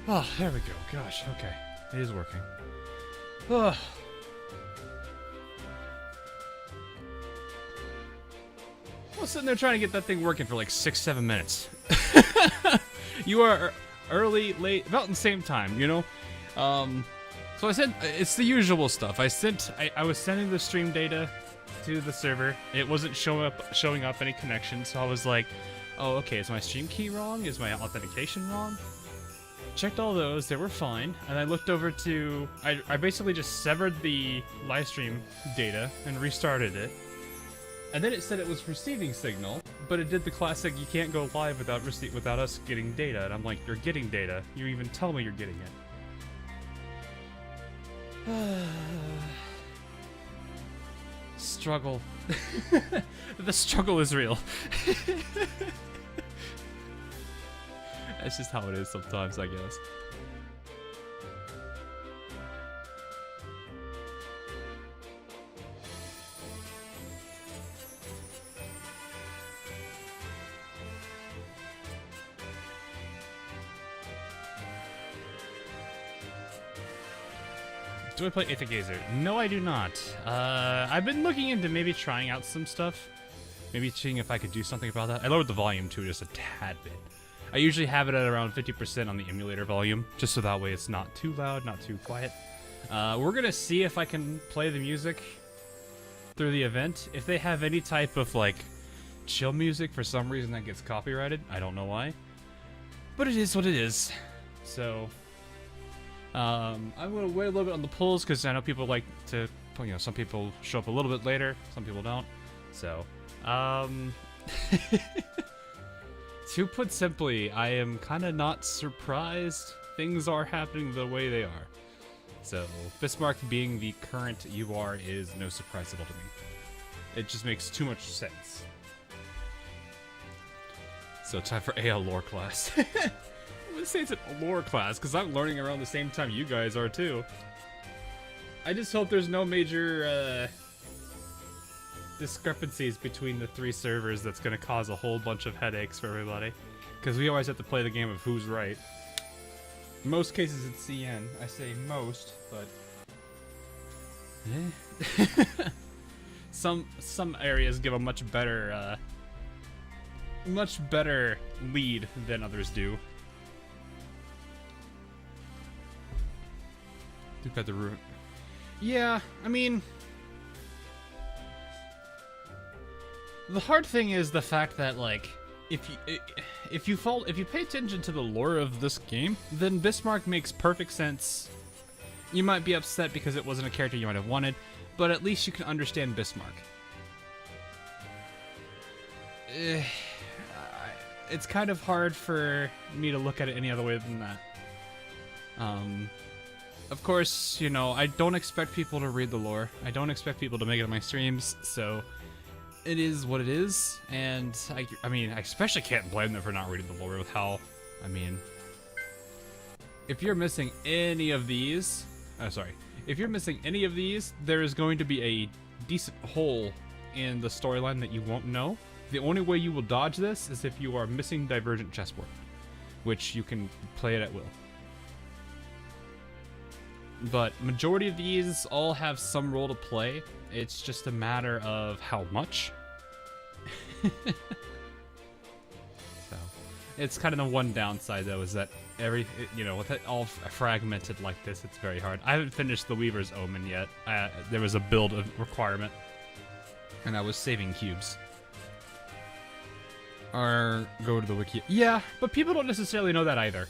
Oh, there we go. Gosh, okay. It is working. Oh. I was sitting there trying to get that thing working for like 6-7 minutes. You are early, late, about the same time, you know? So I said, it's the usual stuff. I was sending the stream data to the server. It wasn't showing up any connection, so I was like, oh, okay, is my stream key wrong? Is my authentication wrong? Checked all those, they were fine, and I looked over to, I basically just severed the live stream data and restarted it. And then it said it was receiving signal, but it did the classic, you can't go live without us getting data. And I'm like, you're getting data. You even tell me you're getting it. Struggle. The struggle is real. That's just how it is sometimes, I guess. Do I play Gazer? No, I do not. I've been looking into maybe trying out some stuff. Maybe seeing if I could do something about that. I lowered the volume too, just a tad bit. I usually have it at around 50% on the emulator volume, just so that way it's not too loud, not too quiet. We're gonna see if I can play the music through the event. If they have any type of like chill music for some reason that gets copyrighted, I don't know why. But it is what it is. So I'm gonna wait a little bit on the polls because I know people like to, you know, some people show up a little bit later, some people don't. So, to put simply, I am kind of not surprised things are happening the way they are. So, Bismarck being the current UR is no surprise at all to me. It just makes too much sense. So, time for AL lore class. I'm gonna say it's a lore class because I'm learning around the same time you guys are too. I just hope there's no major discrepancies between the 3 servers that's gonna cause a whole bunch of headaches for everybody. Because we always have to play the game of who's right. In most cases it's CN. I say most, but some areas give a much better lead than others do. Got the root. Yeah, I mean, the hard thing is the fact that like, if you pay attention to the lore of this game, then Bismarck makes perfect sense. You might be upset because it wasn't a character you might have wanted, but at least you can understand Bismarck. It's kind of hard for me to look at it any other way than that. Of course, you know, I don't expect people to read the lore. I don't expect people to make it on my streams, so it is what it is. And I mean, I especially can't blame them for not reading the lore with how, I mean, if you're missing any of these, if you're missing any of these, there is going to be a decent hole in the storyline that you won't know. The only way you will dodge this is if you are missing Divergent chessboard, which you can play it at will. But majority of these all have some role to play. It's just a matter of how much. So, it's kind of the one downside though, is that you know, with it all fragmented like this, it's very hard. I haven't finished the Weaver's Omen yet. There was a build requirement, and I was saving cubes. Or go to the wiki. Yeah, but people don't necessarily know that either.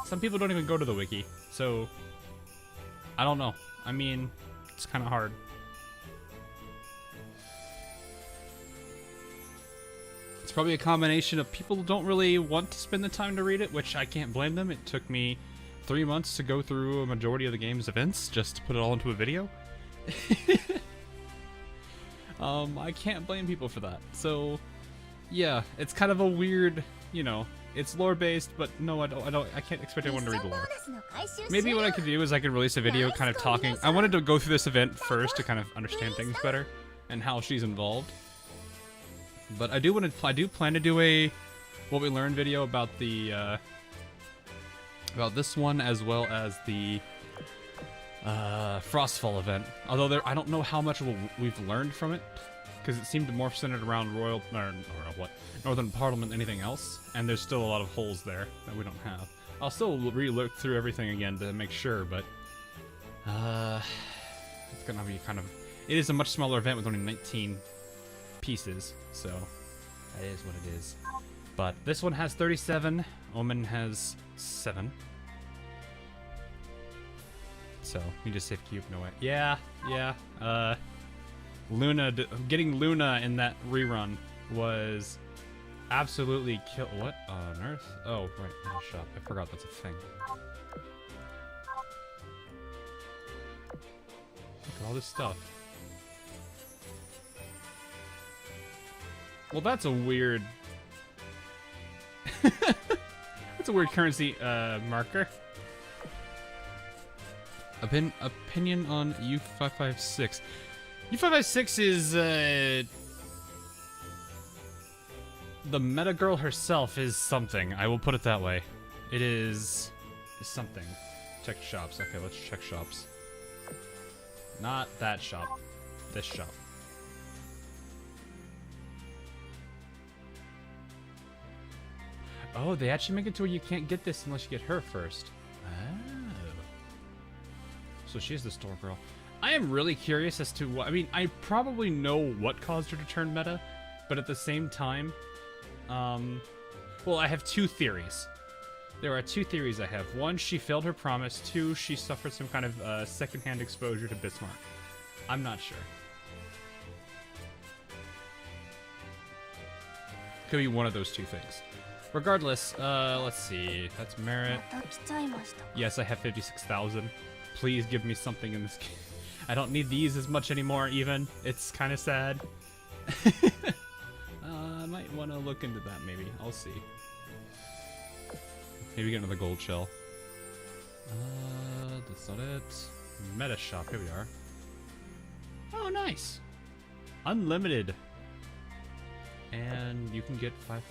Some people don't even go to the wiki, so I don't know. I mean, it's kind of hard. It's probably a combination of people who don't really want to spend the time to read it, which I can't blame them. It took me 3 months to go through a majority of the game's events just to put it all into a video. I can't blame people for that. So, yeah, it's kind of a weird, you know, it's lore-based, but no, I can't expect anyone to read the lore. Maybe what I could do is I could release a video kind of talking. I wanted to go through this event first to kind of understand things better and how she's involved. But I do plan to do a what we learned video about the about this one as well as the Frostfall event. Although I don't know how much we've learned from it, because it seemed to more centered around Northern Parliament than anything else, and there's still a lot of holes there that we don't have. I'll still re-look through everything again to make sure, but it's gonna be kind of... It is a much smaller event with only 19 pieces, so that is what it is. But this one has 37, Omen has 7. So, you just save cube, no way. Yeah, Luna, getting Luna in that rerun was absolutely what on earth? Oh, right, meta shop. I forgot that's a thing. Look at all this stuff. Well, that's a weird... that's a weird currency marker. Opinion on U556. U556 is, the meta girl herself is something. I will put it that way. It is something. Check shops. Okay, let's check shops. Not that shop. This shop. Oh, they actually make it to where you can't get this unless you get her first. Oh. So she's the store girl. I am really curious as to what... I mean, I probably know what caused her to turn meta, but at the same time... well, I have 2 theories. There are 2 theories I have. 1, she failed her promise. 2, she suffered some kind of secondhand exposure to Bismarck. I'm not sure. Could be one of those 2 things. Regardless, let's see. That's merit. Yes, I have 56,000. Please give me something in this game. I don't need these as much anymore, even. It's kind of sad. I might want to look into that, maybe. I'll see. Maybe get another gold shell. That's not it. Meta shop, here we are. Oh, nice. Unlimited. And you can get 5.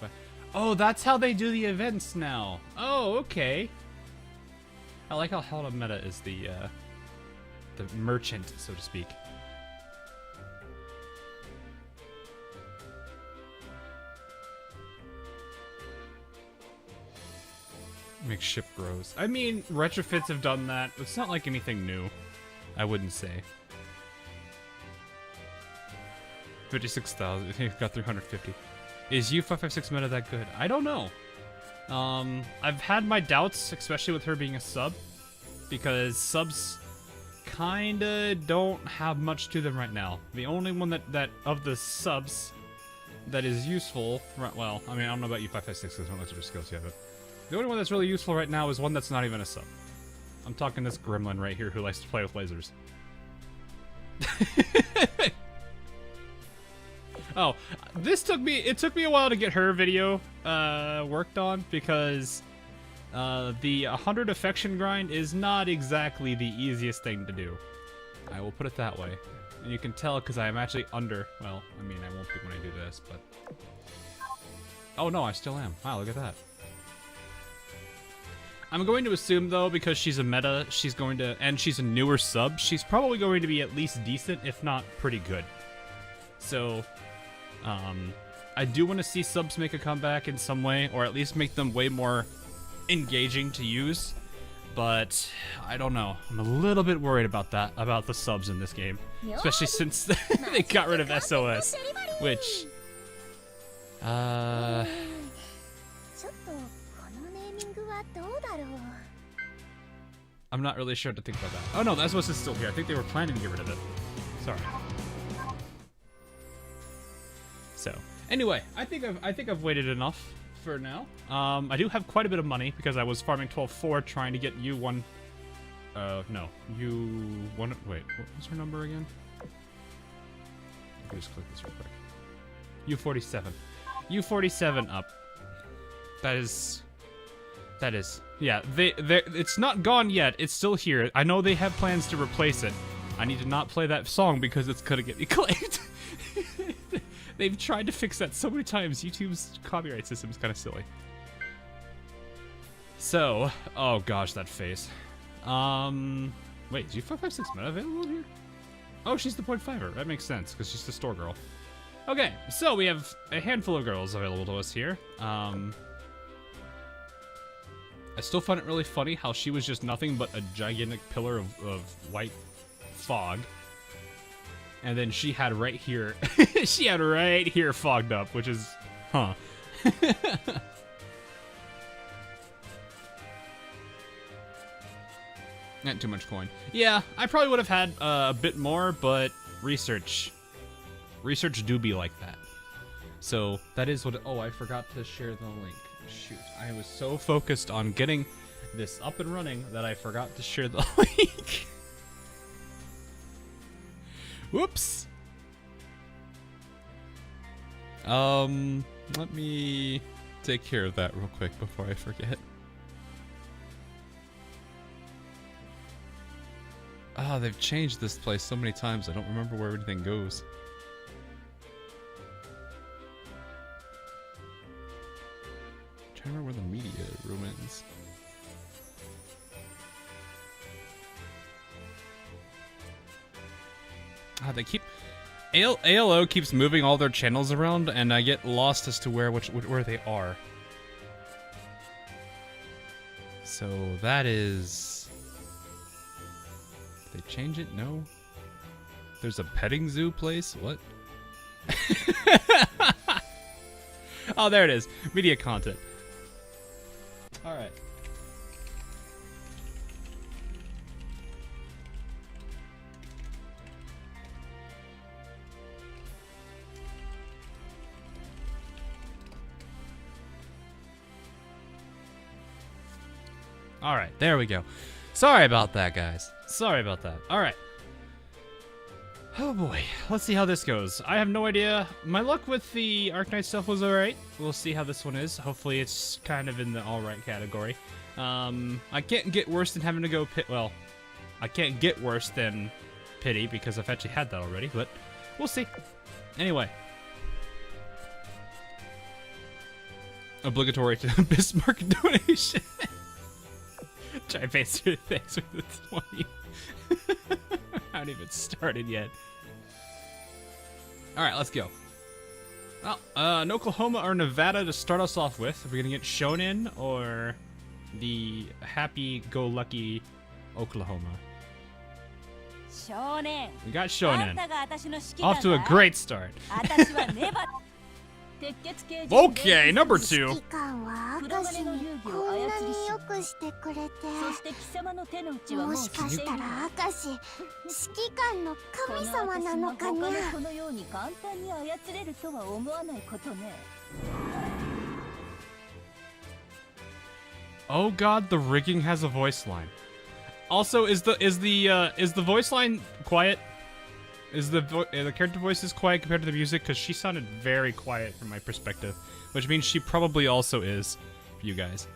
Oh, that's how they do the events now. Oh, okay. I like how Helda Meta is the merchant, so to speak. Make ship grows. I mean, retrofits have done that. It's not like anything new, I wouldn't say. 56,000. You got 350. Is U556 meta that good? I don't know. I've had my doubts, especially with her being a sub, because subs kinda don't have much to them right now. The only one that of the subs that is useful, well, I mean, I don't know about U556 because I don't look at her skills yet, but the only one that's really useful right now is one that's not even a sub. I'm talking this gremlin right here who likes to play with lasers. Oh, it took me a while to get her video worked on because the 100 affection grind is not exactly the easiest thing to do. I will put it that way. And you can tell because I am actually under, well, I mean, I won't be when I do this, but... Oh no, I still am. Wow, look at that. I'm going to assume, though, because she's a meta, she's going to, and she's a newer sub, she's probably going to be at least decent, if not pretty good. So... I do want to see subs make a comeback in some way, or at least make them way more engaging to use, but I don't know. I'm a little bit worried about that, about the subs in this game, especially since they got rid of SOS, which, I'm not really sure what to think about that. Oh no, the SOS is still here. I think they were planning to get rid of it. Sorry. So, anyway, I think I've waited enough for now. I do have quite a bit of money because I was farming 12-4 trying to get U1. No, U1. Wait, what was her number again? Let me just click this real quick. U47. U47 up. That is. Yeah, it's not gone yet. It's still here. I know they have plans to replace it. I need to not play that song because it's gonna get me claimed. They've tried to fix that so many times. YouTube's copyright system is kind of silly. So, oh gosh, that face. Wait, is U556 meta available here? Oh, she's the 0.5er. That makes sense, because she's the store girl. Okay, so we have a handful of girls available to us here. I still find it really funny how she was just nothing but a gigantic pillar of white fog. And then she had right here, she had right here fogged up, which is, huh. Not too much coin. Yeah, I probably would have had a bit more, but research do be like that. So that is what, oh, I forgot to share the link. Shoot, I was so focused on getting this up and running that I forgot to share the link. Whoops. Let me take care of that real quick before I forget. Oh, they've changed this place so many times, I don't remember where everything goes. I'm trying to remember where the media room is. Ah, they keep... ALO keeps moving all their channels around, and I get lost as to where they are. So that is... Did they change it? No. There's a petting zoo place? What? Oh, there it is. Media content. Alright. Alright, there we go. Sorry about that, guys. Sorry about that. Alright. Oh boy, let's see how this goes. I have no idea. My luck with the Arknight stuff was alright. We'll see how this one is. Hopefully it's kind of in the alright category. I can't get worse than having to go well, I can't get worse than pity because I've actually had that already, but we'll see. Anyway. Obligatory to Bismarck donation. Try and face your face with the 20. I haven't even started yet. Alright, let's go. Well, an Oklahoma or Nevada to start us off with. Are we gonna get Shonen or the happy-go-lucky Oklahoma? Shonen. We got Shonen. Off to a great start. Okay, number 2. Oh god, the rigging has a voice line. Also, is the voice line quiet? Is the character voices quiet compared to the music? Because she sounded very quiet from my perspective, which means she probably also is for you guys.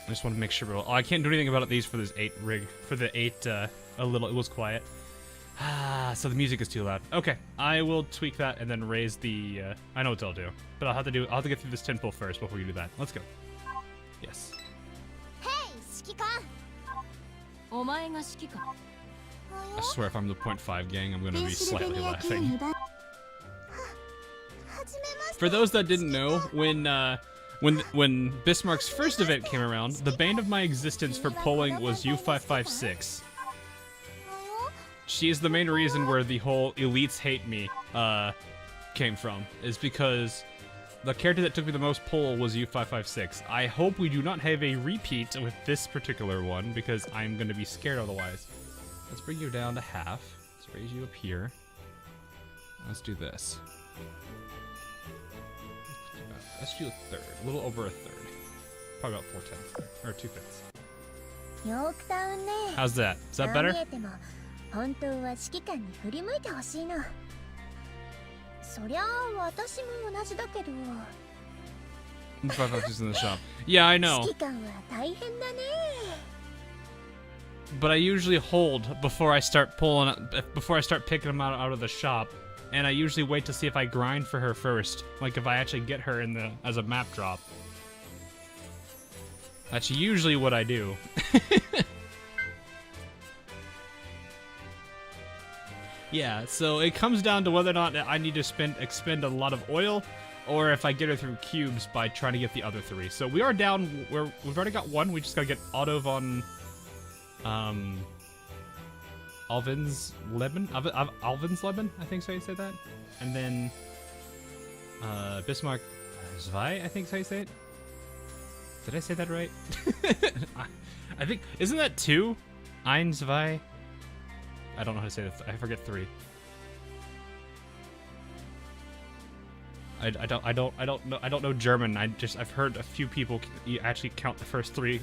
I just want to make sure. Oh, I can't do anything about these for this 8 rig. For the 8, a little, it was quiet. Ah, so the music is too loud. Okay, I will tweak that and then raise the. I know what I'll do, but I'll have to get through this tempo first before we do that. Let's go. Yes. Hey, Shikikan. I swear, if I'm the 0.5 gang, I'm gonna be slightly laughing. For those that didn't know, when Bismarck's first event came around, the bane of my existence for polling was U556. She is the main reason where the whole elites hate me came from, is because the character that took me the most poll was U556. I hope we do not have a repeat with this particular one, because I'm going to be scared otherwise. Let's bring you down to half. Let's raise you up here. Let's do this. Let's do a third. A little over a third. Probably about 4/10. Or 2/5. How's that? Is that better? She's in the shop. Yeah, I know. But I usually hold before I start picking them out of the shop. and I usually wait to see if I grind for her first. Like if I actually get her in the as a map drop. That's usually what I do. Yeah, so it comes down to whether or not I need to expend a lot of oil, or if I get her through cubes by trying to get the other 3. So we are down. We've already got 1. We just gotta get Otto von Alvinsleben, I think so you say that, and then Bismarck Zwei, I think so you say it. Did I say that right? I think, isn't that 2? Ein, zwei. I don't know how to say that. I forget 3. I don't know German. I've heard a few people actually count the first 3.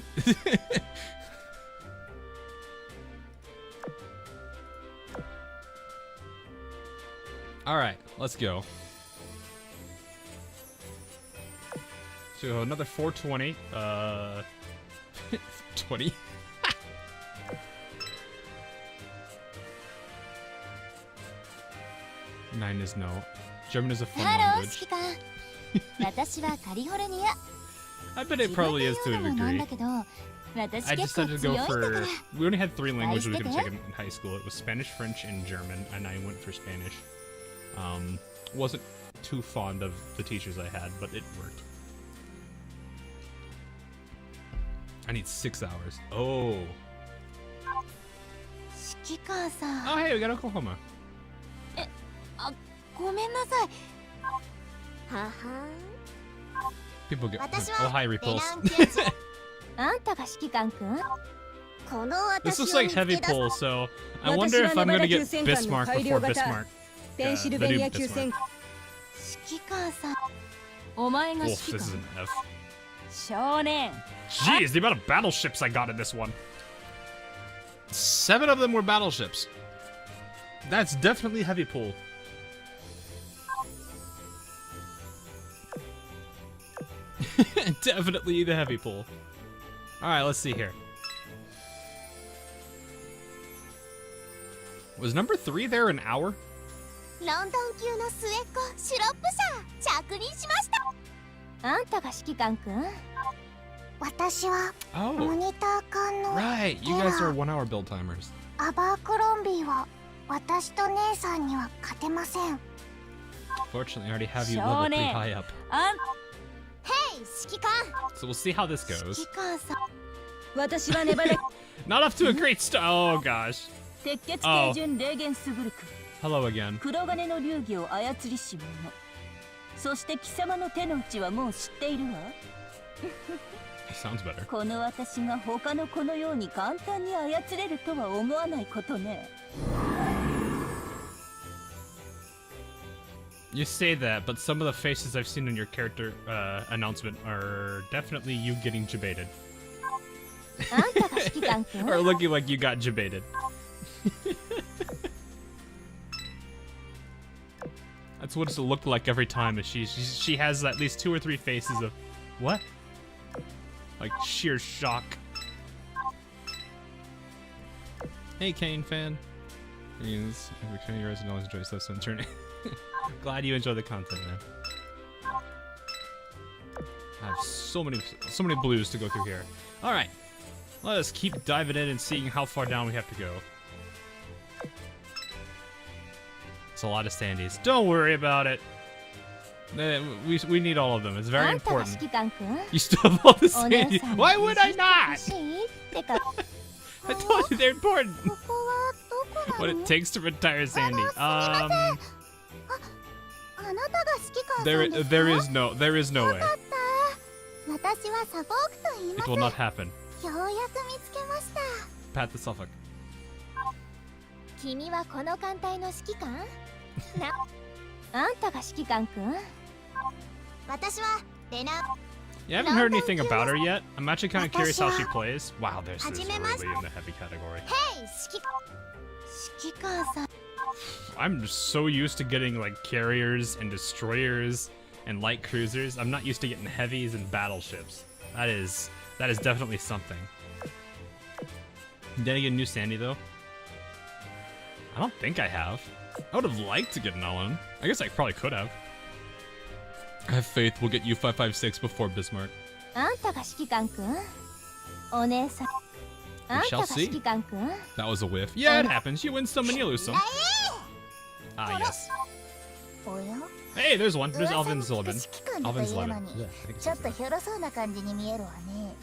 All right, let's go. So another 420. 20. Nine is no. German is a fun language. I bet it probably is to a degree. I decided to go for... We only had 3 languages we could take in high school. It was Spanish, French, and German, and I went for Spanish. Wasn't too fond of the teachers I had, but it worked. I need 6 hours. Oh. Oh, hey, we got Oklahoma. People get... Oh, hi, Repulse. This looks like heavy pull, so I wonder if I'm gonna get Bismarck before Bismarck. The new Bismarck. Wolf, this is an F. Jeez, the amount of battleships I got in this one. 7 of them were battleships. That's definitely heavy pull. Definitely the heavy pull. Alright, let's see here. Was number 3 there an hour? Oh, right, you guys are 1 hour build timers. Fortunately, I already have you level 3 high up. So we'll see how this goes. Not off to a great start. Oh gosh. Oh. Hello again. Sounds better. You say that, but some of the faces I've seen in your character announcement are definitely you getting jebaited. Or looking like you got jebaited. That's what it's looked like every time. Is she has at least 2 or 3 faces of what? Like sheer shock. Hey, Kane fan. Means every kind of yours and always enjoy stuff. So turning. Glad you enjoy the content, man. I have so many blues to go through here. All right, let us keep diving in and seeing how far down we have to go. It's a lot of standees. Don't worry about it. We need all of them. It's very important. You still have all the sandy. Why would I not? I told you they're important. What it takes to retire Sandy. There is no way. It will not happen. Pat the Suffolk. You haven't heard anything about her yet? I'm actually kind of curious how she plays. Wow, this is really in the heavy category. I'm just so used to getting like carriers and destroyers and light cruisers. I'm not used to getting heavies and battleships. That is definitely something. Did I get a new Sandy though? I don't think I have. I would have liked to get an Ellen. I guess I probably could have. I have faith we'll get U556 before Bismarck. あんたが指揮官くんお姉さんあんたが指揮官くん That was a whiff. Yeah, it happens. You win some and you lose some. Ah, yes. おや Hey, there's one. There's 噂 Alvin に聞く Sullivan. 指揮官だと Alvin いうの Sullivan. に Yeah, I think ちょっ it's とひょろそうな感じに見えるわね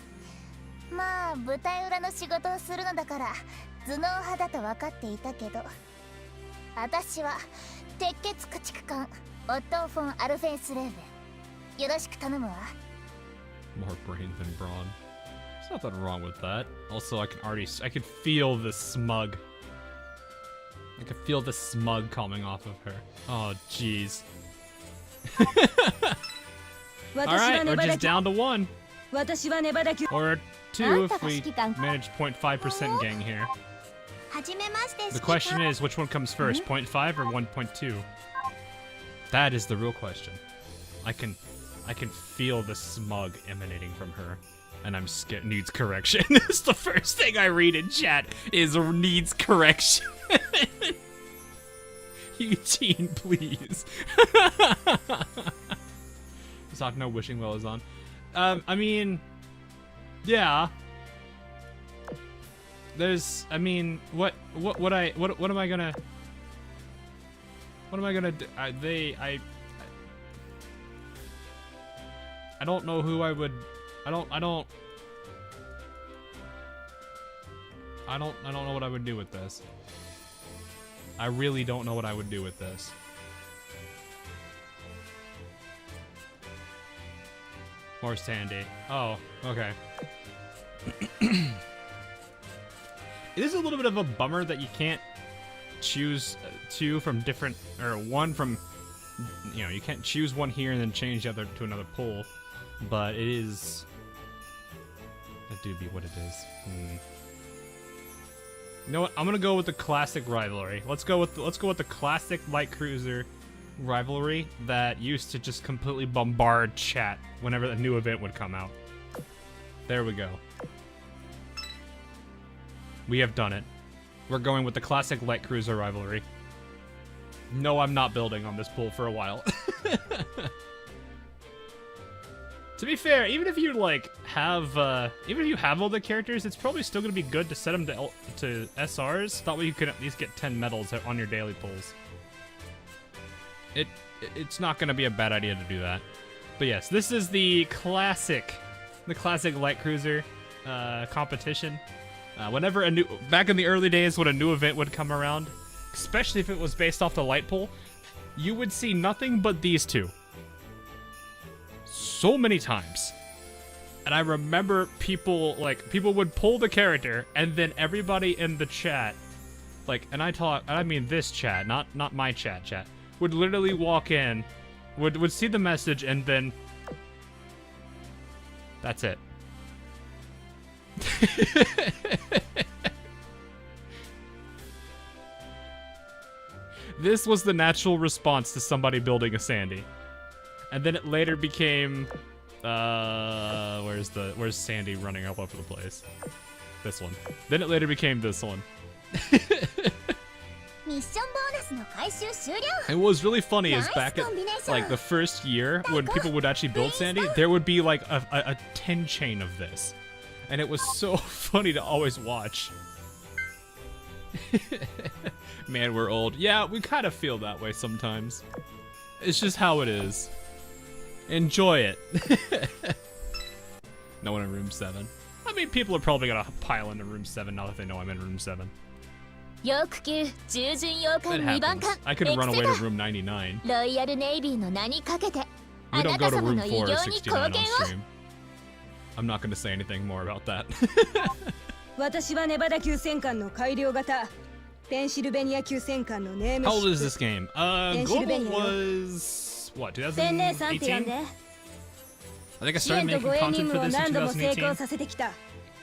まあ舞台裏の仕事をするのだから頭脳派だと分かっていたけど私は鉄血駆逐艦オットー・フォン・アルフェンスレーベンよろしく頼むわ More brain than brawn. There's nothing wrong with that. Also, I can feel the smug. I can feel the smug coming off of her. Oh, jeez. Alright, we're just down to 1. Or 2 if we manage 0.5% gang here. はじめまして The question is, which one comes first, 0.5 or 1.2? That is the real question. I can feel the smug emanating from her. And I'm scared. Needs correction. It's the first thing I read in chat is needs correction. Eugene, please. Sock no wishing well is on. I mean, yeah. There's, I mean, what am I gonna do? I don't know who I would. I don't know what I would do with this. I really don't know what I would do with this. More Sandy. Oh, okay. It is a little bit of a bummer that you can't choose two from different, or one from, you know, you can't choose one here and then change the other to another pool. But it is. That do be what it is. You know what? I'm gonna go with the classic rivalry. Let's go with the classic light cruiser rivalry that used to just completely bombard chat whenever a new event would come out. There we go. We have done it. We're going with the classic light cruiser rivalry. No, I'm not building on this pool for a while. To be fair, even if you have all the characters, it's probably still gonna be good to set them to SRs. That way you can at least get 10 medals on your daily pulls. It's not gonna be a bad idea to do that. But yes, this is the classic light cruiser competition. Whenever back in the early days when a new event would come around, especially if it was based off the light pool, you would see nothing but these two. So many times. And I remember people would pull the character and then everybody in the chat, and I mean this chat, not my chat, would literally walk in, would see the message and then that's it. This was the natural response to somebody building a Sandy. And then it later became, where's Sandy running all over the place? This one. Then it later became this one. And what was really funny is back at, the first year, when people would actually build Sandy, there would be, a 10 chain of this. And it was so funny to always watch. Man, we're old. Yeah, we kind of feel that way sometimes. It's just how it is. Enjoy it. No one in room 7. I mean, people are probably gonna pile into room 7 now that they know I'm in room 7. It happens. I could run away to room 99. We don't go to room 4 or 69 on stream. I'm not gonna say anything more about that. How old is this game? Global was... what, 2018? I think I started making content for this in 2018,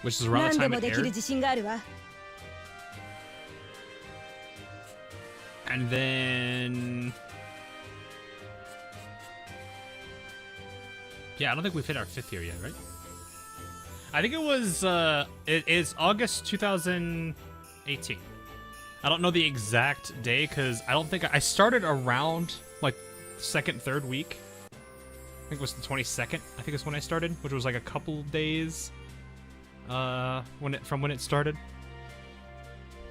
which is around the time it aired. And then... yeah, I don't think we've hit our 5th year yet, right? I think it was, it is August 2018. I don't know the exact day because I don't think I started around like second, third week. I think it was the 22nd. I think is when I started, which was like a couple days from when it started.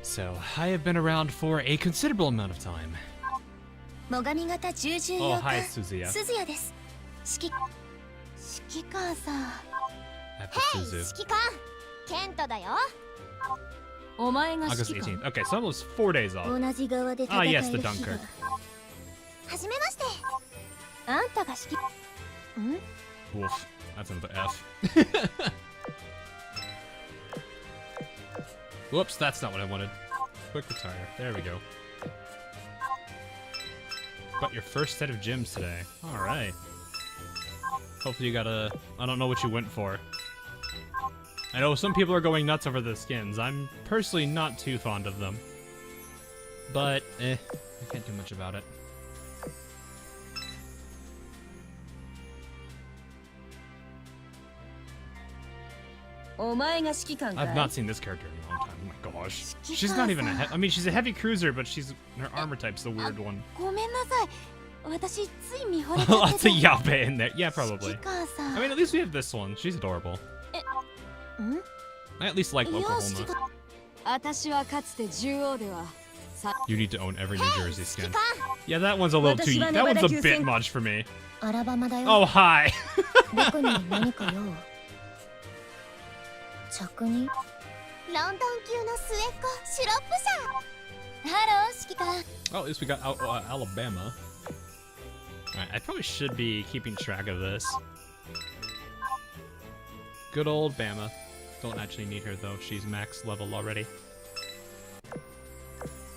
So I have been around for a considerable amount of time. Oh, hi, Suzuya. 指揮官さん。 After Suzu. 指揮官、ケントだよ。 August 18th. Okay, so almost 4 days off. 同じ側で戦 Ah, える yes, 日 the が。 Dunkirk. はじめまして。あんたが指揮。ん？ Wolf. That's another F. Whoops, that's not what I wanted. Quick retire. There we go. Got your first set of gyms today. Alright. Hopefully you got a... I don't know what you went for. I know some people are going nuts over the skins. I'm personally not too fond of them. But, I can't do much about it. I've not seen this character in a long time. Oh my gosh. She's not even a I mean, she's a heavy cruiser, but her armor type's the weird one. ごめんなさい。私つい見惚れちゃって Lots て。 of yabe in there. Yeah, probably. 指揮官さん。 I mean, at least we have this one. She's adorable. ん？ I at least like いや、指揮 Oklahoma. 官。私はかつて中央では You need to own every New Jersey 指揮 skin. 官。 Yeah, that one's a little too... That one's a bit much for me. アラバマだよ。 Oh, hi. 僕に何か用？着任？ロンドン級の末っ子、シロップさん。ハロー、指揮官。 Oh, at least we got Alabama. Alright, I probably should be keeping track of this. Good old Bama. Don't actually need her though, she's max level already.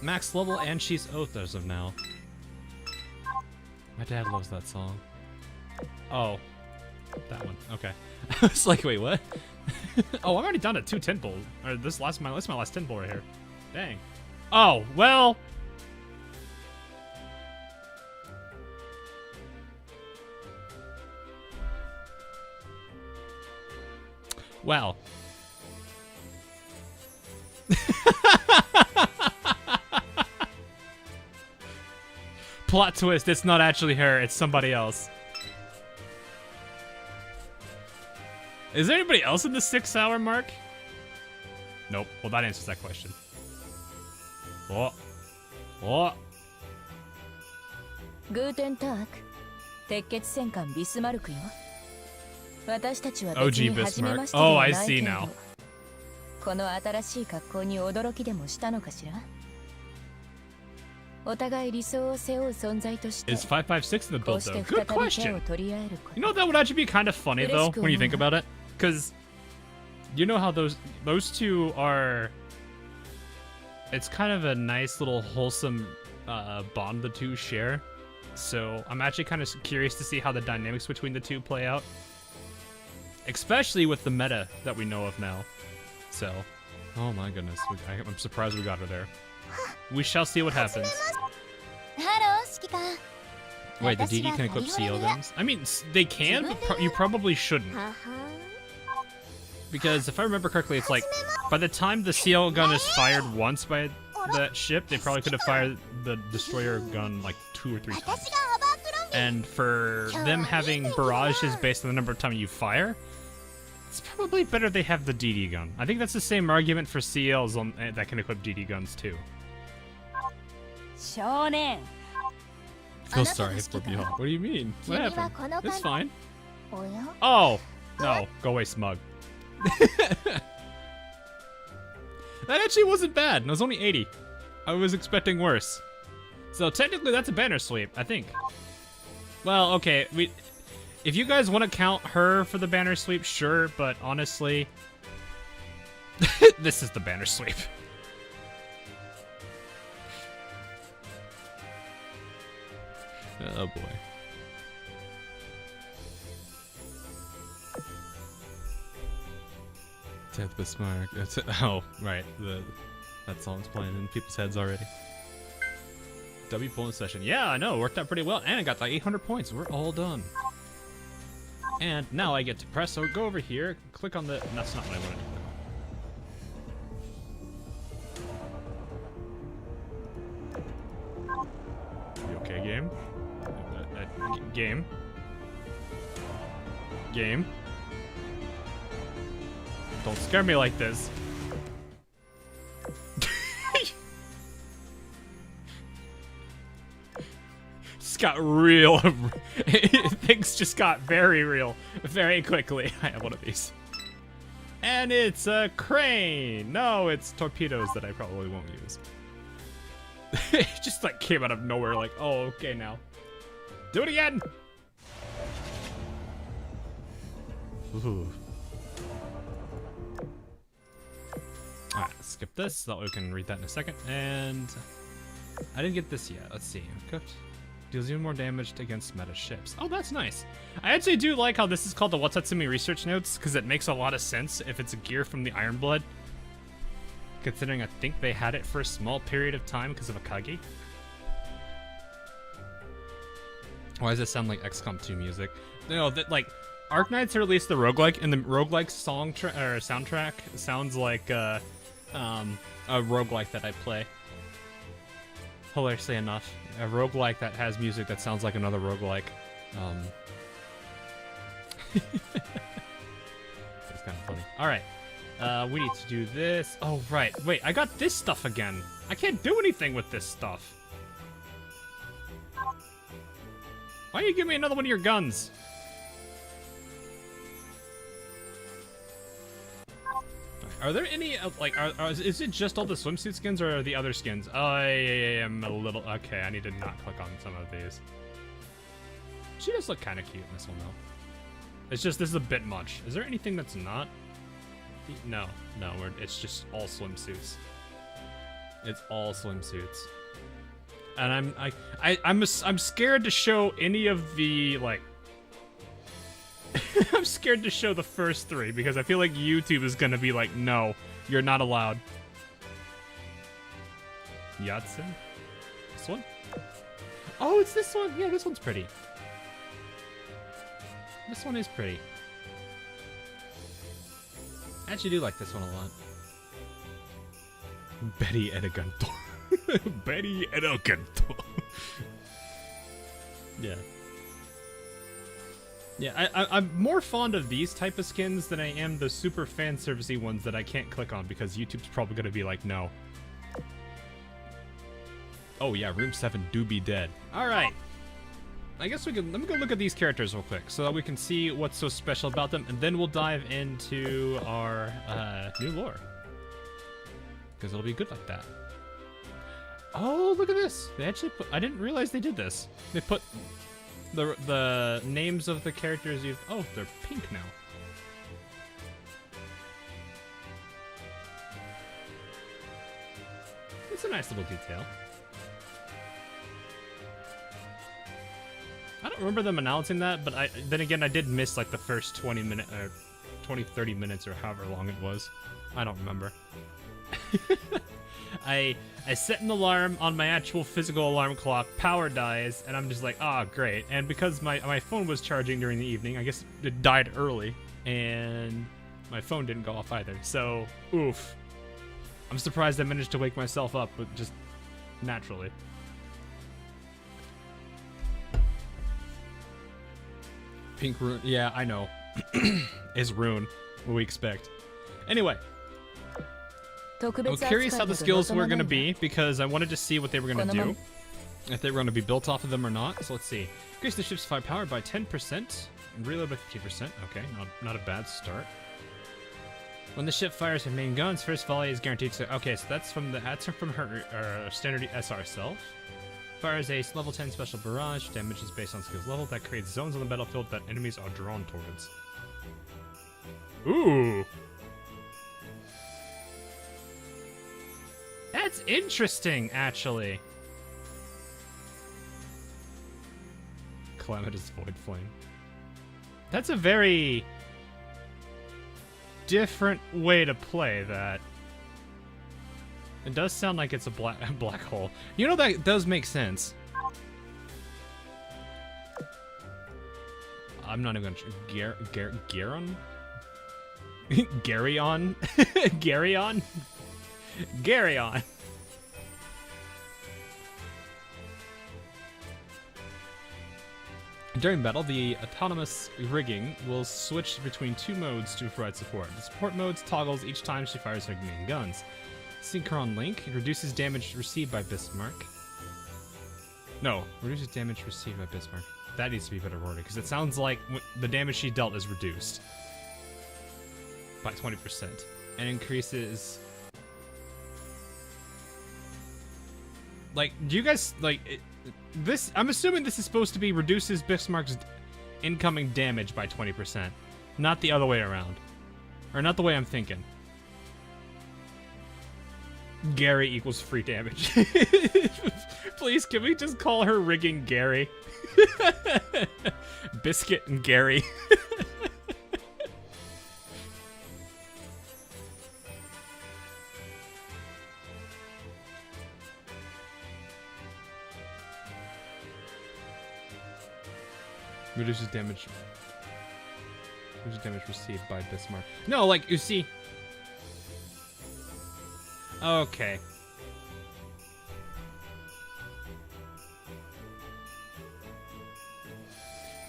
Max level and she's oath as of now. My dad loves that song. Oh. That one, okay. I was like, wait, what? Oh, I'm already down to 2 10 pulls. Or this my last 10 pull right here. Dang. Oh, well. Well. Plot twist, it's not actually her, it's somebody else. Is there anybody else in the 6-hour mark? Nope. Well, that answers that question. Oh. Oh. グーテンターク鉄血戦艦ビスマルクよ私たちは別 OG に初め Bismarck. ましてで Oh, は I ないけ see れど now. この新しい格好に驚きでもしたのかしらお互い理想を背負う存在として Is 556 in the こう build し though? て Good 再び手を question. 取り合えるこ You と know, that would actually be kind of funny though, when you think about it. Because you know how those two are... It's kind of a nice little wholesome bond the two share. So I'm actually kind of curious to see how the dynamics between the two play out. Especially with the meta that we know of now. So, oh my goodness, I'm surprised we got her there. We shall see what happens. ハロー、指揮官。 Wait, the DD can equip CL guns? I mean, they can, but you probably shouldn't. はは Because if I remember correctly, it's like, by the time the CL gun is fired once by that ship, they probably could have fired the destroyer gun like 2 or 3 times. 私がアバークロン And for them having barrages based on the number of times you fire, it's probably better they have the DD gun. I think that's the same argument for CLs that can equip DD guns too. 少年 Feel sorry for Bihal. What do you mean? What happened? It's fine. おや Oh! No, go away, smug. That actually wasn't bad. It was only 80. I was expecting worse. So technically that's a banner sweep, I think. Well, okay, if you guys want to count her for the banner sweep, sure, but honestly, this is the banner sweep. Oh boy. Death Bismarck. Oh, right. That song's playing in people's heads already. W bonus session. Yeah, I know. Worked out pretty well. And I got like 800 points. We're all done. And now I get to press. So go over here. Click on the... That's not what I wanted to Game. Game. Don't scare me like this. Just got real. Things just got very real very quickly. I have one of these. And it's a crane. No, it's torpedoes that I probably won't use. It just like came out of nowhere like, oh, okay now. Do it again. Ooh. Alright, skip this so that we can read that in a second. And I didn't get this yet. Let's see. Cooked. Deals even more damage against meta ships. Oh, that's nice. I actually do like how this is called the Watatsumi Research Notes, because it makes a lot of sense if it's a gear from the Ironblood. Considering I think they had it for a small period of time because of Akagi. Why does it sound like XCOM 2 music? No, that like Arknights released the roguelike, and the roguelike song or soundtrack sounds like a roguelike that I play. Hilariously enough, a roguelike that has music that sounds like another roguelike. It's kind of funny. All right, we need to do this. Oh right, wait, I got this stuff again. I can't do anything with this stuff. Why don't you give me another one of your guns? Are there any, like, is it just all the swimsuit skins, or are the other skins? I am a little, okay, I need to not click on some of these. She does look kind of cute in this one, though. It's just, this is a bit much. Is there anything that's not? No, it's just all swimsuits. It's all swimsuits. And I'm scared to show any of the, like, I'm scared to show the first three because I feel like YouTube is gonna be like, no, you're not allowed. Yatsen? This one? Oh, it's this one. Yeah, this one's pretty. This one is pretty. I actually do like this one a lot. Betty Edeganto. Betty Edeganto. Yeah. Yeah, I'm more fond of these type of skins than I am the super fan servicey ones that I can't click on because YouTube's probably gonna be like, no. Oh yeah, Room 7 do be dead. Alright. I guess we can, let me go look at these characters real quick so that we can see what's so special about them, and then we'll dive into our new lore. Because it'll be good like that. Oh, look at this. They actually put, I didn't realize they did this. They put the names of the characters you've... Oh, they're pink now. It's a nice little detail. I don't remember them announcing that, but then again, I did miss like the first 20 minutes, or 30 minutes, or however long it was. I don't remember. I set an alarm on my actual physical alarm clock, power dies, and I'm just like, ah, great. And because my phone was charging during the evening, I guess it died early, and my phone didn't go off either. So, oof. I'm surprised I managed to wake myself up, but just naturally. Pink rune, yeah, I know. Is rune, what we expect. Anyway. I'm curious how the skills were going to be, because I wanted to see what they were going to do. If they were going to be built off of them or not. So let's see. Increase the ship's firepower by 10%. And reload by 50%. Okay, not a bad start. When the ship fires her main guns, first volley is guaranteed to... Okay, so that's from her standard SR self. Fires a level 10 special barrage. Damage is based on skills level. That creates zones on the battlefield that enemies are drawn towards. Ooh! That's interesting, actually. Calamitous Void Flame. That's a very different way to play that. It does sound like it's a black hole. You know, that does make sense. I'm not even gonna... Garon? Garyon? Garyon? Garyon. During battle, the autonomous rigging will switch between two modes to provide support. The support mode toggles each time she fires her main guns. Synchron link reduces damage received by Bismarck. No, reduces damage received by Bismarck. That needs to be better worded, because it sounds like the damage she dealt is reduced by 20%. And increases... Like, do you guys, like... This, I'm assuming this is supposed to be reduces Bismarck's incoming damage by 20%. Not the other way around. Or not the way I'm thinking. Gary equals free damage. Please, can we just call her rigging Gary? Biscuit and Gary. Reduces damage. Reduces damage received by Bismarck. No, like, you see... Okay.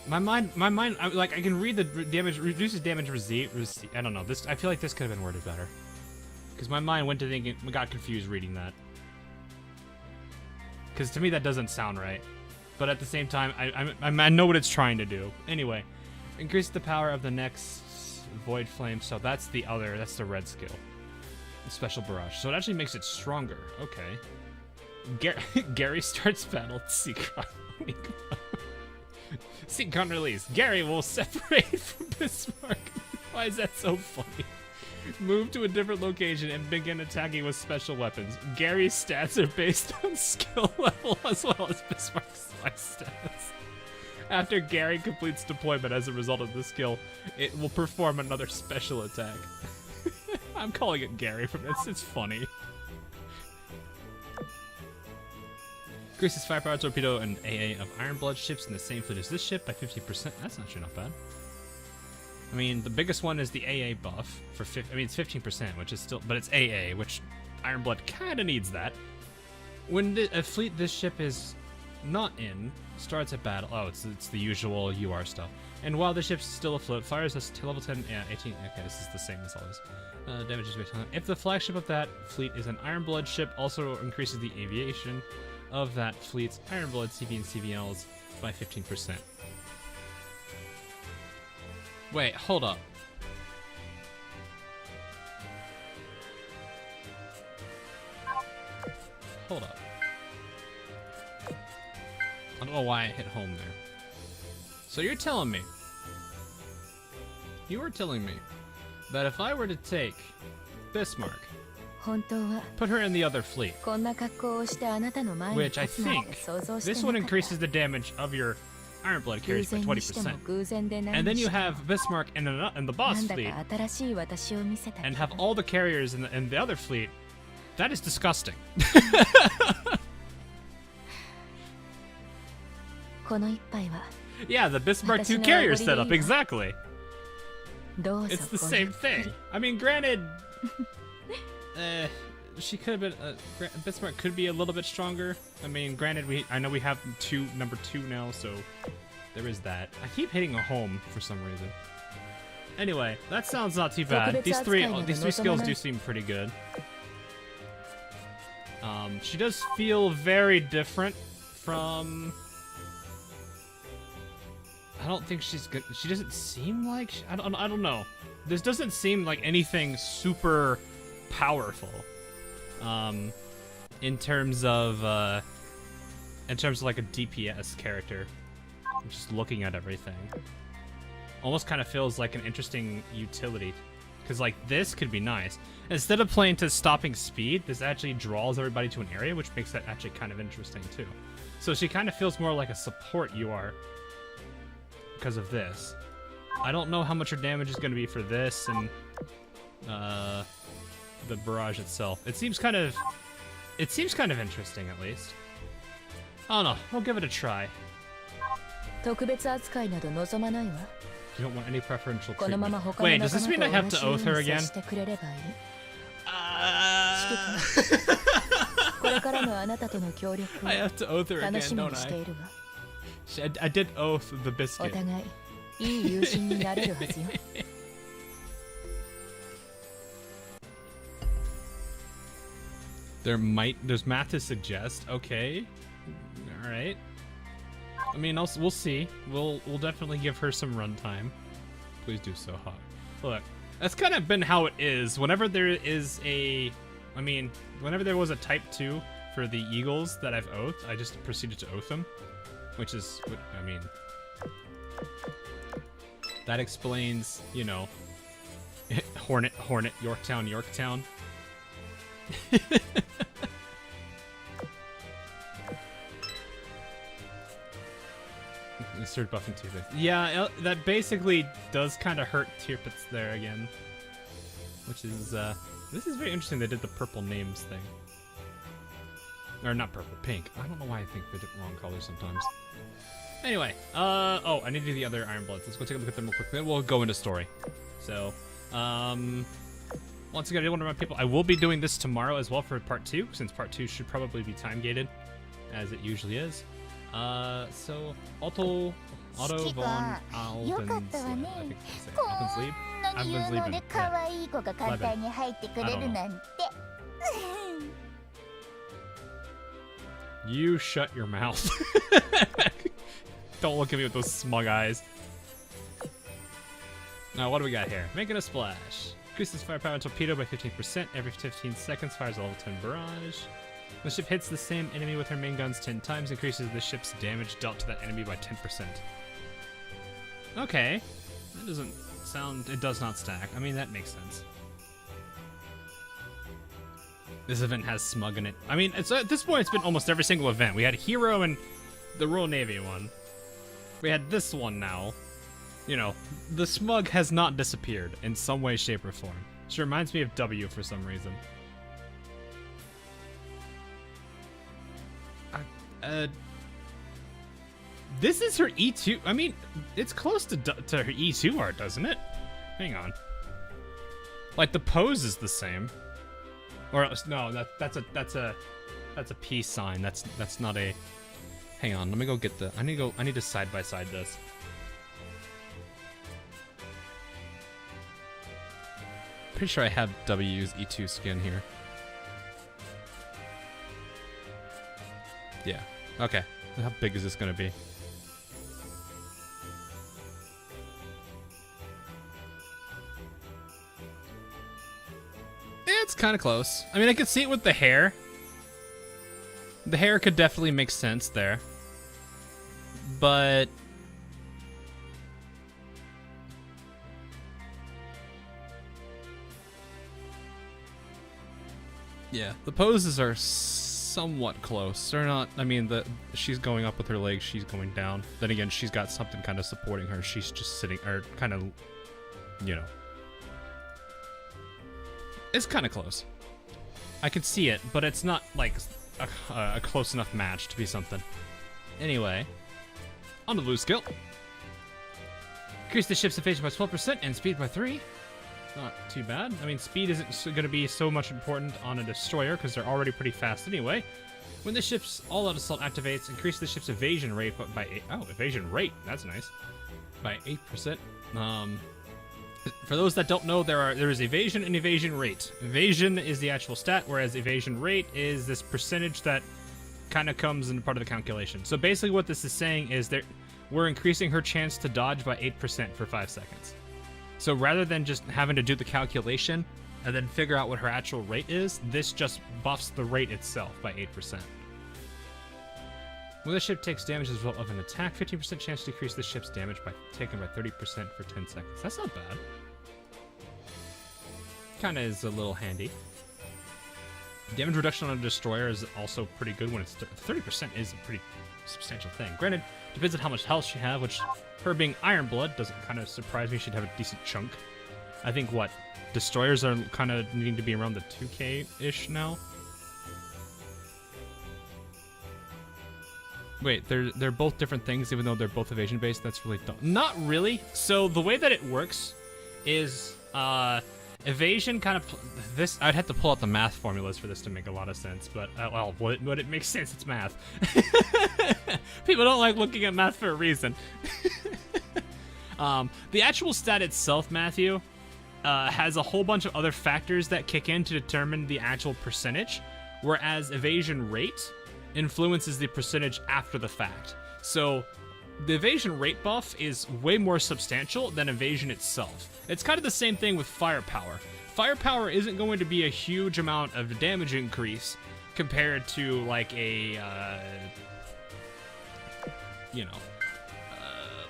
My mind, like, I can read the damage, reduces damage received, I don't know, this, I feel like this could have been worded better. Because my mind went to thinking, got confused reading that. Because to me that doesn't sound right. But at the same time, I know what it's trying to do. Anyway, increase the power of the next Void Flame, so that's the other, that's the red skill. Special barrage. So it actually makes it stronger. Okay. Gary starts battle. Synchron. Synchron release. Gary will separate from Bismarck. Why is that so funny? Move to a different location and begin attacking with special weapons. Gary's stats are based on skill level as well as Bismarck's stats. After Gary completes deployment as a result of the skill, it will perform another special attack. I'm calling it Gary from this. It's funny. Increases firepower, torpedo, and AA of Iron Blood ships in the same fleet as this ship by 50%. That's actually not bad. I mean, the biggest one is the AA buff for it's 15%, which is still, but it's AA, which Iron Blood kind of needs that. When a fleet this ship is not in starts a battle. Oh, it's the usual UR stuff. And while the ship's still afloat, fires us to level 10. Yeah, 18. Okay, this is the same as always. Damage is based on. If the flagship of that fleet is an Iron Blood ship, also increases the aviation of that fleet's Iron Blood CV and CVLs by 15%. Wait, hold up. Hold up. I don't know why I hit home there. So you're telling me, that if I were to take Bismarck, put her in the other fleet, which I think, this one increases the damage of your Iron Blood carries by 20%. And then you have Bismarck in the boss fleet, and have all the carriers in the other fleet. That is disgusting. Yeah, the Bismarck 2 carrier setup, exactly. It's the same thing. I mean, granted, she could have been. Bismarck could be a little bit stronger. I mean, granted, I know we have number 2 now, so there is that. I keep hitting a home for some reason. Anyway, that sounds not too bad. These three skills do seem pretty good. She does feel very different from. I don't think she's good. She doesn't seem like. I don't know. This doesn't seem like anything super powerful. In terms of like a DPS character. Just looking at everything. Almost kind of feels like an interesting utility. Because like this could be nice. Instead of playing to stopping speed, this actually draws everybody to an area, which makes that actually kind of interesting too. So she kind of feels more like a support UR. Because of this. I don't know how much her damage is going to be for this and the barrage itself. It seems kind of interesting at least. I don't know. We'll give it a try. You don't want any preferential treatment. Wait, does this mean I have to oath her again? I have to oath her again, don't I? I did oath the お biscuit. 互いいい友人になれるはずよ。There's math to suggest. Okay, all right. I mean, we'll see. We'll definitely give her some runtime. Please do so, Hawk. Look, that's kind of been how it is. Whenever there is whenever there was a type 2 for the Eagles that I've oathed, I just proceeded to oath them, which is what I mean. That explains, you know, Hornet, Yorktown, Yorktown. Start buffing too. Yeah, that basically does kind of hurt Tirpitz there again, which is this is very interesting. They did the purple names thing, or not purple, pink. I don't know why I think they did wrong colors sometimes. Anyway, oh, I need to do the other Iron Bloods. Let's go take a look at them real quick. Then we'll go into story. So, once again, I did want to remind people I will be doing this tomorrow as well for part 2, since part 2 should probably be time gated, as it usually is. So Otto von Alvensleben. I think that's it. Alvensleben? こんなに言うので可愛い子が簡単に入ってくれるなんて。You shut your mouth. Don't look at me with those smug eyes. Now, what do we got here? Making a splash. Increases firepower and torpedo by 15%. Every 15 seconds fires a level 10 barrage. The ship hits the same enemy with her main guns 10 times, increases the ship's damage dealt to that enemy by 10%. Okay. That doesn't sound... It does not stack. I mean, that makes sense. This event has smug in it. I mean, it's at this point, it's been almost every single event. We had Hero and the Royal Navy one. We had this one now. You know, the smug has not disappeared in some way, shape, or form. Which reminds me of W for some reason. This is her E2. I mean, it's close to her E2 art, doesn't it? Hang on. Like the pose is the same. Or no, that's a peace sign. That's not a. Hang on, let me go get the. I need to side by side this. Pretty sure I have W's E2 skin here. Yeah. Okay. How big is this gonna be? It's kind of close. I mean, I could see it with the hair. The hair could definitely make sense there. But... yeah, the poses are somewhat close. They're not, I mean, she's going up with her legs, she's going down. Then again, she's got something kind of supporting her. She's just sitting, or kind of, you know. It's kind of close. I could see it, but it's not like a close enough match to be something. Anyway, on to the blue skill. Increase the ship's evasion by 12% and speed by 3. Not too bad. I mean, speed isn't going to be so much important on a destroyer because they're already pretty fast anyway. When the ship's all-out assault activates, increase the ship's evasion rate by 8. Oh, evasion rate. That's nice. By 8%. For those that don't know, there is evasion and evasion rate. Evasion is the actual stat, whereas evasion rate is this percentage that kind of comes in part of the calculation. So basically what this is saying is that we're increasing her chance to dodge by 8% for 5 seconds. So rather than just having to do the calculation and then figure out what her actual rate is, this just buffs the rate itself by 8%. When the ship takes damage as a result of an attack, 15% chance to decrease the ship's damage by taken by 30% for 10 seconds. That's not bad. Kinda is a little handy. Damage reduction on a destroyer is also pretty good when it's 30% is a pretty substantial thing. Granted, depends on how much health she has, which her being Iron Blood doesn't kind of surprise me. She'd have a decent chunk. I think what destroyers are kind of needing to be around the 2K-ish now. Wait, they're both different things, even though they're both evasion based. That's really dumb. Not really. So the way that it works is Evasion kind of this. I'd have to pull out the math formulas for this to make a lot of sense, but well, would it make sense? It's math. People don't like looking at math for a reason. The actual stat itself, Matthew, has a whole bunch of other factors that kick in to determine the actual percentage, whereas evasion rate influences the percentage after the fact. So the evasion rate buff is way more substantial than evasion itself. It's kind of the same thing with firepower. Firepower isn't going to be a huge amount of damage increase compared to like a, you know,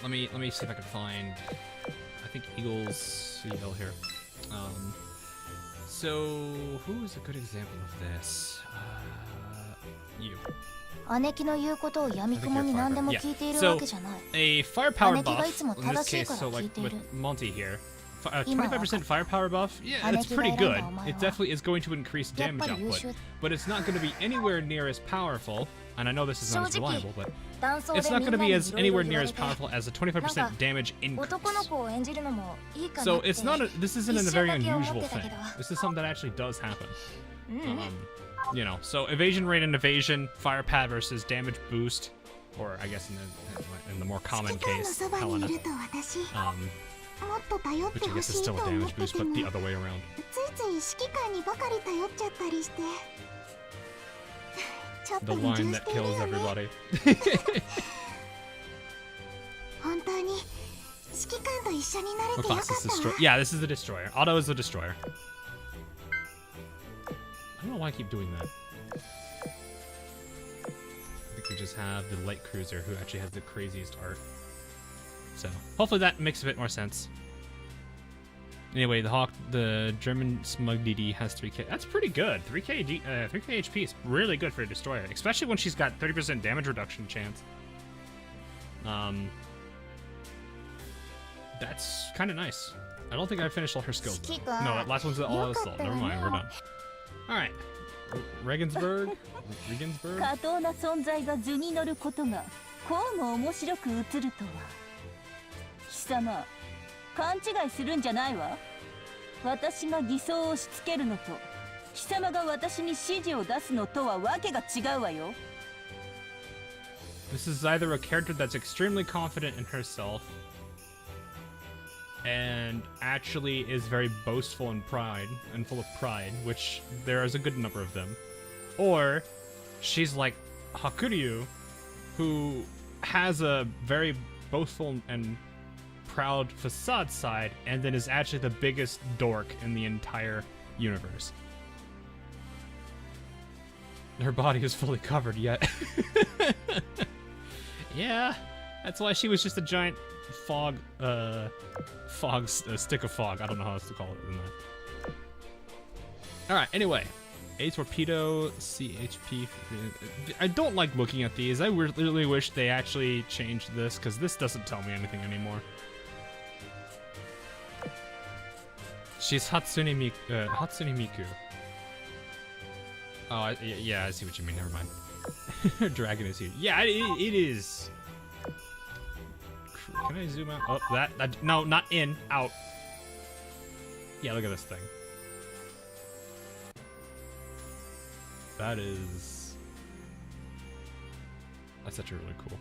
let me see if I can find, I think Eagle's CL here. So who is a good example of this? You.姉貴の言うことを闇雲に何でも聞いているわけじゃない。 A firepower 姉貴がい buff, つも in this 正しい case, から so 聞い like てい with る。 Monty here, 25% firepower buff, yeah, it's pretty good. It definitely is going to increase damage output, but it's not going to be anywhere near as powerful, and I know this is not as reliable, but it's not going to be as anywhere near as powerful as a 25% damage increase. So it's not this isn't a very unusual thing. This is something that actually does happen. You know, so evasion rate and evasion, firepower versus damage boost, or I guess in the more common case, Helena, which I guess is still a damage boost, but the other way around. The line that kills everybody. What class is destroyer? Yeah, this is the destroyer. Otto is the destroyer. I don't know why I keep doing that. I think we just have the light cruiser who actually has the craziest art. So hopefully that makes a bit more sense. Anyway, the German Smug DD has 3k. That's pretty good. 3k HP is really good for a destroyer, especially when she's got 30% damage reduction chance. That's kind of nice. I don't think I finished all her skills though. No, that last one's all assault. Never mind, we're done. All right, Regensburg. 過当な存在が図に乗ることがこうも面白く映るとは。貴様、勘違いするんじゃないわ。私が偽装をしつけるのと、貴様が私に指示を出すのとはわけが違うわよ。This is either a character that's extremely confident in herself and actually is very boastful and full of pride, which there is a good number of them, or she's like Hakuryu, who has a very boastful and proud facade side and then is actually the biggest dork in the entire universe. Her body is fully covered yet. Yeah, that's why she was just a giant stick of fog. I don't know how else to call it than that. Alright, anyway. A torpedo, CHP. I don't like looking at these. I really wish they actually changed this, because this doesn't tell me anything anymore. She's Hatsune Miku. Oh, yeah, I see what you mean. Never mind. Dragon is huge. Yeah, it is. Can I zoom out? Oh, that. No, not in. Out. Yeah, look at this thing. That's actually really cool.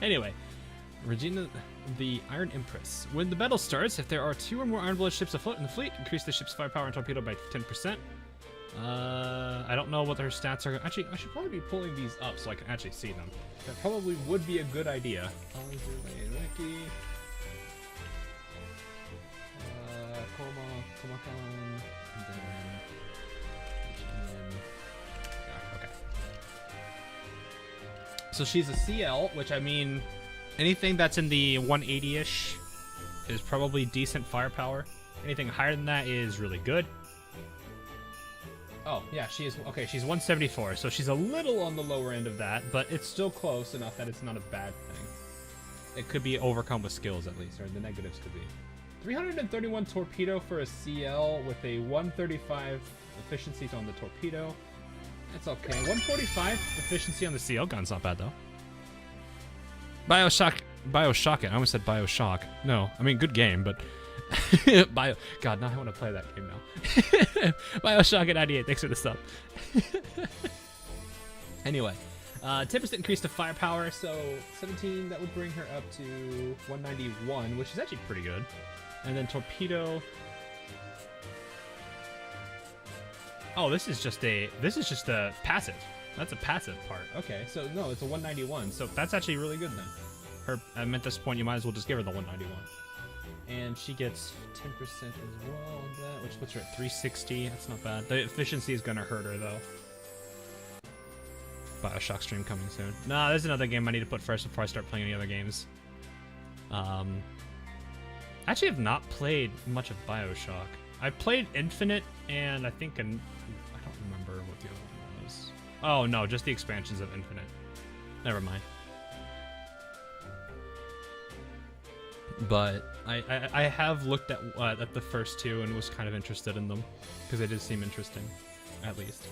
Anyway, Regina, the Iron Empress. When the battle starts, if there are 2 or more Iron Blood ships afloat in the fleet, increase the ship's firepower and torpedo by 10%. I don't know what their stats are. Actually, I should probably be pulling these up so I can actually see them. That probably would be a good idea. Azur Lane, Ricky. Komakan, and then okay. So she's a CL, which I mean, anything that's in the 180-ish is probably decent firepower. Anything higher than that is really good. Oh, yeah, she is. Okay, she's 174, so she's a little on the lower end of that, but it's still close enough that it's not a bad thing. It could be overcome with skills, at least, or the negatives could be. 331 torpedo for a CL with a 135 efficiency on the torpedo. That's okay. 145 efficiency on the CL gun's not bad, though. Bioshock it. I almost said Bioshock. No, I mean, good game, but... God, now I want to play that game now. Bioshock at 98, thanks for the sub. Anyway, 10% increase to firepower, so 17, that would bring her up to 191, which is actually pretty good. And then torpedo... Oh, this is just a passive. That's a passive part. Okay, so no, it's a 191, so that's actually really good then. I meant at this point, you might as well just give her the 191. And she gets 10% as well on that, which puts her at 360. That's not bad. The efficiency is gonna hurt her though. Bioshock stream coming soon. Nah, there's another game I need to put first before I start playing any other games. Actually, have not played much of Bioshock. I played Infinite and I think I don't remember what the other one was. Oh no, just the expansions of Infinite. Never mind. But I have looked at the first two and was kind of interested in them because they did seem interesting, at least.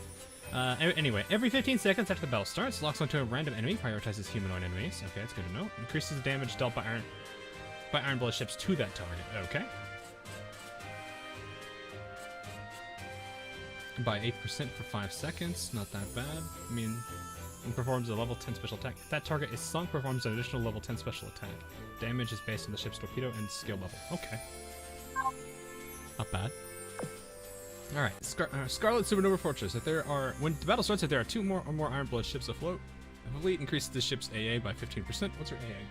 Anyway, every 15 seconds after the battle starts, locks onto a random enemy, prioritizes humanoid enemies. Okay, that's good to know. Increases the damage dealt by Iron Blood ships to that target. Okay. By 8% for 5 seconds. Not that bad. I mean, and performs a level 10 special attack. If that target is sunk, performs an additional level 10 special attack. Damage is based on the ship's torpedo and skill level. Okay. Not bad. Alright, Scarlet Supernova Fortress. When the battle starts, if there are 2 or more Iron Blood ships afloat, the fleet increases the ship's AA by 15%. What's her AA?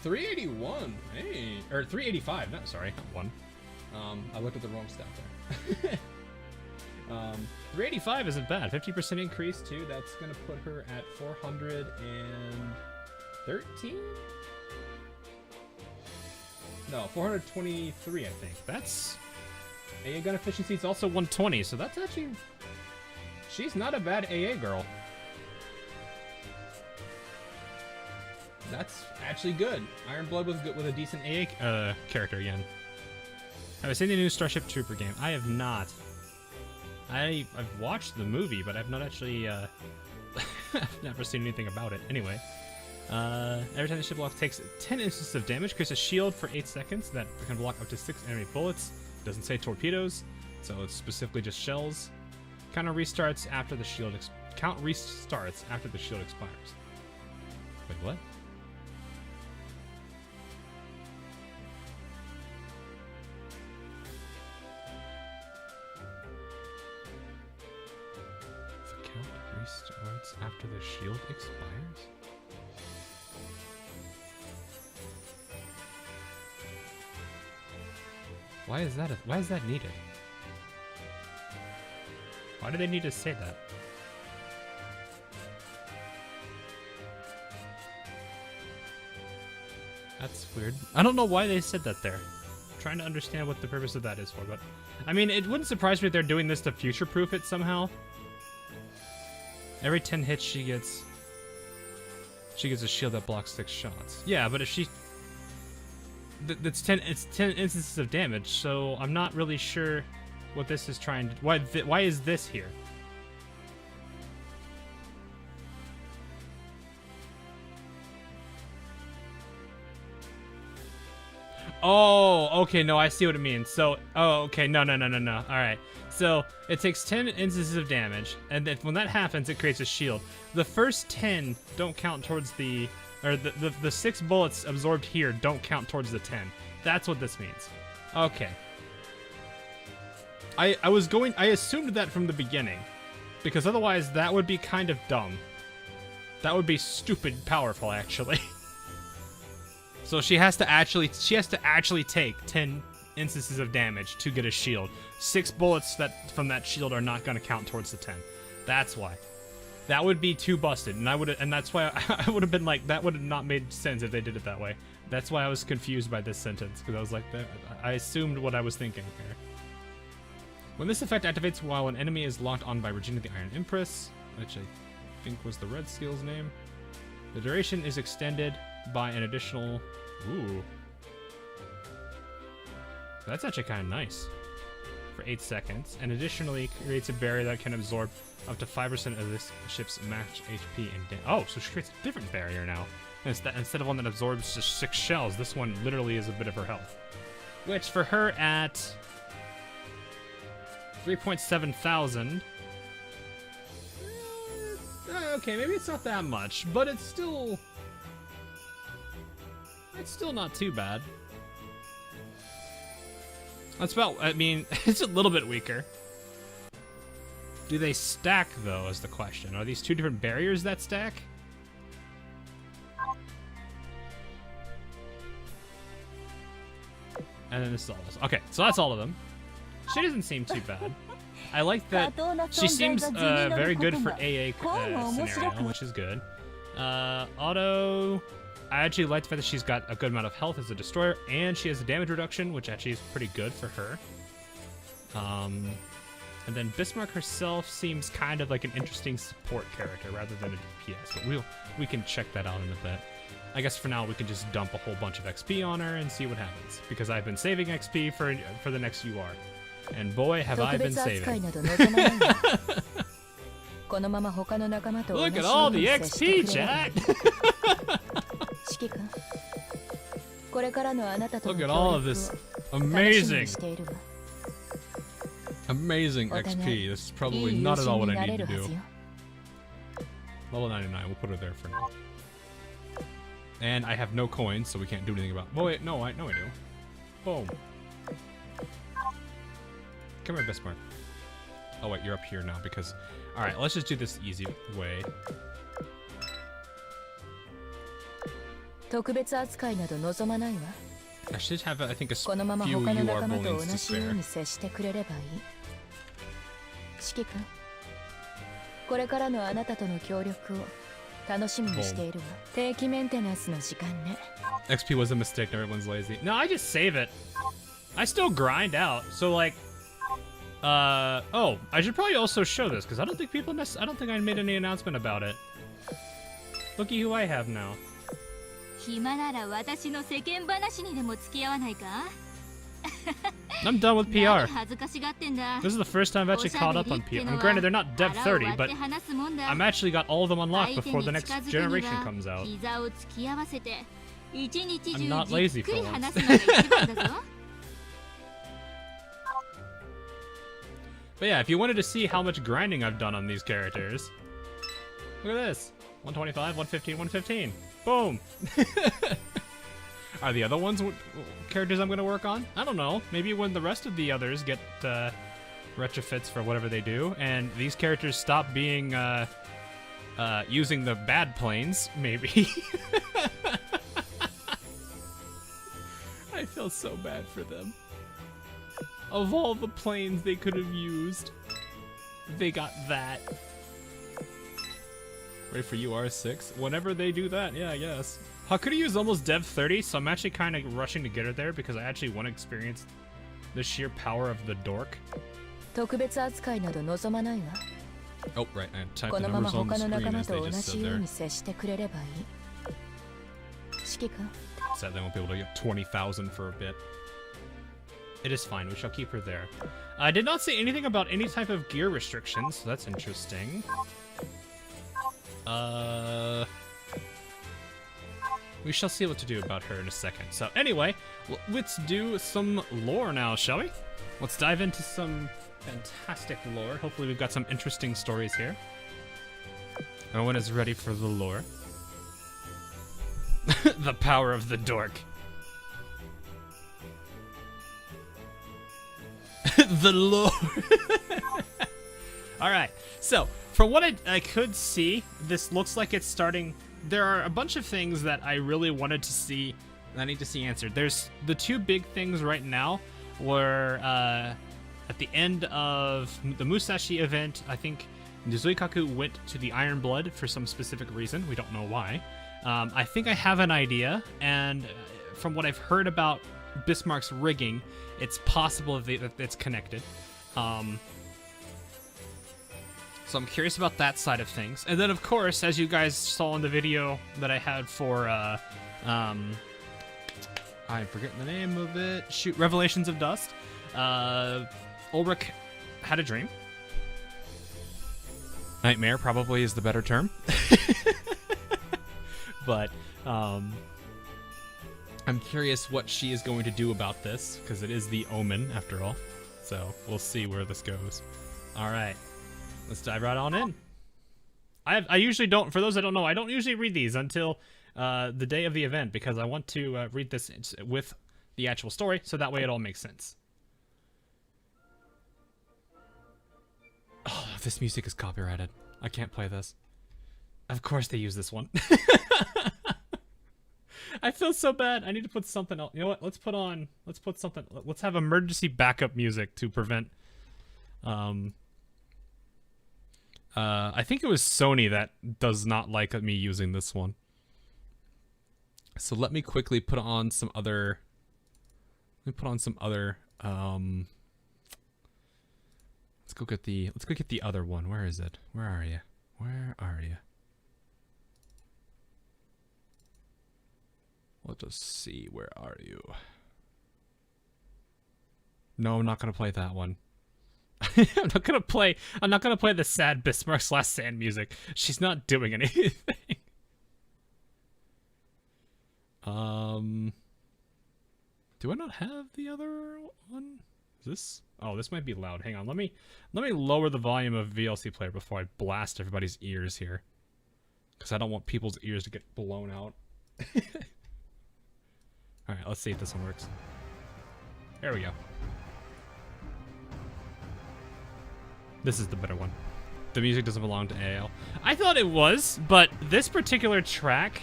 381. Hey, or 385. Not 1. I looked at the wrong stat there. 385 isn't bad. 50% increase too. That's gonna put her at 413. No, 423. I think that's. AA gun efficiency is also 120, so that's actually. She's not a bad AA girl. That's actually good. Iron Blood was good with a decent AA character again. Have I seen the new Starship Trooper game? I have not. I've watched the movie, but I've not actually, I've never seen anything about it. Anyway, every time the ship lock takes 10 instances of damage, creates a shield for 8 seconds that can block up to 6 enemy bullets. Doesn't say torpedoes, so it's specifically just shells. Count restarts after the shield expires. Wait, what? Restarts after the shield expires? Why is that needed? Why do they need to say that? That's weird. I don't know why they said that there. I'm trying to understand what the purpose of that is for, but I mean, it wouldn't surprise me if they're doing this to future-proof it somehow. Every 10 hits she gets a shield that blocks 6 shots. Yeah, but if she it's 10 instances of damage, so I'm not really sure what this is trying to why is this here? Oh, okay, no, I see what it means. So, oh, okay, no. All right. So, it takes 10 instances of damage, and then when that happens, it creates a shield. The first 10 don't count towards the 6 bullets absorbed here don't count towards the 10. That's what this means. Okay. I assumed that from the beginning, because otherwise that would be kind of dumb. That would be stupid powerful, actually. So she has to actually take 10 instances of damage to get a shield. 6 bullets from that shield are not going to count towards the 10. That's why. That would be too busted, and that's why I would have been like, that would have not made sense if they did it that way. That's why I was confused by this sentence, because I was like, I assumed what I was thinking here. When this effect activates while an enemy is locked on by Regina the Iron Empress, which I think was the red skill's name, the duration is extended by an additional... Ooh. That's actually kind of nice. for 8 seconds, and additionally creates a barrier that can absorb up to 5% of this ship's max HP and oh, so she creates a different barrier now. Instead of one that absorbs just 6 shells, this one literally is a bit of her health. Which, for her at 3.7 thousand... okay, maybe it's not that much, but it's still... it's still not too bad. That's about... I mean, it's a little bit weaker. Do they stack, though, is the question. Are these 2 different barriers that stack? And then this is all this. Okay, so that's all of them. She doesn't seem too bad. I like that she seems very good for AA scenario, which is good. Auto... I actually like the fact that she's got a good amount of health as a destroyer, and she has a damage reduction, which actually is pretty good for her. And then Bismarck herself seems kind of like an interesting support character rather than a DPS, but we can check that out in a bit. I guess for now we can just dump a whole bunch of XP on her and see what happens, because I've been saving XP for the next UR. And boy, have I been saving. Look at all the XP, chat! Look at all of this amazing XP. This is probably not at all what I need to do. Level 99, we'll put her there for now. And I have no coins, so we can't do anything about it. Oh wait, no, I do. Boom. Come here, Bismarck. Oh wait, you're up here now because... Alright, let's just do this the easy way. I should have, I think, a few UR bullets to spare. 四季君、これからのあなたとの協力を楽しみにしているわ。定期メンテナンスの時間ね。XP was a mistake, everyone's lazy. No, I just save it. I still grind out, so like... oh, I should probably also show this, because I don't think I don't think I made any announcement about it. Looky who I have now. 暇なら私の世間話にでも付き合わないか? I'm done with PR. This is the first time I've actually caught up on PR. I mean, granted, they're not Dev 30, but I'm actually got all of them unlocked before the next generation comes out. I'm not lazy for once. But yeah, if you wanted to see how much grinding I've done on these characters, look at this. 125, 115, 115. Boom! Are the other ones characters I'm going to work on? I don't know. Maybe when the rest of the others get retrofits for whatever they do, and these characters stop being using the bad planes, maybe. I feel so bad for them. Of all the planes they could have used, they got that. Wait for UR6. Whenever they do that, yeah, I guess. Hakuri is almost Dev 30, so I'm actually kind of rushing to get her there because I actually want to experience the sheer power of the dork. Oh, right, I typed the numbers on the screen as they just said there. Sadly, I won't be able to get 20,000 for a bit. It is fine, we shall keep her there. I did not say anything about any type of gear restrictions, so that's interesting. We shall see what to do about her in a second. So anyway, let's do some lore now, shall we? Let's dive into some fantastic lore. Hopefully we've got some interesting stories here. Everyone is ready for the lore. The power of the dork. The lore. Alright, so from what I could see, this looks like it's starting... There are a bunch of things that I really wanted to see, that I need to see answered. There's the two big things right now were at the end of the Musashi event, I think Nizuikaku went to the Iron Blood for some specific reason. We don't know why. I think I have an idea, and from what I've heard about Bismarck's rigging, it's possible that it's connected. So I'm curious about that side of things. And then, of course, as you guys saw in the video that I had for, I'm forgetting the name of it. Shoot, Revelations of Dust. Ulrich had a dream. Nightmare probably is the better term. But I'm curious what she is going to do about this, because it is the omen after all. So we'll see where this goes. All right, let's dive right on in. I usually don't, for those that don't know, I don't usually read these until the day of the event, because I want to read this with the actual story, so that way it all makes sense. Oh, this music is copyrighted. I can't play this. Of course they use this one. I feel so bad. I need to put something else. You know what? Let's put something. Let's have emergency backup music to prevent. I think it was Sony that does not like me using this one. So let me quickly put on some other. Let's go get the other one. Where is it? Where are you? Where are you? Let's just see. Where are you? No, I'm not gonna play that one. I'm not gonna play the sad Bismarck's Last Sand music. She's not doing anything. Do I not have the other one? Is this? Oh, this might be loud. Hang on. Let me lower the volume of VLC player before I blast everybody's ears here, because I don't want people's ears to get blown out. All right, let's see if this one works. There we go. This is the better one. The music doesn't belong to AL. I thought it was, but this particular track,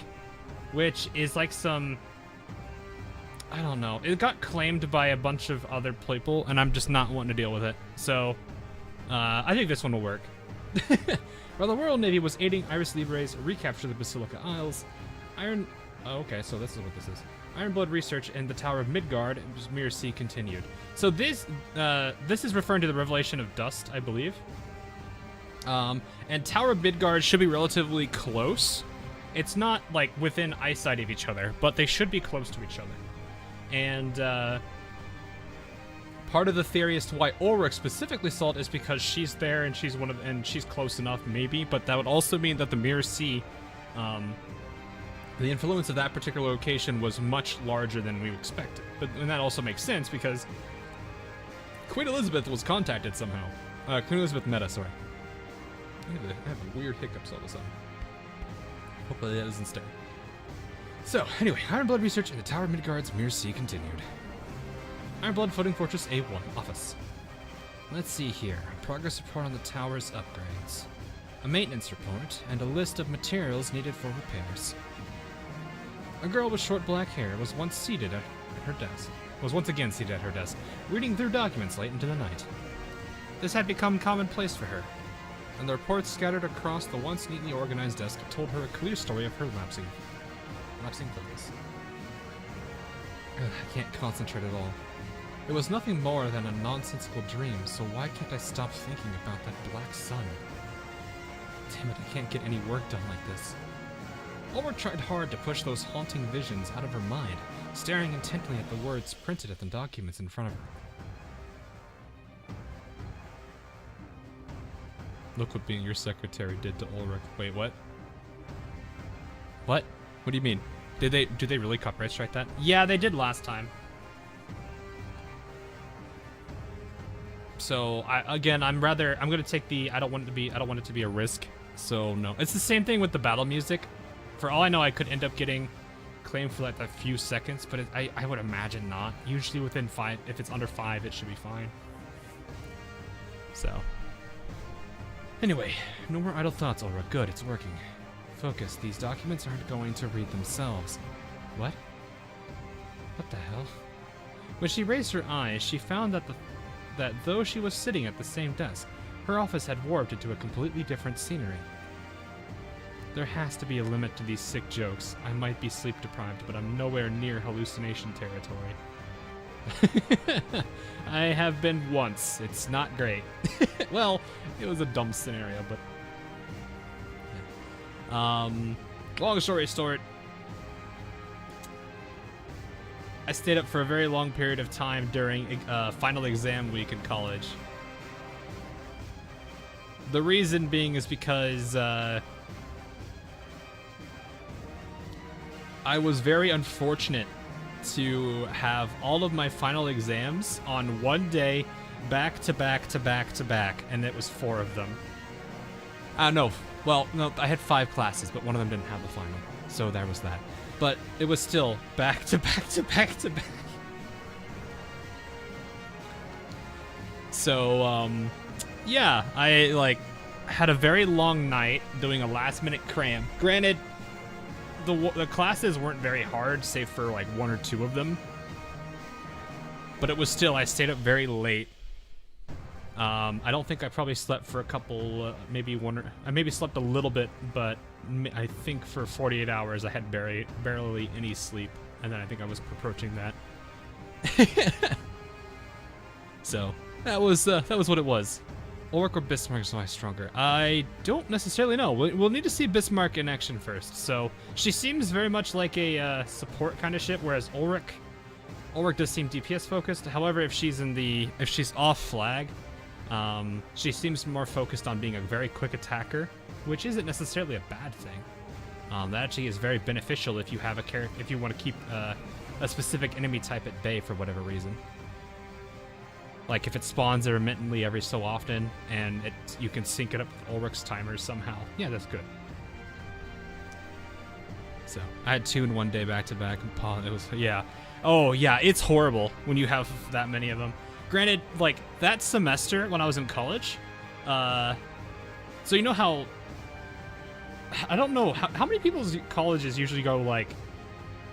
which is like some, I don't know, it got claimed by a bunch of other people, and I'm just not wanting to deal with it. So, I think this one will work. While the Royal Navy was aiding Iris Libres recapture the Basilica Isles, oh, okay, so this is what this is. Ironblood research in the Tower of Midgard and Mirror Sea continued. So this is referring to the Revelation of Dust, I believe. And Tower of Midgard should be relatively close. It's not like within eyesight of each other, but they should be close to each other. And part of the theory as to why Ulrich specifically saw it is because she's there and she's close enough, maybe. But that would also mean that the Mirror Sea, the influence of that particular location was much larger than we expected. And that also makes sense because Queen Elizabeth was contacted somehow. Queen Elizabeth Meta, sorry. I have a weird hiccups all of a sudden. Hopefully that doesn't stay. So, anyway, Ironblood research in the Tower of Midgard's Mirror Sea continued. Ironblood Floating Fortress A1, office. Let's see here. Progress report on the tower's upgrades. A maintenance report, and a list of materials needed for repairs. A girl with short black hair was once again seated at her desk, reading through documents late into the night. This had become commonplace for her, and the reports scattered across the once neatly organized desk told her a clear story of her lapsing focus. I can't concentrate at all. It was nothing more than a nonsensical dream, so why can't I stop thinking about that black sun? Damn it, I can't get any work done like this. Ulrich tried hard to push those haunting visions out of her mind, staring intently at the words printed at the documents in front of her. Look what being your secretary did to Ulrich. Wait, what? What? What do you mean? Did they really copyright strike that? Yeah, they did last time. So I'm gonna take the I don't want it to be a risk. So no. It's the same thing with the battle music. For all I know, I could end up getting claimed for like a few seconds, but I would imagine not. Usually within 5, if it's under 5, it should be fine. So. Anyway, no more idle thoughts, Ulrich. Good, it's working. Focus, these documents aren't going to read themselves. What? What the hell? When she raised her eyes, she found that though she was sitting at the same desk, her office had warped into a completely different scenery. There has to be a limit to these sick jokes. I might be sleep deprived, but I'm nowhere near hallucination territory. I have been once. It's not great. Well, it was a dumb scenario, but... Long story short. I stayed up for a very long period of time during final exam week in college. The reason being is because I was very unfortunate to have all of my final exams on one day, back to back to back to back, and it was 4 of them. No, well, no, I had 5 classes, but one of them didn't have the final, so there was that. But it was still back to back to back to back. So, yeah, I, like, had a very long night doing a last-minute cram. Granted, the classes weren't very hard, save for, like, 1 or 2 of them. But it was still, I stayed up very late. I don't think I probably slept for a couple, maybe I maybe slept a little bit, but I think for 48 hours I had barely any sleep, and then I think I was approaching that. So that was what it was. Ulrich or Bismarck is why stronger? I don't necessarily know. We'll need to see Bismarck in action first. So she seems very much like a support kind of ship, whereas Ulrich does seem DPS focused. However, if she's off flag, she seems more focused on being a very quick attacker, which isn't necessarily a bad thing. That actually is very beneficial if you have if you want to keep a specific enemy type at bay for whatever reason. Like if it spawns intermittently every so often, and you can sync it up with Ulrich's timers somehow. Yeah, that's good. So I had 2 in one day back to back, and it was Oh yeah, it's horrible when you have that many of them. Granted, like, that semester when I was in college, so you know how, I don't know, how many people's colleges usually go, like,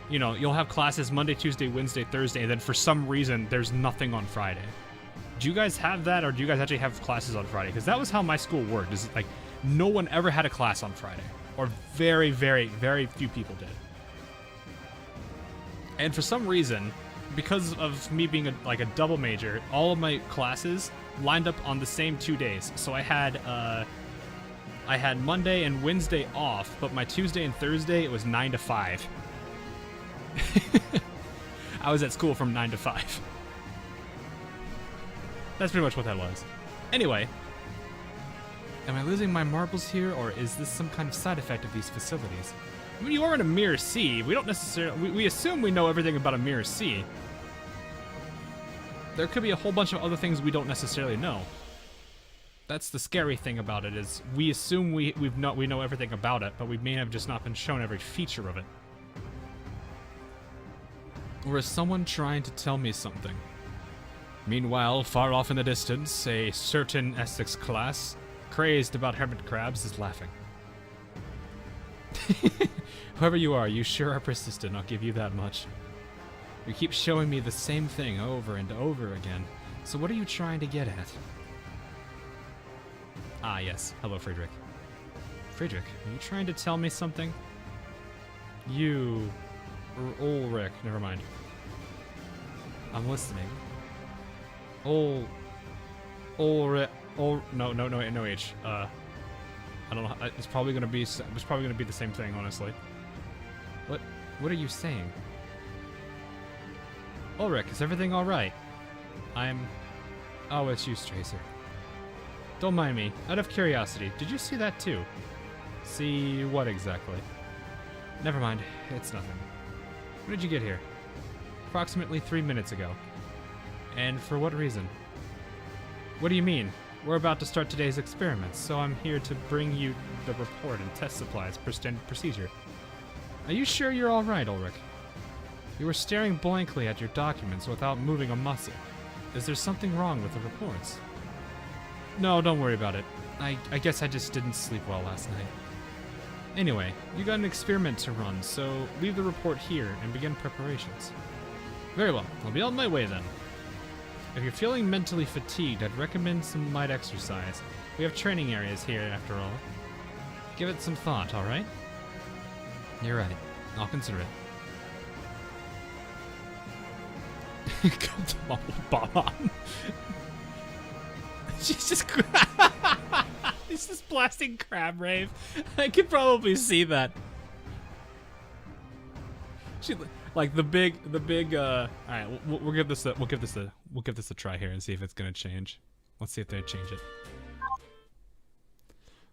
you know, you'll have classes Monday, Tuesday, Wednesday, Thursday, and then for some reason, there's nothing on Friday. Do you guys have that, or do you guys actually have classes on Friday? Because that was how my school worked, is like, no one ever had a class on Friday. Or very, very, very few people did. And for some reason, because of me being a double major, all of my classes lined up on the same 2 days. So I had Monday and Wednesday off, but my Tuesday and Thursday, it was 9 to 5. I was at school from 9 to 5. That's pretty much what that was. Anyway, am I losing my marbles here, or is this some kind of side effect of these facilities? I mean, you are in a Mirror Sea. We don't necessarily... We assume we know everything about a Mirror Sea. There could be a whole bunch of other things we don't necessarily know. That's the scary thing about it, is we assume we know everything about it, but we may have just not been shown every feature of it. Or is someone trying to tell me something? Meanwhile, far off in the distance, a certain Essex class, crazed about hermit crabs, is laughing. Whoever you are, you sure are persistent, I'll give you that much. You keep showing me the same thing over and over again. So what are you trying to get at? Ah, yes. Hello, Friedrich. Friedrich, are you trying to tell me something? You... Ulrich, never mind. I'm listening. Ulrich... No H. I don't know. It's probably gonna be the same thing, honestly. What are you saying? Ulrich, is everything all right? Oh, it's you, Stracer. Don't mind me. Out of curiosity, did you see that too? See what exactly? Never mind. It's nothing. When did you get here? Approximately 3 minutes ago. And for what reason? What do you mean? We're about to start today's experiments, so I'm here to bring you the report and test supplies per standard procedure. Are you sure you're all right, Ulrich? You were staring blankly at your documents without moving a muscle. Is there something wrong with the reports? No, don't worry about it. I guess I just didn't sleep well last night. Anyway, you got an experiment to run, so leave the report here and begin preparations. Very well, I'll be on my way then. If you're feeling mentally fatigued, I'd recommend some light exercise. We have training areas here, after all. Give it some thought, alright? You're right. I'll consider it. Come to Mom. She's just... He's just blasting Crab Rave. I could probably see that. Like the big. All right, we'll give this a try here and see if it's gonna change. Let's see if they change it.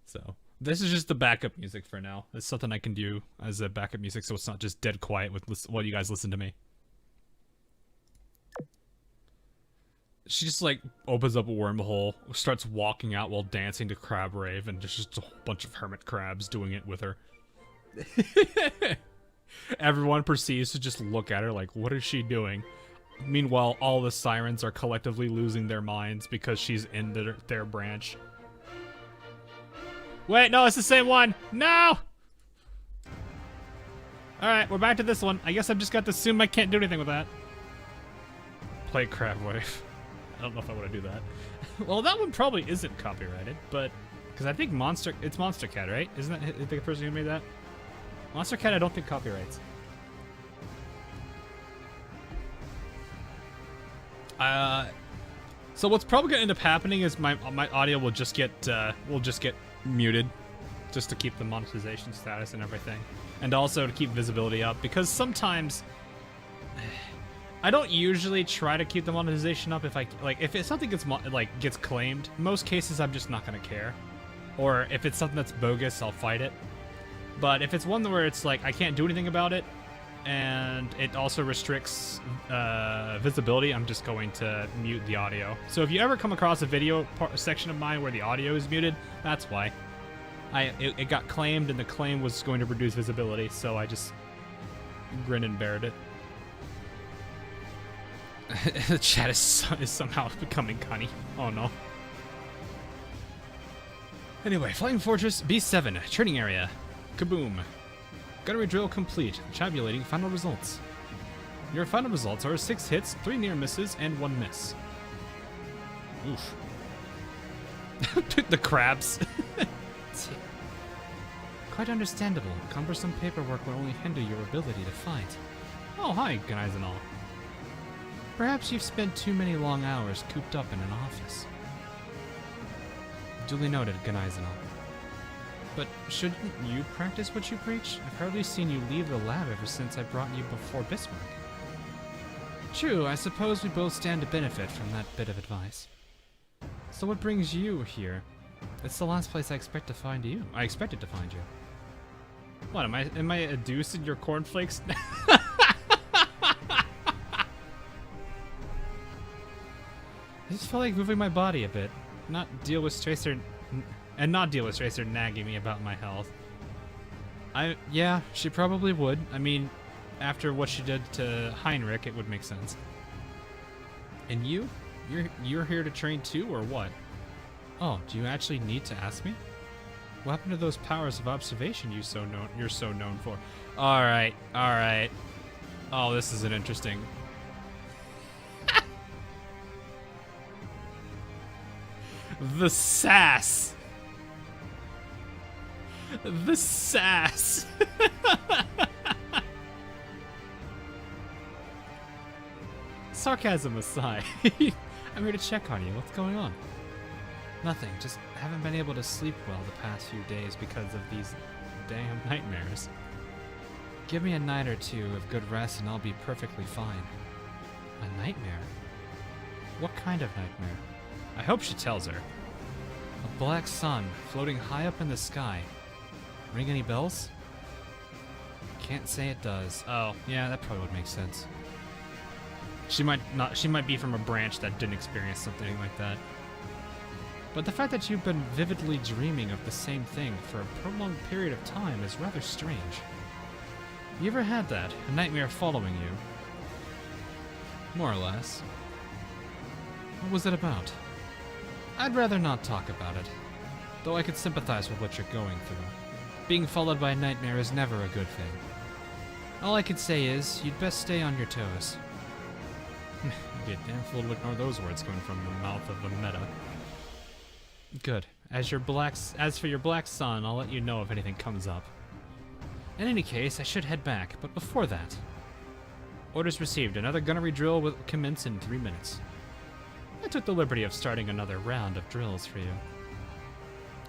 So this is just the backup music for now. It's something I can do as a backup music, so it's not just dead quiet while you guys listen to me. She just like opens up a wormhole, starts walking out while dancing to Crab Rave, and there's just a whole bunch of hermit crabs doing it with her. Everyone proceeds to just look at her like, what is she doing? Meanwhile, all the sirens are collectively losing their minds because she's in their branch. Wait, no, it's the same one! No! Alright, we're back to this one. I guess I've just got to assume I can't do anything with that. Play Crab Wave. I don't know if I want to do that. Well, that one probably isn't copyrighted, but... Because I think it's Monster Cat, right? Isn't that the person who made that? Monster Cat, I don't think copyrights. So what's probably gonna end up happening is my audio will just get muted, just to keep the monetization status and everything, and also to keep visibility up, because sometimes I don't usually try to keep the monetization up if something gets claimed. Most cases I'm just not gonna care, or if it's something that's bogus, I'll fight it. But if it's one where it's like I can't do anything about it, and it also restricts visibility, I'm just going to mute the audio. So if you ever come across a video section of mine where the audio is muted, that's why. It got claimed, and the claim was going to reduce visibility, so I just grin and bared it. The chat is somehow becoming cunny. Oh no. Anyway, Flying Fortress B7, training area. Kaboom. Gunnery drill complete. Tabulating final results. Your final results are 6 hits, 3 near misses, and 1 miss. Oof. The crabs. Quite understandable. Cumbersome paperwork will only hinder your ability to fight. Oh, hi, Gneisenal. Perhaps you've spent too many long hours cooped up in an office. Duly noted, Gneisenal. But shouldn't you practice what you preach? I've hardly seen you leave the lab ever since I brought you before Bismarck. True, I suppose we both stand to benefit from that bit of advice. So what brings you here? It's the last place I expected to find you. What, am I a deuce in your cornflakes? I just felt like moving my body a bit. Not deal with Tracer nagging me about my health. Yeah, she probably would. I mean, after what she did to Heinrich, it would make sense. And you? You're here to train too, or what? Oh, do you actually need to ask me? What happened to those powers of observation you're so known for? Alright. Oh, this is an interesting... The sass! The sass! Sarcasm aside, I'm here to check on you. What's going on? Nothing, just haven't been able to sleep well the past few days because of these damn nightmares. Give me a night or two of good rest and I'll be perfectly fine. A nightmare? What kind of nightmare? I hope she tells her. A black sun floating high up in the sky. Ring any bells? Can't say it does. Oh, yeah, that probably would make sense. She might be from a branch that didn't experience something like that. But the fact that you've been vividly dreaming of the same thing for a prolonged period of time is rather strange. You ever had that? A nightmare following you? More or less. What was it about? I'd rather not talk about it, though I could sympathize with what you're going through. Being followed by a nightmare is never a good thing. All I can say is, you'd best stay on your toes. You'd be a damn fool to ignore those words coming from the mouth of the meta. Good. As for your black sun, I'll let you know if anything comes up. In any case, I should head back, but before that... Orders received. Another gunnery drill will commence in 3 minutes. I took the liberty of starting another round of drills for you.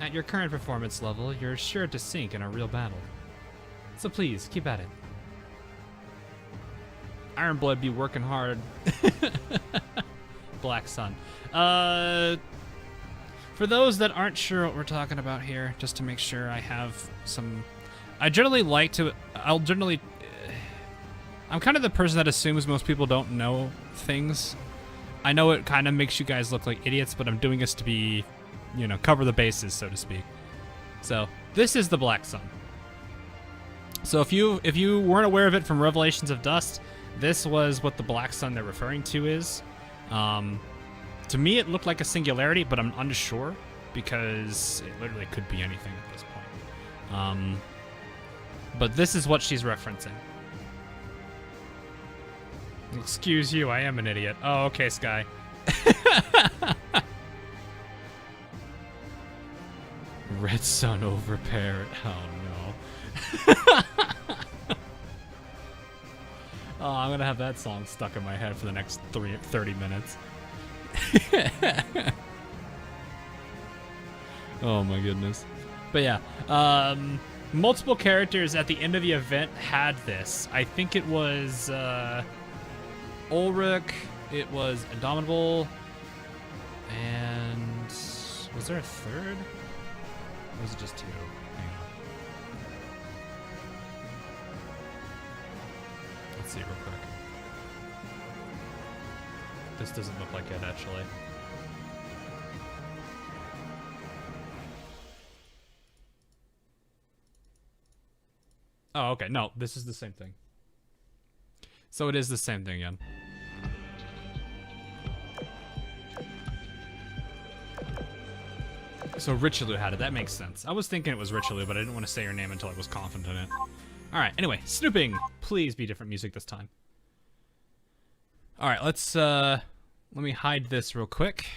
At your current performance level, you're sure to sink in a real battle. So please, keep at it. Ironblood be working hard. Black Sun. For those that aren't sure what we're talking about here, just to make sure I have some... I'm kind of the person that assumes most people don't know things. I know it kind of makes you guys look like idiots, but I'm doing this to be, you know, cover the bases, so to speak. So, this is the Black Sun. So if you weren't aware of it from Revelations of Dust, this was what the Black Sun they're referring to is. To me, it looked like a singularity, but I'm unsure because it literally could be anything at this point. But this is what she's referencing. Excuse you, I am an idiot. Oh, okay, Sky. Red Sun over Parrot. Oh, no. Oh, I'm gonna have that song stuck in my head for the next 30 minutes. Oh my goodness. But yeah, multiple characters at the end of the event had this. I think it was Ulrich, it was Indomitable, and was there a third? Or was it just two? Hang on. Let's see real quick. This doesn't look like it, actually. Oh, okay. No, this is the same thing. So it is the same thing again. So Richelieu had it. That makes sense. I was thinking it was Richelieu, but I didn't want to say her name until I was confident in it. Alright, anyway. Snooping. Please be different music this time. Alright, let's, let me hide this real quick.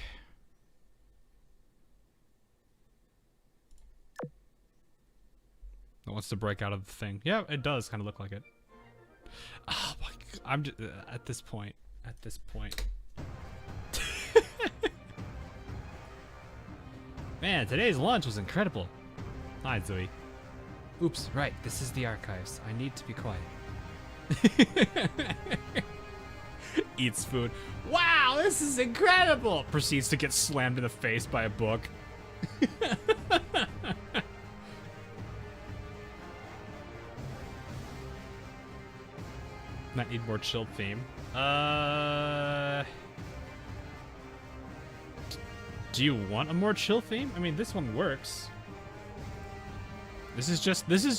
It wants to break out of the thing. Yeah, it does kind of look like it. Oh my God. I'm just, at this point. Man, today's lunch was incredible. Hi, Zoe. Oops, right, this is the archives. I need to be quiet. Eats food. Wow, this is incredible! Proceeds to get slammed in the face by a book. Might need more chill theme. Do you want a more chill theme? I mean, this one works. This is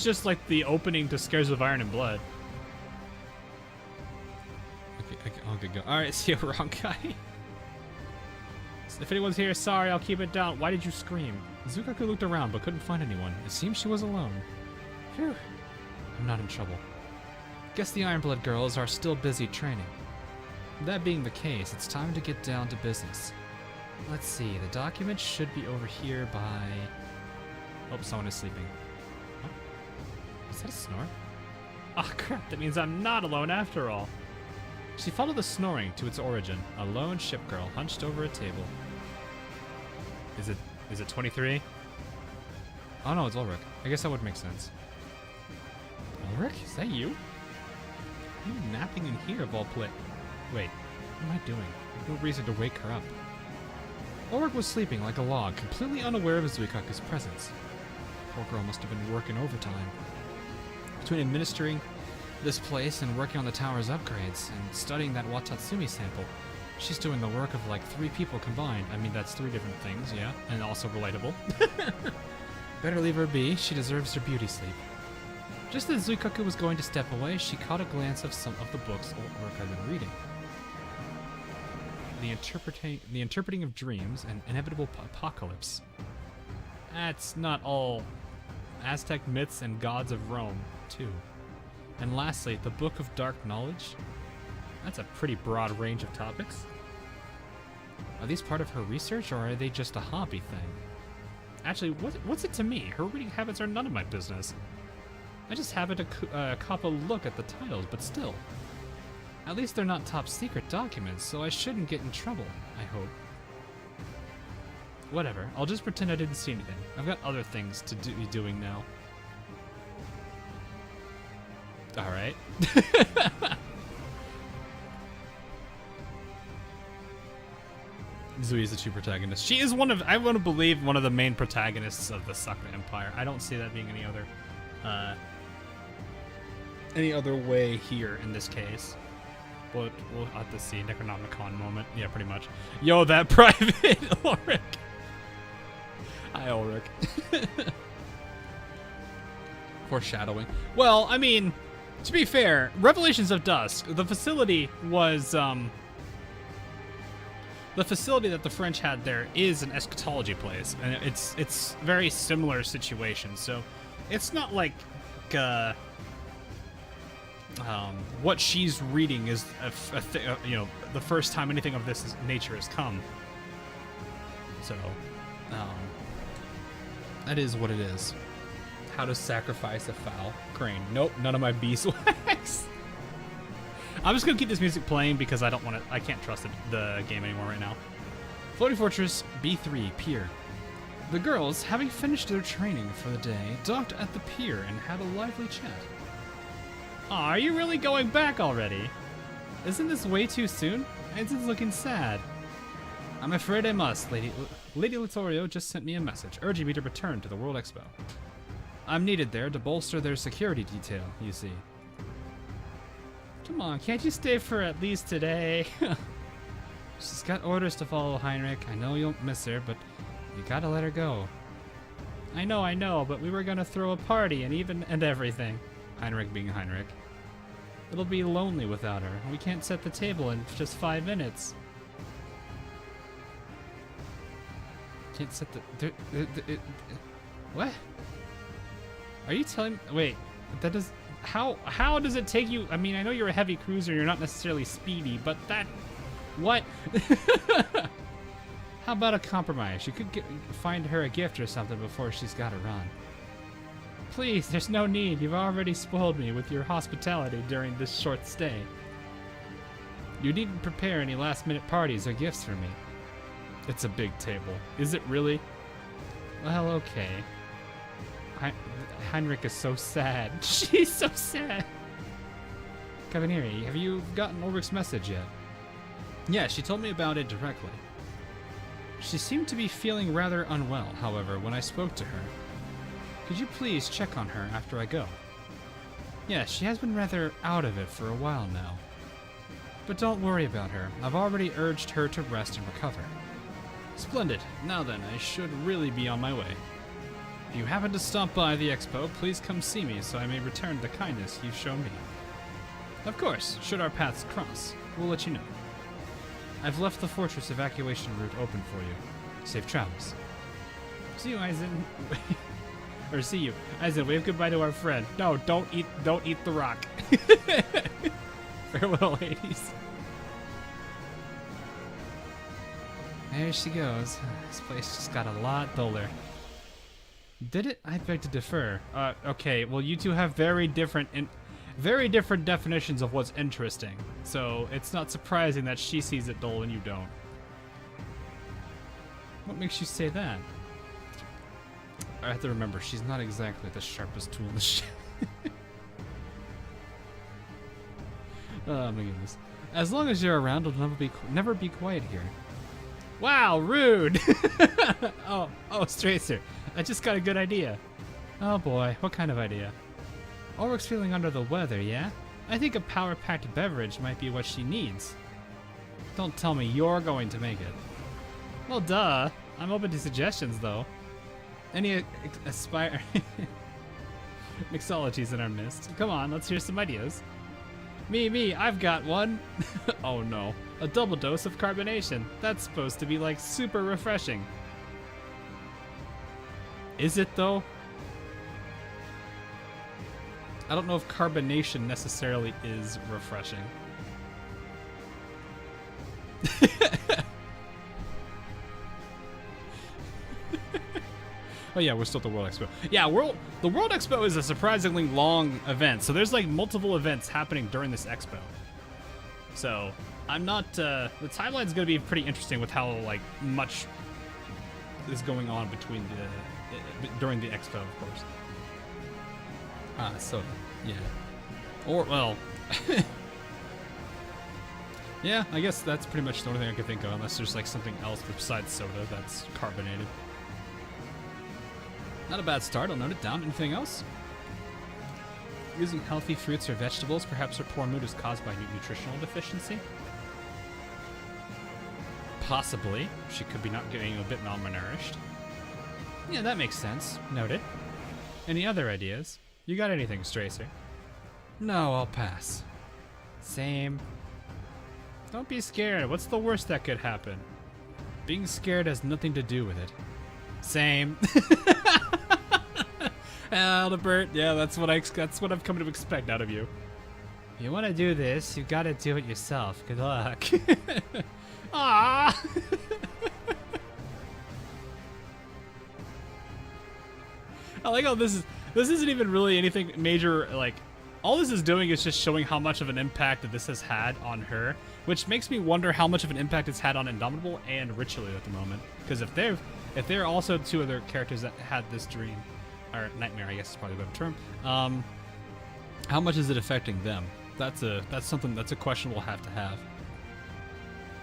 just like the opening to Scares of Iron and Blood. Okay, I'll go. All right, see you, wrong guy. If anyone's here, sorry, I'll keep it down. Why did you scream? Zukaku looked around but couldn't find anyone. It seems she was alone. Phew. I'm not in trouble. Guess the Ironblood girls are still busy training. That being the case, it's time to get down to business. Let's see, the document should be over here by... Oh, someone is sleeping. Oh. Is that a snore? Oh crap, that means I'm not alone after all. She followed the snoring to its origin, a lone ship girl hunched over a table. Is it 23? Oh no, it's Ulrich. I guess that would make sense. Ulrich? Is that you? Why are you napping in here of all Wait, what am I doing? There's no reason to wake her up. Ulrich was sleeping like a log, completely unaware of Zuikaku's presence. Poor girl must have been working overtime. Between administering this place and working on the tower's upgrades and studying that Watatsumi sample, she's doing the work of like 3 people combined. I mean, that's 3 different things, yeah, and also relatable. Better leave her be, she deserves her beauty sleep. Just as Zuikaku was going to step away, she caught a glance of some of the books Ulrich had been reading. The Interpreting of Dreams and Inevitable Apocalypse. That's not all. Aztec Myths and Gods of Rome, too. And lastly, the Book of Dark Knowledge. That's a pretty broad range of topics. Are these part of her research, or are they just a hobby thing? Actually, what's it to me? Her reading habits are none of my business. I just happen to cop a look at the titles, but still. At least they're not top secret documents, so I shouldn't get in trouble, I hope. Whatever, I'll just pretend I didn't see anything. I've got other things to be doing now. Alright. Zui is the true protagonist. She is one of, I want to believe, one of the main protagonists of the Sakura Empire. I don't see that being any other way here in this case. But we'll have to see. Necronomicon moment. Yeah, pretty much. Yo, that private Ulrich. Hi, Ulrich. Foreshadowing. Well, I mean, to be fair, Revelations of Dusk, the facility was, the facility that the French had there is an eschatology place, and it's very similar situation. So, it's not like, what she's reading is you know, the first time anything of this nature has come. So, that is what it is. How to sacrifice a fowl crane. Nope, none of my beeswax. I'm just gonna keep this music playing because I don't want to. I can't trust the game anymore right now. Floating Fortress B3 Pier. The girls, having finished their training for the day, docked at the pier and had a lively chat. Aw, are you really going back already? Isn't this way too soon? It's looking sad. I'm afraid I must. Lady Littorio just sent me a message, urging me to return to the World Expo. I'm needed there to bolster their security detail, you see. Come on, can't you stay for at least today? She's got orders to follow, Heinrich. I know you'll miss her, but you gotta let her go. I know, but we were gonna throw a party and everything. Heinrich being Heinrich. It'll be lonely without her. We can't set the table in just 5 minutes. Can't set the... what? Are you telling... Wait, that does... How does it take you... I mean, I know you're a heavy cruiser, you're not necessarily speedy, but that... What? How about a compromise? You could find her a gift or something before she's got to run. Please, there's no need. You've already spoiled me with your hospitality during this short stay. You needn't prepare any last-minute parties or gifts for me. It's a big table. Is it really? Well, okay. Heinrich is so sad. She's so sad. Cavanieri, have you gotten Ulrich's message yet? Yeah, she told me about it directly. She seemed to be feeling rather unwell, however, when I spoke to her. Could you please check on her after I go? Yes, she has been rather out of it for a while now. But don't worry about her. I've already urged her to rest and recover. Splendid. Now then, I should really be on my way. If you happen to stop by the expo, please come see me so I may return the kindness you've shown me. Of course, should our paths cross, we'll let you know. I've left the fortress evacuation route open for you. Safe travels. See you, Eisen. Or see you. Eisen, wave goodbye to our friend. No, don't eat the rock. Farewell, ladies. There she goes. This place just got a lot duller. Did it? I beg to differ. Okay, well you two have very different definitions of what's interesting. So it's not surprising that she sees it dull and you don't. What makes you say that? I have to remember, she's not exactly the sharpest tool in the shed. Oh my goodness. As long as you're around, it'll never be quiet here. Wow, rude! oh, Stracer. I just got a good idea. Oh boy, what kind of idea? Ulrich's feeling under the weather, yeah? I think a power-packed beverage might be what she needs. Don't tell me you're going to make it. Well, duh. I'm open to suggestions, though. Any aspire... mixologies in our midst. Come on, let's hear some ideas. Me, I've got one. Oh no, a double dose of carbonation. That's supposed to be like super refreshing. Is it though? I don't know if carbonation necessarily is refreshing. Oh yeah, we're still at the World Expo. Yeah, the World Expo is a surprisingly long event, so there's like multiple events happening during this expo. So I'm not. The timeline's gonna be pretty interesting with how like much is going on between during the expo, of course. So yeah, or well, Yeah, I guess that's pretty much the only thing I could think of, unless there's like something else besides soda that's carbonated. Not a bad start, I'll note it down. Anything else? Using healthy fruits or vegetables, perhaps her poor mood is caused by nutritional deficiency? Possibly. She could be not getting a bit malnourished. Yeah, that makes sense. Noted. Any other ideas? You got anything, Stracer? No, I'll pass. Same. Don't be scared. What's the worst that could happen? Being scared has nothing to do with it. Same. Albert, yeah, that's what I've come to expect out of you. If you want to do this, you got to do it yourself. Good luck. Ah. I like how this isn't even really anything major. Like, all this is doing is just showing how much of an impact that this has had on her, which makes me wonder how much of an impact it's had on Indomitable and Richelieu at the moment. Because if they're also two other characters that had this dream, or nightmare, I guess is probably a better term. How much is it affecting them? That's a question we'll have to have.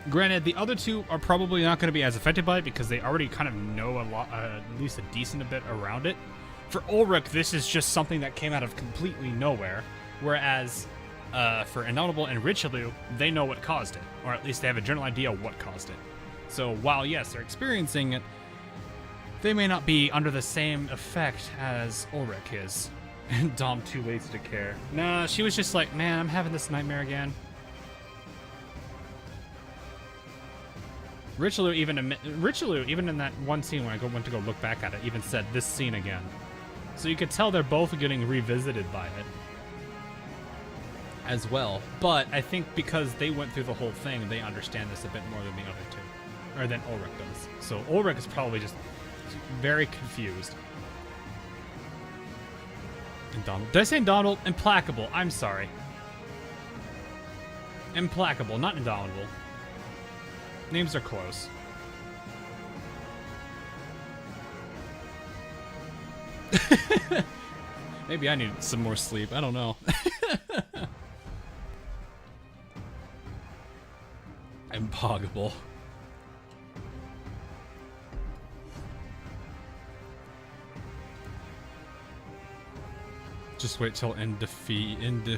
Granted, the other two are probably not going to be as affected by it because they already kind of know a lot, at least a decent bit around it. For Ulrich, this is just something that came out of completely nowhere, whereas for Indomitable and Richelieu, they know what caused it, or at least they have a general idea what caused it. So while, yes, they're experiencing it, they may not be under the same effect as Ulrich is. And Dom too lazy to care. Nah, she was just like, man, I'm having this nightmare again. Richelieu, even in that one scene when I went to go look back at it, even said this scene again. So you could tell they're both getting revisited by it as well. But I think because they went through the whole thing, they understand this a bit more than the other two, or than Ulrich does. So Ulrich is probably just very confused. Indomitable. Did I say Indomitable? Implacable. I'm sorry. Implacable, not Indomitable. Names are close. Maybe I need some more sleep. I don't know. Impoggable. Just wait till indefatigable.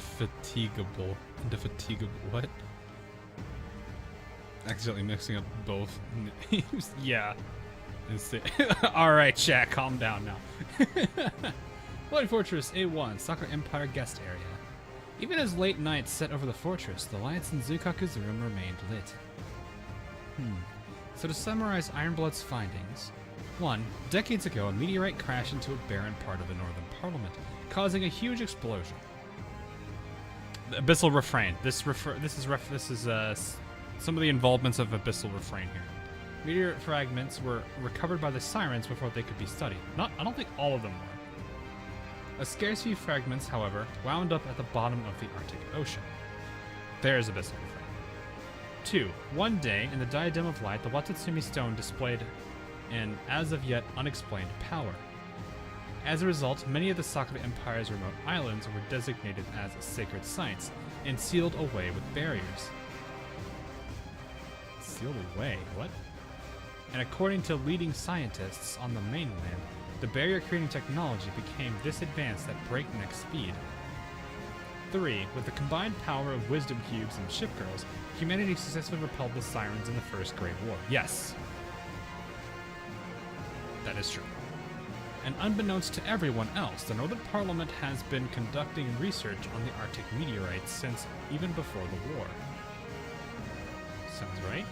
Indefatigable. What? Accidentally mixing up both names. Yeah. Alright, chat, calm down now. Floating Fortress A1, Sakura Empire guest area. Even as late night set over the fortress, the lights in Zukaku's room remained lit. So to summarize Ironblood's findings. 1. Decades ago, a meteorite crashed into a barren part of the Northern Parliament, causing a huge explosion. The Abyssal Refrain. This is some of the involvements of Abyssal Refrain here. Meteor fragments were recovered by the sirens before they could be studied. I don't think all of them were. A scarce few fragments, however, wound up at the bottom of the Arctic Ocean. There's Abyssal Refrain. 2. One day, in the Diadem of Light, the Watatsumi Stone displayed an as-of-yet unexplained power. As a result, many of the Sakura Empire's remote islands were designated as sacred sites and sealed away with barriers. Sealed away? What? And according to leading scientists on the mainland, the barrier-creating technology became this advanced at breakneck speed. 3. With the combined power of wisdom cubes and ship girls, humanity successfully repelled the sirens in the First Great War. Yes. That is true. And unbeknownst to everyone else, the Northern Parliament has been conducting research on the Arctic meteorites since even before the war. Sounds right.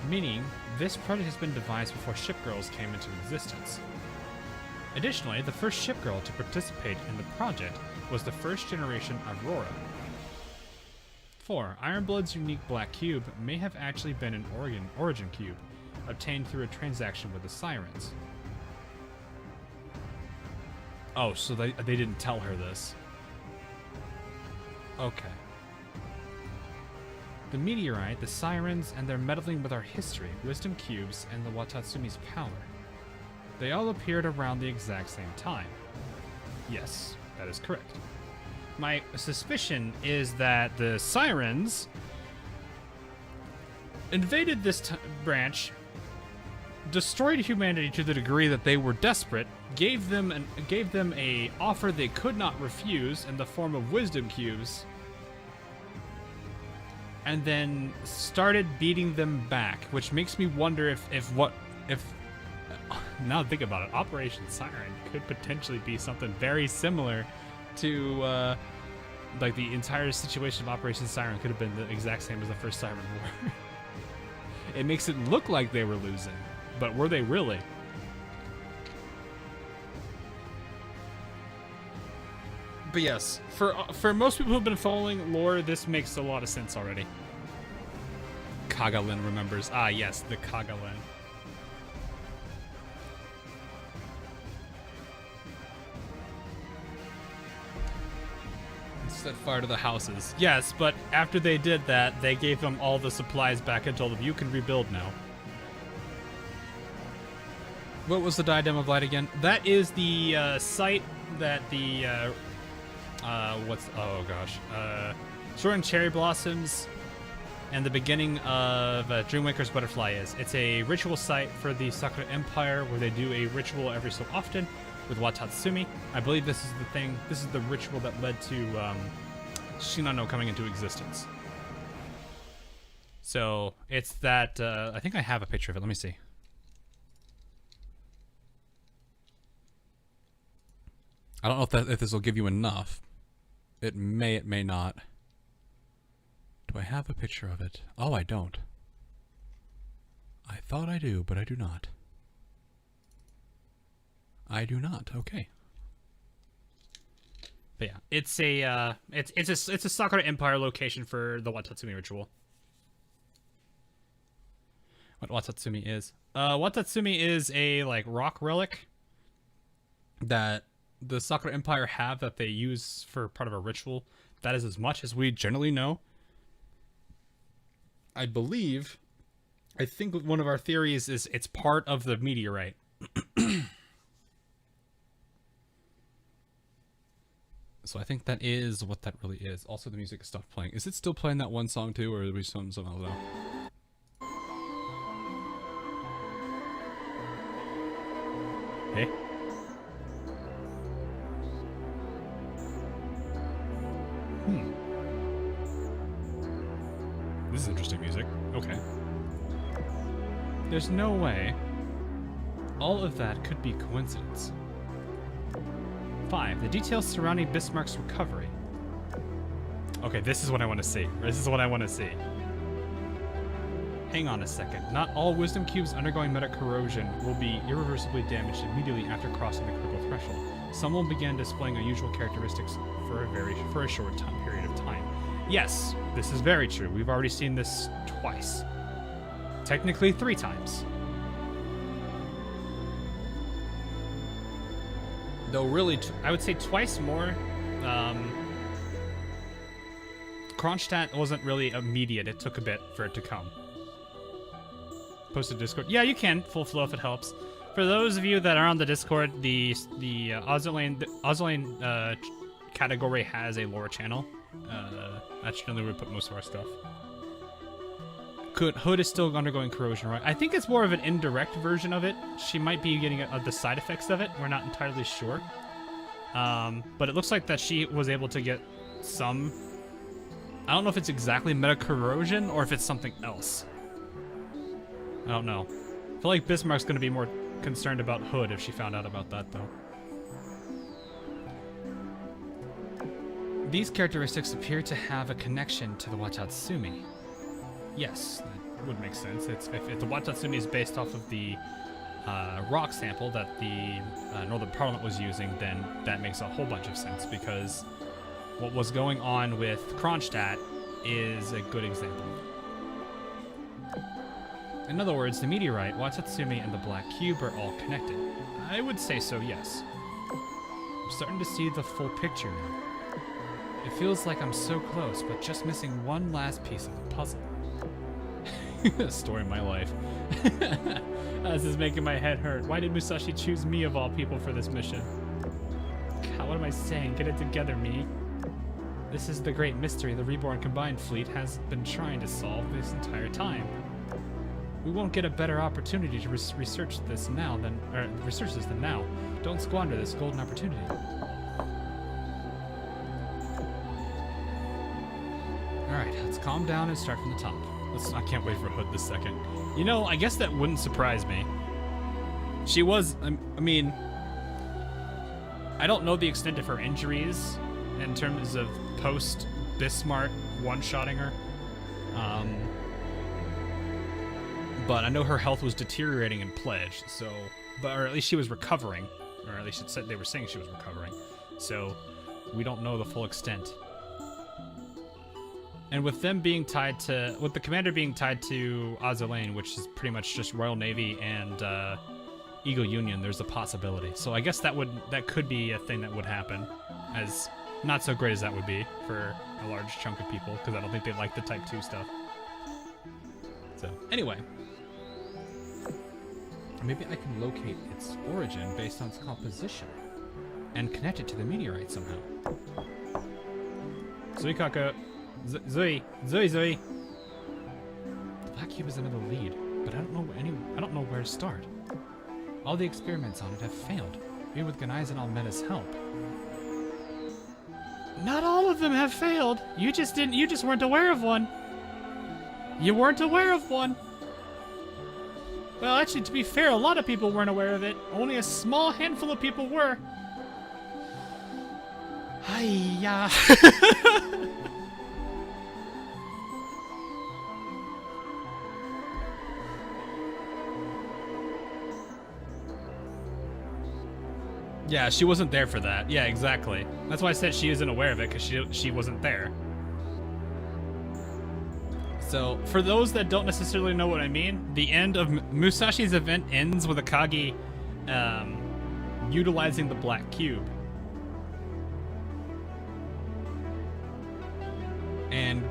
Meaning, this project has been devised before shipgirls came into existence. Additionally, the first shipgirl to participate in the project was the first generation Aurora. 4. Ironblood's unique black cube may have actually been an origin cube, obtained through a transaction with the Sirens. Oh, so they didn't tell her this. Okay. The meteorite, the Sirens, and their meddling with our history, wisdom cubes, and the Watatsumi's power. They all appeared around the exact same time. Yes, that is correct. My suspicion is that the Sirens invaded this branch, destroyed humanity to the degree that they were desperate, gave them a offer they could not refuse in the form of wisdom cubes, and then started beating them back, which makes me wonder if now think about it, Operation Siren could potentially be something very similar to like the entire situation of Operation Siren could have been the exact same as the first Siren War. It makes it look like they were losing, but were they really? But yes, for most people who've been following lore, this makes a lot of sense already. Kagalin remembers. Ah, yes, the Kagalin. Set fire to the houses. Yes, but after they did that, they gave them all the supplies back and told them, you can rebuild now. What was the Diadem of Light again? That is the site that the Sword and Cherry Blossoms and the beginning of Dreamwaker's Butterfly is. It's a ritual site for the Sakura Empire where they do a ritual every so often with Watatsumi. I believe this is the thing. This is the ritual that led to Shinano coming into existence. So it's that. I think I have a picture of it. Let me see. I don't know if this will give you enough. It may, it may not. Do I have a picture of it? Oh, I don't. I thought I do, but I do not. I do not. Okay. But yeah, it's a Sakura Empire location for the Watatsumi ritual. What Watatsumi is? Watatsumi is a like rock relic that the Sakura Empire have that they use for part of a ritual. That is as much as we generally know. I think one of our theories is it's part of the meteorite. So I think that is what that really is. Also, the music stopped playing. Is it still playing that one song too, or are we something else now? Hey. This is interesting music. Okay. There's no way all of that could be coincidence. 5. The details surrounding Bismarck's recovery. Okay, this is what I want to see. This is what I want to see. Hang on a second. Not all wisdom cubes undergoing meta-corrosion will be irreversibly damaged immediately after crossing the critical threshold. Some will begin displaying unusual characteristics for a short period of time. Yes, this is very true. We've already seen this twice. Technically 3 times. Though really, I would say twice more. Kronstadt wasn't really immediate. It took a bit for it to come. Posted Discord. Yeah, you can. Full flow if it helps. For those of you that are on the Discord, the Azur Lane category has a lore channel. That's generally where we put most of our stuff. Hood is still undergoing corrosion, right? I think it's more of an indirect version of it. She might be getting the side effects of it. We're not entirely sure. But it looks like that she was able to get some... I don't know if it's exactly meta-corrosion or if it's something else. I don't know. I feel like Bismarck's going to be more concerned about Hood if she found out about that, though. These characteristics appear to have a connection to the Watatsumi. Yes, that would make sense. If the Watatsumi is based off of the rock sample that the Northern Parliament was using, then that makes a whole bunch of sense, because what was going on with Kronstadt is a good example. In other words, the meteorite, Watatsumi, and the Black Cube are all connected. I would say so, yes. I'm starting to see the full picture now. It feels like I'm so close, but just missing one last piece of the puzzle. Story of my life. This is making my head hurt. Why did Musashi choose me of all people for this mission? God, what am I saying? Get it together, me. This is the great mystery the Reborn Combined Fleet has been trying to solve this entire time. We won't get a better opportunity to research this than now. Don't squander this golden opportunity. Alright, let's calm down and start from the top. I can't wait for Hood this second. You know, I guess that wouldn't surprise me. She was, I mean, I don't know the extent of her injuries in terms of post-Bismarck one-shotting her. But I know her health was deteriorating in Pledge, so, or at least she was recovering, or at least they were saying she was recovering. So, we don't know the full extent. And with them being tied to, with the commander being tied to Azur Lane, which is pretty much just Royal Navy and Eagle Union, there's a possibility. So I guess that could be a thing that would happen, as not so great as that would be for a large chunk of people, because I don't think they like the Type 2 stuff. So anyway, maybe I can locate its origin based on its composition and connect it to the meteorite somehow. Zuikaka. Zui. The black cube is another lead, but I don't know where to start. All the experiments on it have failed, even with Ganai's and Almeda's help. Not all of them have failed. You just weren't aware of one. You weren't aware of one. Well, actually, to be fair, a lot of people weren't aware of it. Only a small handful of people were. Hiya. Yeah, she wasn't there for that. Yeah, exactly. That's why I said she isn't aware of it, because she wasn't there. So, for those that don't necessarily know what I mean, the end of Musashi's event ends with Akagi utilizing the black cube. And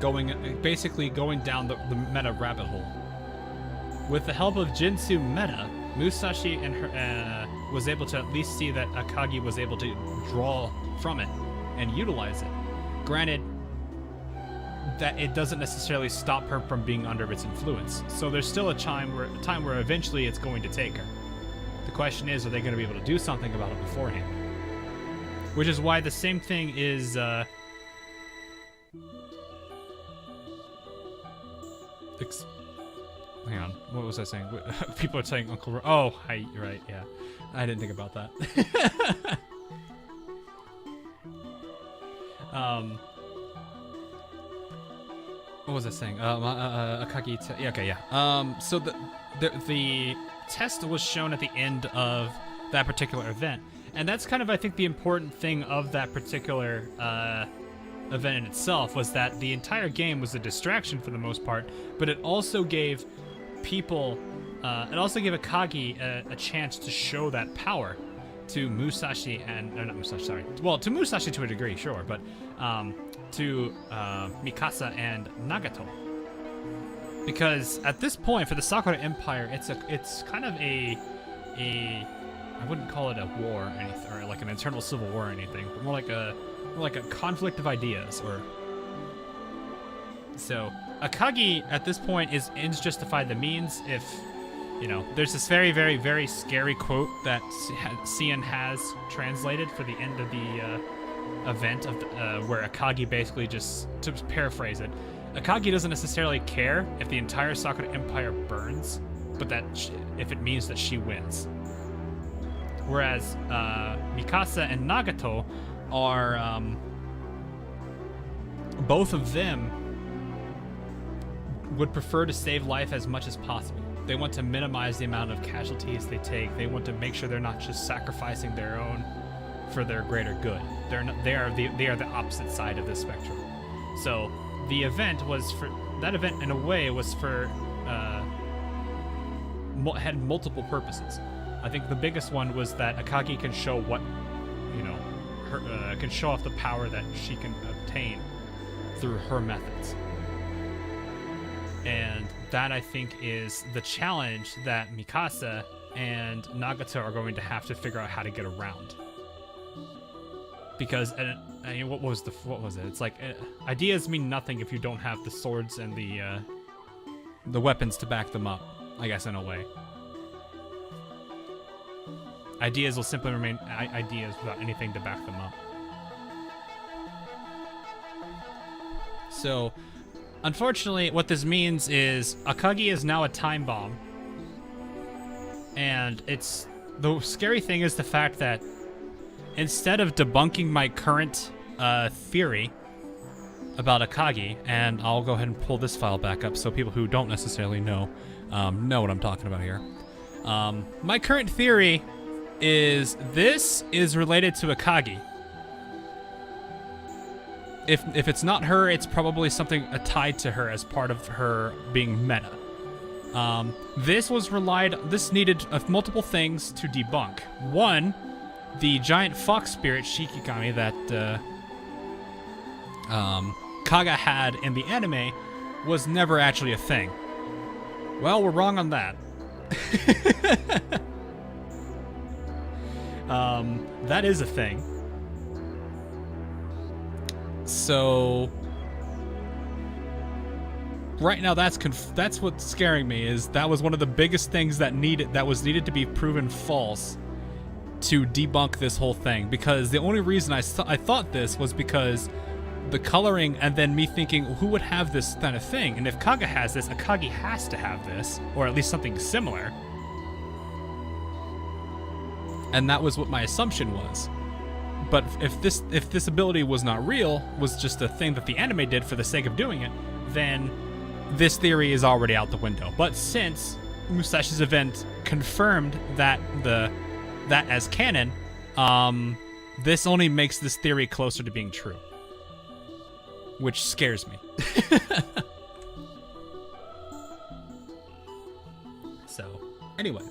basically going down the meta rabbit hole. With the help of Jinsu Meta, Musashi and her was able to at least see that Akagi was able to draw from it and utilize it. Granted, that it doesn't necessarily stop her from being under its influence. So there's still a time where eventually it's going to take her. The question is, are they going to be able to do something about it beforehand? Which is why the same thing is hang on, what was I saying? People are saying Uncle oh, hi, you're right, yeah. I didn't think about that. What was I saying? Akagi, yeah, okay, yeah. So the test was shown at the end of that particular event. And that's kind of, I think, the important thing of that particular event in itself, was that the entire game was a distraction for the most part, but it also gave people, it also gave Akagi a chance to show that power to Musashi and, not Musashi, sorry. Well, to Musashi to a degree, sure, but to Mikasa and Nagato. Because at this point, for the Sakura Empire, it's kind of a I wouldn't call it a war or anything, or like an internal civil war or anything, but more like a conflict of ideas, or so Akagi at this point is ends justify the means. If you know, there's this very, very, very scary quote that Cian has translated for the end of the event of where Akagi basically, just to paraphrase it, Akagi doesn't necessarily care if the entire Sakura Empire burns, but that if it means that she wins. Whereas Mikasa and Nagato are both of them would prefer to save life as much as possible. They want to minimize the amount of casualties they take. They want to make sure they're not just sacrificing their own for their greater good. They are the opposite side of this spectrum. So the event was for that event in a way was for had multiple purposes. I think the biggest one was that Akagi can show what, you know, her can show off the power that she can obtain through her methods. And that, I think, is the challenge that Mikasa and Nagato are going to have to figure out how to get around. Because I mean, what was it? It's like ideas mean nothing if you don't have the swords and the weapons to back them up. I guess, in a way. Ideas will simply remain ideas without anything to back them up. So, unfortunately, what this means is Akagi is now a time bomb. And it's... The scary thing is the fact that instead of debunking my current theory about Akagi, and I'll go ahead and pull this file back up so people who don't necessarily know what I'm talking about here. My current theory is this is related to Akagi. If it's not her, it's probably something tied to her as part of her being meta. This needed multiple things to debunk. One, the giant fox spirit Shikigami that Kaga had in the anime was never actually a thing. Well, we're wrong on that. That is a thing. So right now, that's what's scaring me. Is that was one of the biggest things that was needed to be proven false to debunk this whole thing. Because the only reason I thought this was because the coloring, and then me thinking, who would have this kind of thing? And if Kaga has this, Akagi has to have this, or at least something similar. And that was what my assumption was. But if this ability was not real, was just a thing that the anime did for the sake of doing it, then this theory is already out the window. But since Musashi's event confirmed that as canon, this only makes this theory closer to being true, which scares me. So, anyway.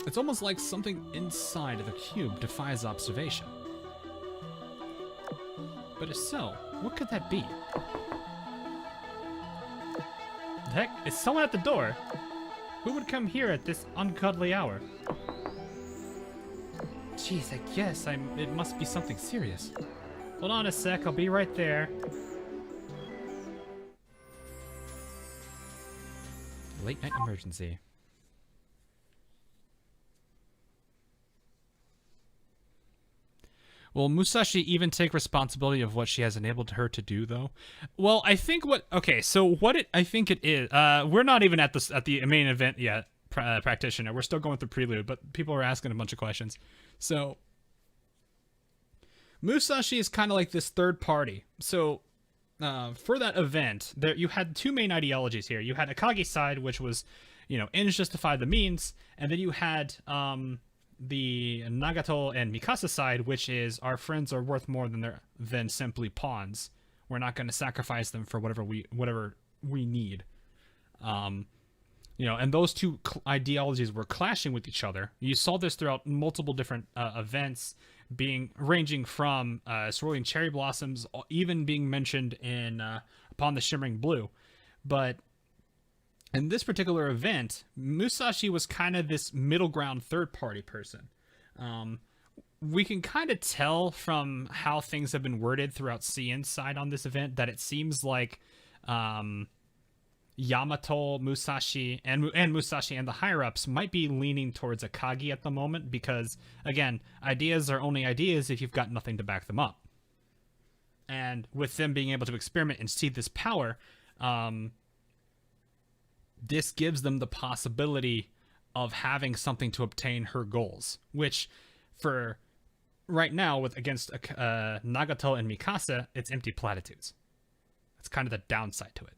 It's almost like something inside of the cube defies observation. But if so, what could that be? The heck? Is someone at the door? Who would come here at this ungodly hour? Jeez, I guess it must be something serious. Hold on a sec, I'll be right there. Late night emergency. Will Musashi even take responsibility of what she has enabled her to do, though? Well, I think I think it is. We're not even at the main event yet, practitioner. We're still going through prelude, but people are asking a bunch of questions. So, Musashi is kind of like this third party. So, for that event, you had two main ideologies here. You had Akagi's side, which was, ends justify the means, and then you had the Nagato and Mikasa side, which is our friends are worth more than simply pawns. We're not going to sacrifice them for whatever we need. And those two ideologies were clashing with each other. You saw this throughout multiple different events, ranging from swirling cherry blossoms, even being mentioned in Upon the Shimmering Blue. But in this particular event, Musashi was kind of this middle ground third-party person. We can kind of tell from how things have been worded throughout Cien's side on this event that it seems like Yamato, Musashi, and Musashi and the higher-ups might be leaning towards Akagi at the moment because, again, ideas are only ideas if you've got nothing to back them up. And with them being able to experiment and see this power, this gives them the possibility of having something to obtain her goals, which for right now against Nagato and Mikasa, it's empty platitudes. That's kind of the downside to it.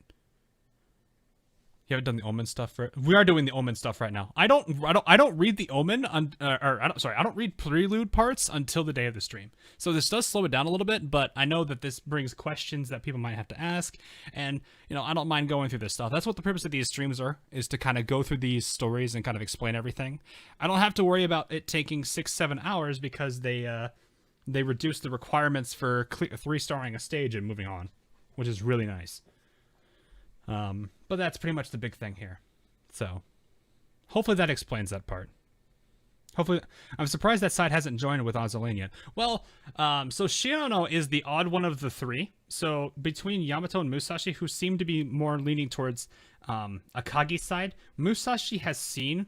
You haven't done the Omen stuff we are doing the Omen stuff right now. I don't read the Omen I don't read prelude parts until the day of the stream. So this does slow it down a little bit, but I know that this brings questions that people might have to ask, and I don't mind going through this stuff. That's what the purpose of these streams is to kind of go through these stories and kind of explain everything. I don't have to worry about it taking 6-7 hours because they reduce the requirements for 3-starring a stage and moving on, which is really nice. But that's pretty much the big thing here. So, hopefully that explains that part. Hopefully, I'm surprised that side hasn't joined with Azur Lane yet. Well, so Shirano is the odd one of the three. So, between Yamato and Musashi, who seem to be more leaning towards Akagi's side, Musashi has seen,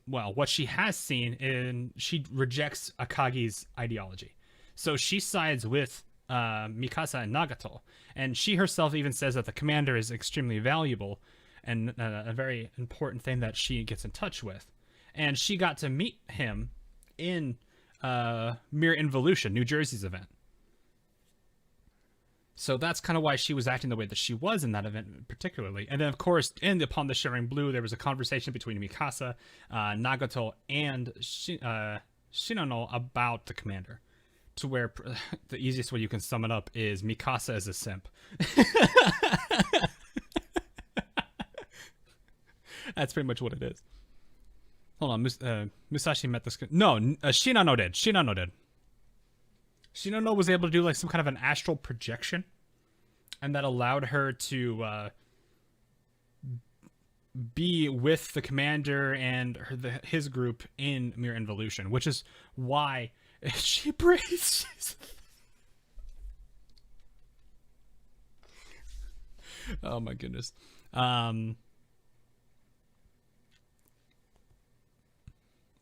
what she has seen, and she rejects Akagi's ideology. So she sides with Mikasa and Nagato, and she herself even says that the commander is extremely valuable and a very important thing that she gets in touch with. And she got to meet him in Mere Involution, New Jersey's event. So that's kind of why she was acting the way that she was in that event particularly. And then, of course, upon the Shivering Blue, there was a conversation between Mikasa, Nagato, and Shinano about the commander. To where the easiest way you can sum it up is Mikasa is a simp. That's pretty much what it is. Hold on, Musashi met this... No, Shinano did. Shinano was able to do like some kind of an astral projection, and that allowed her to be with the commander and his group in Mere Involution, which is why she breathes. Oh my goodness.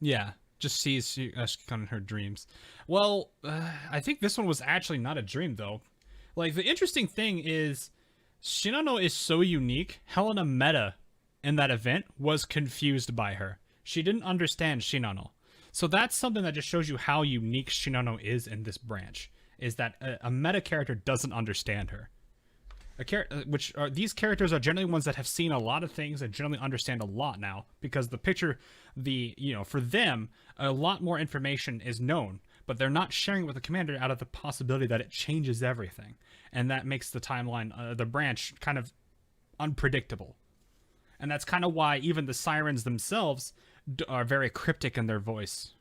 Yeah, just sees Ashikon in her dreams. Well, I think this one was actually not a dream, though. Like, the interesting thing is, Shinano is so unique. Helena Meta in that event was confused by her. She didn't understand Shinano. So that's something that just shows you how unique Shinano is in this branch, is that a meta character doesn't understand her. These characters are generally ones that have seen a lot of things and generally understand a lot now, because the picture, for them, a lot more information is known, but they're not sharing it with the commander out of the possibility that it changes everything. And that makes the timeline, the branch, kind of unpredictable. And that's kind of why even the sirens themselves are very cryptic in their voice.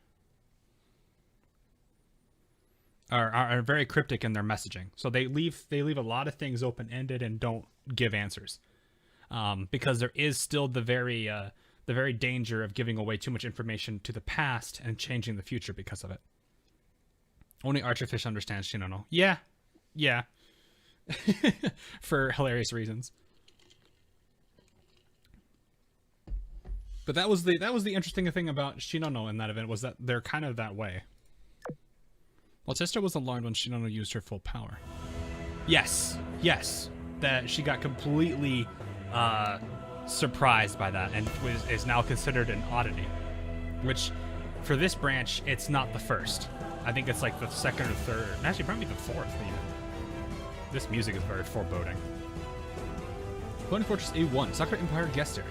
Are very cryptic in their messaging. So they leave a lot of things open-ended and don't give answers. Because there is still the very danger of giving away too much information to the past and changing the future because of it. Only Archerfish understands Shinano. Yeah. For hilarious reasons. But that was the interesting thing about Shinano in that event, was that they're kind of that way. Well, Sister was alarmed when Shinano used her full power. Yes. That she got completely surprised by that and is now considered an oddity. Which, for this branch, it's not the first. I think it's like the second or third. Actually, probably the fourth, even. This music is very foreboding. Golden Fortress A1, Sakura Empire guest area.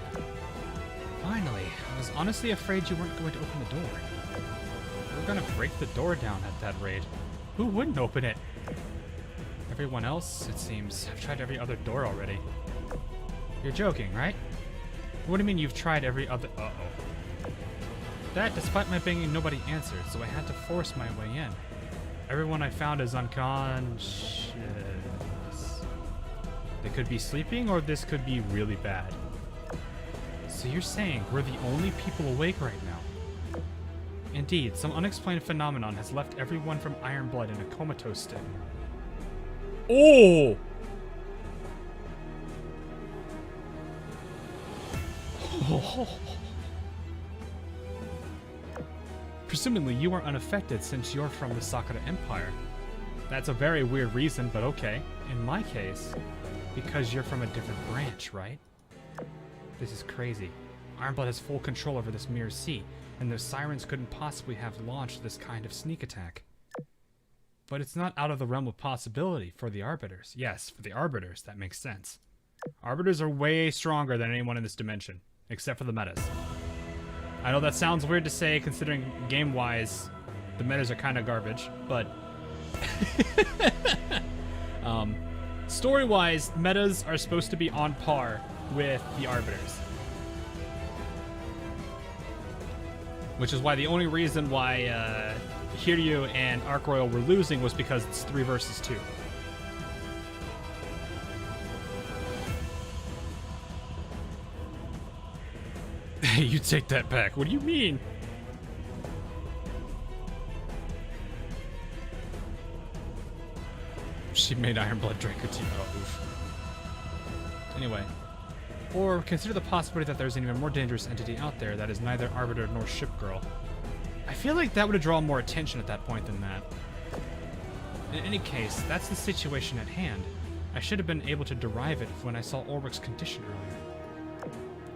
Finally, I was honestly afraid you weren't going to open the door. We're gonna break the door down at that raid. Who wouldn't open it? Everyone else, it seems. I've tried every other door already. You're joking, right? What do you mean you've tried every other... Uh-oh. That, despite my banging, nobody answered, so I had to force my way in. Everyone I found is unconscious. They could be sleeping, or this could be really bad. So you're saying we're the only people awake right now? Indeed, some unexplained phenomenon has left everyone from Ironblood in a comatose state. Oh! Presumably you are unaffected since you're from the Sakura Empire. That's a very weird reason, but okay. In my case, because you're from a different branch, right? This is crazy. Ironblood has full control over this Mirror Sea, and the sirens couldn't possibly have launched this kind of sneak attack. But it's not out of the realm of possibility for the Arbiters. Yes, for the Arbiters, that makes sense. Arbiters are way stronger than anyone in this dimension, except for the metas. I know that sounds weird to say, considering game-wise, the metas are kind of garbage, but... story-wise, metas are supposed to be on par with the Arbiters. Which is why the only reason why Hiryu and Arc Royal were losing was because it's 3 versus 2. Hey, you take that back. What do you mean? She made Ironblood drink her tea. Oh, oof. Anyway. Or consider the possibility that there's an even more dangerous entity out there that is neither Arbiter nor Ship Girl. I feel like that would have drawn more attention at that point than that. In any case, that's the situation at hand. I should have been able to derive it when I saw Ulrich's condition earlier.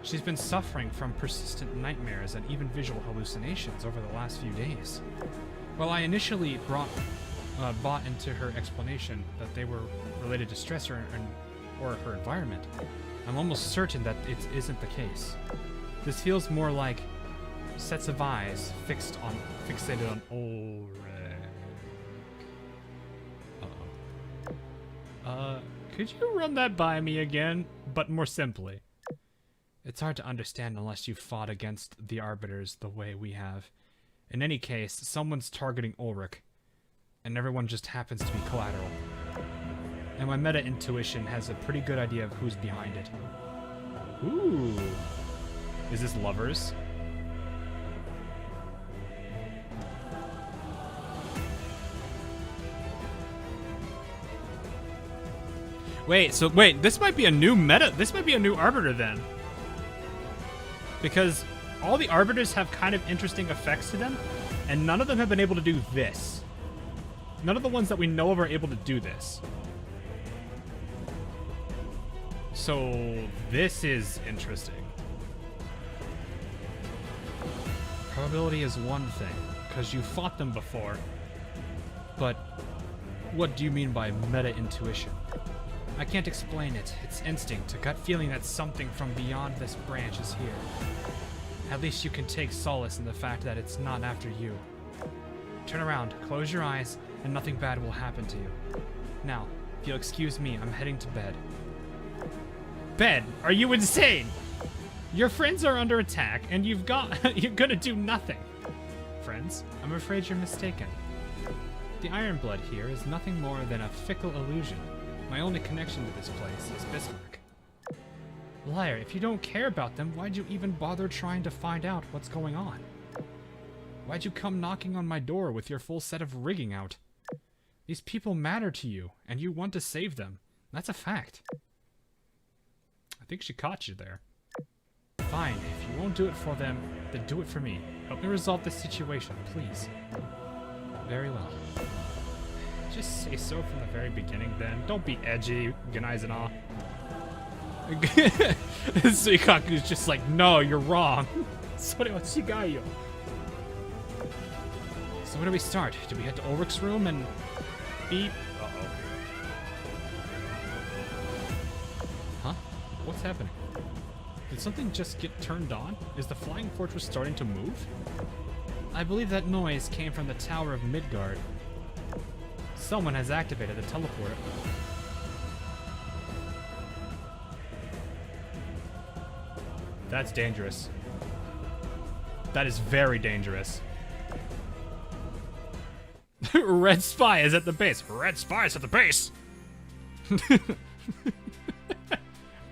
She's been suffering from persistent nightmares and even visual hallucinations over the last few days. While I initially bought into her explanation that they were related to stress or her environment, I'm almost certain that it isn't the case. This feels more like sets of eyes fixated on Ulrich. Could you run that by me again, but more simply? It's hard to understand unless you've fought against the Arbiters the way we have. In any case, someone's targeting Ulrich, and everyone just happens to be collateral. And my meta-intuition has a pretty good idea of who's behind it. Ooh. Is this lovers? Wait, this might be a new meta. This might be a new Arbiter then. Because all the Arbiters have kind of interesting effects to them, and none of them have been able to do this. None of the ones that we know of are able to do this. So, this is interesting. Probability is one thing, because you fought them before. But what do you mean by meta-intuition? I can't explain it. It's instinct, a gut feeling that something from beyond this branch is here. At least you can take solace in the fact that it's not after you. Turn around, close your eyes, and nothing bad will happen to you. Now, if you'll excuse me, I'm heading to bed. Bed? Are you insane? Your friends are under attack, and you're gonna do nothing. Friends, I'm afraid you're mistaken. The Iron Blood here is nothing more than a fickle illusion. My only connection to this place is Bismarck. Liar, if you don't care about them, why'd you even bother trying to find out what's going on? Why'd you come knocking on my door with your full set of rigging out? These people matter to you, and you want to save them. That's a fact. I think she caught you there. Fine, if you won't do it for them, then do it for me. Help me resolve this situation, please. Very well. Just say so from the very beginning, then. Don't be edgy, Ganaizen. Suikaku's just like, no, you're wrong. So what do we start? Do we head to Ulrich's room and beep? Uh-oh. Huh? What's happening? Did something just get turned on? Is the flying fortress starting to move? I believe that noise came from the Tower of Midgard. Someone has activated the teleporter. That's dangerous. That is very dangerous. Red Spy is at the base. Red Spy is at the base!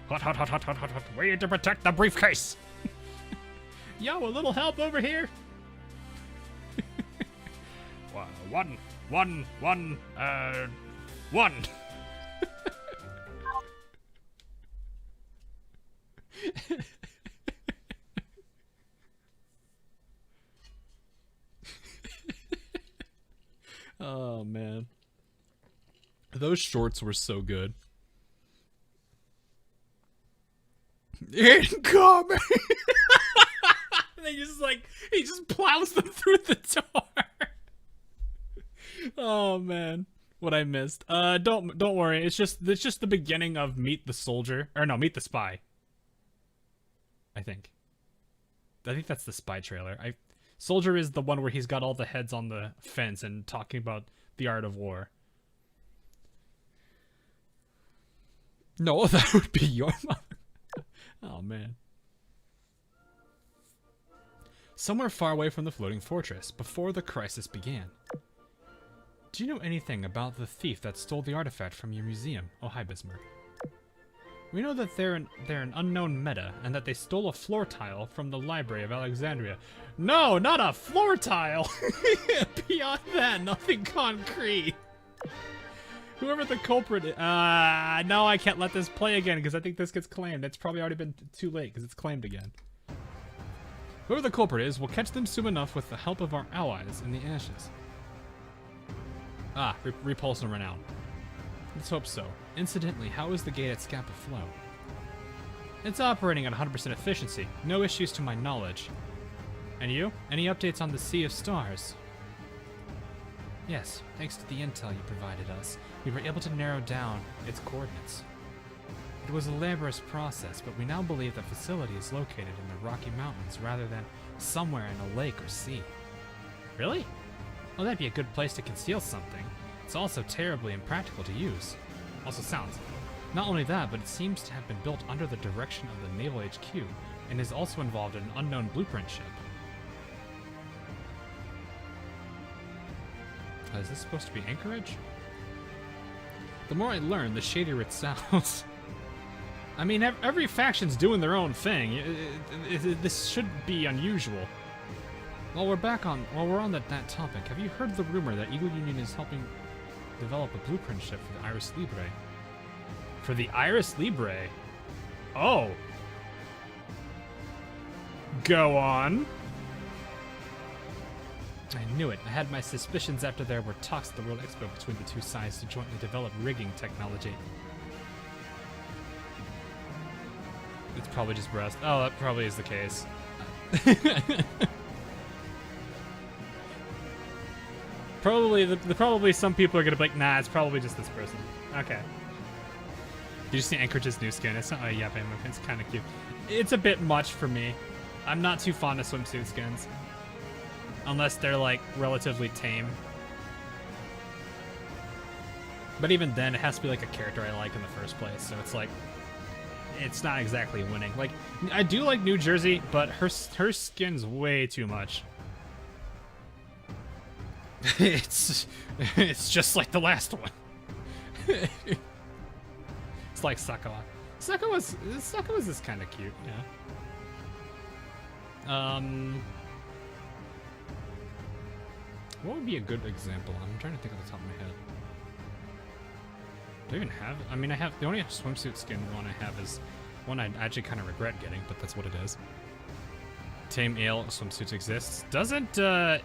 Hot, hot, hot, hot, hot, hot, hot. We need to protect the briefcase! Yo, a little help over here? One. Oh, man. Those shorts were so good. Incoming! They just he just plows them through the door. Oh man, what I missed. Don't worry. It's just the beginning of Meet the Soldier, or no, Meet the Spy. I think that's the Spy trailer. Soldier is the one where he's got all the heads on the fence and talking about the art of war. No, that would be your mother. Oh man. Somewhere far away from the floating fortress, before the crisis began. Do you know anything about the thief that stole the artifact from your museum? Oh, hi, Bismarck. We know that they're an unknown meta, and that they stole a floor tile from the Library of Alexandria. No, not a floor tile! Beyond that, nothing concrete. Whoever the culprit is. No, I can't let this play again because I think this gets claimed. It's probably already been too late because it's claimed again. Whoever the culprit is, we'll catch them soon enough with the help of our allies in the ashes. Repulsion renown. Let's hope so. Incidentally, how is the gate at Scapa Flow? It's operating at 100% efficiency. No issues to my knowledge. And you? Any updates on the Sea of Stars? Yes, thanks to the intel you provided us, we were able to narrow down its coordinates. It was a laborious process, but we now believe the facility is located in the Rocky Mountains rather than somewhere in a lake or sea. Really? Well, that'd be a good place to conceal something. It's also terribly impractical to use. Also sounds. Not only that, but it seems to have been built under the direction of the Naval HQ, and is also involved in an unknown blueprint ship. Is this supposed to be Anchorage? The more I learn, the shadier it sounds. I mean, every faction's doing their own thing. This should be unusual. While we're on that topic, have you heard the rumor that Eagle Union is helping develop a blueprint ship for the Iris Libre? For the Iris Libre? Oh. Go on. I knew it. I had my suspicions after there were talks at the World Expo between the two sides to jointly develop rigging technology. It's probably just breast. Oh, that probably is the case. Probably some people are gonna be like, nah, it's probably just this person. Okay. Did you see Anchorage's new skin? It's not a yapping. It's kind of cute. It's a bit much for me. I'm not too fond of swimsuit skins. Unless they're, like, relatively tame. But even then, it has to be, like, a character I like in the first place. So it's, like, it's not exactly winning. Like, I do like New Jersey, but her skin's way too much. It's just like the last one. It's like Sakawa. Sakawa's is kind of cute, yeah. What would be a good example? I'm trying to think off the top of my head. Do I even have? I mean, I have the only swimsuit skin one I have is one I actually kind of regret getting, but that's what it is. Tame ale swimsuits exists. Isn't the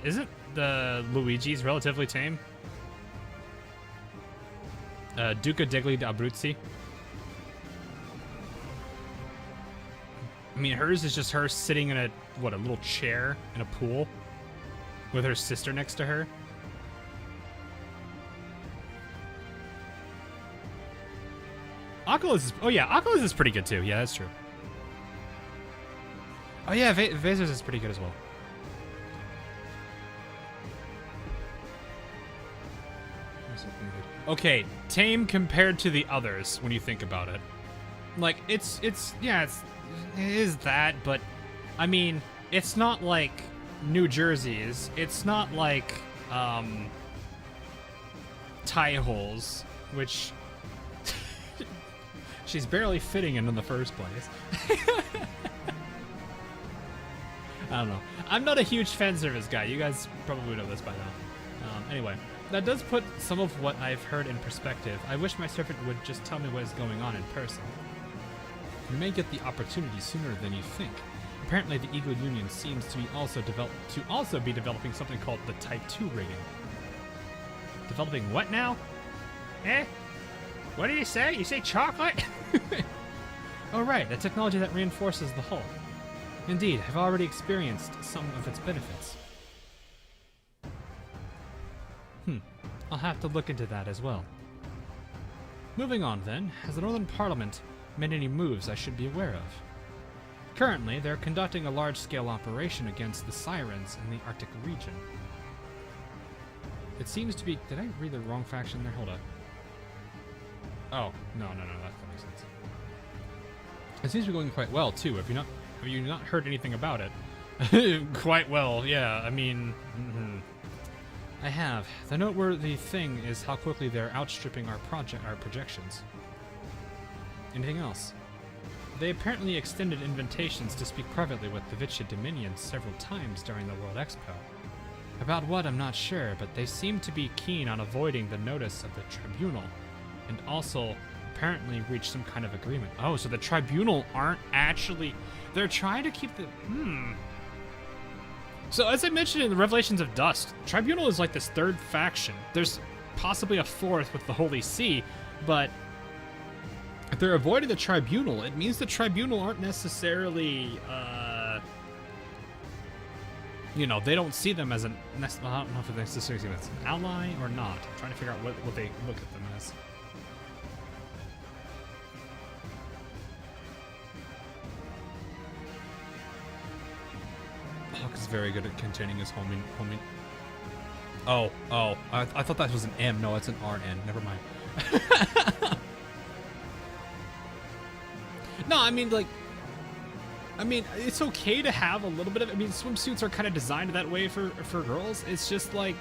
Luigi's relatively tame? Duca degli Abruzzi. I mean, hers is just her sitting in a little chair in a pool with her sister next to her. Oculus is pretty good too. Yeah, that's true. Oh yeah, Vaser's is pretty good as well. Okay, tame compared to the others when you think about it. Like, it is that, but I mean, it's not like New Jersey's. It's not like tie holes, which she's barely fitting in the first place. I don't know. I'm not a huge fan service guy. You guys probably know this by now. Anyway, that does put some of what I've heard in perspective. I wish my servant would just tell me what is going on in person. You may get the opportunity sooner than you think. Apparently, the Eagle Union seems to be also developing something called the Type 2 rigging. Developing what now? Eh? What did you say? You say chocolate? Oh right, a technology that reinforces the hull. Indeed, I've already experienced some of its benefits. I'll have to look into that as well. Moving on then, has the Northern Parliament made any moves I should be aware of? Currently, they're conducting a large-scale operation against the Sirens in the Arctic region. It seems to be... Did I read the wrong faction there? Hold up. Oh, no, that makes sense. It seems to be going quite well, too. Have you not heard anything about it? Quite well, yeah, I mean... I have. The noteworthy thing is how quickly they're outstripping our projections. Anything else? They apparently extended invitations to speak privately with the Vitsha Dominion several times during the World Expo. About what, I'm not sure, but they seem to be keen on avoiding the notice of the tribunal and also apparently reach some kind of agreement. Oh, so the tribunal aren't actually... They're trying to keep the... So as I mentioned in the Revelations of Dust, Tribunal is like this third faction. There's possibly a fourth with the Holy See, but if they're avoiding the Tribunal, it means the Tribunal aren't necessarily, you know, they don't see them as an... I don't know if they necessarily see them as an ally or not. I'm trying to figure out what they look at them as. Hawk is very good at containing his homing. Oh, I thought that was an M. No, it's an RN. Never mind. No, I mean, like, it's okay to have a little bit of... I mean, swimsuits are kind of designed that way for girls. It's just, like...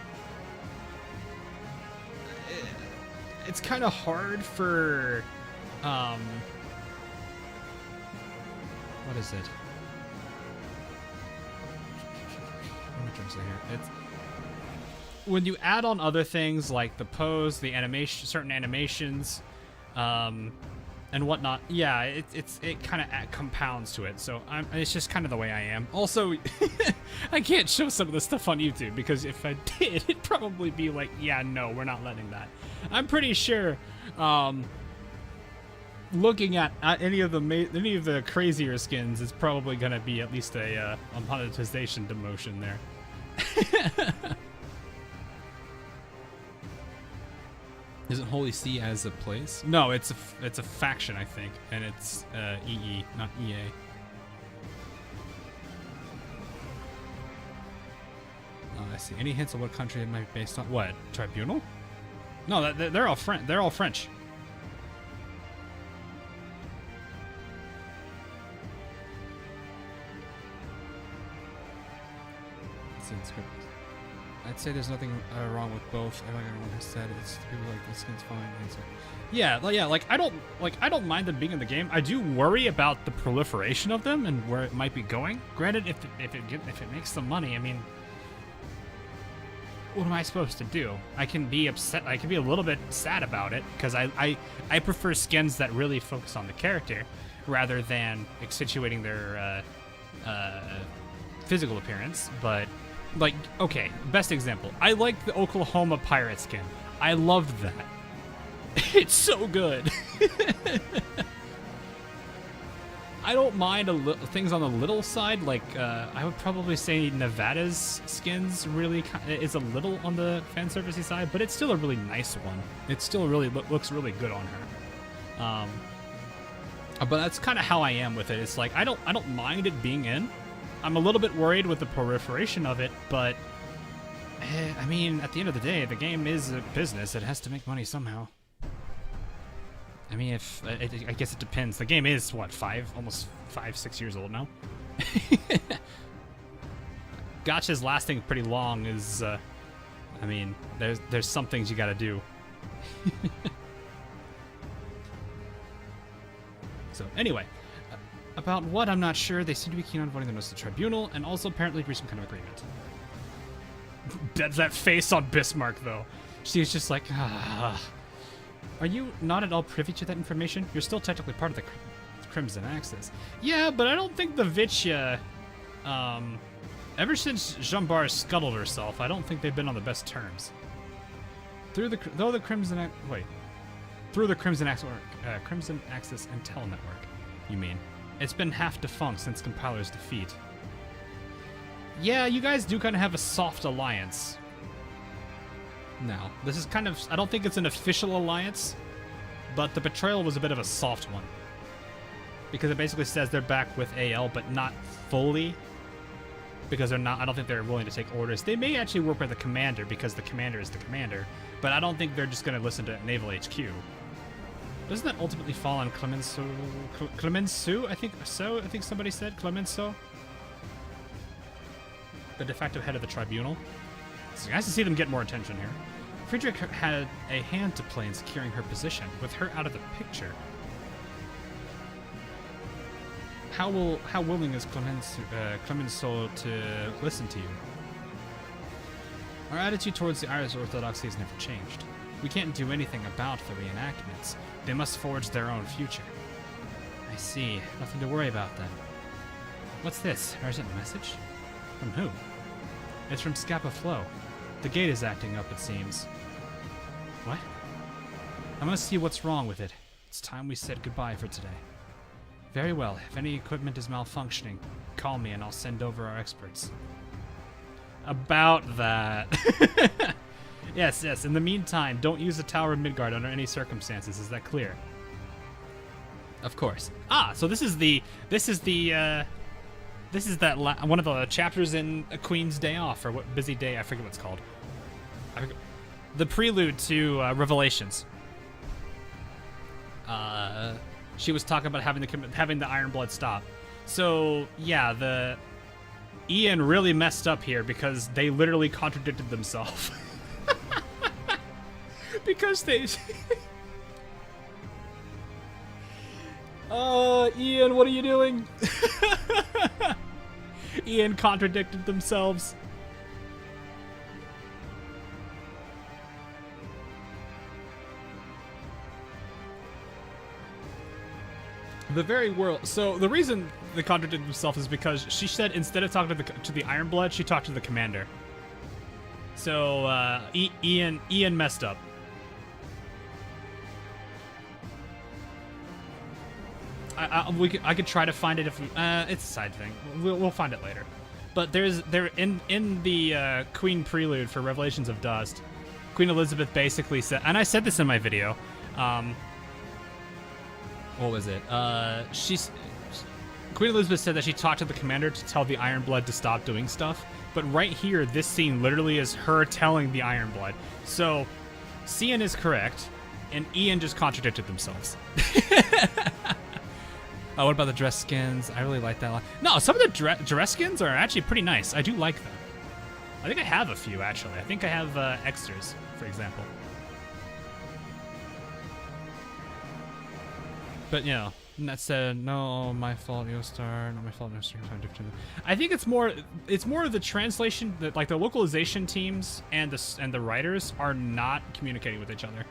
It's kind of hard for... What is it? What am I trying to say here? It's... When you add on other things like the pose, the animation, certain animations, and whatnot, yeah, it kind of compounds to it. So it's just kind of the way I am. Also, I can't show some of the stuff on YouTube because if I did, it'd probably be like, yeah, no, we're not letting that. I'm pretty sure, looking at any of the crazier skins is probably gonna be at least a monetization demotion there. Isn't Holy See as a place? No, it's a faction, I think, and it's EE, not EA. I see. Any hints of what country it might be based on? What, Tribunal? No, they're all French. They're all French. It's in script. I'd say there's nothing wrong with both. Everyone has said it's people like this skin's fine. And so, yeah, like I don't mind them being in the game. I do worry about the proliferation of them and where it might be going. Granted, if it makes some money, I mean, what am I supposed to do? I can be upset. I can be a little bit sad about it because I prefer skins that really focus on the character rather than accentuating their physical appearance, but. Like, okay, best example. I like the Oklahoma pirate skin. I loved that. It's so good. I don't mind things on the little side. Like, I would probably say Nevada's skins really is a little on the fan servicey side, but it's still a really nice one. It still really looks really good on her. But that's kind of how I am with it. It's like I don't mind it being in. I'm a little bit worried with the proliferation of it, but I mean, at the end of the day, the game is a business. It has to make money somehow. I mean, I guess it depends. The game is what, almost 5-6 years old now. Gacha's lasting pretty long. Is I mean, there's some things you got to do. So anyway. About what, I'm not sure. They seem to be keen on voting them as the tribunal, and also apparently reach some kind of agreement. That face on Bismarck, though. She's just like, ah. Are you not at all privy to that information? You're still technically part of the Crimson Axis. Yeah, but I don't think the Vitya, ever since Jambar scuttled herself, I don't think they've been on the best terms. Through the Crimson Axis Intel Network, you mean? It's been half defunct since Compiler's defeat. Yeah, you guys do kind of have a soft alliance. Now, this is kind of... I don't think it's an official alliance, but the betrayal was a bit of a soft one. Because it basically says they're back with AL, but not fully. Because they're not... I don't think they're willing to take orders. They may actually work with the commander, because the commander is the commander, but I don't think they're just going to listen to Naval HQ. Doesn't that ultimately fall on Clemenceau? I think somebody said Clemenceau, the de facto head of the tribunal. It's nice to see them get more attention here. Friedrich had a hand to play in securing her position. With her out of the picture, how willing is Clemenceau to listen to you? Our attitude towards the Irish Orthodoxy has never changed. We can't do anything about the reenactments. They must forge their own future. I see. Nothing to worry about then. What's this? Urgent message? From who? It's from Scappa Flow. The gate is acting up, it seems. What? I must see what's wrong with it. It's time we said goodbye for today. Very well. If any equipment is malfunctioning, call me and I'll send over our experts. About that. Yes, yes. In the meantime, don't use the Tower of Midgard under any circumstances. Is that clear? Of course. Ah, so this is one of the chapters in A Queen's Day Off, or what busy day? I forget what it's called. The prelude to Revelations. She was talking about having the Iron Blood stop. So yeah, Ian really messed up here because they literally contradicted themselves. Because they. Ian, what are you doing? Ian contradicted themselves. The very world. So the reason they contradicted themselves is because she said instead of talking to the Iron Blood, she talked to the commander. So Ian messed up. I could try to find it if it's a side thing. We'll find it later. But there in the Queen prelude for Revelations of Dust, Queen Elizabeth basically said, and I said this in my video. What was it? Queen Elizabeth said that she talked to the commander to tell the Iron Blood to stop doing stuff. But right here, this scene literally is her telling the Iron Blood. So, Cian is correct, and Ian just contradicted themselves. Oh, what about the dress skins? I really like that a lot. No, some of the dress skins are actually pretty nice. I do like them. I think I have a few, actually. I think I have extras, for example. But, you know, that said, no, my fault, Yostar. No, my fault, Yostar. I think it's more of the translation, that like the localization teams and the writers are not communicating with each other.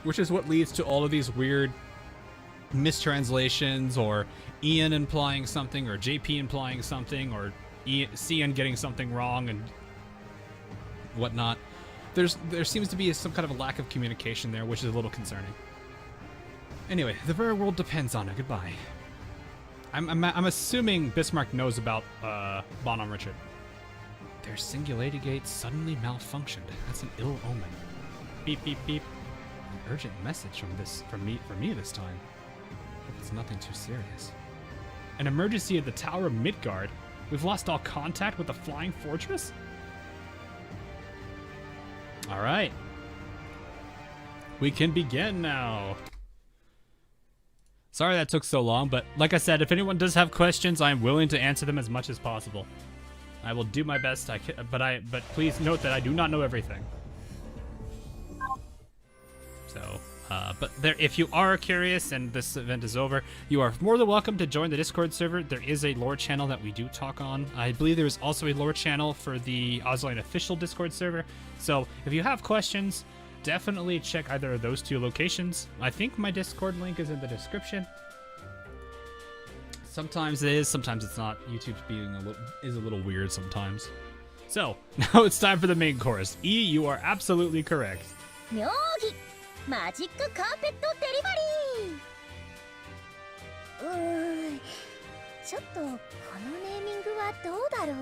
Which is what leads to all of these weird mistranslations, or Ian implying something, or JP implying something, or Cian getting something wrong and whatnot. There seems to be some kind of a lack of communication there, which is a little concerning. Anyway, the very world depends on it. Goodbye. I'm assuming Bismarck knows about Bonhomme Richard. Their singularity gate suddenly malfunctioned. That's an ill omen. Beep beep beep. An urgent message from me this time. Hope it's nothing too serious. An emergency at the Tower of Midgard. We've lost all contact with the Flying Fortress? All right. We can begin now. Sorry that took so long, but like I said, if anyone does have questions, I am willing to answer them as much as possible. I will do my best, but please note that I do not know everything. So, if you are curious and this event is over, you are more than welcome to join the Discord server. There is a lore channel that we do talk on. I believe there is also a lore channel for the Azur Lane official Discord server. So if you have questions, definitely check either of those two locations. I think my Discord link is in the description. Sometimes it is, sometimes it's not. YouTube's is a little weird sometimes. So, now it's time for the main course. E, you are absolutely correct. 妙義マジックカーペットデリバリー。ちょっとこのネーミングはどうだろう。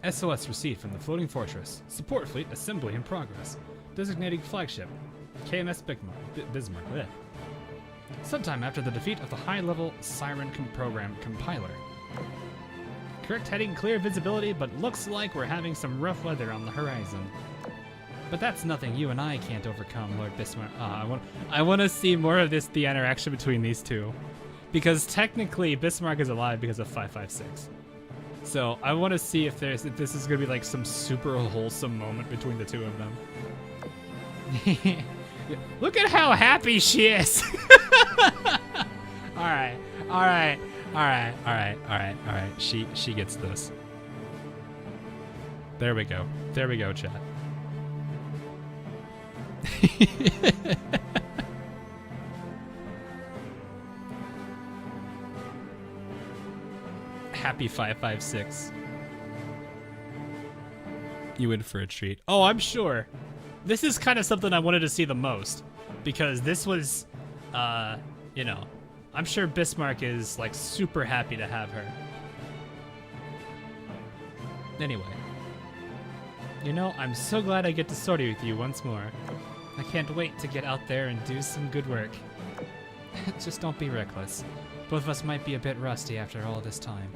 SOS received from the floating fortress. Support fleet assembly in progress. Designating flagship. KMS Bismarck. Bleh. Sometime after the defeat of the high-level Siren program compiler. Correct heading, clear visibility, but looks like we're having some rough weather on the horizon. But that's nothing you and I can't overcome, Lord Bismarck. I want to see more of the interaction between these two. Because technically, Bismarck is alive because of 556. So I want to see if this is going to be like some super wholesome moment between the two of them. Look at how happy she is. All right. Alright, alright, alright, alright. She gets this. There we go. There we go, chat. Happy 556. You in for a treat. Oh, I'm sure. This is kind of something I wanted to see the most. Because this was, you know, I'm sure Bismarck is, like, super happy to have her. Anyway. You know, I'm so glad I get to sortie with you once more. I can't wait to get out there and do some good work. Just don't be reckless. Both of us might be a bit rusty after all this time.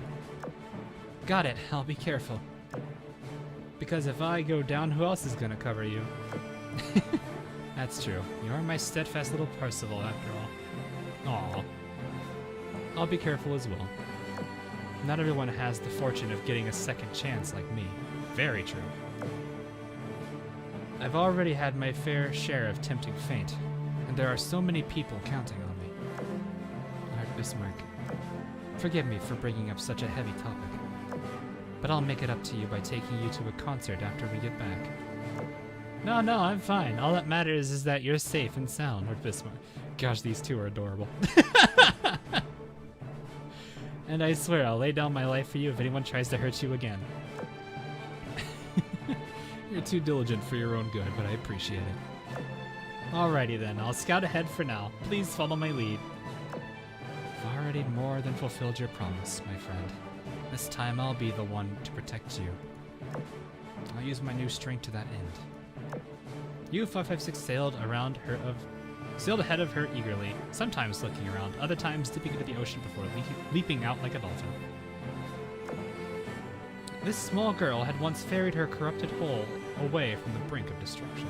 Got it, I'll be careful. Because if I go down, who else is gonna cover you? That's true. You are my steadfast little Parzival after all. Aw. I'll be careful as well. Not everyone has the fortune of getting a second chance like me. Very true. I've already had my fair share of tempting fate, and there are so many people counting on me. Lord Bismarck, forgive me for bringing up such a heavy topic, but I'll make it up to you by taking you to a concert after we get back. No, I'm fine. All that matters is that you're safe and sound, Lord Bismarck. Gosh, these two are adorable. And I swear I'll lay down my life for you if anyone tries to hurt you again. You're too diligent for your own good, but I appreciate it. Alrighty then, I'll scout ahead for now. Please follow my lead. I've already more than fulfilled your promise, my friend. This time I'll be the one to protect you. I'll use my new strength to that end. You 556 sailed ahead of her eagerly, sometimes looking around, other times dipping into the ocean before leaping out like a dolphin. This small girl had once ferried her corrupted hull away from the brink of destruction.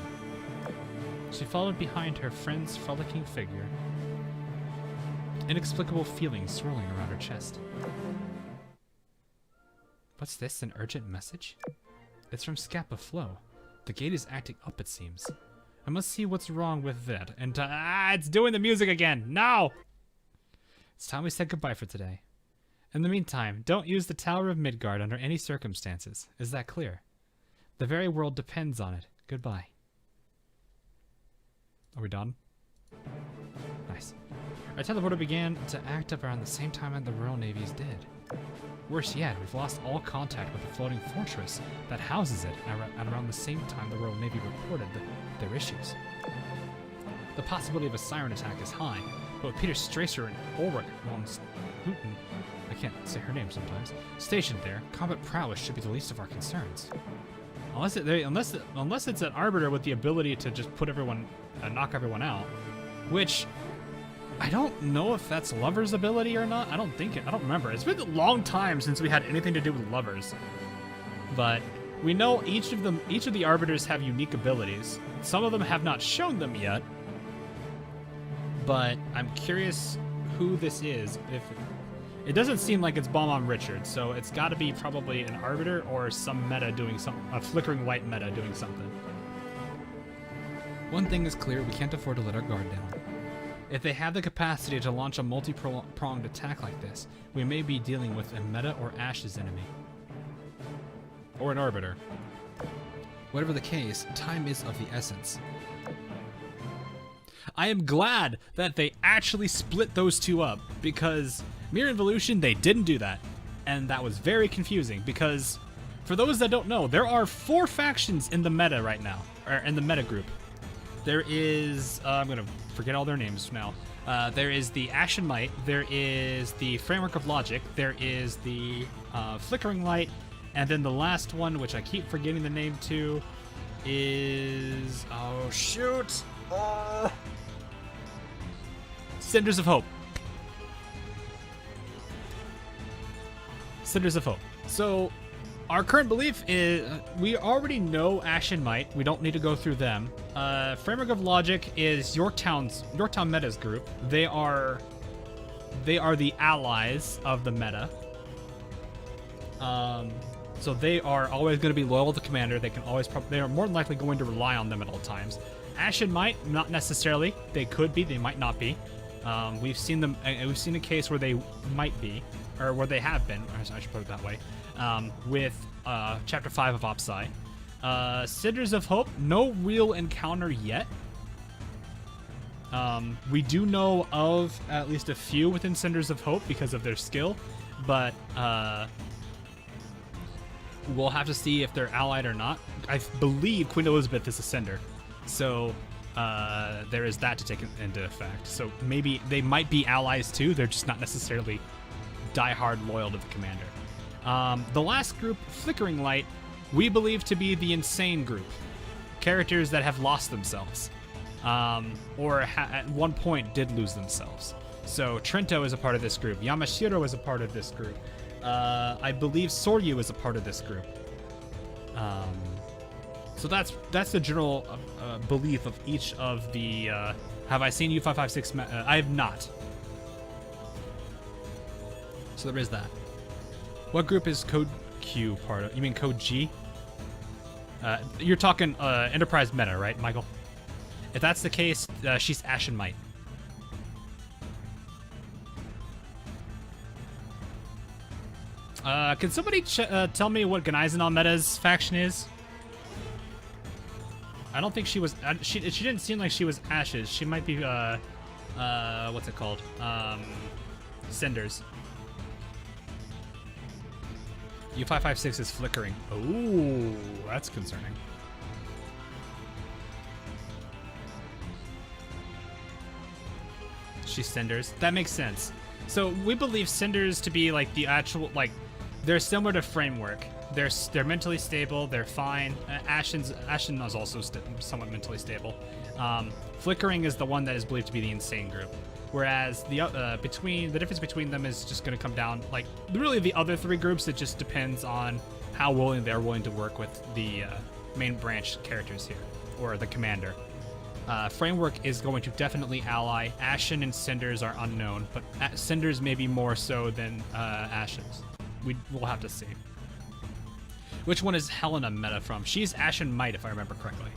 She followed behind her friend's frolicking figure, inexplicable feelings swirling around her chest. What's this, an urgent message? It's from Scappa Flow. The gate is acting up, it seems. I must see what's wrong with that. And it's doing the music again. No! It's time we said goodbye for today. In the meantime, don't use the Tower of Midgard under any circumstances. Is that clear? The very world depends on it. Goodbye. Are we done? Nice. Our teleporter began to act up around the same time that the Royal Navy's did. Worse yet, we've lost all contact with the floating fortress that houses it at around the same time the Royal Navy reported their issues. The possibility of a siren attack is high, but with Peter Stracer and Ulrich von Hooten, I can't say her name sometimes, stationed there, combat prowess should be the least of our concerns. Unless it's an arbiter with the ability to just put everyone, knock everyone out, which I don't know if that's Lover's ability or not. I don't remember. It's been a long time since we had anything to do with Lovers. But we know each of the arbiters have unique abilities. Some of them have not shown them yet. But I'm curious who this is. If it doesn't seem like it's Bomb Richard, so it's got to be probably an arbiter or some meta doing a flickering light meta doing something. One thing is clear, we can't afford to let our guard down. If they have the capacity to launch a multi-pronged attack like this, we may be dealing with a meta or Ash's enemy. Or an arbiter. Whatever the case, time is of the essence. I am glad that they actually split those two up, because Mirror Evolution, they didn't do that. And that was very confusing, because for those that don't know, there are 4 factions in the meta right now, or in the meta group. There is, I'm going to forget all their names now. There is the Ashen Might, there is the Framework of Logic, there is the Flickering Light, and then the last one, which I keep forgetting the name to, is, oh shoot, Cinders of Hope. Cinders of Hope. So, our current belief is we already know Ashen Might. We don't need to go through them. Framework of Logic is Yorktown Meta's group. They are the allies of the meta. So they are always going to be loyal to Commander. They are more than likely going to rely on them at all times. Ashen Might, not necessarily. They could be. They might not be. We've seen them. We've seen a case where they might be, or where they have been. I should put it that way. With Chapter 5 of Opsai. Cinders of Hope. No real encounter yet. We do know of at least a few within Cinders of Hope because of their skill, but we'll have to see if they're allied or not. I believe Queen Elizabeth is a Cinder, so there is that to take into effect. So maybe they might be allies too. They're just not necessarily die-hard loyal to the commander. The last group, Flickering Light, we believe to be the Insane group. Characters that have lost themselves. Or at one point did lose themselves. So Trento is a part of this group. Yamashiro is a part of this group. I believe Soryu is a part of this group. So that's the general belief of each of the. Have I seen U556? I have not. So there is that. What group is Code Q part of? You mean Code G? You're talking Enterprise Meta, right, Michael? If that's the case, she's Ashen Might. Can somebody tell me what Ganaizen Meta's faction is? I don't think she was. She didn't seem like she was Ashes. She might be. What's it called? Cinders. U556 is Flickering. Oh, that's concerning. She's Cinders. That makes sense. So we believe Cinders to be like the actual, like, they're similar to Framework. They're mentally stable. They're fine. Ashen is also somewhat mentally stable. Flickering is the one that is believed to be the Insane group. Whereas the difference between them is just going to come down, like, really the other three groups. It just depends on how willing they're willing to work with the main branch characters here, or the commander. Framework is going to definitely ally. Ashen and Cinders are unknown, but Cinders may be more so than Ashen's. We'll have to see. Which one is Helena meta from? She's Ashen Might, if I remember correctly.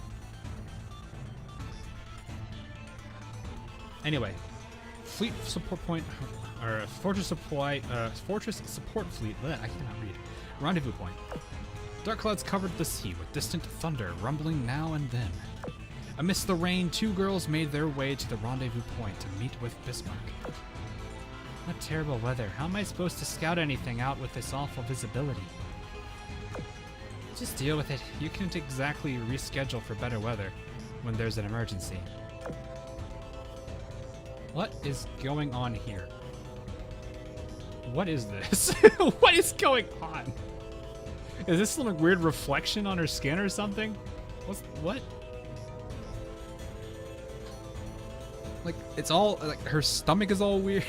Anyway, fleet support point, or fortress support fleet. Bleh, I cannot read. Rendezvous point. Dark clouds covered the sea with distant thunder rumbling now and then. Amidst the rain, two girls made their way to the rendezvous point to meet with Bismarck. What terrible weather. How am I supposed to scout anything out with this awful visibility? Just deal with it. You can't exactly reschedule for better weather when there's an emergency. What is going on here? What is this? What is going on? Is this some like weird reflection on her skin or something? What? Like, it's all, like, her stomach is all weird.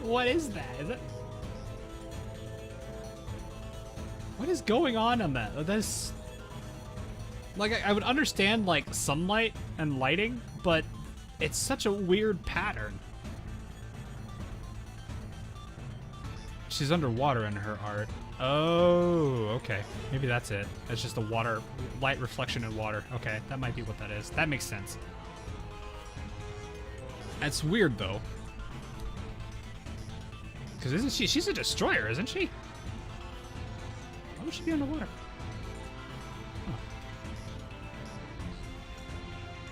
What is that? Is it? What is going on that? That's, like, I would understand, like, sunlight and lighting, but it's such a weird pattern. She's underwater in her art. Oh, okay. Maybe that's it. It's just a water, light reflection in water. Okay, that might be what that is. That makes sense. That's weird, though. Because isn't she? She's a destroyer, isn't she? Why would she be underwater? Huh.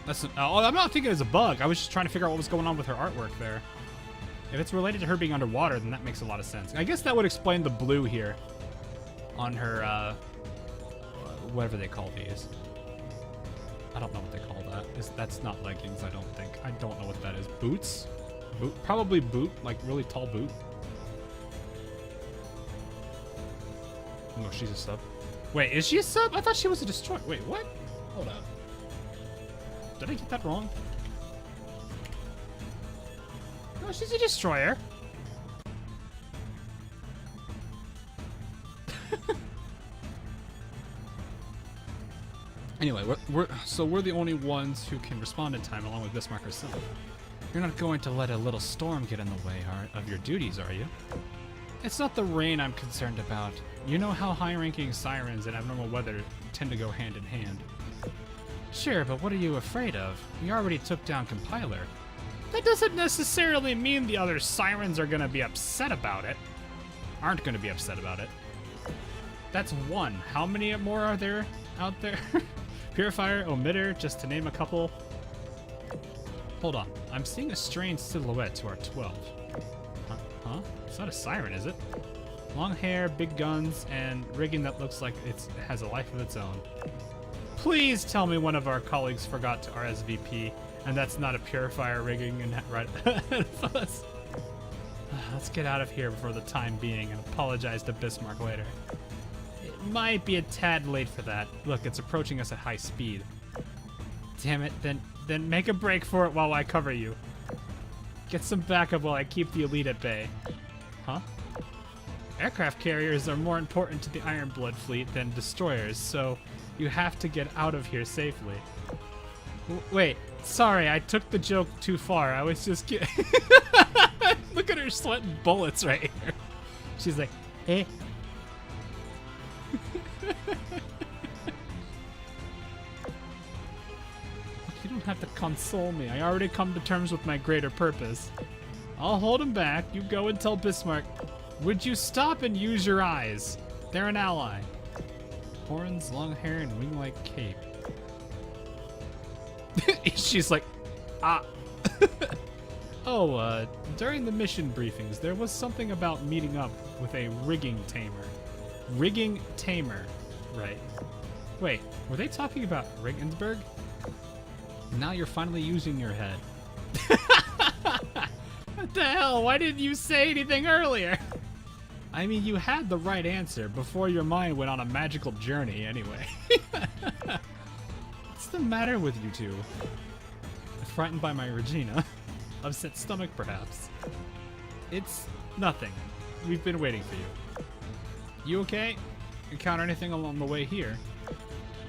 That's. Oh, I'm not thinking it's a bug. I was just trying to figure out what was going on with her artwork there. If it's related to her being underwater, then that makes a lot of sense. I guess that would explain the blue here on her, whatever they call these. I don't know what they call that. That's not leggings, I don't think. I don't know what that is. Boots? Boot? Probably boot, like really tall boot. No, she's a sub. Wait, is she a sub? I thought she was a destroyer. Wait, what? Hold up. Did I get that wrong? No, she's a destroyer. Anyway, we're the only ones who can respond in time, along with Bismarck herself. You're not going to let a little storm get in the way of your duties, are you? It's not the rain I'm concerned about. You know how high-ranking sirens and abnormal weather tend to go hand in hand. Sure, but what are you afraid of? We already took down Compiler. That doesn't necessarily mean the other sirens are gonna be upset about it. Aren't gonna be upset about it. That's one. How many more are there out there? Purifier, Omitter, just to name a couple. Hold on. I'm seeing a strange silhouette to our 12. Huh? It's not a siren, is it? Long hair, big guns, and rigging that looks like it has a life of its own. Please tell me one of our colleagues forgot to RSVP, and that's not a purifier rigging and right ahead of us. Let's get out of here before the time being and apologize to Bismarck later. It might be a tad late for that. Look, it's approaching us at high speed. Damn it, then make a break for it while I cover you. Get some backup while I keep the elite at bay. Huh? Aircraft carriers are more important to the Ironblood fleet than destroyers, so you have to get out of here safely. Wait, sorry, I took the joke too far. I was just kidding. Look at her sweating bullets right here. She's like, eh. You don't have to console me. I already come to terms with my greater purpose. I'll hold him back. You go and tell Bismarck. Would you stop and use your eyes? They're an ally. Horns, long hair, and wing-like cape. She's like, ah. Oh, during the mission briefings, there was something about meeting up with a rigging tamer. Rigging tamer, right. Wait, were they talking about Regensburg? Now you're finally using your head. What the hell? Why didn't you say anything earlier? I mean, you had the right answer before your mind went on a magical journey anyway. What's the matter with you two? Frightened by my Regina? Upset stomach, perhaps? It's nothing. We've been waiting for you. You okay? Encounter anything along the way here?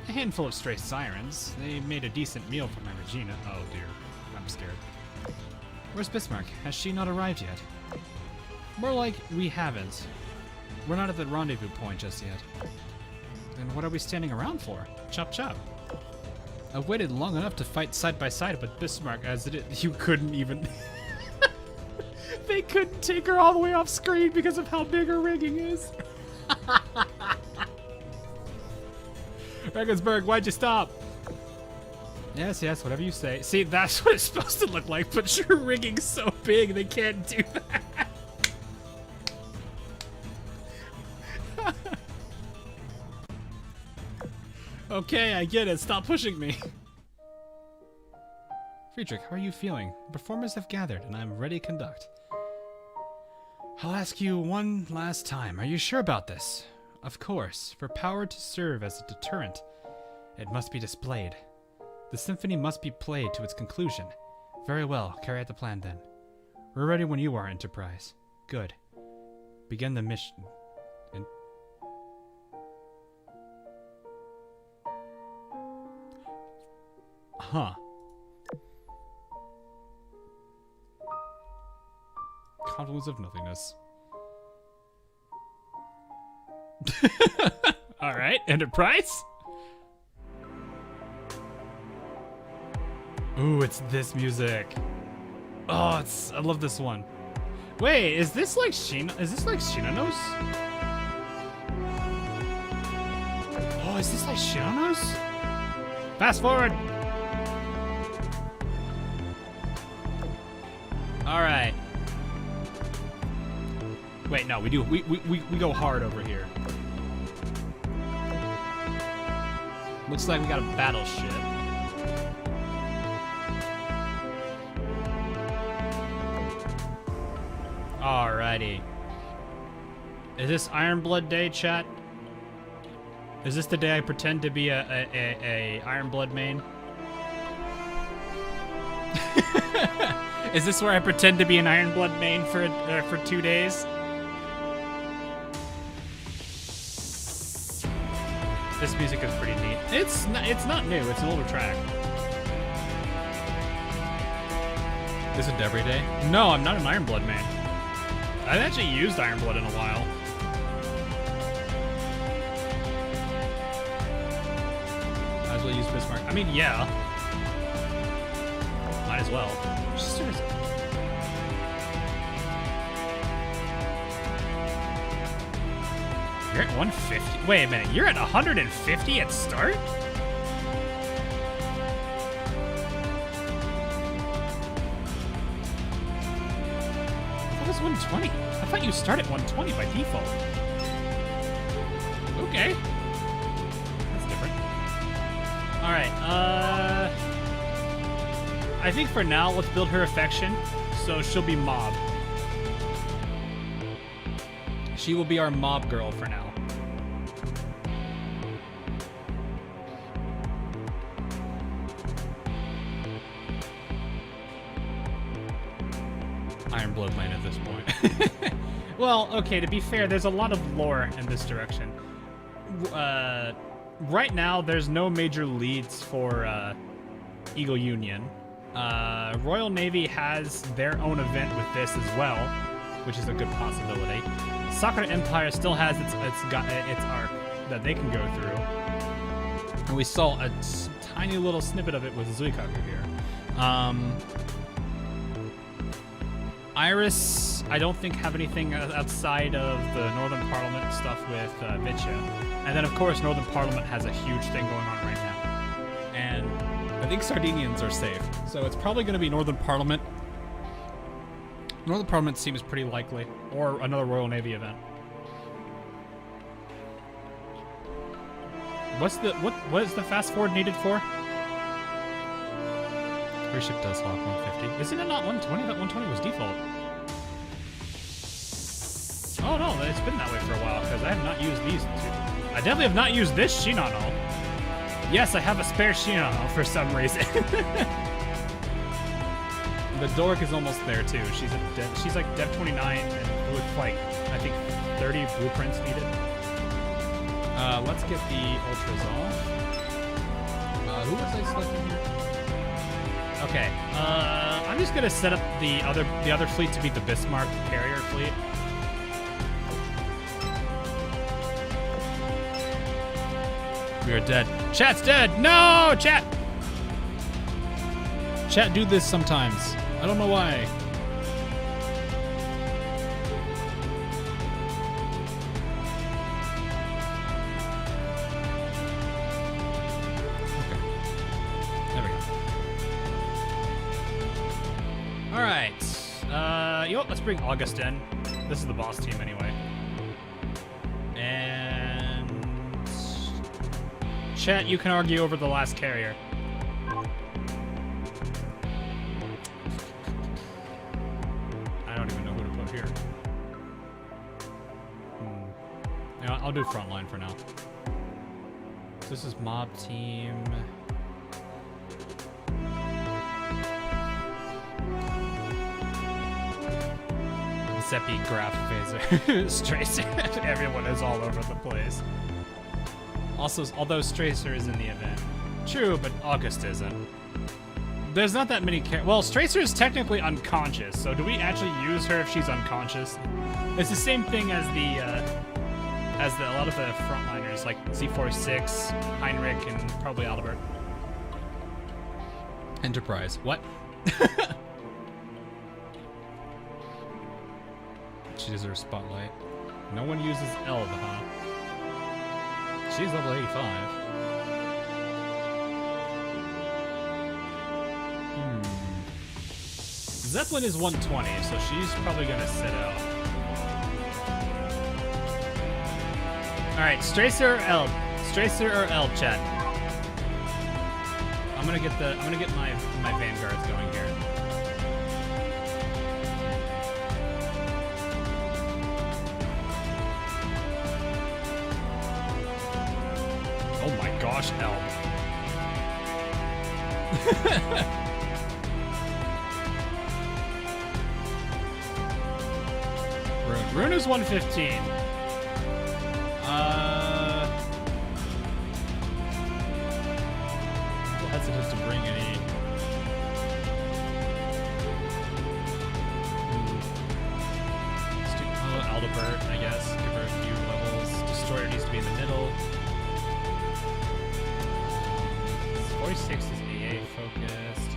A handful of stray sirens. They made a decent meal for my Regina. Oh dear, I'm scared. Where's Bismarck? Has she not arrived yet? More like we haven't. We're not at the rendezvous point just yet. Then what are we standing around for? Chop chop. I've waited long enough to fight side by side with Bismarck as it is. You couldn't even... They couldn't take her all the way off screen because of how big her rigging is. Regensburg, why'd you stop? Yes, whatever you say. See, that's what it's supposed to look like, but your rigging's so big they can't do that. Okay, I get it. Stop pushing me. Friedrich, how are you feeling? The performers have gathered, and I'm ready to conduct. I'll ask you one last time. Are you sure about this? Of course. For power to serve as a deterrent, it must be displayed. The symphony must be played to its conclusion. Very well. Carry out the plan, then. We're ready when you are, Enterprise. Good. Begin the mission. Huh. Confluence of Nothingness. Alright, Enterprise? Ooh, it's this music. Oh, I love this one. Wait, is this like Shinano's? Oh, is this like Shinano's? Fast forward. All right. Wait, no, we go hard over here. Looks like we got a battleship. Alrighty. Is this Ironblood Day, chat? Is this the day I pretend to be a Ironblood main? Is this where I pretend to be an Ironblood main for 2 days? This music is pretty neat. It's not new. It's an older track. Is it every day? No, I'm not an Ironblood main. I've actually used Ironblood in a while. Might as well use Bismarck. I mean, yeah. Might as well. Just You're at 150. Wait a minute. You're at 150 at start? That was 120. I thought you start at 120 by default. Okay. That's different. Alright, I think for now, let's build her affection, so she'll be mob. She will be our mob girl for now. Iron Blood Lane at this point. Well, okay, to be fair, there's a lot of lore in this direction. Right now, there's no major leads for Eagle Union. Royal Navy has their own event with this as well, which is a good possibility. Sakura Empire still has its arc that they can go through. And we saw a tiny little snippet of it with Zuikaku here. Iris, I don't think have anything outside of the Northern Parliament stuff with Vitya. And then, of course, Northern Parliament has a huge thing going on right now. And I think Sardinians are safe. So it's probably going to be Northern Parliament. Northern Parliament seems pretty likely. Or another Royal Navy event. What is the fast forward needed for? Your ship does lock 150. Isn't it not 120? That 120 was default. Oh no, it's been that way for a while because I have not used these two. I definitely have not used this Shinano. Yes, I have a spare Shinano for some reason. The Dork is almost there too. She's like Dev 29 and with like I think 30 blueprints needed. Let's get the Ultras off. Who was I selecting here? Okay, I'm just gonna set up the other fleet to be the Bismarck carrier fleet. We are dead. Chat's dead! No! Chat! Chat do this sometimes. I don't know why. Alright. You know what? Let's bring August in. This is the boss team anyway. And... Chat, you can argue over the last carrier. I don't even know who to put here. Yeah, I'll do frontline for now. This is mob team. Seppi graph phaser. Tracer. Everyone is all over the place. Also, although Stracer is in the event. True, but August isn't. There's not that many well, Stracer is technically unconscious, so do we actually use her if she's unconscious? It's the same thing as a lot of the frontliners, like Z46, Heinrich, and probably Albert. Enterprise. What? She deserves spotlight. No one uses Elb, huh? She's level 85. Zeppelin is 120, so she's probably gonna sit out. Alright, Stracer or Elb? Stracer or Elb, chat? I'm gonna get my vanguards going here. Oh my gosh, Elb. Rune is 115. Hesitant to bring any. Aldebert, I guess. Give her a few levels. Destroyer needs to be in the middle. 46 is AA focused.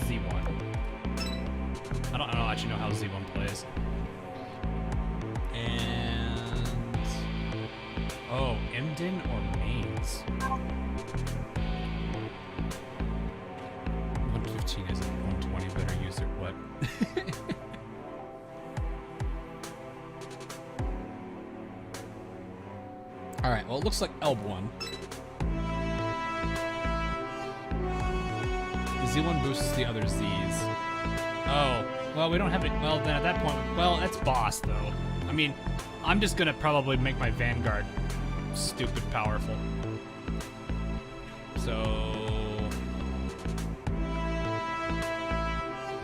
Z1. I don't actually know how Z1 plays. And Oh, Emden or Mains? 115 isn't 120, better use it. What? Alright, well, it looks like Elb won. Z1 boosts the other Z's. Oh, well, we don't have it. Well, then at that point, well, that's boss, though. I mean, I'm just gonna probably make my Vanguard stupid powerful. So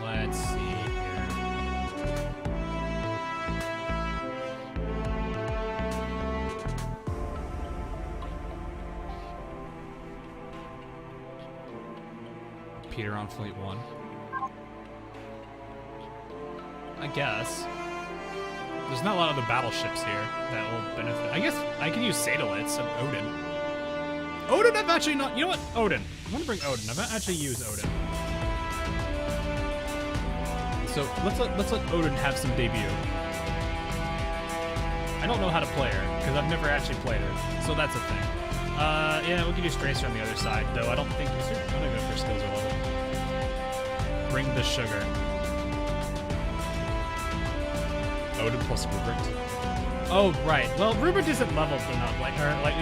let's see here. Peter on Fleet 1. I guess. There's not a lot of the battleships here that will benefit. I guess I can use Sadolitz and Odin. Odin, I've actually not. You know what? Odin. I'm gonna bring Odin. I've not actually used Odin. So let's let Odin have some debut. I don't know how to play her because I've never actually played her, so that's a thing. Yeah, we can use Tracer on the other side, though. I don't think. I don't even know if her skills are level. Bring the sugar. Odin plus Rupert. Oh, right. Well, Rupert isn't leveled enough. Like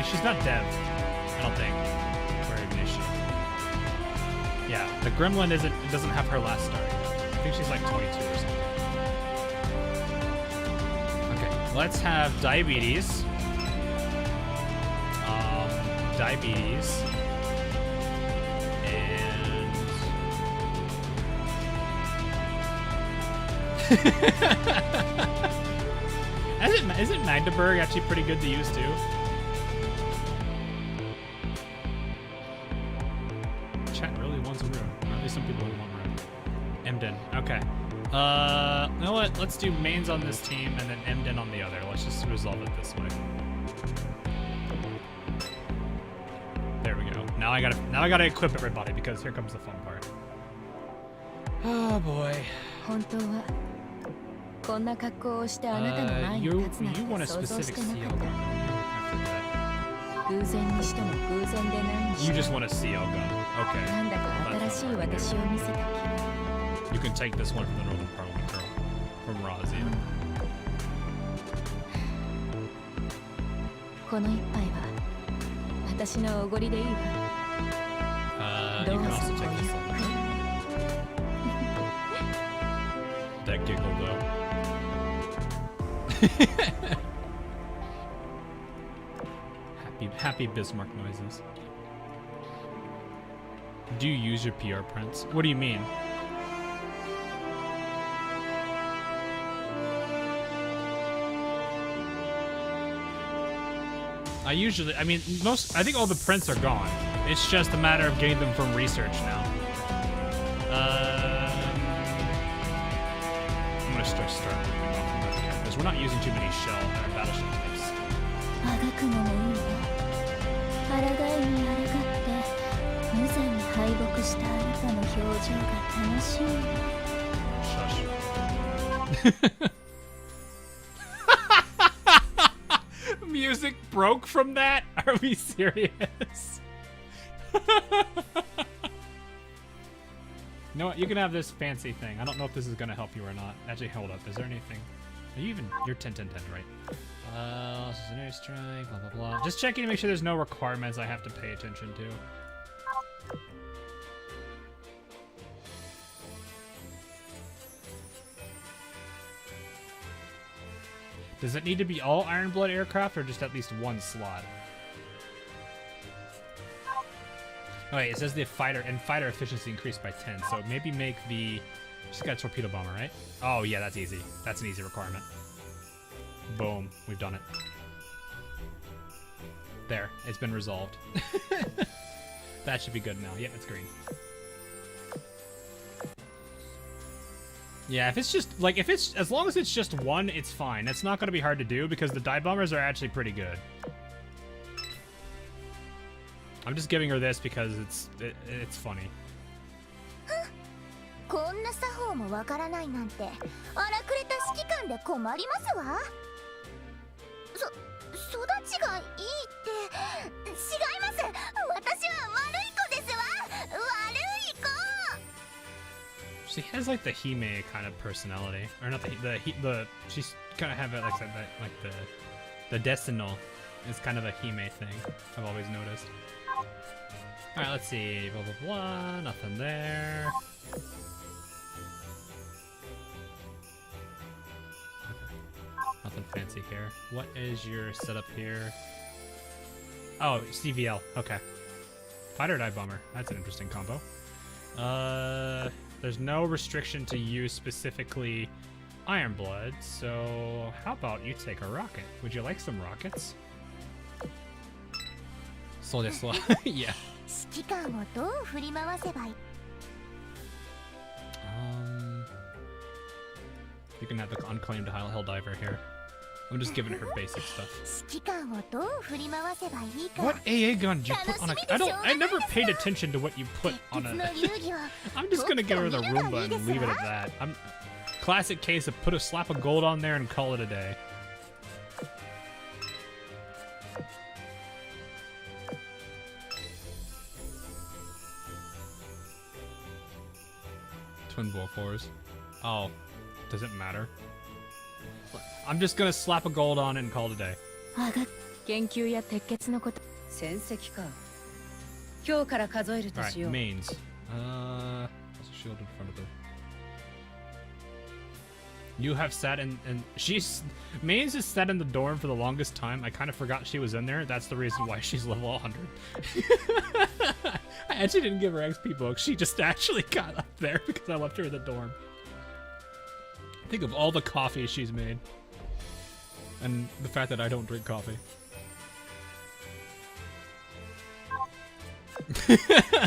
she's not dev. I don't think. Or even is she? Yeah, the Gremlin doesn't have her last start. I think she's like 22 or something. Okay, let's have Diabetes. Diabetes. And isn't Magdeburg actually pretty good to use too? Chat really wants a room. Or at least some people want room. Emden. Okay. You know what? Let's do mains on this team and then Emden on the other. Let's just resolve it this way. There we go. Now I gotta equip everybody because here comes the fun part. Oh boy. You want a specific CL gun. You just want a CL gun. Okay. You can take this one from the Northern Parliament girl. From Razia. You can also take this one. That giggle though. happy Bismarck noises. Do you use your PR prints? What do you mean? I think all the prints are gone. It's just a matter of getting them from research now. I'm gonna start moving off from that because we're not using too many shell in our battleship types. Shush. Music broke from that? Are we serious? You know what? You can have this fancy thing. I don't know if this is gonna help you or not. Actually, hold up. Is there anything? Are you even? You're 10-10-10, right? Air strike, blah blah blah. Just checking to make sure there's no requirements I have to pay attention to. Does it need to be all Iron Blood aircraft or just at least one slot? Oh wait, it says the fighter efficiency increased by 10, so maybe make the... Just got a torpedo bomber, right? Oh yeah, that's easy. That's an easy requirement. Boom, we've done it. There, it's been resolved. That should be good now. Yep, it's green. Yeah, if it's just, like, as long as it's just one, it's fine. It's not going to be hard to do because the dive bombers are actually pretty good. I'm just giving her this because it's funny. こんな作法もわからないなんて荒くれた指揮官で困りますわ。育ちがいい She has like the Hime kind of personality, or not the she's kind of have it like the Destino is kind of a Hime thing. I've always noticed. All right, let's see. Blah blah blah. Nothing there. Okay. Nothing fancy here. What is your setup here? Oh, CVL. Okay. Fighter Dive Bomber. That's an interesting combo. There's no restriction to use specifically Iron Blood, so how about you take a rocket? Would you like some rockets? So this yeah. 指揮官をどう振り回せばいい You can have the unclaimed Helldiver here. I'm just giving her basic stuff. 指揮官をどう振り回せばいいか What AA gun did you put on a... I never paid attention to what you put on a... I'm just gonna give her the Roomba and leave it at that. Classic case of put a slap of gold on there and call it a day. Twin Bull 4s. Oh, does it matter? I'm just gonna slap a gold on it and call it a day. 研究や鉄血のこと。戦績か。今日から数えると Alright, しよう。 mains. There's a shield in front of her. You have sat in, and she's... Mains has sat in the dorm for the longest time. I kind of forgot she was in there. That's the reason why she's level 100. I actually didn't give her XP books. She just actually got up there because I left her in the dorm. Think of all the coffee she's made. And the fact that I don't drink coffee.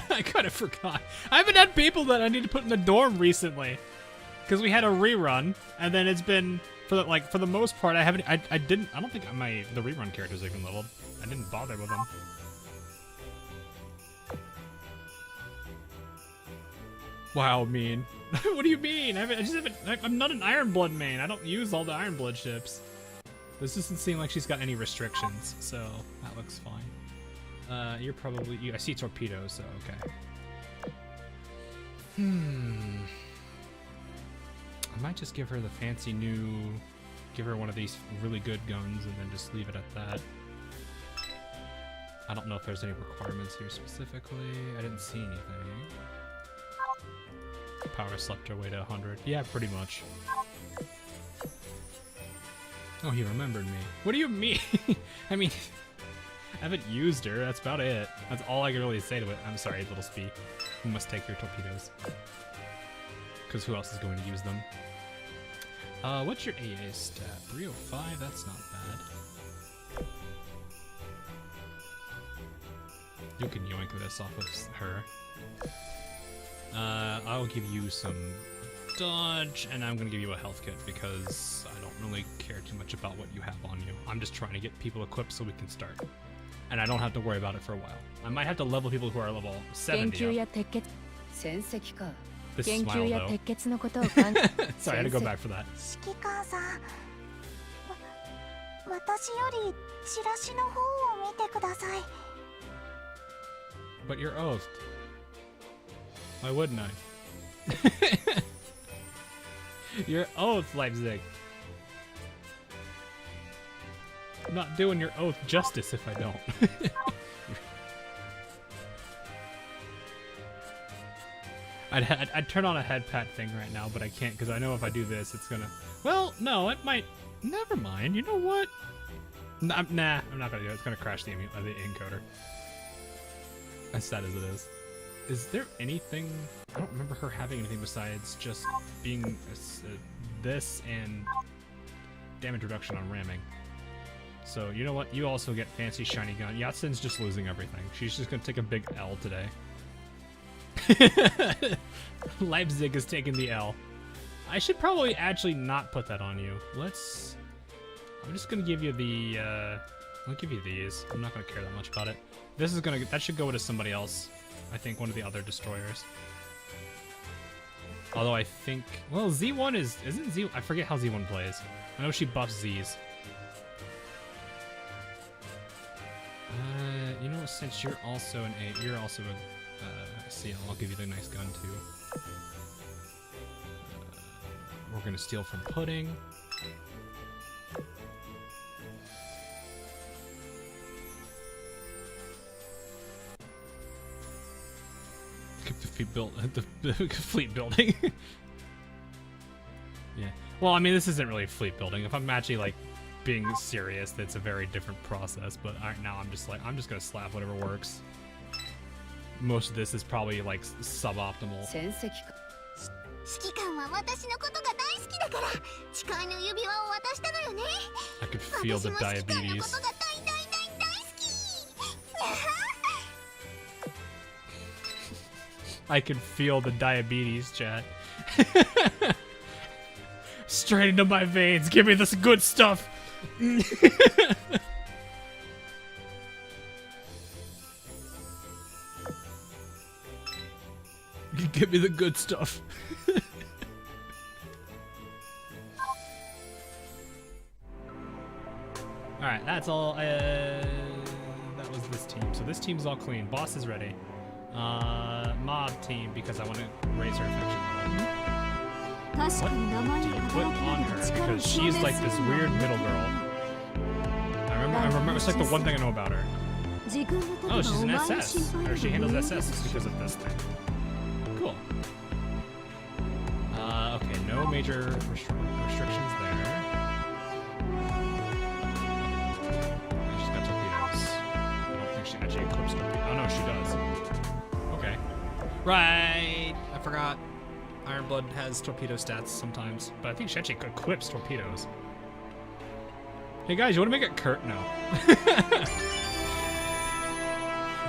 I kind of forgot. I haven't had people that I need to put in the dorm recently. Because we had a rerun, and then it's been for the most part I don't think the rerun characters are even leveled. I didn't bother with them. Wow, mean. What do you mean? I'm not an Iron Blood main. I don't use all the Iron Blood ships. This doesn't seem like she's got any restrictions, so that looks fine. You're probably I see torpedoes, so okay. I might just give her the fancy give her one of these really good guns and then just leave it at that. I don't know if there's any requirements here specifically. I didn't see anything. Power slept her way to 100. Yeah, pretty much. Oh, he remembered me. What do you mean? I mean, I haven't used her. That's about it. That's all I can really say to it. I'm sorry, little Spee. You must take your torpedoes. Because who else is going to use them? What's your AA stat? 305? That's not bad. You can yoink this off of her. I'll give you some dodge, and I'm gonna give you a health kit because I don't really care too much about what you have on you. I'm just trying to get people equipped so we can start. And I don't have to worry about it for a while. I might have to level people who are level 70 up. 戦績か。 This 研究 smile や though. 鉄血のことを考え Sorry, I had to go back for that. 指揮官さん私よりチラシの方を見てください But you're oathed. Why wouldn't I? You're oath, Leipzig. I'm not doing your oath justice if I don't. I'd turn on a head pat thing right now, but I can't because I know if I do this, it's gonna... Well, no, it might... Never mind. You know what? Nah, I'm not gonna do it. It's gonna crash the encoder. As sad as it is. Is there anything... I don't remember her having anything besides just being this and damage reduction on ramming. So, you know what? You also get fancy shiny gun. Yatsen's just losing everything. She's just gonna take a big L today. Leipzig is taking the L. I should probably actually not put that on you. I'm just gonna give you the, I'll give you these. I'm not gonna care that much about it. That should go to somebody else. I think one of the other destroyers. Although I think, well, Z1 isn't Z, I forget how Z1 plays. I know she buffs Zs. You know what, since you're also you're also a CL, I'll give you the nice gun too. we're gonna steal from Pudding. Keep the fleet built the fleet building. Yeah. Well, I mean, this isn't really fleet building. If I'm actually like being serious, that's a very different process. But right now, I'm just gonna slap whatever works. Most of this is probably like suboptimal. 戦績か指揮官は私のことが大好きだから誓いの指輪を渡したのよね。 I could feel 私 the も指揮官の diabetes. ことが大好き。 I can feel the diabetes, chat. Straight into my veins. Give me this good stuff. Give me the good stuff. Alright, that's all. That was this team. So this team's all clean. Boss is ready. Mob team, because I want to raise her affection level. What do you put on her? Because she's like this weird middle girl. I remember, it's like the one thing I know about her. Oh, she's an SS. Or she handles SS because of this thing. Cool. Okay, no major restrictions there. She's got torpedoes. I don't think she actually equips torpedoes. Oh no, she does. Okay. Right! I forgot. Ironblood has torpedo stats sometimes, but I think she actually equips torpedoes. Hey guys, you want to make it Kurt? No.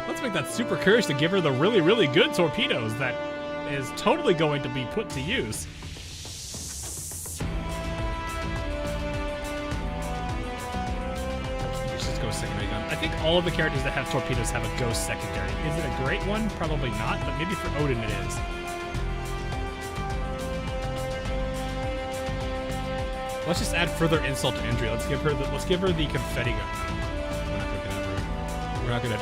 Let's make that super courage to give her the really, really good torpedoes that is totally going to be put to use. Let's just go secondary gun. I think all of the characters that have torpedoes have a ghost secondary. Is it a great one? Probably not, but maybe for Odin it is. Let's just add further insult to injury. Let's give her the confetti gun. We're not gonna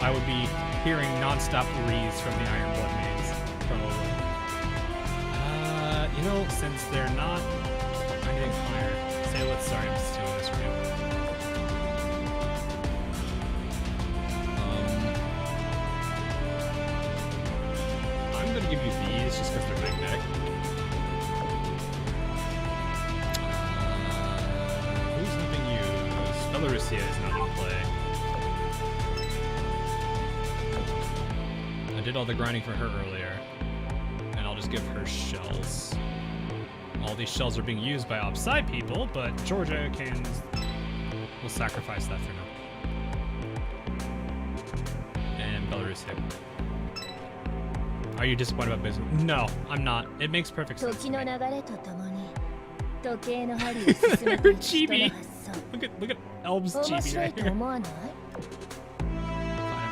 I would be hearing non-stop reads from the Ironblood mains, probably. You know, since they're not anything higher, sorry, I'm stealing this from you. I'm gonna give you these just because they're magnetic. Who's not being used? Belarusia is not in play. I did all the grinding for her earlier, and I'll just give her shells. All these shells are being used by outside people, but Georgia will sacrifice that for now. And Belarusia. Are you disappointed about Bismarck? No, I'm not. It makes perfect sense to me. Her chibi. Look at Elb's chibi right here. Fine,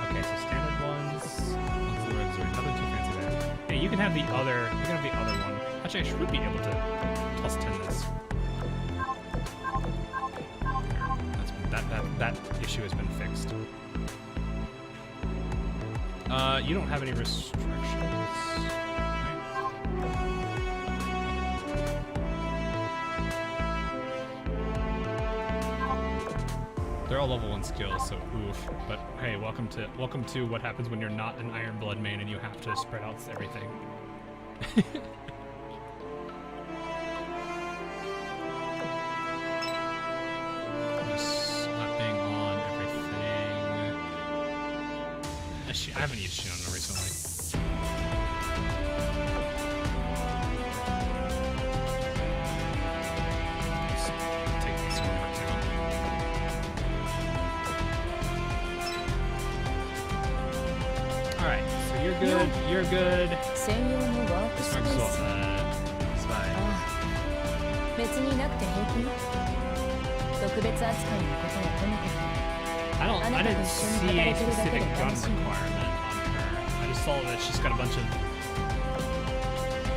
okay, so standard ones. Nothing too fancy there. Hey, you can have the other one. Actually, I should be able to plus 10 this. That issue has been fixed. You don't have any restrictions. They're all level 1 skills, so oof. But hey, welcome to what happens when you're not an Ironblood main and you have to spread out everything. Just slapping on everything. I haven't used Shion recently. Let's take this one more too. Alright, so you're good, you're good. Bismarck's all that. It's fine. 別になくて平気よ。特別扱いのことはともかく。I didn't see a specific gun requirement on her. I just saw that she's got a bunch of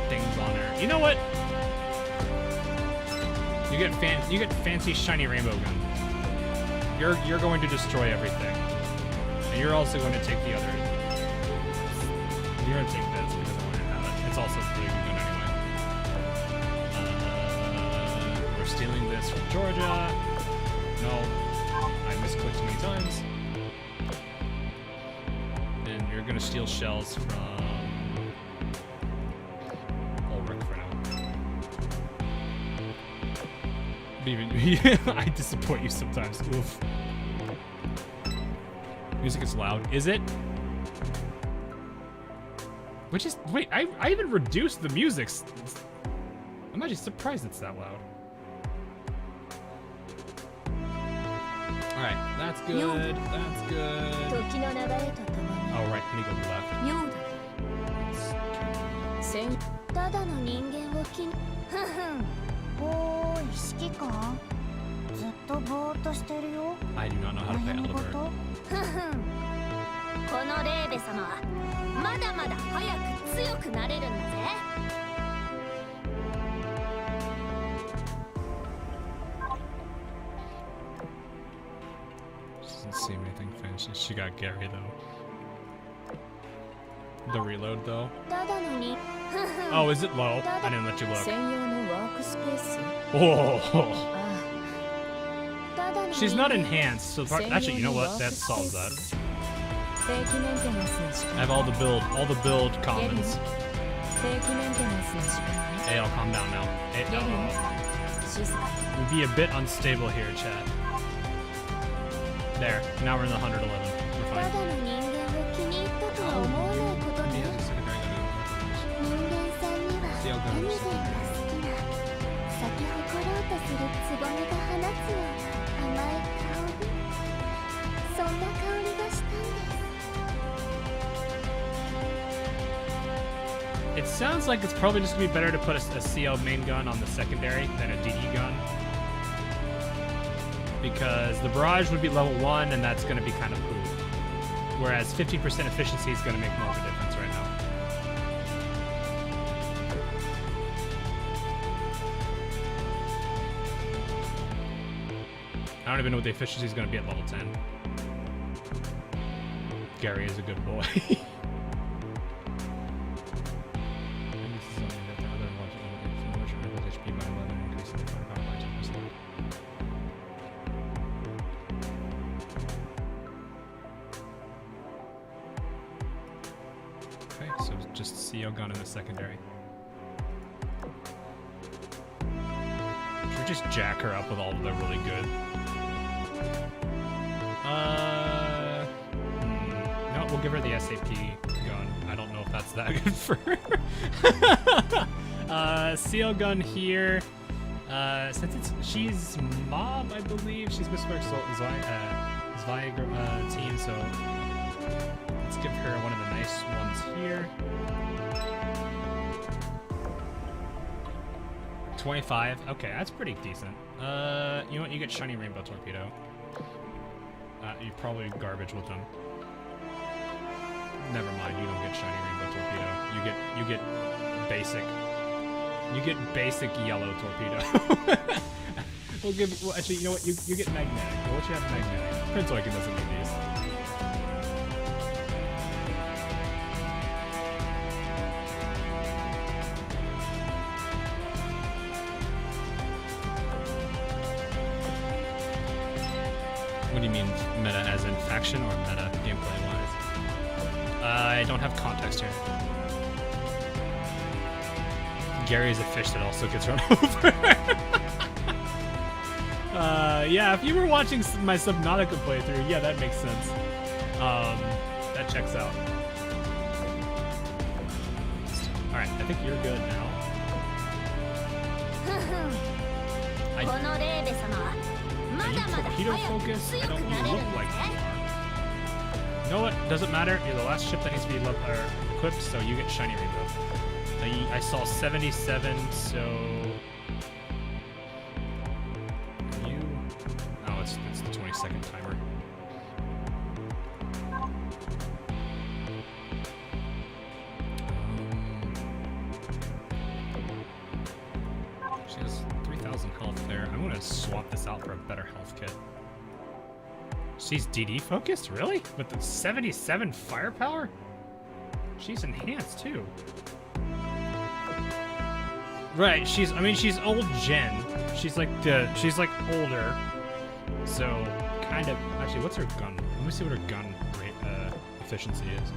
things on her. You know what? You get fancy shiny rainbow gun. You're going to destroy everything, and you're also going to take the other. You're going to take this because I want to have it. It's also a pretty good gun anyway. stealing this from Georgia. No, I misclicked too many times. And you're gonna steal shells from Ulrich for now. Even I disappoint you sometimes. Oof. Music is loud. Is it? Which is wait, I even reduced the music. I'm actually surprised it's that loud. Alright, that's good. That's good. Oh, right, let me go left. ただの人間を気にふふんおーい指揮官ずっとぼーっとしてるよ I do not know how to play 悩み Elder 事 Bird. ふふんこのレーベ様はまだまだ早く強くなれるんだぜ She doesn't seem anything finished. She got Gary though. The reload though. ただのにふふん Oh, is it low? I didn't let you look. 専用のワークスペース。 Oh, ただの she's 人 not 間 enhanced. So actually, you know what? That solves that. 定期メンテナンスの時 I 間。 have all the build commons. 定期メンテナンスの時間ね。 Hey, I'll calm down now. Hey, ゲリン、静か。 we'd be a bit unstable here, chat. There. Now we're in the 111. We're た fine. だの人間を気に入ったとは思わないことね人間さんにはエミゼンが好きな咲き誇ろうとするつぼみが放つような甘い香りそんな香りがしたんです It sounds like it's probably just gonna be better to put a CL main gun on the secondary than a DD gun. Because the barrage would be level 1 and that's gonna be kind of poop. Whereas 50% efficiency is gonna make more of a difference right now. I don't even know what the efficiency is gonna be at level 10. Gary is a good boy. Okay, so just CO gun in the secondary. Should we just jack her up with all of the really good? No, we'll give her the SAP gun. I don't know if that's that good for her. CO gun here. Since she's Mob, I believe. She's Bismarck's Zwei team, so let's give her one of the nice ones here. 25. Okay, that's pretty decent. You know what? You get shiny rainbow torpedo. You probably garbage with them. Never mind. You don't get shiny rainbow torpedo. You get basic. You get basic yellow torpedo. Well, actually, you know what? You get magnetic. We'll let you have magnetic. Prince Oiken doesn't need these. What do you mean meta as in faction or meta gameplay wise? I don't have context here. Gary is a fish that also gets run over. Yeah, if you were watching my Subnautica playthrough, yeah, that makes sense. That checks out. Alright, I think you're good now. Are you torpedo focused? I don't. You look like you are. You know what? Doesn't matter. You're the last ship that needs to be equipped, so you get shiny rainbow. I saw 77, so you. Oh, it's the 20-second timer. She has 3,000 health there. I'm gonna swap this out for a better health kit. She's DD focused, really? With the 77 firepower? She's enhanced too. Right, I mean, she's old gen. She's like older. So, kind of, actually, what's her gun? Let me see what her gun rate, efficiency is.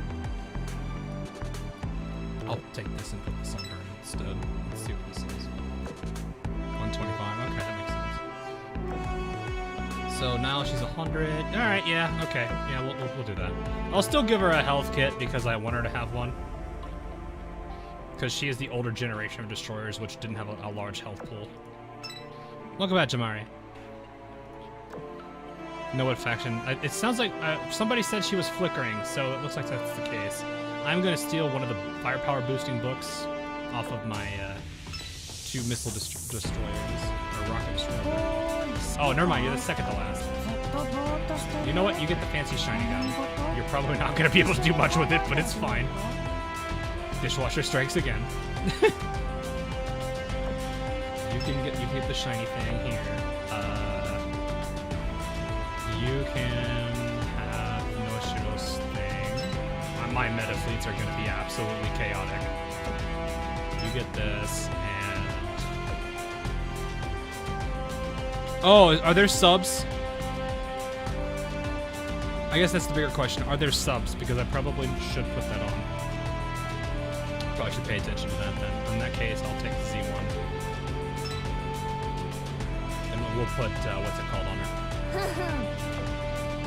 I'll take this and put this on her instead. Let's see what this is. 125, okay, that makes sense. So now she's 100. Alright, yeah, okay. Yeah, we'll do that. I'll still give her a health kit because I want her to have one. Because she is the older generation of destroyers, which didn't have a large health pool. Welcome back, Jamari. Know what faction? It sounds like somebody said she was flickering, so it looks like that's the case. I'm going to steal one of the firepower boosting books off of my 2 missile destroyers, or rocket destroyers. Oh, never mind, you're the second to last. You know what? You get the fancy shiny gun. You're probably not going to be able to do much with it, but it's fine. Dishwasher strikes again. You can get the shiny thing here. You can have Noshiro's thing. My meta fleets are going to be absolutely chaotic. You get this, and... Oh, are there subs? I guess that's the bigger question. Are there subs? Because I probably should put that on. Probably should pay attention to that then. In that case, I'll take Z1. And we'll put, what's it called on her?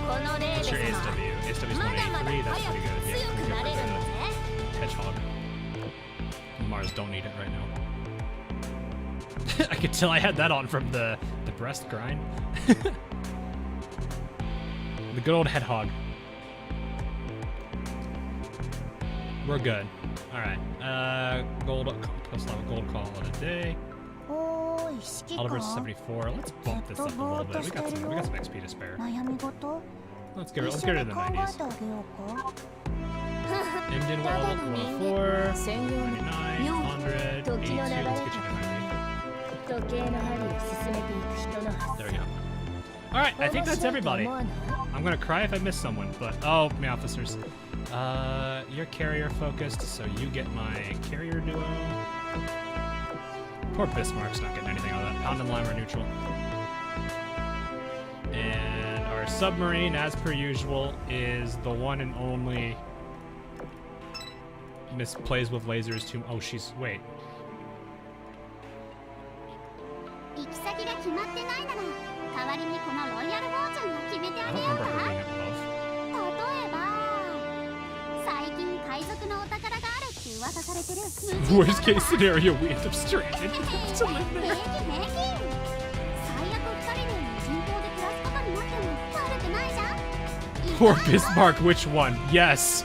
What's your ASW? ASW's 183, that's pretty good. Yeah, pretty good for the hedgehog. Mars don't need it right now. I could tell I had that on from the breast grind. The good old hedgehog. We're good. Alright. Gold, let's have a gold call in a day. Oliver's 74. Let's bump this up a little bit. We got some XP to spare. Let's get it to the 90s. Indian level 104, 99, 100, 82. Let's get you to 90. There we go. Alright, I think that's everybody. I'm gonna cry if I miss someone, but oh, my officers. You're carrier focused, so you get my carrier duo. Poor Bismarck's not getting anything out of that. Pound and Lime are neutral. And our submarine, as per usual, is the one and only plays with lasers too. Oh, she's... Wait. I don't remember her being above. Worst case scenario, we end up stranded. To live there. Poor Bismarck, which one? Yes.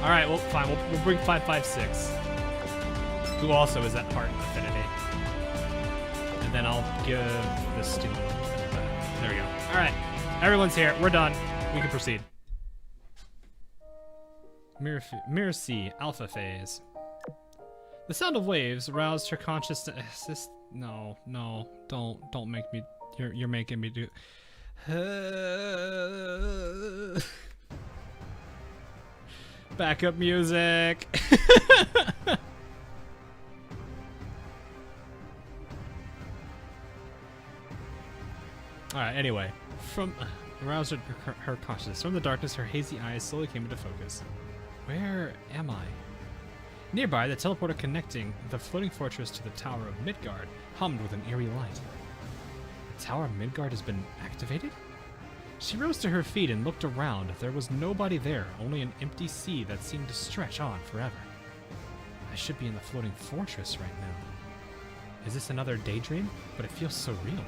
Alright, well, fine. We'll bring 556. Who also is at heart affinity. And then I'll give this student that. There we go. Alright. Everyone's here. We're done. We can proceed. Mirror C, Alpha Phase. The sound of waves roused her consciousness. No, don't make me. You're making me do. Backup music. All right. Anyway, aroused her consciousness. From the darkness, her hazy eyes slowly came into focus. Where am I? Nearby, the teleporter connecting the floating fortress to the Tower of Midgard hummed with an eerie light. The Tower of Midgard has been activated? She rose to her feet and looked around. There was nobody there, only an empty sea that seemed to stretch on forever. I should be in the floating fortress right now. Is this another daydream? But it feels so real.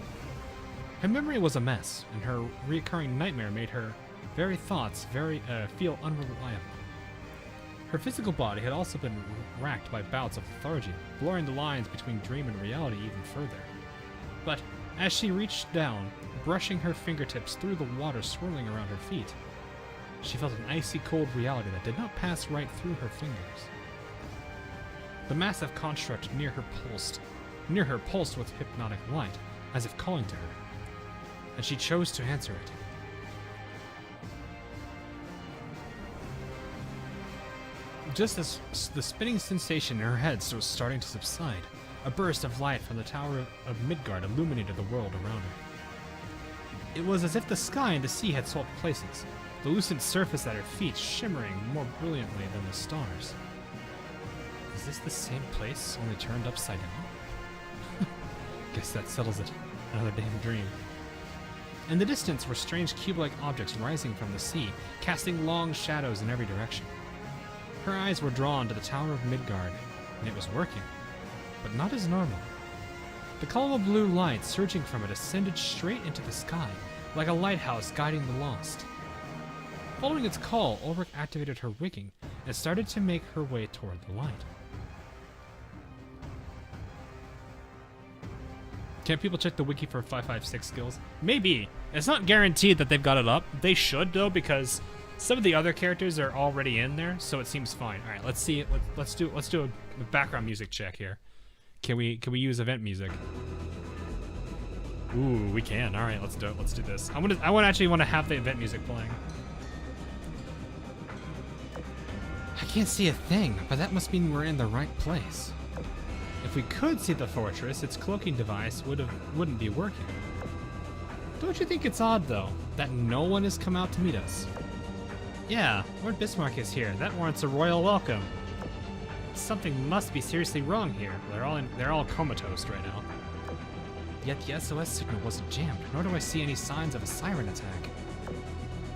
Her memory was a mess, and her recurring nightmare made her very thoughts feel unreliable. Her physical body had also been racked by bouts of lethargy, blurring the lines between dream and reality even further. But as she reached down, brushing her fingertips through the water swirling around her feet, she felt an icy cold reality that did not pass right through her fingers. The massive construct near her pulsed with hypnotic light, as if calling to her, and she chose to answer it. Just as the spinning sensation in her head was starting to subside, a burst of light from the Tower of Midgard illuminated the world around her. It was as if the sky and the sea had swapped places, the lucent surface at her feet shimmering more brilliantly than the stars. Is this the same place, only turned upside down? Guess that settles it. Another damn dream. In the distance were strange cube-like objects rising from the sea, casting long shadows in every direction. Her eyes were drawn to the Tower of Midgard, and it was working, but not as normal. The column of blue light surging from it ascended straight into the sky, like a lighthouse guiding the lost. Following its call, Ulrich activated her rigging and started to make her way toward the light. Can people check the wiki for 556 skills? Maybe. It's not guaranteed that they've got it up. They should, though, because some of the other characters are already in there, so it seems fine. All right, let's see. Let's do a background music check here. Can we use event music? Ooh, we can. All right, let's do it. Let's do this. I actually want to have the event music playing. I can't see a thing, but that must mean we're in the right place. If we could see the fortress, its cloaking device wouldn't be working. Don't you think it's odd, though, that no one has come out to meet us? Yeah, Lord Bismarck is here. That warrants a royal welcome. Something must be seriously wrong here. They're all comatose right now. Yet the SOS signal wasn't jammed, nor do I see any signs of a siren attack.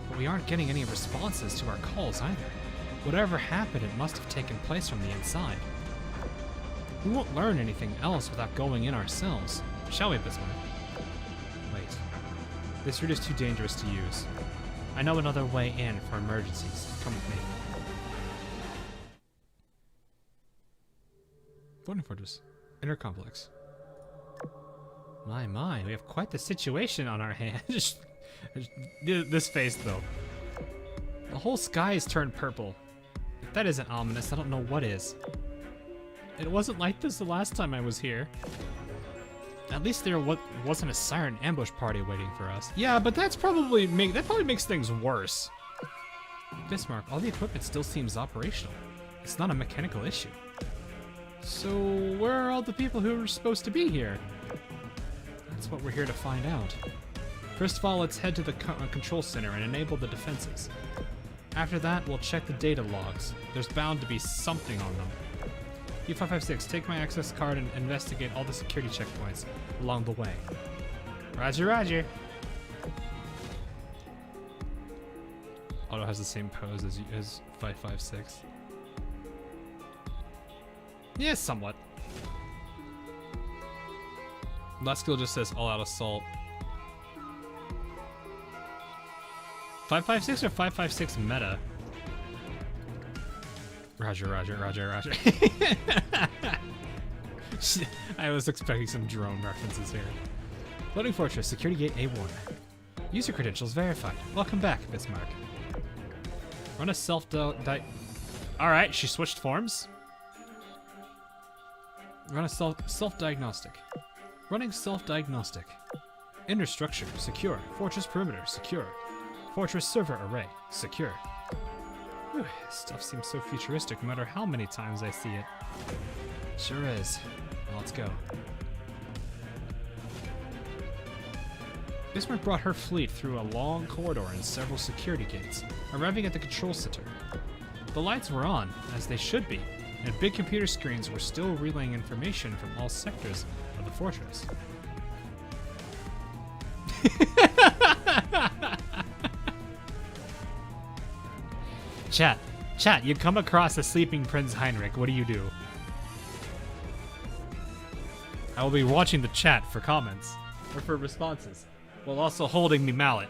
But we aren't getting any responses to our calls either. Whatever happened, it must have taken place from the inside. We won't learn anything else without going in ourselves, shall we, Bismarck? Wait. This route is too dangerous to use. I know another way in for emergencies. Come with me. Floating Fortress. Inner Complex. My, we have quite the situation on our hands. This face, though. The whole sky is turned purple. If that isn't ominous, I don't know what is. It wasn't like this the last time I was here. At least there wasn't a siren ambush party waiting for us. Yeah, but that probably makes things worse. Bismarck, all the equipment still seems operational. It's not a mechanical issue. So where are all the people who are supposed to be here? That's what we're here to find out. First of all, let's head to the control center and enable the defenses. After that, we'll check the data logs. There's bound to be something on them. U556, take my access card and investigate all the security checkpoints along the way. Roger, roger. Otto has the same pose as 556. Yeah, somewhat. Last skill just says all-out assault. 556 or 556 meta? Roger, roger, roger, roger. I was expecting some drone references here. Floating Fortress, Security Gate A1. User credentials verified. Welcome back, Bismarck. Run a Alright, she switched forms. Run a self-diagnostic. Running self-diagnostic. Inner structure, secure. Fortress perimeter, secure. Fortress server array, secure. Whew, stuff seems so futuristic no matter how many times I see it. Sure is. Well, let's go. Bismarck brought her fleet through a long corridor and several security gates, arriving at the control center. The lights were on, as they should be, and big computer screens were still relaying information from all sectors of the fortress. Chat, you come across a sleeping Prince Heinrich, what do you do? I will be watching the chat for comments, or for responses, while also holding me mallet.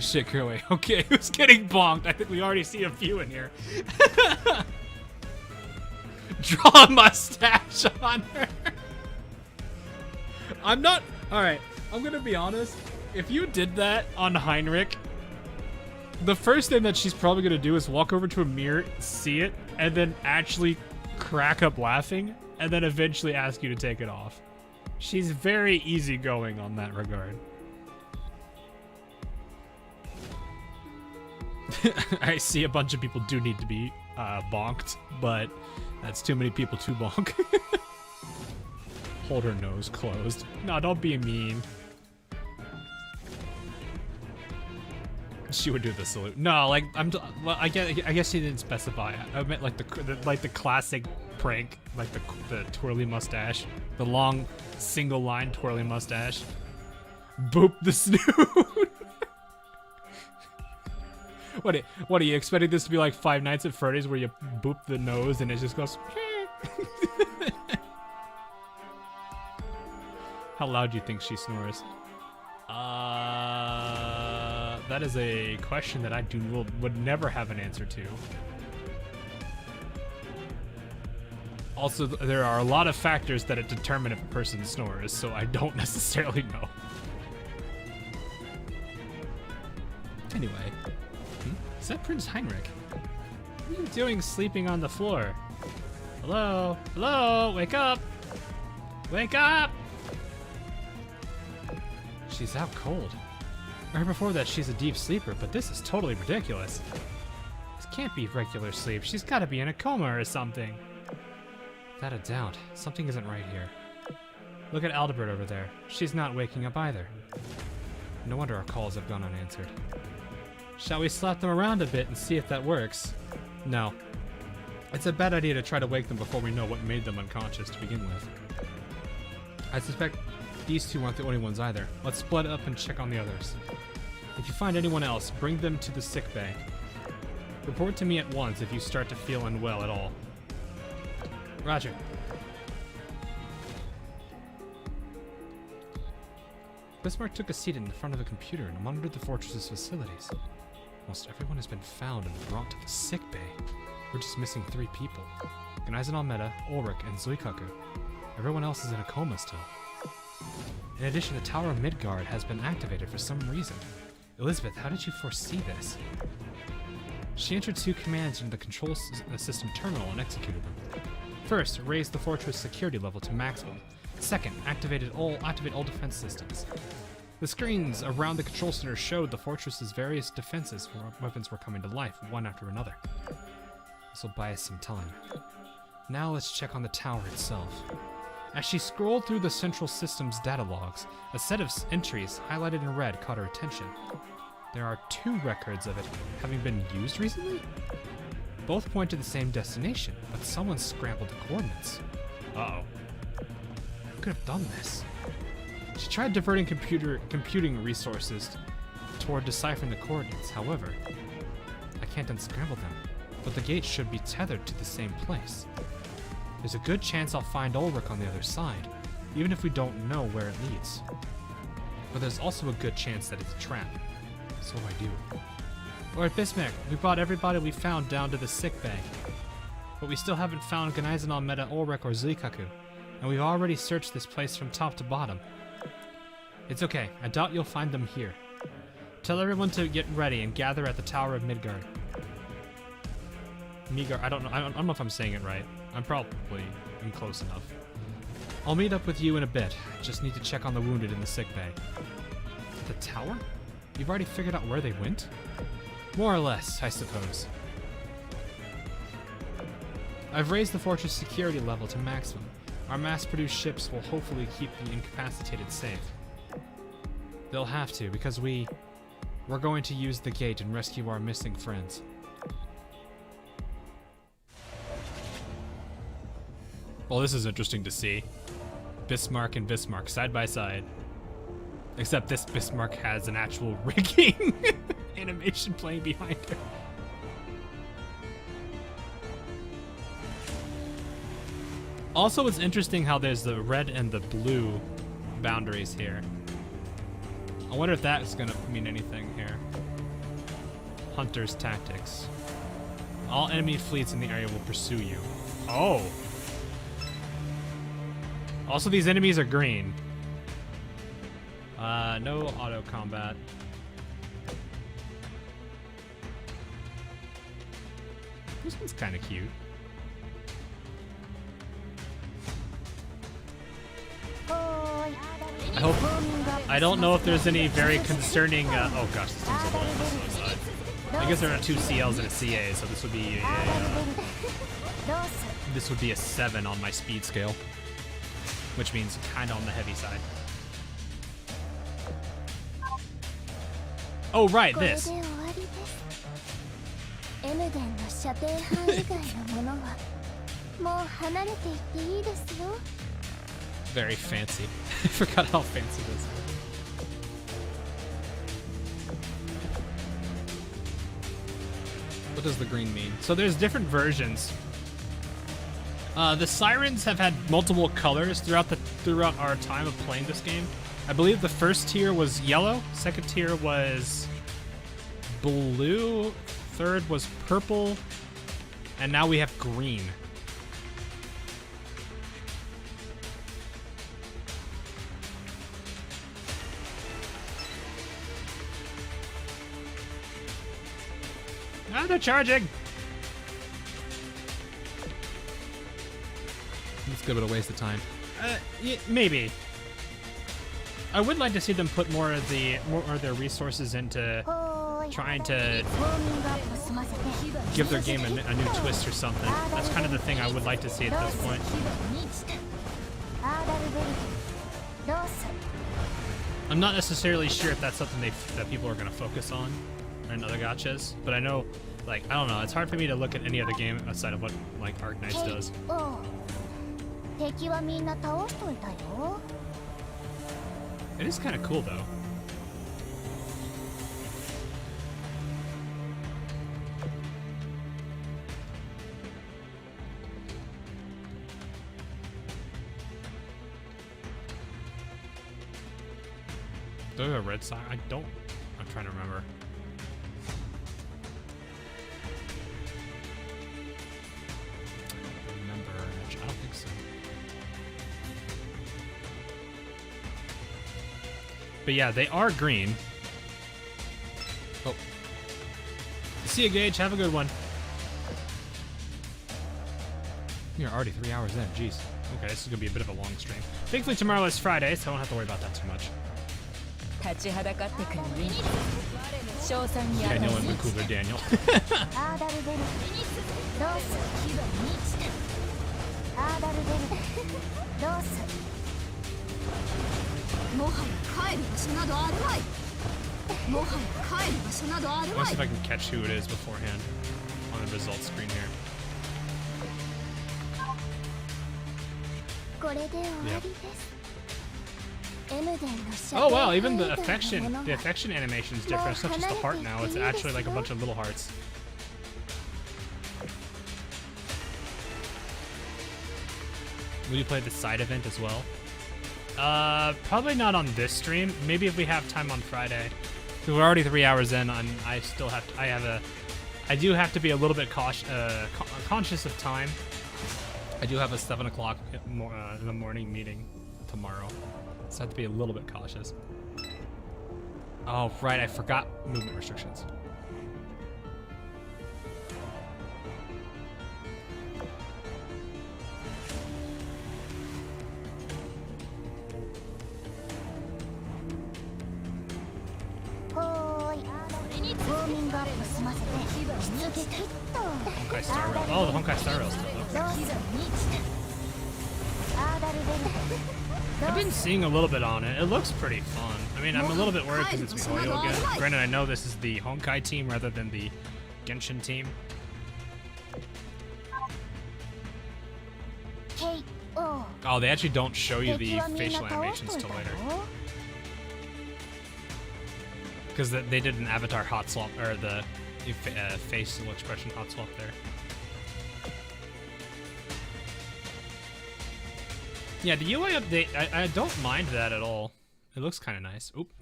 Shit, her away. Okay, who's getting bonked? I think we already see a few in here. Draw a mustache on her. I'm not... Alright, I'm gonna be honest. If you did that on Heinrich, the first thing that she's probably gonna do is walk over to a mirror, see it, and then actually crack up laughing, and then eventually ask you to take it off. She's very easygoing on that regard. I see a bunch of people do need to be bonked, but that's too many people to bonk. Hold her nose closed. No, don't be mean. She would do the salute. No, like well, I guess she didn't specify. I meant like the classic prank, like the twirly mustache, the long single line twirly mustache. Boop the snoot. What are you expecting this to be like Five Nights at Freddy's where you boop the nose and it just goes? How loud do you think she snores? That is a question that I would never have an answer to. Also, there are a lot of factors that determine if a person snores, so I don't necessarily know. Anyway, is that Prince Heinrich? What are you doing sleeping on the floor? Hello? Hello? Wake up! Wake up! She's out cold. I heard before that she's a deep sleeper, but this is totally ridiculous. This can't be regular sleep. She's gotta be in a coma or something. Without a doubt, something isn't right here. Look at Aldebert over there. She's not waking up either. No wonder our calls have gone unanswered. Shall we slap them around a bit and see if that works? No. It's a bad idea to try to wake them before we know what made them unconscious to begin with. I suspect these two aren't the only ones either. Let's split up and check on the others. If you find anyone else, bring them to the sick bay. Report to me at once if you start to feel unwell at all. Roger. Bismarck took a seat in the front of a computer and monitored the fortress's facilities. Almost everyone has been found and brought to the sick bay. We're just missing 3 people. Gneisenau Almeda, Ulrich, and Zuikaku. Everyone else is in a coma still. In addition, the Tower of Midgard has been activated for some reason. Elizabeth, how did you foresee this? She entered 2 commands into the control system terminal and executed them. First, raise the fortress security level to maximum. Second, activate all defense systems. The screens around the control center showed the fortress's various defenses for weapons were coming to life, one after another. This will buy us some time. Now let's check on the tower itself. As she scrolled through the central system's data logs, a set of entries highlighted in red caught her attention. There are 2 records of it having been used recently? Both point to the same destination, but someone scrambled the coordinates. Uh-oh. Who could have done this? She tried diverting computing resources toward deciphering the coordinates. However, I can't unscramble them, but the gate should be tethered to the same place. There's a good chance I'll find Ulrich on the other side, even if we don't know where it leads. But there's also a good chance that it's a trap. So what do I do? Lord Bismarck, we brought everybody we found down to the sick bay. But we still haven't found Gneisenau Almeda, Ulrich, or Zuikaku, and we've already searched this place from top to bottom. It's okay, I doubt you'll find them here. Tell everyone to get ready and gather at the Tower of Midgard. I don't know if I'm saying it right. I'm close enough. I'll meet up with you in a bit. Just need to check on the wounded in the sick bay. The tower? You've already figured out where they went? More or less, I suppose. I've raised the fortress security level to maximum. Our mass-produced ships will hopefully keep the incapacitated safe. They'll have to, because we're going to use the gate and rescue our missing friends. Well, this is interesting to see. Bismarck and Bismarck side by side. Except this Bismarck has an actual rigging animation playing behind her. Also, it's interesting how there's the red and the blue boundaries here. I wonder if that's gonna mean anything here. Hunter's tactics. All enemy fleets in the area will pursue you. Oh! Also, these enemies are green. No auto combat. This one's kind of cute. Oh. I hope. I don't know if there's any very concerning. Oh gosh, this thing's a little on the slow side. I guess there are 2 CLs and a CA, so this would be this would be a 7 on my speed scale, which means kind of on the heavy side. Oh right, this. Very fancy. I forgot how fancy this is. What does the green mean? So there's different versions. The sirens have had multiple colors throughout our time of playing this game. I believe the first tier was yellow, second tier was blue, third was purple, and now we have green. Ah, they're charging! It's a good bit of waste of time. Maybe. I would like to see them put more of their resources into trying to give their game a new twist or something. That's kind of the thing I would like to see at this point. I'm not necessarily sure if that's something that people are going to focus on in other gachas, but I know, like, I don't know, it's hard for me to look at any other game outside of what, like, Arknights does. It is kind of cool, though. Do I have a red sign? I don't. I'm trying to remember. I don't think so. But yeah, they are green. Oh. See you, Gage. Have a good one. You're already 3 hours in. Jeez. Okay, this is going to be a bit of a long stream. Thankfully, tomorrow is Friday, so I don't have to worry about that too much. Yeah, no one would cooler, Daniel. Let's see if I can catch who it is beforehand on the results screen here. Yep. Oh wow, even the affection animation is different. It's not just the heart now, it's actually like a bunch of little hearts. Will you play the side event as well? Probably not on this stream. Maybe if we have time on Friday. Because we're already 3 hours in, and I still have to, I do have to be a little bit conscious of time. I do have a 7 o'clock in the morning meeting tomorrow. So I have to be a little bit cautious. Oh, right, I forgot movement restrictions. Honkai Star Rail. Oh, the Honkai Star Rail stuff. I've been seeing a little bit on it. It looks pretty fun. I mean, I'm a little bit worried because it's MiHoYo again. Granted, I know this is the Honkai team rather than the Genshin team. Oh, they actually don't show you the facial animations till later. Because they did an avatar hot swap, or the facial expression hot swap there. Yeah, the UI update, I don't mind that at all. It looks kind of nice. Oop.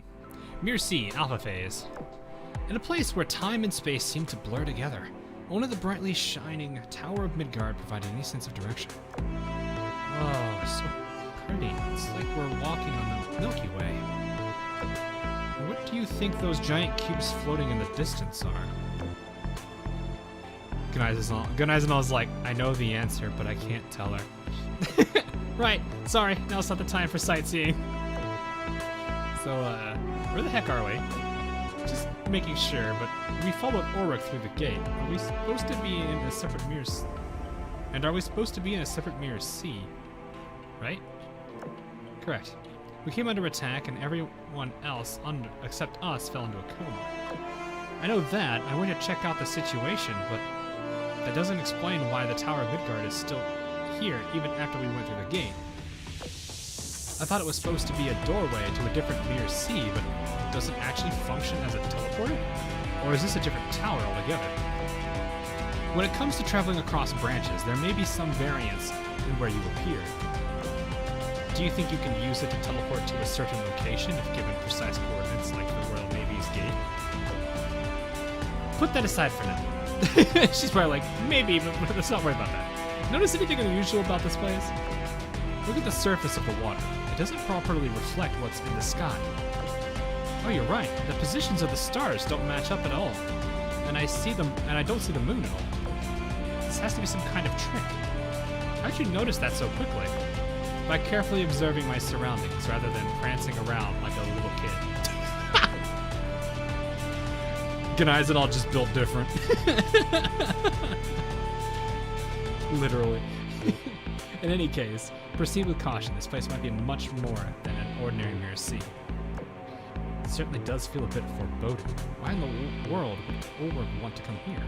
Mirror C, Alpha Phase. In a place where time and space seem to blur together, only the brightly shining Tower of Midgard provided any sense of direction. Oh, so pretty. It's like we're walking on the Milky Way. What do you think those giant cubes floating in the distance are? Gunaisenal's like, I know the answer, but I can't tell her. Right, sorry, now's not the time for sightseeing. So, where the heck are we? Just making sure, but we followed Ulrich through the gate. Are we supposed to be in a separate mirror? And are we supposed to be in a separate mirror C? Right? Correct. We came under attack, and everyone else except us fell into a coma. I know that. I went to check out the situation, but that doesn't explain why the Tower of Midgard is still here, even after we went through the gate. I thought it was supposed to be a doorway to a different mirror C, but does it actually function as a teleporter? Or is this a different tower altogether? When it comes to traveling across branches, there may be some variance in where you appear. Do you think you can use it to teleport to a certain location if given precise coordinates like the Royal Navy's gate? Put that aside for now. She's probably like, maybe, but let's not worry about that. Notice anything unusual about this place? Look at the surface of the water. It doesn't properly reflect what's in the sky. Oh, you're right. The positions of the stars don't match up at all. And I don't see the moon at all. This has to be some kind of trick. How'd you notice that so quickly? By carefully observing my surroundings rather than prancing around like a little kid. Guys, it all just built different. Literally. In any case, proceed with caution. This place might be much more than an ordinary mirror C. It certainly does feel a bit foreboding. Why in the world would Ulrich want to come here?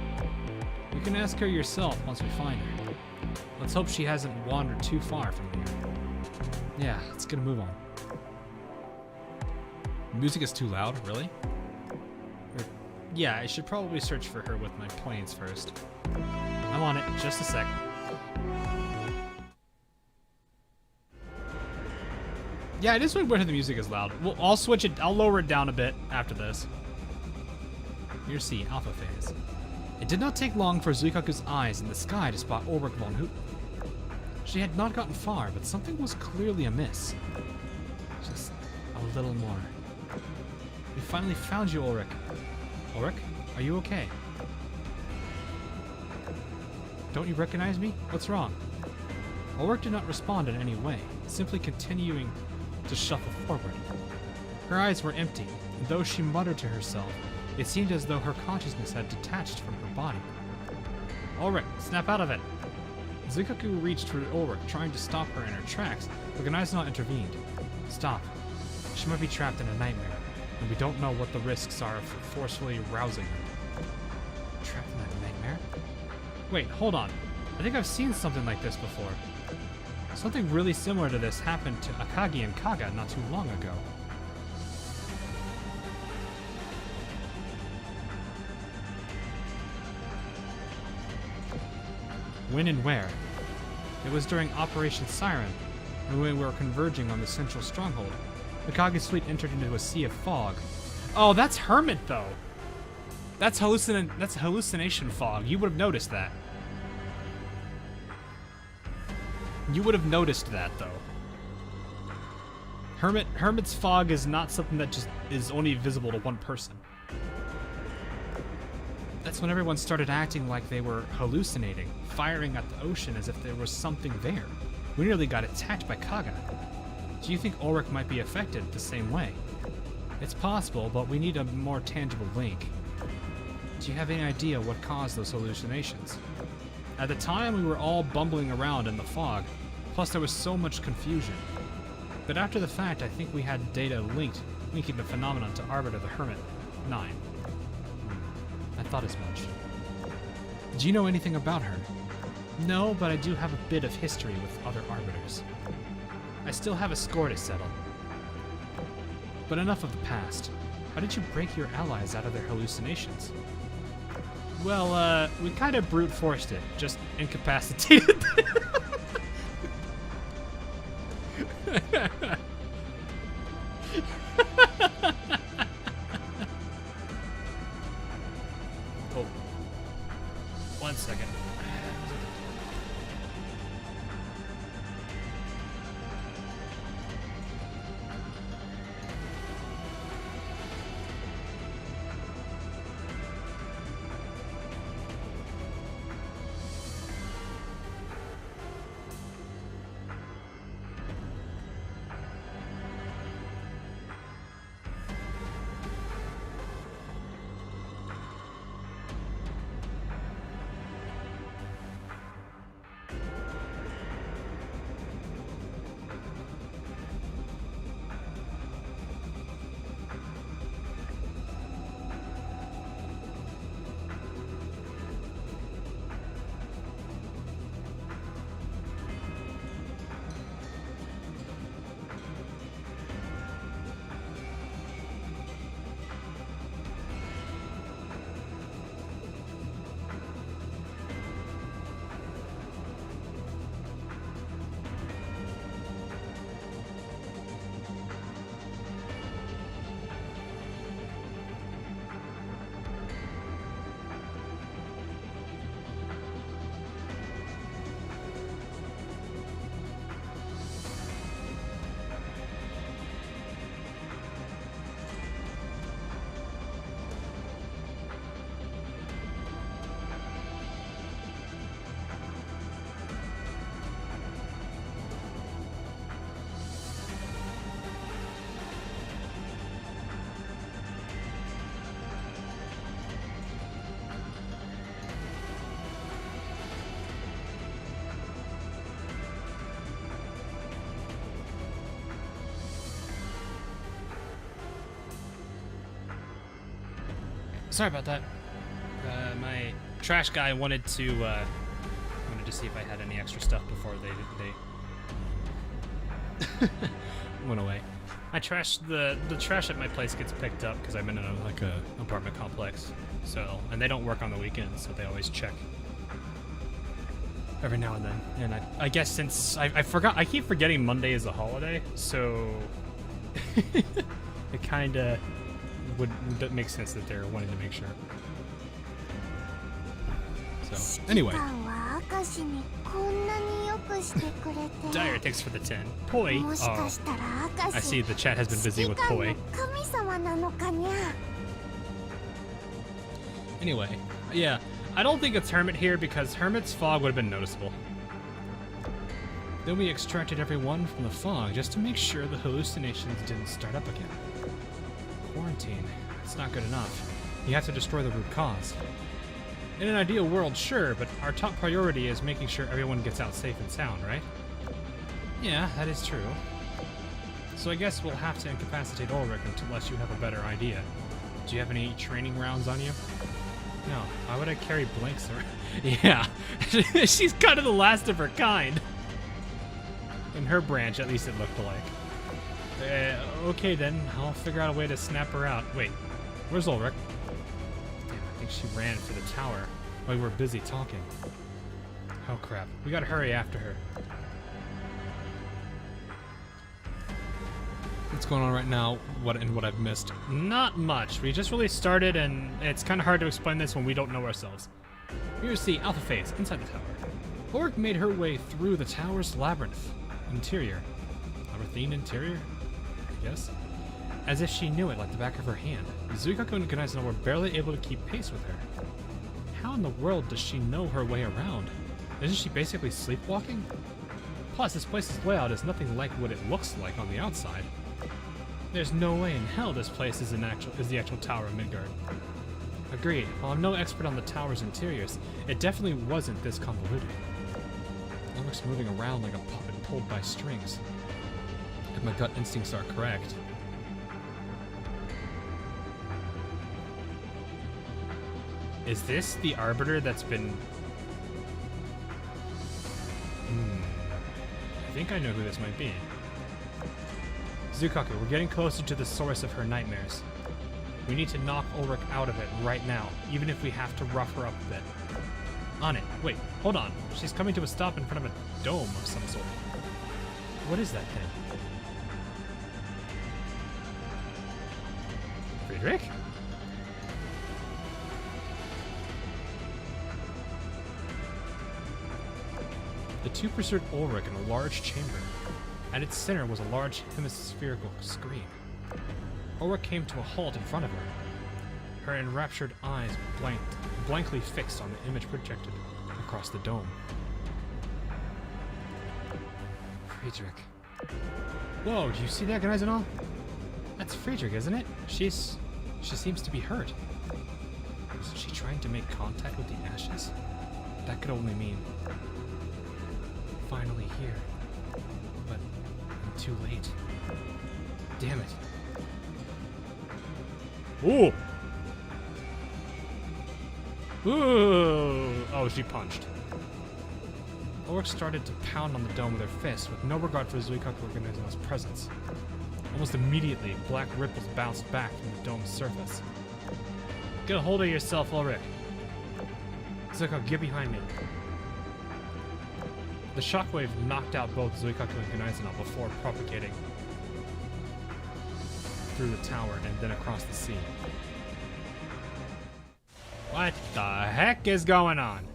You can ask her yourself once we find her. Let's hope she hasn't wandered too far from here. Yeah, let's get a move on. Music is too loud, really? Yeah, I should probably search for her with my planes first. I'm on it, just a sec. Yeah, it is weird when the music is loud. Well, I'll switch it, I'll lower it down a bit after this. Mirror C, Alpha Phase. It did not take long for Zuikaku's eyes in the sky to spot Ulrich von Houten. She had not gotten far, but something was clearly amiss. Just a little more. We finally found you, Ulrich. Ulrich, are you okay? Don't you recognize me? What's wrong? Ulrich did not respond in any way, simply continuing to shuffle forward. Her eyes were empty, and though she muttered to herself, it seemed as though her consciousness had detached from her body. Ulrich, snap out of it! Zuikaku reached for Ulrich, trying to stop her in her tracks, but Gnaizna intervened. Stop. She might be trapped in a nightmare, and we don't know what the risks are of forcefully rousing her. Trapped in a nightmare? Wait, hold on. I think I've seen something like this before. Something really similar to this happened to Akagi and Kaga not too long ago. When and where? It was during Operation Siren, when we were converging on the central stronghold. Akagi's fleet entered into a sea of fog. Oh, that's Hermit, though. That's hallucination fog. You would have noticed that. You would have noticed that, though. Hermit's fog is not something that just is only visible to one person. That's when everyone started acting like they were hallucinating, firing at the ocean as if there was something there. We nearly got attacked by Kaga. Do you think Ulrich might be affected the same way? It's possible, but we need a more tangible link. Do you have any idea what caused those hallucinations? At the time, we were all bumbling around in the fog, plus there was so much confusion. But after the fact, I think we had data linking the phenomenon to Arbiter the Hermit 9. I thought as much. Do you know anything about her? No, but I do have a bit of history with other Arbiters. I still have a score to settle. But enough of the past. How did you break your allies out of their hallucinations? Well, we kind of brute forced it. Just incapacitated them. Oh. 1 second. sorry about that. My trash guy wanted to see if I had any extra stuff before they went away. The trash at my place gets picked up because I'm in a apartment complex. So, and they don't work on the weekends, so they always check every now and then. And I guess since I keep forgetting Monday is a holiday, so it kind of would make sense that they're wanting to make sure. So, anyway. Dire, thanks for the 10. Poi. Oh, I see the chat has been busy with Poi. Anyway, yeah, I don't think it's Hermit here because Hermit's fog would have been noticeable. Then we extracted everyone from the fog just to make sure the hallucinations didn't start up again. Quarantine. It's not good enough. You have to destroy the root cause. In an ideal world, sure, but our top priority is making sure everyone gets out safe and sound, right? Yeah, that is true. So I guess we'll have to incapacitate Ulrich unless you have a better idea. Do you have any training rounds on you? No, why would I carry blanks around? Yeah, she's kind of the last of her kind. In her branch, at least it looked like. Okay then, I'll figure out a way to snap her out. Wait, where's Ulrich? Damn, I think she ran for the tower while we were busy talking. Oh crap, we gotta hurry after her. What's going on right now, what I've missed? Not much. We just really started and it's kind of hard to explain this when we don't know ourselves. Here's the alpha phase inside the tower. Ulrich made her way through the tower's labyrinth. Interior. Labyrinthine interior? I guess. As if she knew it like the back of her hand. Zuikaku and Kanaizuna were barely able to keep pace with her. How in the world does she know her way around? Isn't she basically sleepwalking? Plus, this place's layout is nothing like what it looks like on the outside. There's no way in hell this place is the actual Tower of Midgard. Agreed. While I'm no expert on the tower's interiors, it definitely wasn't this convoluted. Ulrich's moving around like a puppet pulled by strings. If my gut instincts are correct. Is this the Arbiter that's been... I think I know who this might be. Zuikaku, we're getting closer to the source of her nightmares. We need to knock Ulrich out of it right now, even if we have to rough her up a bit. On it. Wait, hold on. She's coming to a stop in front of a dome of some sort. What is that thing? Friedrich? The two pursued Ulrich in a large chamber. At its center was a large hemispherical screen. Ulrich came to a halt in front of her. Her enraptured eyes blankly fixed on the image projected across the dome. Friedrich. Whoa, do you see that, Kanaizuna? That's Friedrich, isn't it? She seems to be hurt. Is she trying to make contact with the ashes? That could only mean... finally here. But I'm too late. Damn it. Ooh! Ooh! Oh, she punched. Ulrich started to pound on the dome with her fist, with no regard for Zuikaku Organizuna's presence. Almost immediately, black ripples bounced back from the dome's surface. Get a hold of yourself, Ulrich. Zuikaku, get behind me. The shockwave knocked out both Zuikaku and Kanaizuna before propagating through the tower and then across the sea. What the heck is going on?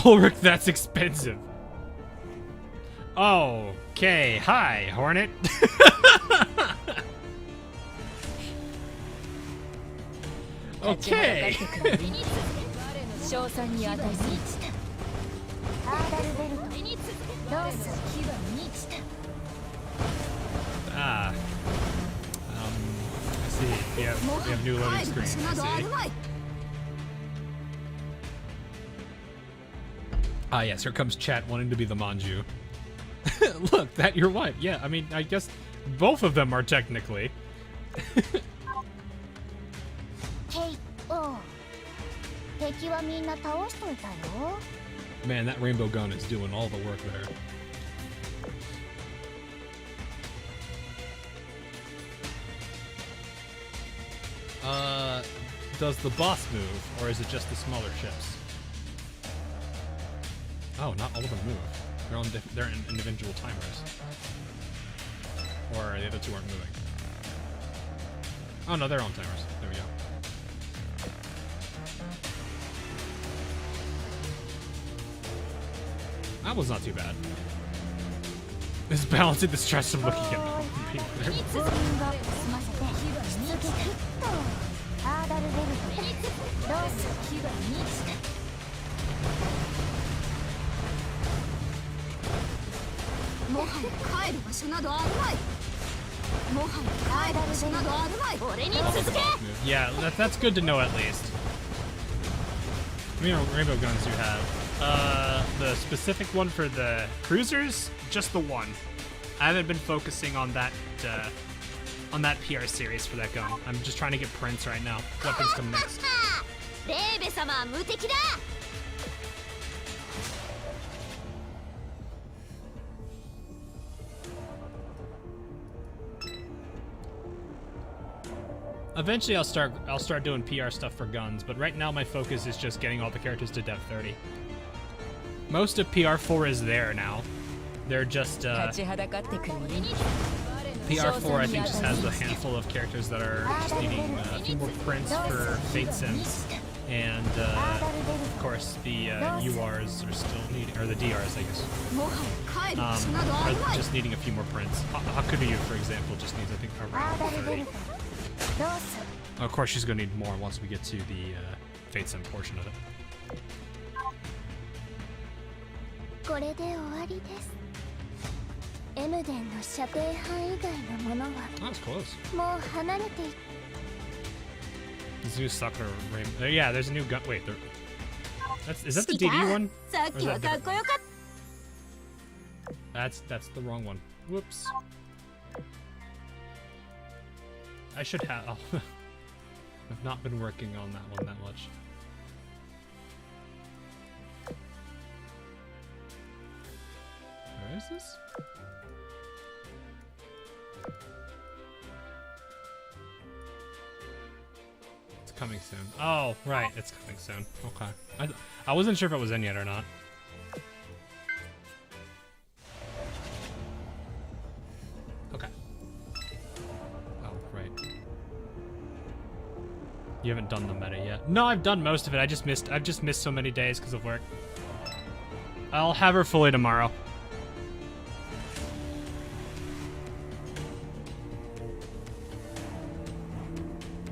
Ulrich, that's expensive. Okay, hi, Hornet. Okay. I see. We have new loading screens. I see. Ah, yes, here comes chat wanting to be the Manju. Look, that your wife. Yeah, I mean, I guess Both of them are technically. 敵はみんな倒しといたよ。 Man, that rainbow gun is doing all the work there. Does the boss move, or is it just the smaller ships? Oh, not all of them move. They're in individual timers. Or the other two aren't moving. Oh no, they're on timers. There we go. That was not too bad. It's balancing the stress of looking at people. ハーダルベルトロース火が満ちたもはや帰る場所などあるまいもはや帰る場所などあるまい俺に続け Yeah, that's good to know at least. How many rainbow guns do you have? The specific one for the cruisers? Just the one. I haven't been focusing on that PR series for that gun. I'm just trying to get prints right now. Weapons come next. レーベ様は無敵だ Eventually I'll start doing PR stuff for guns, but right now my focus is just getting all the characters to Dev 30. Most of PR4 is there now. They're just PR4 I think just has a handful of characters that are just needing a few more prints for Fate Sims. And of course the URs are still needing, or the DRs I guess. Are just needing a few more prints. Akagi, for example, just needs I think around 30. Of course she's gonna need more once we get to the Fate Sim portion of it. これで終わりです。エムデンの射程範囲外のものは Oh, that's close. もう離れてい This new sucker rainbow. Yeah, there's a new gun. Wait, is that the DD one? さっきはかっこよかっ That's the wrong one. Whoops. I should have. Oh. I've not been working on that one that much. Where is this? It's coming soon. Oh, right, it's coming soon. Okay. I wasn't sure if it was in yet or not. Okay. Oh, right. You haven't done the meta yet. No, I've done most of it. I've just missed so many days because of work. I'll have her fully tomorrow.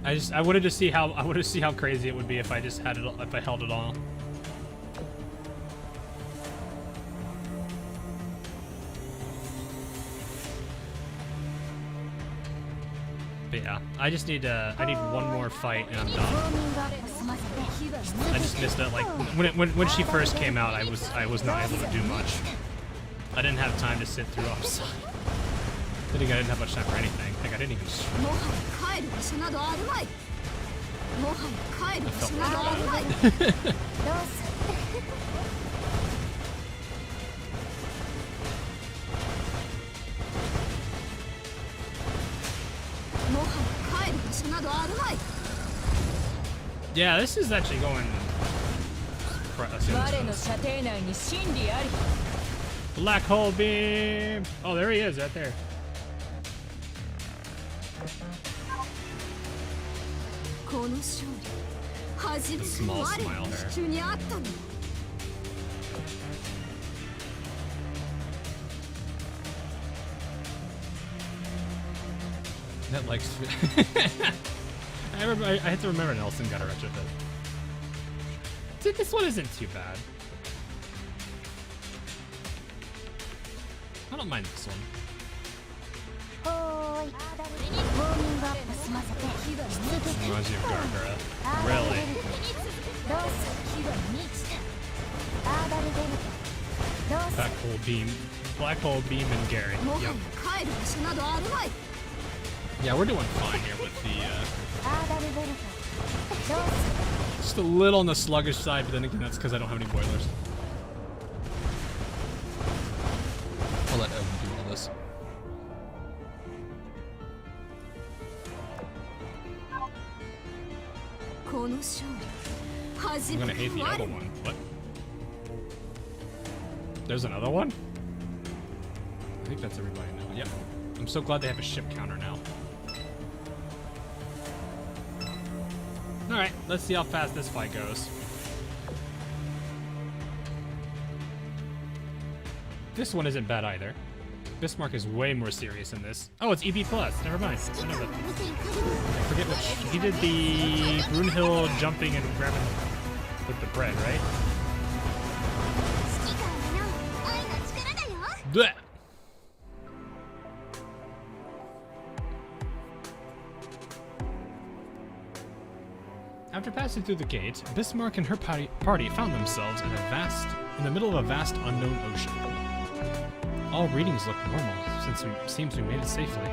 I wanted to see how crazy it would be if I just had it, if I held it all. But yeah, I just need I need one more fight and I'm done. I just missed it. Like when she first came out, I was not able to do much. I didn't have time to sit through Upside. I think I didn't have much time for anything. Like I didn't even stream. I Yeah, this is actually going. Black hole beam. Oh, there he is, right there. A small smile there. That likes. I have to remember Nelson got a retrofit. Dude, this one isn't too bad. I don't mind this one. Reminds me of Gargara. Really? Back cool. beam, and Gary. もはや Yep. 帰る場所などあるまい。 Yeah, we're doing fine here with the. アーダルベルトどうす Just a little on the sluggish side, but then again, that's because I don't have any boilers. I'll let Owen do all this. この勝利 I'm 初 gonna め hate て the 我 other one. What? There's another one? I think that's everybody now. Yep. I'm so glad they have a ship counter now. Alright, let's see how fast this fight goes. This one isn't bad either. Bismarck is way more serious in this. Oh, it's EB+. Never mind. I know that. 見ていか I forget which. He did the Brunhild jumping and grabbing with the bread, right? 指揮官はな愛の力だよ。 Blech! After passing through the gate, Bismarck and her party found themselves in the middle of a vast unknown ocean. All readings look normal, since it seems we made it safely.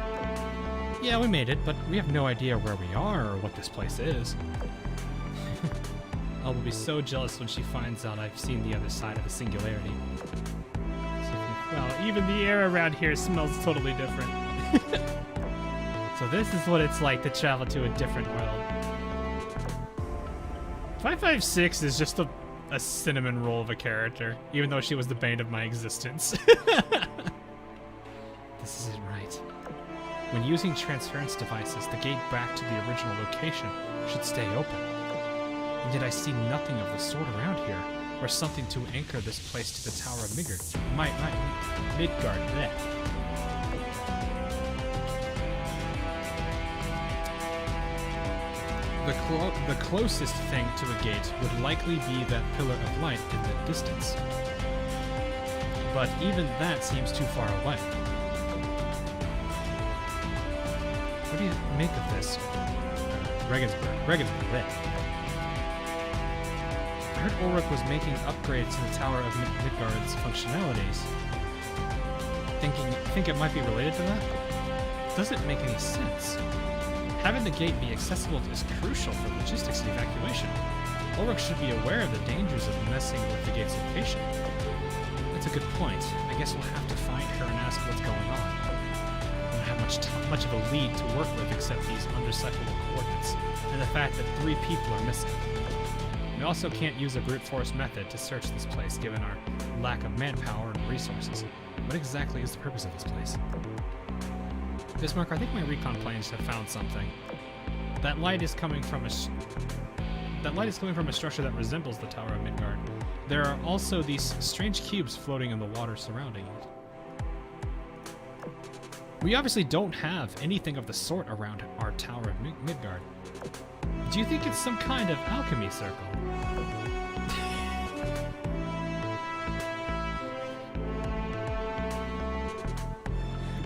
Yeah, we made it, but we have no idea where we are or what this place is. Elle will be so jealous when she finds out I've seen the other side of the singularity. Well, even the air around here smells totally different. So this is what it's like to travel to a different world. 556 is just a cinnamon roll of a character, even though she was the bane of my existence. This isn't right. When using transference devices, the gate back to the original location should stay open. And yet I see nothing of the sort around here, or something to anchor this place to the Tower of Midgard. Midgard, bleh. The closest thing to a gate would likely be that pillar of light in the distance. But even that seems too far away. What do you make of this? Regensburg. I heard Ulrich was making upgrades to the Tower of Midgard's functionalities. Think it might be related to that? Doesn't make any sense. Having the gate be accessible is crucial for logistics and evacuation. Ulrich should be aware of the dangers of messing with the gate's location. That's a good point. I guess we'll have to find her and ask what's going on. We don't have much of a lead to work with except these undecipherable coordinates, and the fact that 3 people are missing. We also can't use a brute force method to search this place given our lack of manpower and resources. What exactly is the purpose of this place? Bismarck, I think my recon planes have found something. That light is coming from a structure that resembles the Tower of Midgard. There are also these strange cubes floating in the water surrounding it. We obviously don't have anything of the sort around our Tower of Midgard. Do you think it's some kind of alchemy circle?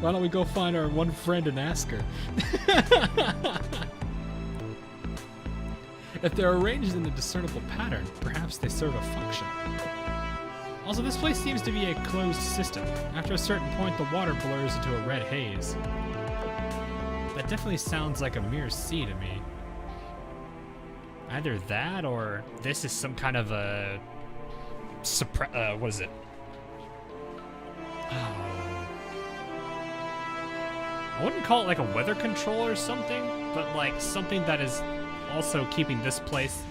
Why don't we go find our one friend and ask her? If they're arranged in a discernible pattern, perhaps they serve a function. Also, this place seems to be a closed system. After a certain point, the water blurs into a red haze. That definitely sounds like a mere sea to me. Either that, or this is some kind of a... what is it? Oh... I wouldn't call it like a weather control or something, but like something that is also keeping this place.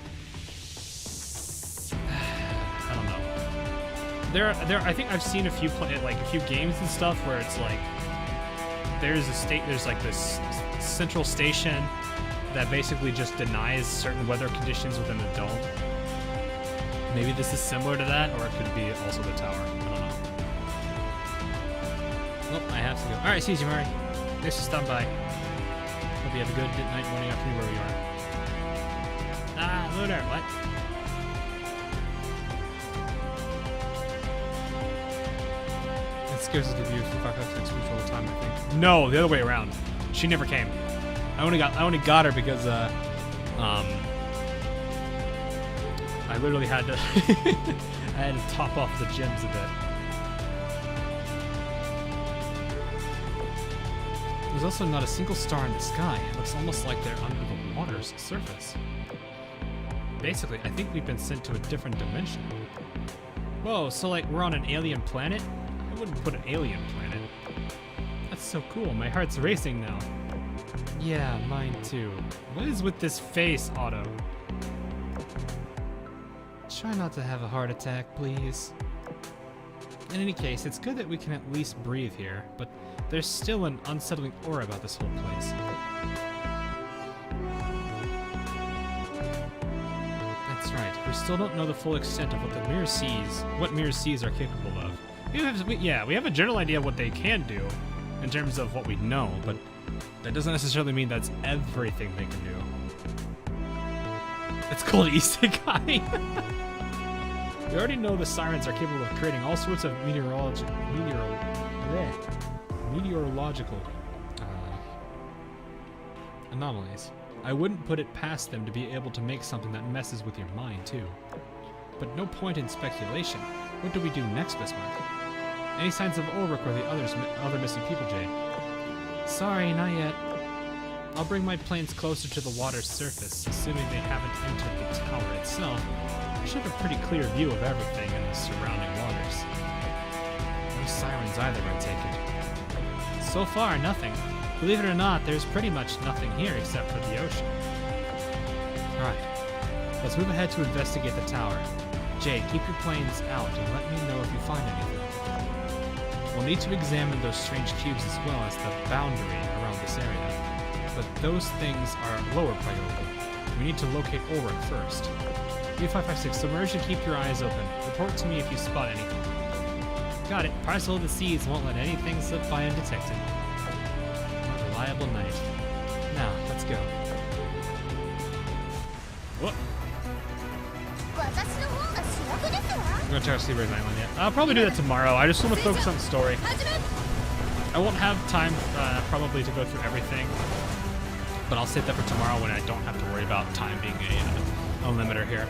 I don't know. I think I've seen a few games and stuff where it's like there's like this central station that basically just denies certain weather conditions within the dome. Maybe this is similar to that, or it could be also the tower. I don't know. Well, I have to go. All right, see you, Murray. Thanks for stopping by. Hope you have a good night, morning, afternoon, wherever you are. Ah, Lunar, what? It scares us to view for 556 all the time, I think. No, the other way around. She never came. I only got her because I literally had to I had to top off the gems a bit. There's also not a single star in the sky. It looks almost like they're under the water's surface. Basically, I think we've been sent to a different dimension. Whoa, so like we're on an alien planet? I wouldn't put an alien planet. That's so cool, my heart's racing now. Yeah, mine too. What is with this face, Otto? Try not to have a heart attack, please. In any case, it's good that we can at least breathe here, but there's still an unsettling aura about this whole place. That's right, we still don't know the full extent of what mirror seas are capable of. We have a general idea of what they can do in terms of what we know, but that doesn't necessarily mean that's everything they can do. It's called Isekai. We already know the sirens are capable of creating all sorts of meteorological anomalies. I wouldn't put it past them to be able to make something that messes with your mind, too. But no point in speculation. What do we do next, Bismarck? Any signs of Ulrich or the other missing people, Jade? Sorry, not yet. I'll bring my planes closer to the water's surface, assuming they haven't entered the tower itself. I should have a pretty clear view of everything in the surrounding waters. No sirens either, I take it. So far, nothing. Believe it or not, there's pretty much nothing here except for the ocean. Alright, let's move ahead to investigate the tower. Jade, keep your planes out and let me know if you find anything. We'll need to examine those strange cubes as well as the boundary around this area. But those things are lower priority. We need to locate Ulrich first. U556, submerge and keep your eyes open. Report to me if you spot anything. Got it. Parcel of the seas won't let anything slip by undetected. A reliable night. Now, let's go. What? I'm gonna try to see Red Island yet. I'll probably do that tomorrow. I just want to focus on the story. I won't have time probably to go through everything, but I'll save that for tomorrow when I don't have to worry about time being a limiter here.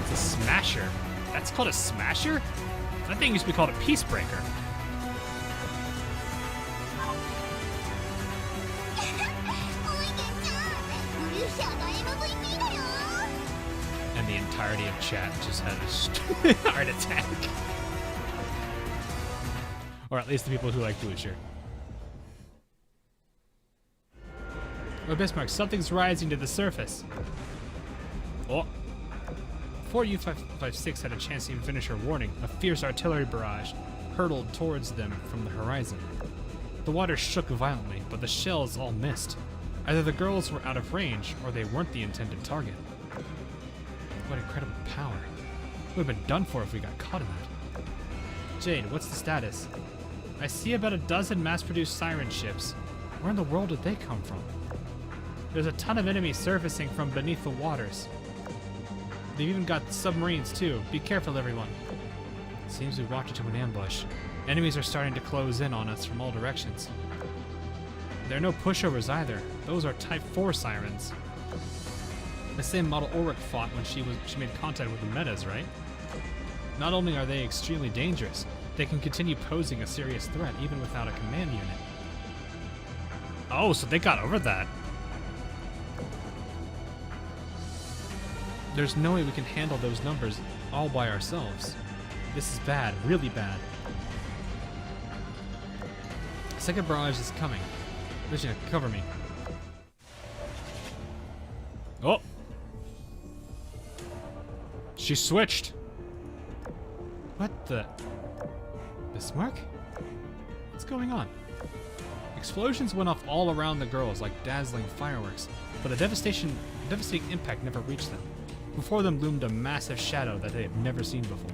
It's a smasher. That's called a smasher? That thing used to be called a peacebreaker. And the entirety of chat just had a heart attack. Or at least the people who like Blucher. Oh, Bismarck, something's rising to the surface. Oh. Before U556 had a chance to even finish her warning, a fierce artillery barrage hurtled towards them from the horizon. The water shook violently, but the shells all missed. Either the girls were out of range, or they weren't the intended target. What incredible power. Would have been done for if we got caught in that. Jade, what's the status? I see about a dozen mass-produced siren ships. Where in the world did they come from? There's a ton of enemies surfacing from beneath the waters. They've even got submarines too. Be careful, everyone. Seems we walked into an ambush. Enemies are starting to close in on us from all directions. There are no pushovers either. Those are Type 4 sirens. The same model Ulrich fought when she made contact with the metas, right? Not only are they extremely dangerous, they can continue posing a serious threat even without a command unit. Oh, so they got over that. There's no way we can handle those numbers all by ourselves. This is bad, really bad. Second barrage is coming. Vision, cover me. Oh! She switched! What the? Bismarck? What's going on? Explosions went off all around the girls like dazzling fireworks, but the devastating impact never reached them. Before them loomed a massive shadow that they had never seen before.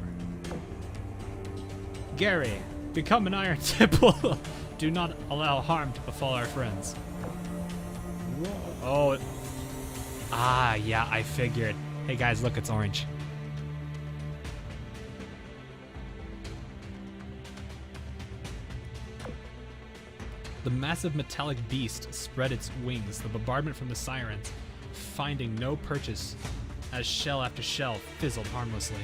Gary, become an iron temple. Do not allow harm to befall our friends. Whoa. Oh. Ah, yeah, I figured. Hey guys, look, it's orange. The massive metallic beast spread its wings, the bombardment from the sirens, finding no purchase as shell after shell fizzled harmlessly.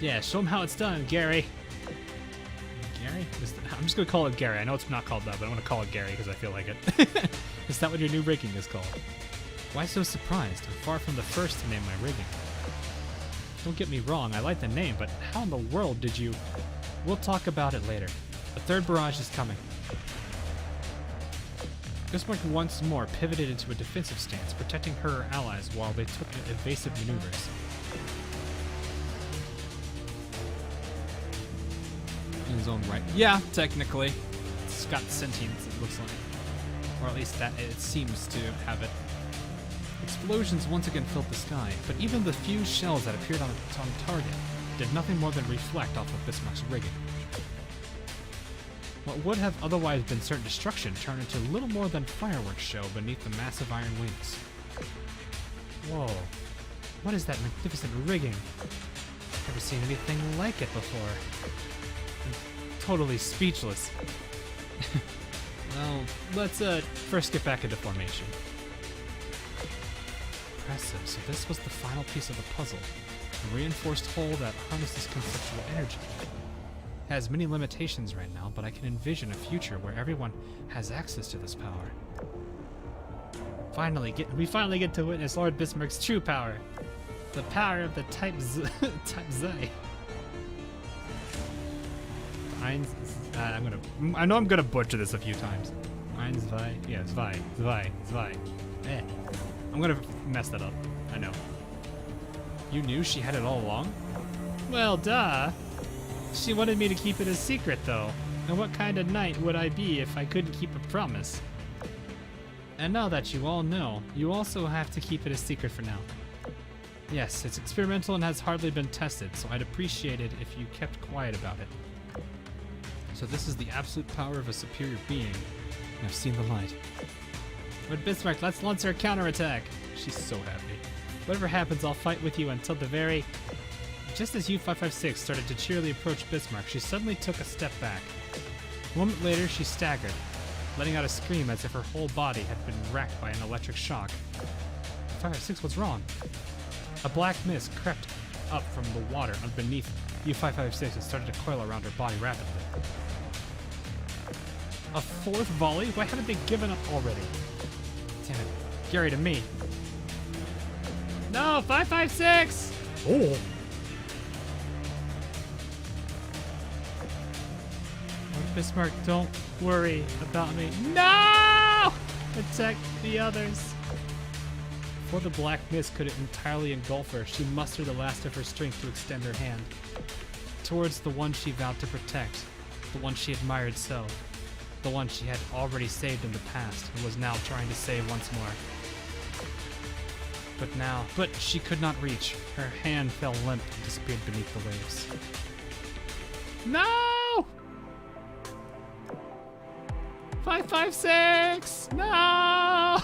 Yeah, show them how it's done, Gary. Gary? I'm just gonna call it Gary. I know it's not called that, but I'm gonna call it Gary because I feel like it. Is that what your new rigging is called? Why so surprised? I'm far from the first to name my rigging. Don't get me wrong, I like the name, but how in the world did you... We'll talk about it later. The third barrage is coming. Bismarck once more pivoted into a defensive stance, protecting her allies while they took evasive maneuvers. In his own right. Yeah, technically. It's got sentience, it looks like. Or at least that it seems to have it. Explosions once again filled the sky, but even the few shells that appeared on target did nothing more than reflect off of Bismarck's rigging. What would have otherwise been certain destruction turned into little more than fireworks show beneath the massive iron wings. Whoa. What is that magnificent rigging? Never seen anything like it before. I'm totally speechless. Well, let's first get back into formation. Impressive. So this was the final piece of the puzzle. A reinforced hull that harnesses conceptual energy. It has many limitations right now, but I can envision a future where everyone has access to this power. We finally get to witness Lord Bismarck's true power. The power of the Type Z. I know I'm gonna butcher this a few times. Zwei. I'm gonna mess that up. I know. You knew she had it all along? Well, duh. She wanted me to keep it a secret, though. And what kind of knight would I be if I couldn't keep a promise? And now that you all know, you also have to keep it a secret for now. Yes, it's experimental and has hardly been tested, so I'd appreciate it if you kept quiet about it. So this is the absolute power of a superior being. I've seen the light. Lord Bismarck, let's launch our counterattack. She's so happy. Whatever happens, I'll fight with you until the very... Just as U-556 started to cheerily approach Bismarck, she suddenly took a step back. A moment later, she staggered, letting out a scream as if her whole body had been racked by an electric shock. 556, what's wrong? A black mist crept up from the water beneath U-556 and started to coil around her body rapidly. A fourth volley? Why haven't they given up already? Damn it. Gary to me. No, 556! Oh! Bismarck, don't worry about me. No! Protect the others. Before the black mist could entirely engulf her, she mustered the last of her strength to extend her hand towards the one she vowed to protect, the one she admired so, the one she had already saved in the past and was now trying to save once more. But she could not reach. Her hand fell limp and disappeared beneath the waves. No! 556! No!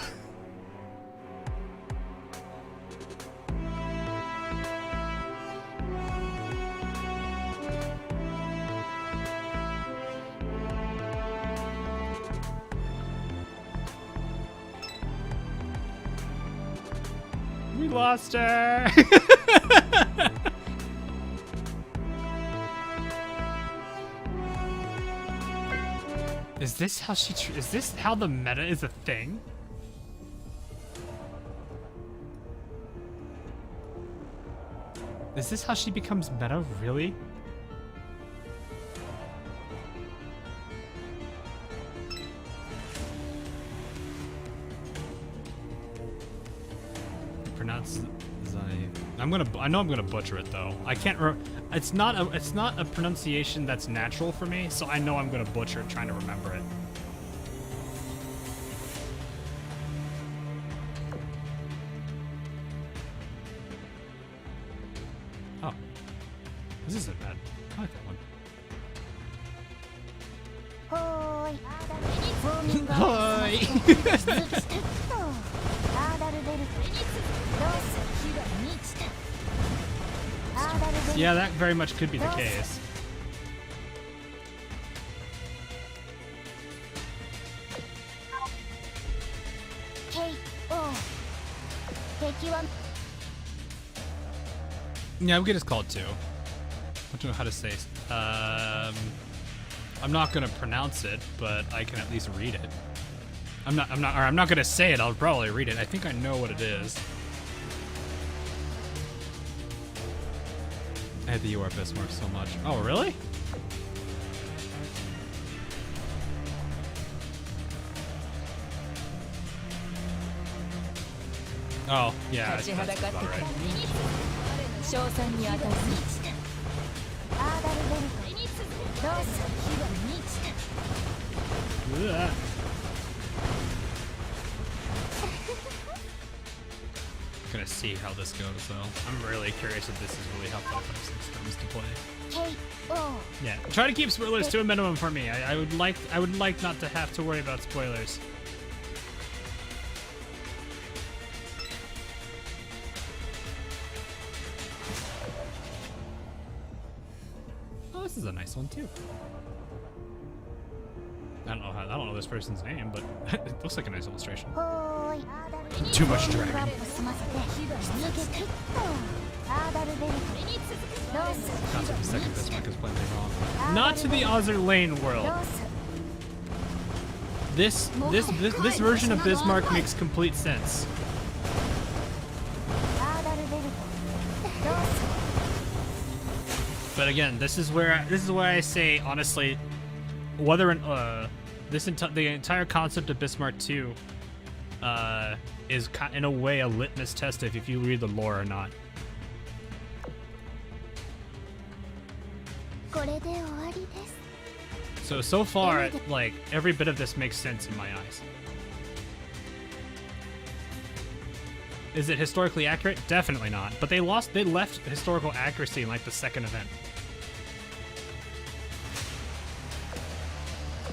We lost her! Is this how she is this how the meta is a thing? Is this how she becomes meta, really? Pronounce I know I'm gonna butcher it though. I can't it's not a pronunciation that's natural for me, so I know I'm gonna butcher it trying to remember it. Oh. This isn't bad. I like that one. Yeah, that very much could be the case. Yeah, we could just call it 2. I don't know how to say I'm not gonna pronounce it, but I can at least read it. I'm not gonna say it. I'll probably read it. I think I know what it is. I hate the UR Bismarck so much. Oh, really? Oh, yeah, that's about right. 賞賛に値する アーダルベルトロース Ugh. Gonna see how this goes, though. I'm really curious if this is really how 556 comes to play. KO Yeah, try to keep spoilers to a minimum for me. I would like not to have to worry about spoilers. Oh, this is a nice one too. I don't know this person's name, but it looks like a nice illustration. ほーい Too much ア dragon. ップ済ませて続けてアーダルベルトロース Concept of second Bismarck is plainly wrong. Not to the Azur Lane ロ world. ース This version of Bismarck makes complete sense. アーダルベルトロース But again, this is where I say honestly, whether the entire concept of Bismarck 2 is in a way a litmus test if you read the lore or not. これで終わりです So far, like every bit of this makes sense in my eyes. Is it historically accurate? Definitely not. But they left historical accuracy in like the second event.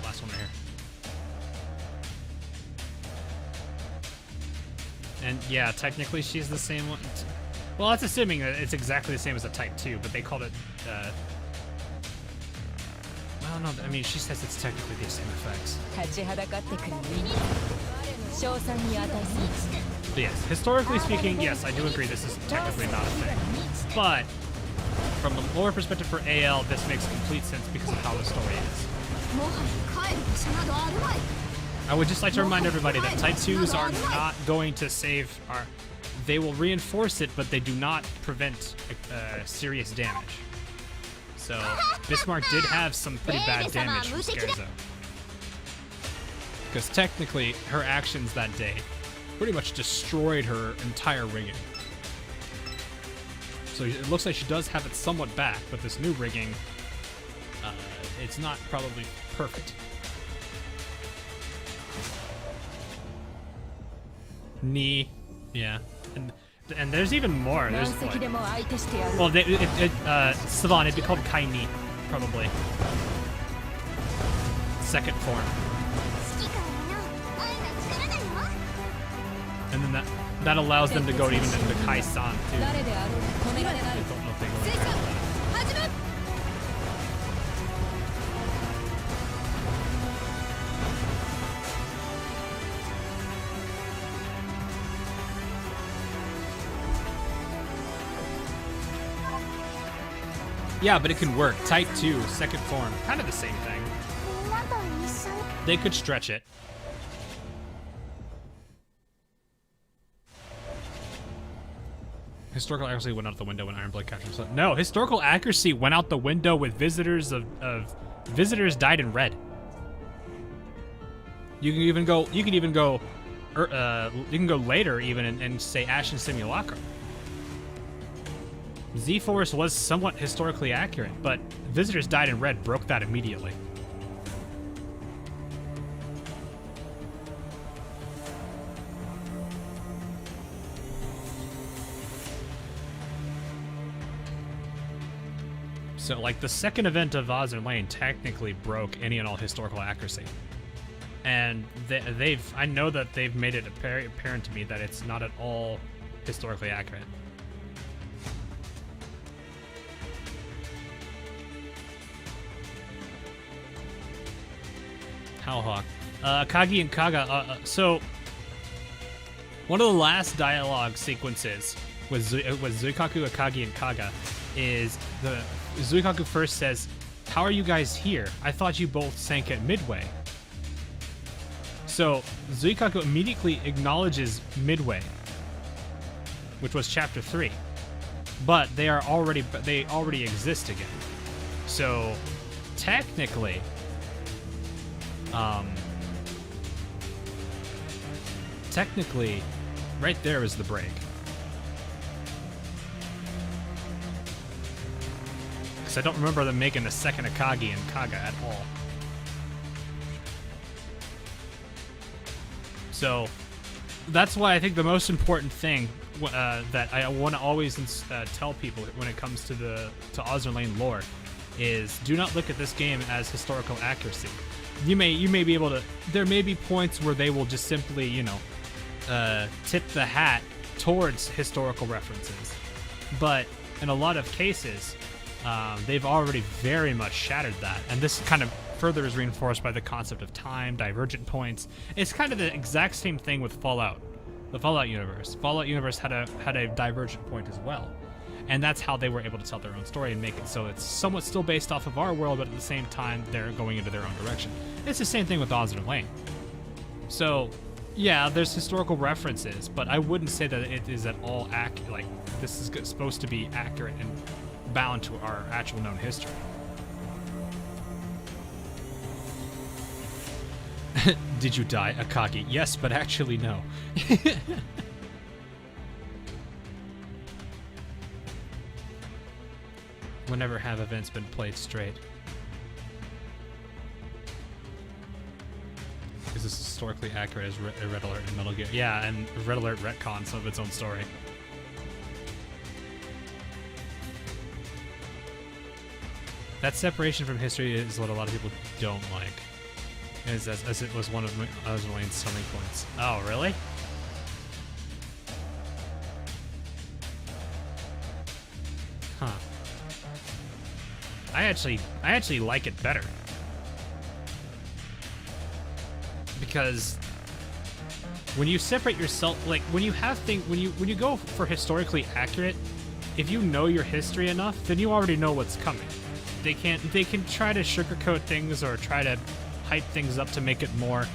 Last one right here. And yeah, technically she's the same one. Well, that's assuming that it's exactly the same as a Type 2, but they called it, well, no, I mean, she says it's technically the same effects. 立ちはだかってくる人間賞賛に値する But yes, historically speaking, yes, I do agree this is technically not a thing. But from the lore perspective for AL, this makes complete sense because of how the story is. もはや帰る場所などあるまい I would just like to remind everybody that Type 2s are not going to save our... They will reinforce it, but they do not prevent serious damage. So, Bismarck did have some pretty bad damage from Scarezo. Because technically, her actions that day pretty much destroyed her entire rigging. So it looks like she does have it somewhat back, but this new rigging, it's not probably perfect. Knee, yeah. And there's even more. There's 何隻で like, も相手してやる well, Savon, it'd be called Kaini, probably. Second form. 好きからの愛の力だよ And then that allows them to go even into Kai-san, too. 誰であろう止められない I don't know if they go into that. 始め Yeah, but it can work. Type 2, second form. Kind of the same thing. みんなと一緒に They could stretch it. Historical accuracy went out the window when Ironblade captured himself. No, historical accuracy went out the window with visitors visitors died in red. You can even go later even and say Ashen Simulacrum. Z-Force was somewhat historically accurate, but visitors died in red broke that immediately. So, like, the second event of Azur Lane technically broke any and all historical accuracy. And I know that they've made it very apparent to me that it's not at all historically accurate. Howhawk. Akagi and Kaga, so one of the last dialogue sequences with Zuikaku, Akagi, and Kaga is Zuikaku first says, How are you guys here? I thought you both sank at Midway. So Zuikaku immediately acknowledges Midway, which was chapter 3, but they already exist again. So technically, right there is the break. Because I don't remember them making a second Akagi and Kaga at all. So that's why I think the most important thing that I want to always tell people when it comes to Azur Lane lore is do not look at this game as historical accuracy. You may be able to. There may be points where they will just simply, tip the hat towards historical references, but in a lot of cases, they've already very much shattered that, and this kind of further is reinforced by the concept of time, divergent points. It's kind of the exact same thing with Fallout, the Fallout universe. Fallout universe had a divergent point as well, and that's how they were able to tell their own story and make it so it's somewhat still based off of our world, but at the same time they're going into their own direction. It's the same thing with Azur Lane. So yeah, there's historical references, but I wouldn't say that it is at all accurate. Like, this is supposed to be accurate and bound to our actual known history. Did you die, Akagi? Yes, but actually no. Whenever have events been played straight? Is this historically accurate as Red Alert and Metal Gear? Yeah, and Red Alert retcons some of its own story. That separation from history is what a lot of people don't like, as it was one of Azur Lane's selling points. Oh, really? Huh. I actually like it better. Because when you separate yourself, like when you go for historically accurate, if you know your history enough, then you already know what's coming. They can try to sugarcoat things or try to hype things up to make it more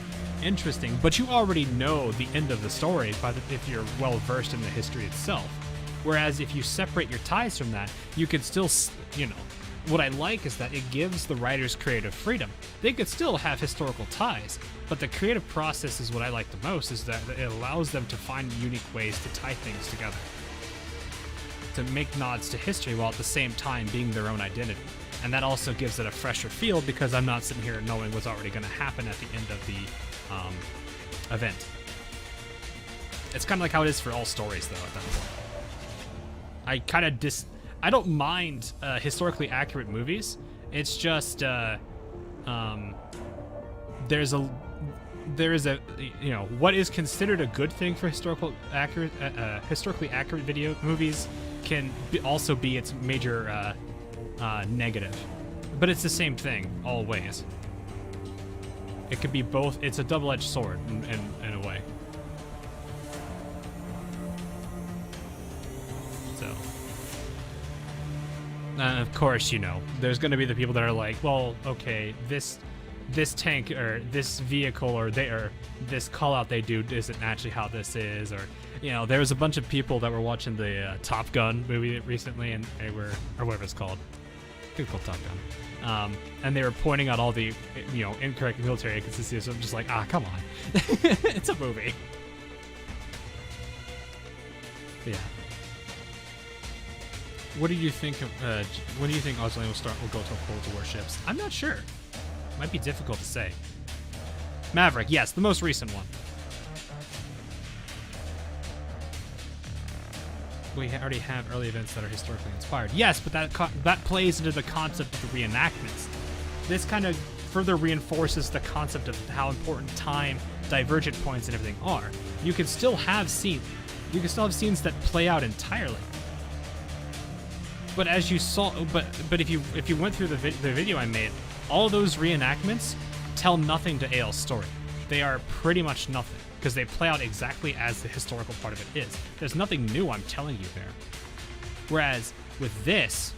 interesting, but you already know the end of the story if you're well versed in the history itself. Whereas if you separate your ties from that, you can still, what I like is that it gives the writers creative freedom. They could still have historical ties, but the creative process is what I like the most, is that it allows them to find unique ways to tie things together, to make nods to history while at the same time being their own identity. And that also gives it a fresher feel because I'm not sitting here knowing what's already going to happen at the end of the event. It's kind of like how it is for all stories, though, at that point. I don't mind historically accurate movies. It's just there is a what is considered a good thing for historically accurate video movies can also be its major negative, but it's the same thing always. It could be both. It's a double-edged sword in a way. So, of course, there's going to be the people that are like, well, okay, this tank or this vehicle or this call out they do isn't actually how this is, or there was a bunch of people that were watching the Top Gun movie recently, and they were, or whatever it's called. I think it's called Top Gun. And they were pointing out all the incorrect military inconsistencies. So I'm just like, come on. It's a movie. But yeah. What do you think of when do you think Azur Lane will go to Cold War ships? I'm not sure. Might be difficult to say. Maverick, yes, the most recent one. We already have early events that are historically inspired. Yes, but that plays into the concept of the reenactments. This kind of further reinforces the concept of how important time, divergent points, and everything are. You can still have scenes that play out entirely. But as you saw, but if you went through the video I made, all those reenactments tell nothing to AL's story. They are pretty much nothing, because they play out exactly as the historical part of it is. There's nothing new I'm telling you there. Whereas with this,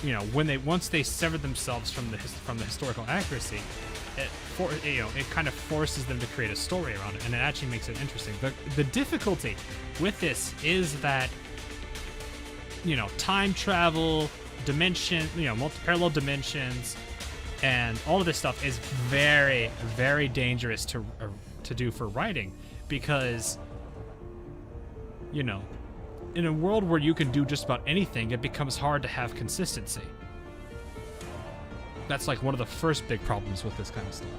you know, once they sever themselves from the historical accuracy, it kind of forces them to create a story around it, and it actually makes it interesting. The difficulty with this is that, you know, time travel, dimension, you know, parallel dimensions, and all of this stuff is very, very dangerous to do for writing, because, you know, in a world where you can do just about anything, it becomes hard to have consistency. That's like one of the first big problems with this kind of stuff.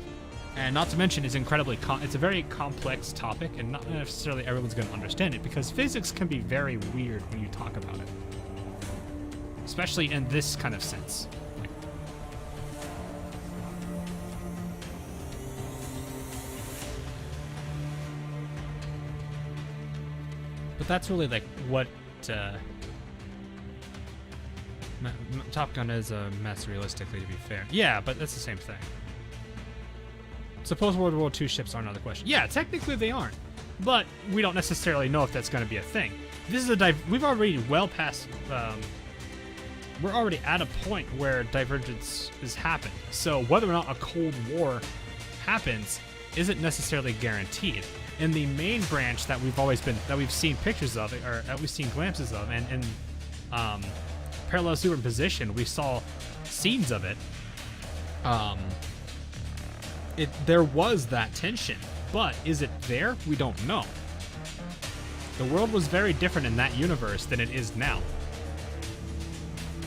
And not to mention, it's incredibly it's a very complex topic, and not necessarily everyone's going to understand it, because physics can be very weird when you talk about it, especially in this kind of sense. But that's really like what Top Gun is a mess, realistically, to be fair. Yeah, but that's the same thing. Suppose World War II ships are another question. Yeah, technically they aren't, but we don't necessarily know if that's going to be a thing. This is we've already well past. We're already at a point where divergence has happened. So whether or not a Cold War happens isn't necessarily guaranteed. In the main branch that we've seen pictures of, or that we've seen glimpses of, and in parallel superposition, we saw scenes of it. There was that tension, but is it there? We don't know. The world was very different in that universe than it is now.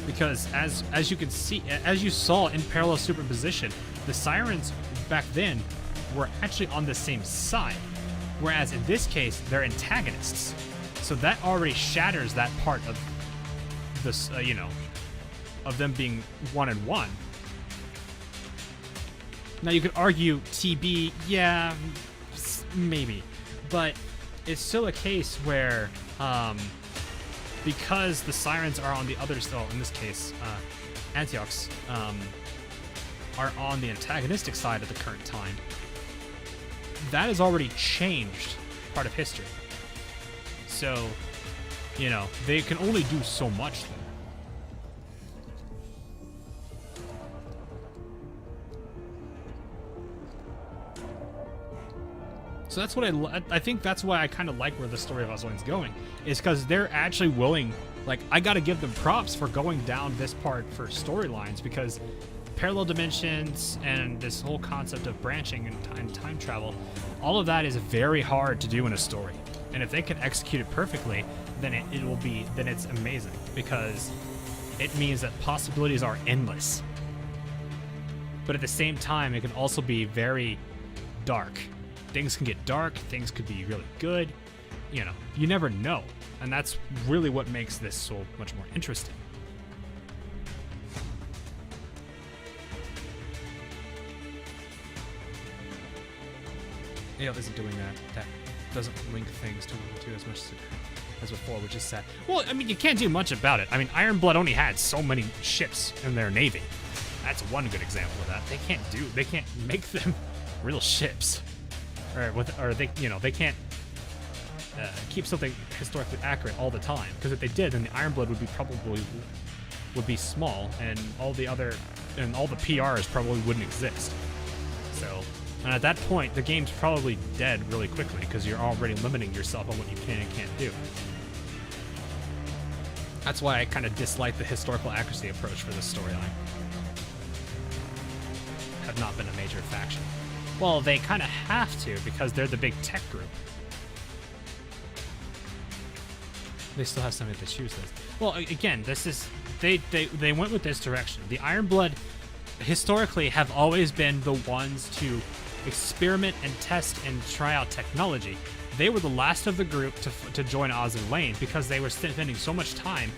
Because as you can see, as you saw in parallel superposition, the Sirens back then were actually on the same side. Whereas in this case, they're antagonists. So that already shatters that part of this, you know, of them being 1 and 1. Now you could argue TB, yeah, maybe, but it's still a case where, because the Sirens are on the other side, in this case, Antiochs, are on the antagonistic side at the current time. That has already changed part of history. So, you know, they can only do so much there. So that's what I think that's why I kind of like where the story of Azur Lane's going, is because they're actually willing, like, I gotta give them props for going down this part for storylines, because parallel dimensions and this whole concept of branching and time travel, all of that is very hard to do in a story. And if they can execute it perfectly, then then it's amazing, because it means that possibilities are endless. But at the same time, it can also be very dark. Things can get dark, things could be really good. You know, you never know. And that's really what makes this so much more interesting. Yeah, it isn't doing that. That doesn't link things to as much as before, which is sad. Well, I mean, you can't do much about it. I mean, Ironblood only had so many ships in their navy. That's one good example of that. They can't make them real ships, or they, you know, they can't keep something historically accurate all the time. Because if they did, then the Ironblood would be small, and all the PRs probably wouldn't exist. So. And at that point, the game's probably dead really quickly, because you're already limiting yourself on what you can and can't do. That's why I kind of dislike the historical accuracy approach for this storyline. Have not been a major faction. Well, they kind of have to, because they're the big tech group. They still have something to choose this. Well, again, this is they went with this direction. The Ironblood historically have always been the ones to experiment and test and try out technology. They were the last of the group to join Azur Lane, because they were spending so much time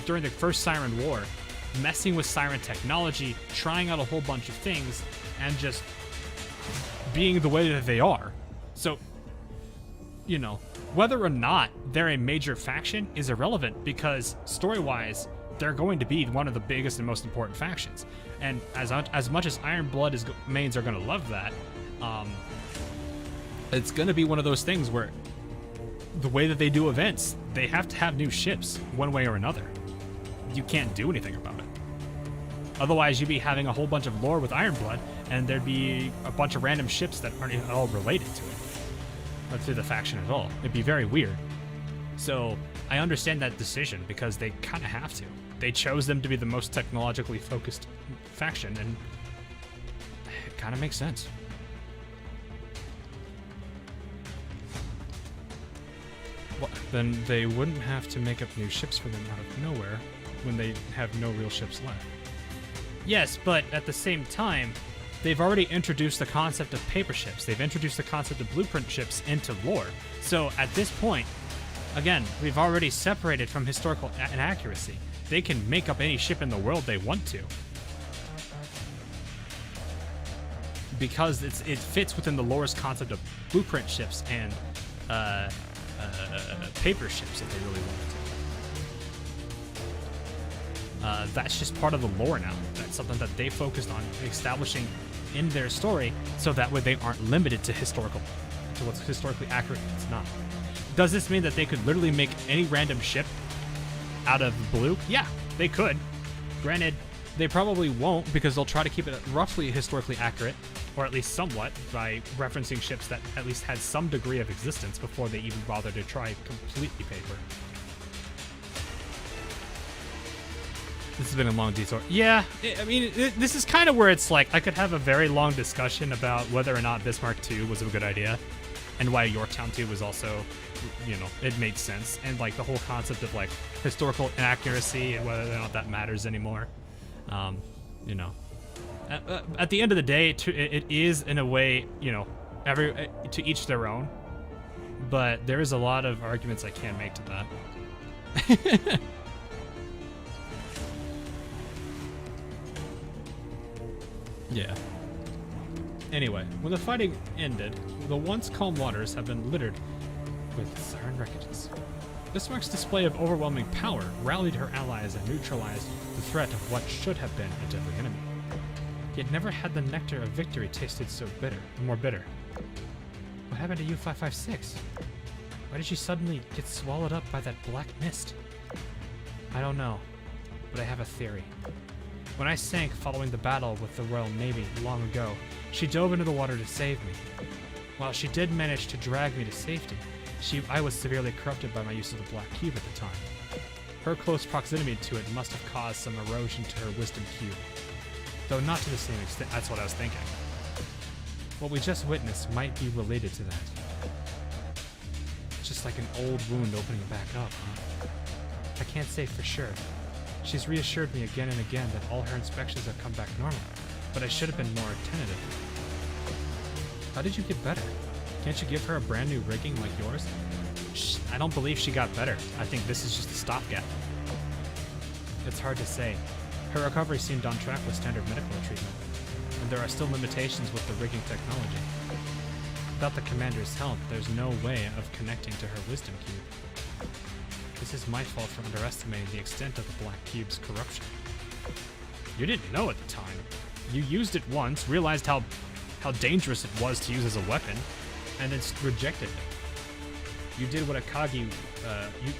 during the first Siren War messing with Siren technology, trying out a whole bunch of things, and just being the way that they are. So, you know, whether or not they're a major faction is irrelevant, because story-wise, they're going to be one of the biggest and most important factions. And as much as Ironblood mains are going to love that, it's going to be one of those things where the way that they do events, they have to have new ships one way or another. you can't do anything about it. Otherwise, you'd be having a whole bunch of lore with Ironblood, and there'd be a bunch of random ships that aren't at all related to it, or to the faction at all. It'd be very weird. So I understand that decision because they kind of have to. They chose them to be the most technologically focused faction, and it kind of makes sense. Well, then they wouldn't have to make up new ships for them out of nowhere when they have no real ships left. Yes, but at the same time, they've already introduced the concept of paper ships. They've introduced the concept of blueprint ships into lore. So at this point, again, we've already separated from historical inaccuracy. They can make up any ship in the world they want to. Because it fits within the lore's concept of blueprint ships and paper ships if they really wanted to. That's just part of the lore now. That's something that they focused on establishing in their story, so that way they aren't limited to what's historically accurate and what's not. Does this mean that they could literally make any random ship out of blue? Yeah, they could. Granted, they probably won't, because they'll try to keep it roughly historically accurate, or at least somewhat, by referencing ships that at least had some degree of existence before they even bother to try completely paper. This has been a long detour. Yeah, I mean, this is kind of where it's like, I could have a very long discussion about whether or not Bismarck 2 was a good idea, and why Yorktown 2 was also, you know, it made sense, and like the whole concept of like historical inaccuracy and whether or not that matters anymore. You know, at the end of the day, it is in a way, you know, to each their own, but there is a lot of arguments I can make to that. Yeah. Anyway, when the fighting ended, the once calm waters have been littered with siren wreckages. Bismarck's display of overwhelming power rallied her allies and neutralized the threat of what should have been a deadly enemy. Yet never had the nectar of victory tasted so more bitter. What happened to U-556? Why did she suddenly get swallowed up by that black mist? I don't know, but I have a theory. When I sank following the battle with the Royal Navy long ago, she dove into the water to save me. While she did manage to drag me to safety, I was severely corrupted by my use of the Black Cube at the time. Her close proximity to it must have caused some erosion to her Wisdom Cube. Though not to the same extent, that's what I was thinking. What we just witnessed might be related to that. Just like an old wound opening back up, huh? I can't say for sure. She's reassured me again and again that all her inspections have come back normal, but I should have been more attentive. How did you get better? Can't you give her a brand new rigging like yours? I don't believe she got better. I think this is just a stopgap. It's hard to say. Her recovery seemed on track with standard medical treatment, and there are still limitations with the rigging technology. Without the commander's help, there's no way of connecting to her Wisdom Cube. This is my fault for underestimating the extent of the Black Cube's corruption. You didn't know at the time. You used it once, realized how dangerous it was to use as a weapon, and then rejected it. You did what Akagi,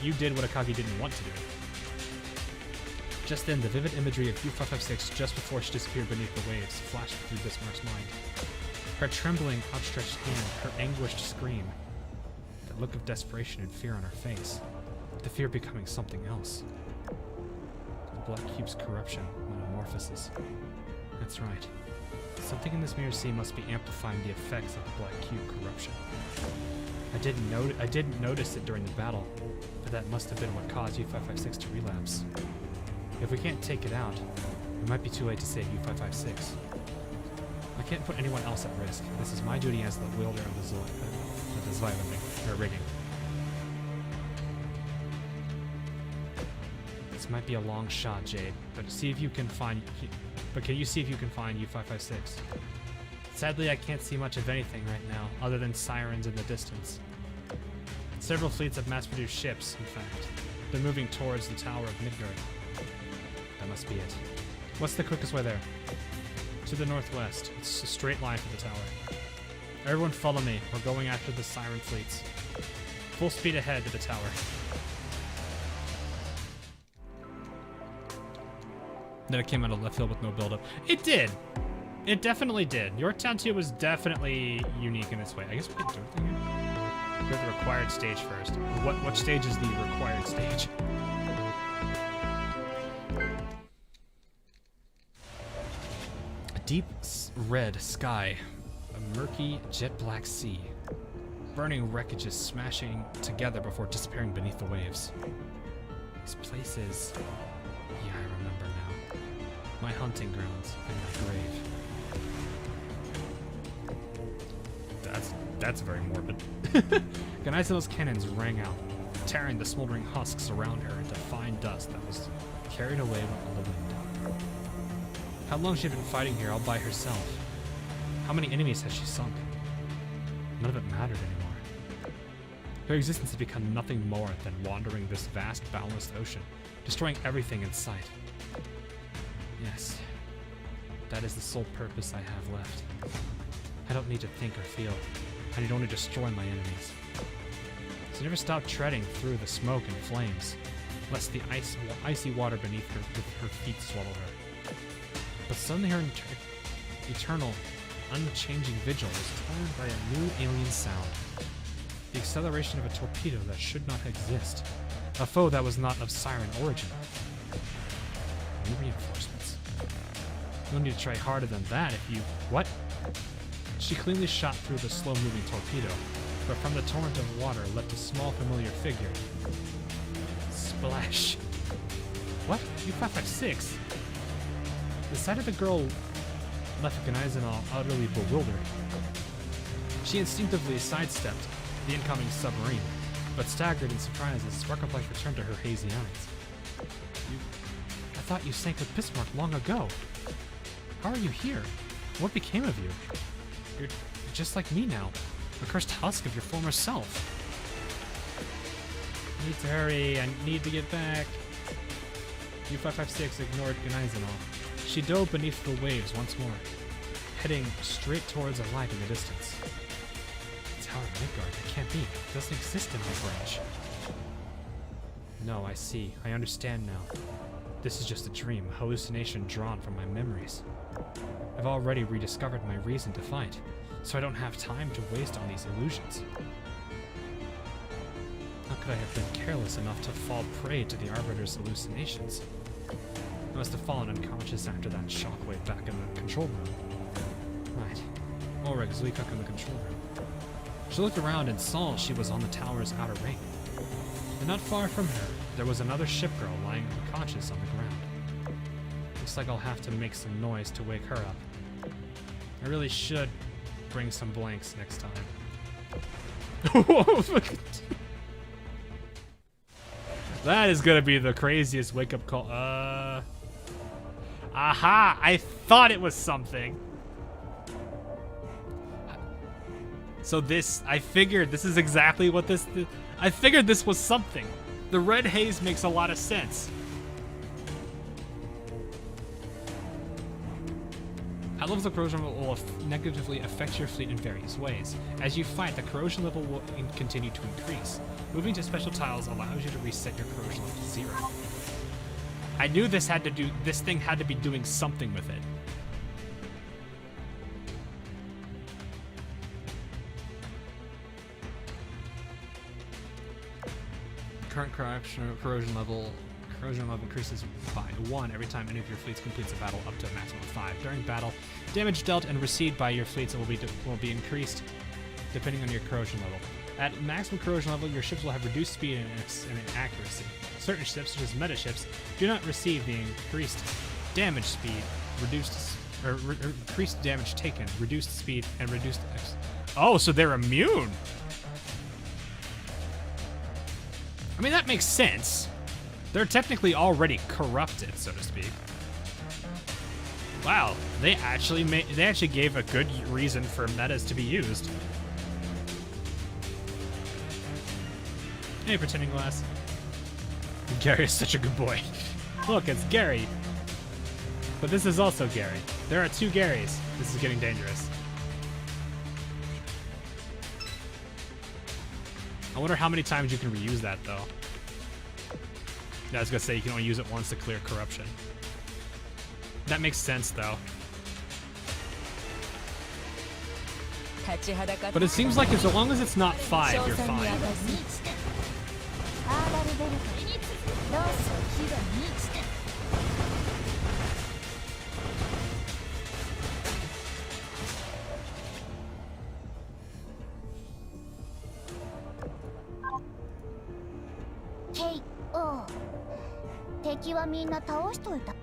you did what Akagi didn't want to do. Just then, the vivid imagery of U-556 just before she disappeared beneath the waves flashed through Bismarck's mind. Her trembling, outstretched hand, her anguished scream, the look of desperation and fear on her face, the fear becoming something else. The Black Cube's corruption, metamorphosis. That's right. Something in this mirror sea must be amplifying the effects of the Black Cube corruption. I didn't notice it during the battle, but that must have been what caused U-556 to relapse. If we can't take it out, it might be too late to save U-556. I can't put anyone else at risk. This is my duty as the wielder of the rigging. This might be a long shot, Jade, but can you see if you can find U-556? Sadly, I can't see much of anything right now, other than sirens in the distance. Several fleets of mass-produced ships, in fact. They're moving towards the Tower of Midgard. That must be it. What's the quickest way there? To the northwest. It's a straight line to the tower. Everyone follow me. We're going after the siren fleets. Full speed ahead to the tower. Then it came out of left field with no build-up. It did. It definitely did. Yorktown 2 was definitely unique in its way. I guess we could do everything here. Go to the required stage first. What stage is the required stage? A deep red sky. A murky jet black sea. Burning wreckages smashing together before disappearing beneath the waves. These places... Yeah, I remember now. My hunting grounds and my grave. That's very morbid. Ganaizo's cannons rang out, tearing the smoldering husks around her into fine dust that was carried away on the wind. How long she had been fighting here all by herself? How many enemies has she sunk? None of it mattered anymore. Her existence had become nothing more than wandering this vast, boundless ocean, destroying everything in sight. Yes, that is the sole purpose I have left. I don't need to think or feel. I need only destroy my enemies. So never stop treading through the smoke and flames, lest the icy water beneath her feet swallow her. But suddenly her eternal, unchanging vigil was torn by a new alien sound. The acceleration of a torpedo that should not exist. A foe that was not of siren origin. New reinforcements. You'll need to try harder than that if you... What? She cleanly shot through the slow-moving torpedo, but from the torrent of water leapt a small familiar figure. Splash. What? U-556? The sight of the girl left Ganaizo utterly bewildered. She instinctively sidestepped the incoming submarine, but staggered in surprise as a spark of life returned to her hazy eyes. I thought you sank with Bismarck long ago. How are you here? What became of you? You're just like me now, a cursed husk of your former self. I need to hurry, I need to get back. U-556 ignored Ganaizo. She dove beneath the waves once more, heading straight towards a light in the distance. Tower of Midgard, that can't be. It doesn't exist in my branch. No, I see. I understand now. This is just a dream, a hallucination drawn from my memories. I've already rediscovered my reason to fight, so I don't have time to waste on these illusions. How could I have been careless enough to fall prey to the Arbiter's hallucinations? I must have fallen unconscious after that shockwave back in the control room. Right. Ulrich Zlikuk in the control room. She looked around and saw she was on the tower's outer ring. And not far from her, there was another ship girl lying unconscious on the ground. Looks like I'll have to make some noise to wake her up. I really should bring some blanks next time. That is gonna be the craziest wake-up call. Aha! I thought it was something. So I figured this is exactly what I figured this was something. The red haze makes a lot of sense. High levels of corrosion will negatively affect your fleet in various ways. As you fight, the corrosion level will continue to increase. Moving to special tiles allows you to reset your corrosion level to 0. I knew this thing had to be doing something with it. Current corrosion level increases by 1 every time any of your fleets completes a battle up to a maximum of 5. During battle, damage dealt and received by your fleets will be increased depending on your corrosion level. At maximum corrosion level, your ships will have reduced speed and accuracy. Certain ships, such as meta ships, do not receive the increased damage speed, increased damage taken, reduced speed, and reduced. Oh, so they're immune. I mean, that makes sense. They're technically already corrupted, so to speak. Wow, they actually gave a good reason for metas to be used. Hey, pretending glass. Gary is such a good boy. Look, it's Gary. But this is also Gary. There are 2 Garys. This is getting dangerous. I wonder how many times you can reuse that, though. Yeah, I was gonna say you can only use it once to clear corruption. That makes sense, though. But it seems like as long as it's not 5, you're fine. アーダルベルトロース火が2地点 KO 敵はみんな倒しといた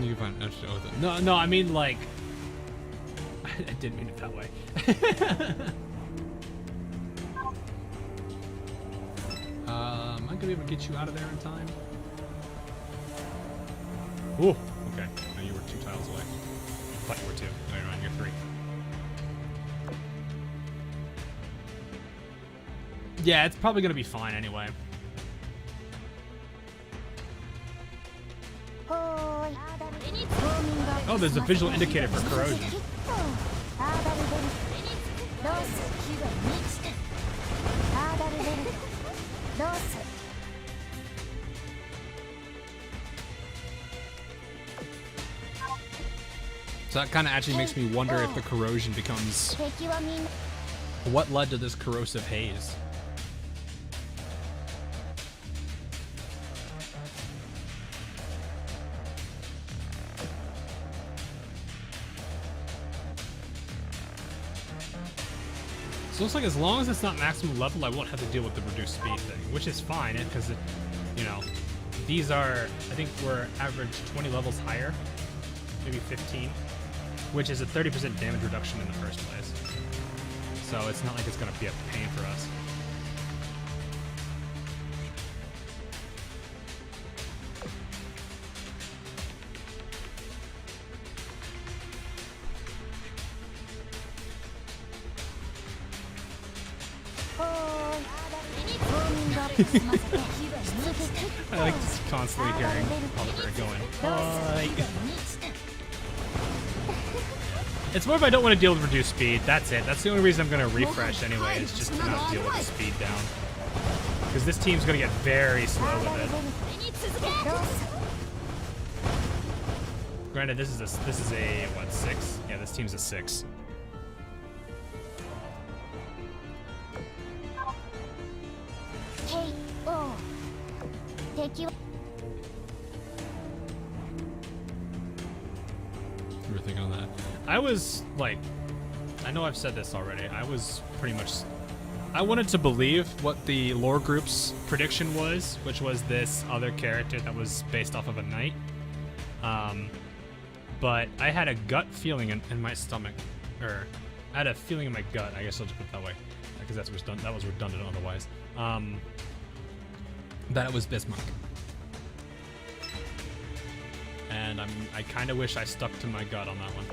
You can find no, I mean like I didn't mean it that way. Am I gonna be able to get you out of there in time? Ooh, okay. No, you were 2 tiles away. I thought you were 2. No, you're not. You're 3. Yeah, it's probably gonna be fine anyway. Oh, there's a visual indicator for corrosion. So that kind of actually makes me wonder if the corrosion becomes... What led to this corrosive haze? So it looks like as long as it's not maximum level, I won't have to deal with the reduced speed thing, which is fine, because, you know, these are, I think we're average 20 levels higher, maybe 15, which is a 30% damage reduction in the first place. So it's not like it's going to be a pain for us. I like just constantly hearing Oliver going, like... It's more if I don't want to deal with reduced speed, that's it. That's the only reason I'm going to refresh anyway, is just to not deal with the speed down. Because this team's going to get very slow with it. Granted, this is a what, 6? Yeah, this team's a 6. You were thinking on that. I was like, I know I've said this already. I was pretty much, I wanted to believe what the lore group's prediction was, which was this other character that was based off of a knight. But I had a gut feeling in my stomach, or I had a feeling in my gut. I guess I'll just put it that way, because that was redundant otherwise. That it was Bismarck. And I kind of wish I stuck to my gut on that one.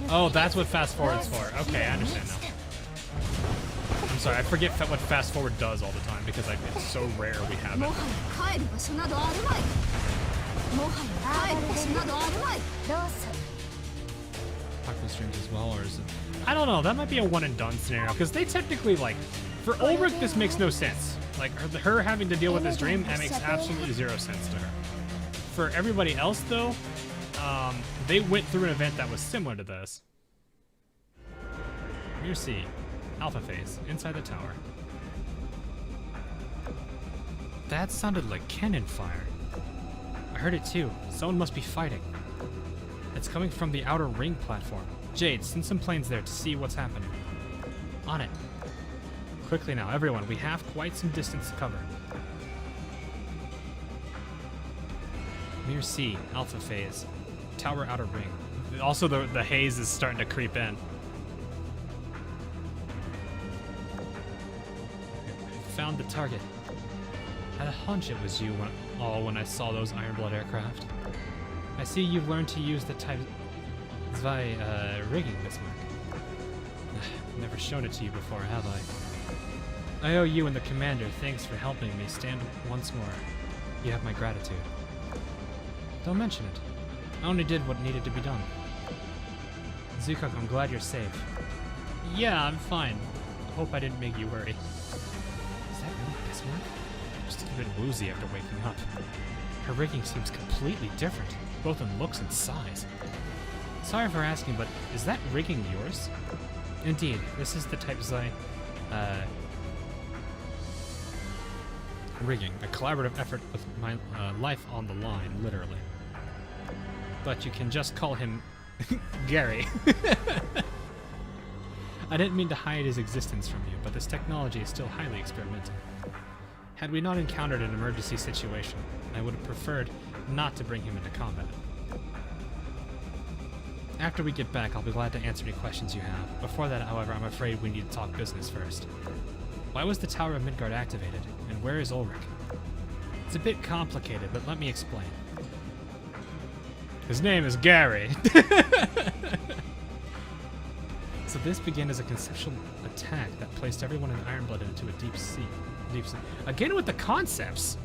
Oh, that's what fast forward's for. Okay, I understand now. I'm sorry, I forget what fast forward does all the time because it's so rare we have it. Popular streams as well, or is it? I don't know. That might be a one and done scenario because they technically, like, for Ulrich this makes no sense. Like her having to deal with this dream, that makes absolutely 0 sense to her. For everybody else though, they went through an event that was similar to this. Here, see, Alpha phase inside the tower. That sounded like cannon fire. I heard it too. Someone must be fighting. It's coming from the outer ring platform. Jade, send some planes there to see what's happening. On it. Quickly now, everyone. We have quite some distance to cover. Near C, Alpha phase. Tower outer ring. Also, the haze is starting to creep in. Found the target. I had a hunch it was you when I saw those Ironblood aircraft. I see you've learned to use the Type Zwei rigging, Bismarck. Never shown it to you before, have I? I owe you and the commander thanks for helping me stand once more. You have my gratitude. Don't mention it. I only did what needed to be done. Zuko, I'm glad you're safe. Yeah, I'm fine. I hope I didn't make you worry. Is that really Bismarck? I'm still a bit woozy after waking up. Her rigging seems completely different, both in looks and size. Sorry for asking, but is that rigging yours? Indeed, this is the type rigging, a collaborative effort with my life on the line, literally. But you can just call him Gary. I didn't mean to hide his existence from you, but this technology is still highly experimental. Had we not encountered an emergency situation, I would have preferred not to bring him into combat. After we get back, I'll be glad to answer any questions you have. Before that, however, I'm afraid we need to talk business first. Why was the Tower of Midgard activated, and where is Ulrich? It's a bit complicated, but let me explain. His name is Gary. So this began as a conceptual attack that placed everyone in Ironblood into a deep sea. Again with the concepts!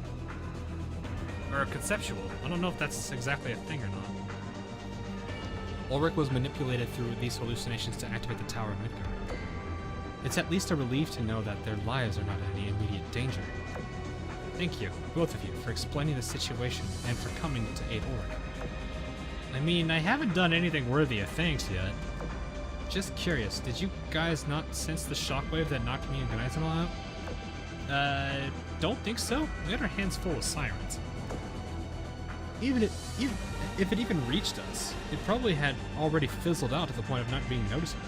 Or conceptual. I don't know if that's exactly a thing or not. Ulrich was manipulated through these hallucinations to activate the Tower of Midgard. It's at least a relief to know that their lives are not in any immediate danger. Thank you, both of you, for explaining the situation and for coming to aid Ulrich. I mean, I haven't done anything worthy of thanks yet. Just curious, did you guys not sense the shockwave that knocked me and Gneisenl out? Don't think so. We had our hands full of sirens. Even if it even reached us, it probably had already fizzled out to the point of not being noticeable.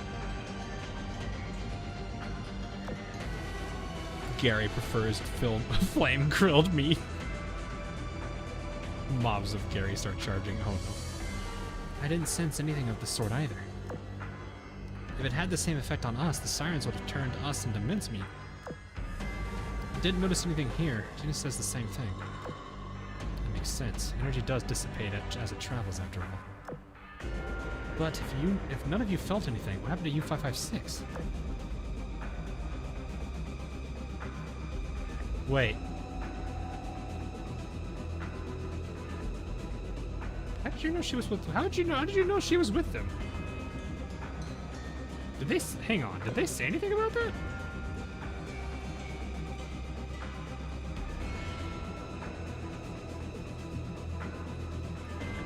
Gary prefers flame-grilled meat. Mobs of Gary start charging. Oh no. I didn't sense anything of the sort either. If it had the same effect on us, the sirens would have turned us into mincemeat. Didn't notice anything here. Ginny says the same thing. That makes sense. Energy does dissipate as it travels, after all. But if none of you felt anything, what happened to U-556? Wait. How did you know she was with? How did you know she was with them? Did they hang on? Did they say anything about that?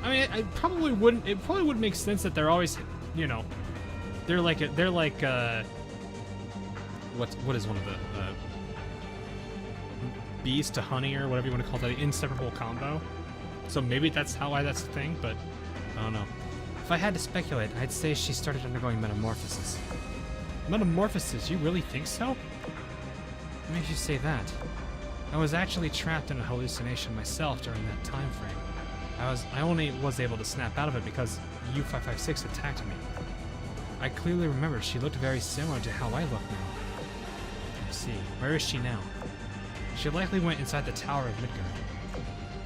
I mean, I probably wouldn't. It probably would make sense that they're always, you know, they're like what is one of the bees to honey or whatever you want to call that, the inseparable combo. So maybe that's that's the thing, but I don't know. If I had to speculate, I'd say she started undergoing metamorphosis. Metamorphosis? You really think so? What makes you say that? I was actually trapped in a hallucination myself during that time frame. I only was able to snap out of it because U-556 attacked me. I clearly remember she looked very similar to how I look now. I see. Where is she now? She likely went inside the Tower of Midgard.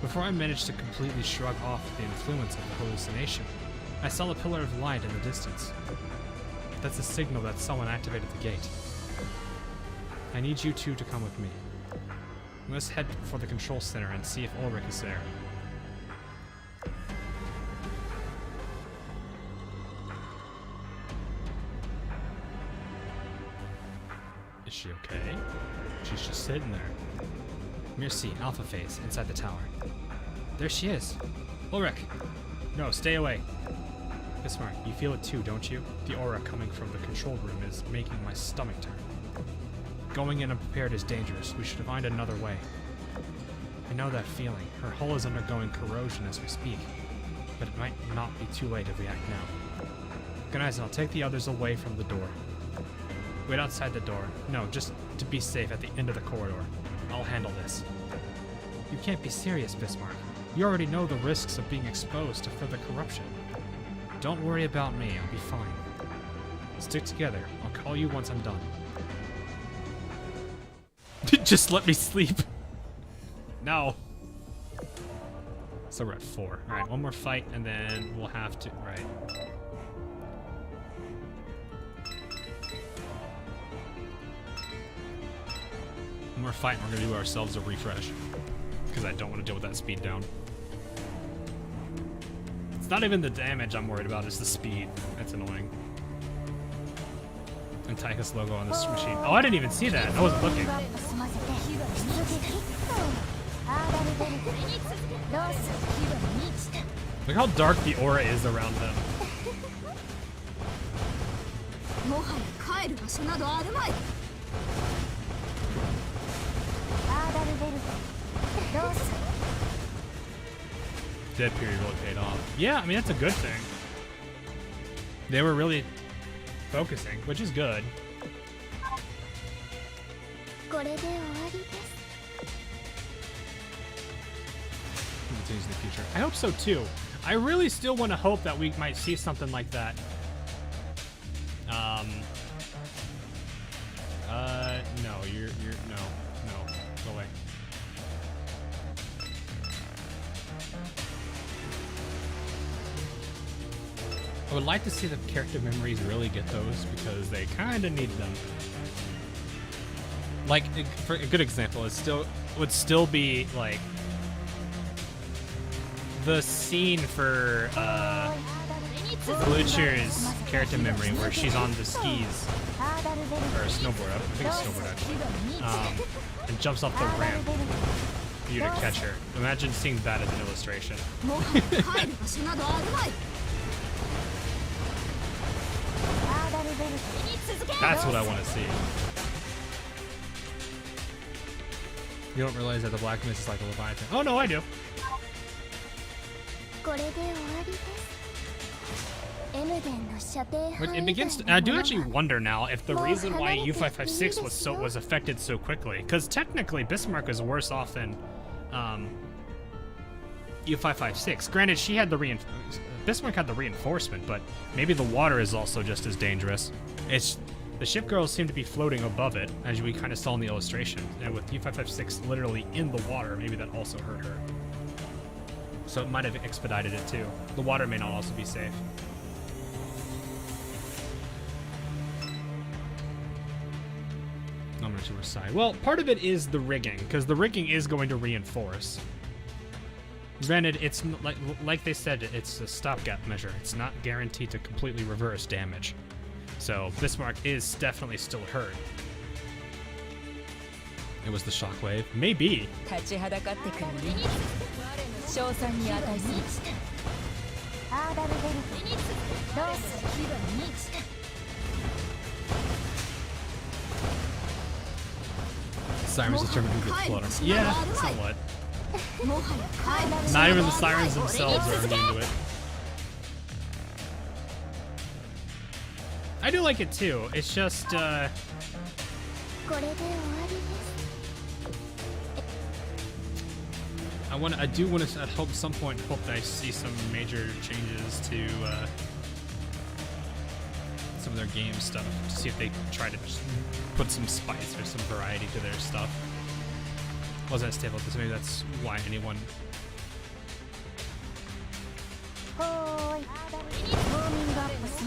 Before I managed to completely shrug off the influence of the hallucination, I saw a pillar of light in the distance. That's a signal that someone activated the gate. I need you two to come with me. Let's head for the control center and see if Ulrich is there. Is she okay? She's just sitting there. Mircy, Alpha Phase, inside the tower. There she is. Ulrich! No, stay away. Bismarck, you feel it too, don't you? The aura coming from the control room is making my stomach turn. Going in unprepared is dangerous. We should find another way. I know that feeling. Her hull is undergoing corrosion as we speak. But it might not be too late to react now. Guys, I'll take the others away from the door. Wait outside the door. No, just to be safe at the end of the corridor. I'll handle this. You can't be serious, Bismarck. You already know the risks of being exposed to further corruption. Don't worry about me, I'll be fine. Stick together. I'll call you once I'm done. Just let me sleep. No. So we're at 4. Alright, one more fight and then we'll have to... Right. One more fight and we're going to do ourselves a refresh. Because I don't want to deal with that speed down. It's not even the damage I'm worried about, it's the speed. That's annoying. And Tychus logo on this machine. Oh, I didn't even see that. I wasn't looking. Look how dark the aura is around them. Dead period really paid off. Yeah, I mean, that's a good thing. They were really focusing, which is good. Continues in the future. I hope so too. I really still want to hope that we might see something like that. No, no, go away. I would like to see the character memories really get those because they kind of need them. Like, for a good example, would still be like the scene for Blucher's character memory where she's on the skis or a snowboard. I think it's snowboard actually, and jumps off the ramp for you to catch her. Imagine seeing that as an illustration. That's what I want to see. You don't realize that the black mist is like a Leviathan. Oh no, I do. But it begins to, I do actually wonder now if the reason why U556 was affected so quickly, because technically Bismarck was worse off than U556. Granted, she had the Bismarck had the reinforcement, but maybe the water is also just as dangerous. It's the ship girls seem to be floating above it, as we kind of saw in the illustration, and with U556 literally in the water, maybe that also hurt her. So it might have expedited it too. The water may not also be safe. I'm going to side. Well, part of it is the rigging, because the rigging is going to reinforce. Granted, it's like they said, it's a stopgap measure. It's not guaranteed to completely reverse damage. So Bismarck is definitely still hurt. It was the shockwave. Maybe. Sirens determine who gets flooded. Yeah, somewhat. Not even the sirens themselves are immune to it. I do like it too. It's just, I do want to, at some point, hope that I see some major changes to some of their game stuff to see if they try to just put some spice or some variety to their stuff. Wasn't as stable because maybe that's why anyone.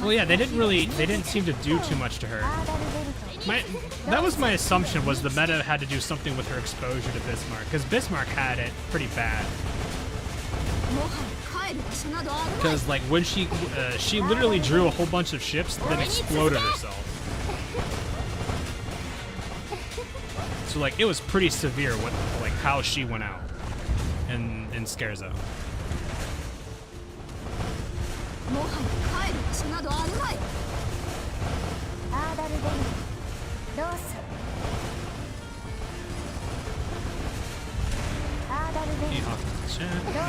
Well, yeah, they didn't seem to do too much to her. That was my assumption, was the meta had to do something with her exposure to Bismarck, because Bismarck had it pretty bad. Because like when she literally drew a whole bunch of ships, then exploded herself. So like it was pretty severe what how she went out in Scherzo.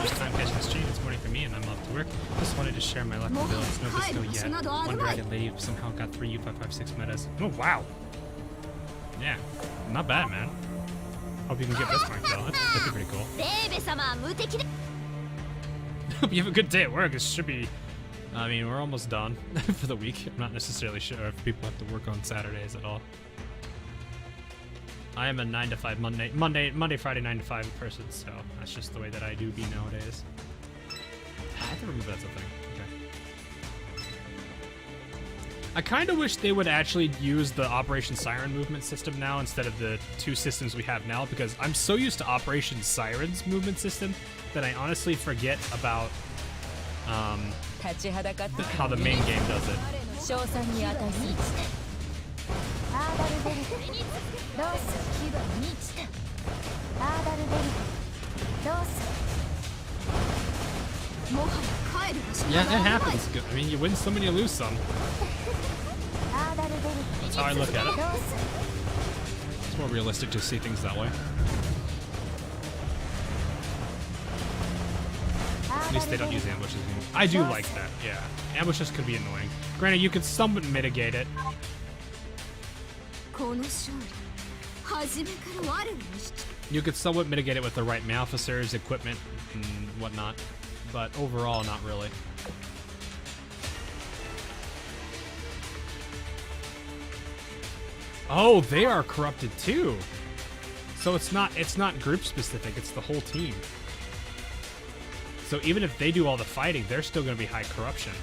First time catching the stream this morning for me, and I'm off to work. Just wanted to share my lucky abilities. No disco yet. One dragon lady somehow got 3 U556 metas. Oh wow. Yeah, not bad, man. Hope you can get Bismarck though. That'd be pretty cool. Hope you have a good day at work. It should be. I mean, we're almost done for the week. I'm not necessarily sure if people have to work on Saturdays at all. I am a 9 to 5 Monday, Friday 9 to 5 person, so that's just the way that I do be nowadays. I have to remove that's a thing. Okay. I kind of wish they would actually use the Operation Siren movement system now instead of the 2 systems we have now, because I'm so used to Operation Siren's movement system that I honestly forget about 立ちはだかって how the main game does it. 賞賛に値するアーダルベルトロース気分に来たアーダルベルトロースもはや帰る場所 Yeah, it happens. I mean, you win some and you lose some. アーダルベルト That's how I look at ロ it. ース It's more realistic to see things that way. ア At ー least ダ they ル don't ベル use ト ambushes anymore. I do like that, yeah. Ambushes could be annoying. Granted, you could somewhat mitigate it. この勝利初めから我にして You could somewhat mitigate it with the right officers, equipment, and whatnot. But overall, not really. Oh, they are corrupted too. So it's not group specific, it's the whole team. So even if they do all the fighting, they're still going to be high corruption.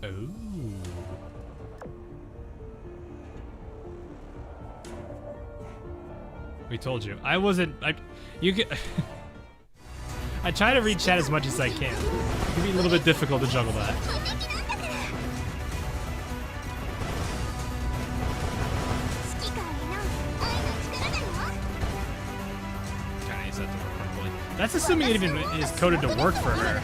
Oh. We told you. You could I try to read chat as much as I can. It can be a little bit difficult to juggle that. Kinda needs that to work properly. That's assuming it even is coded to work for her.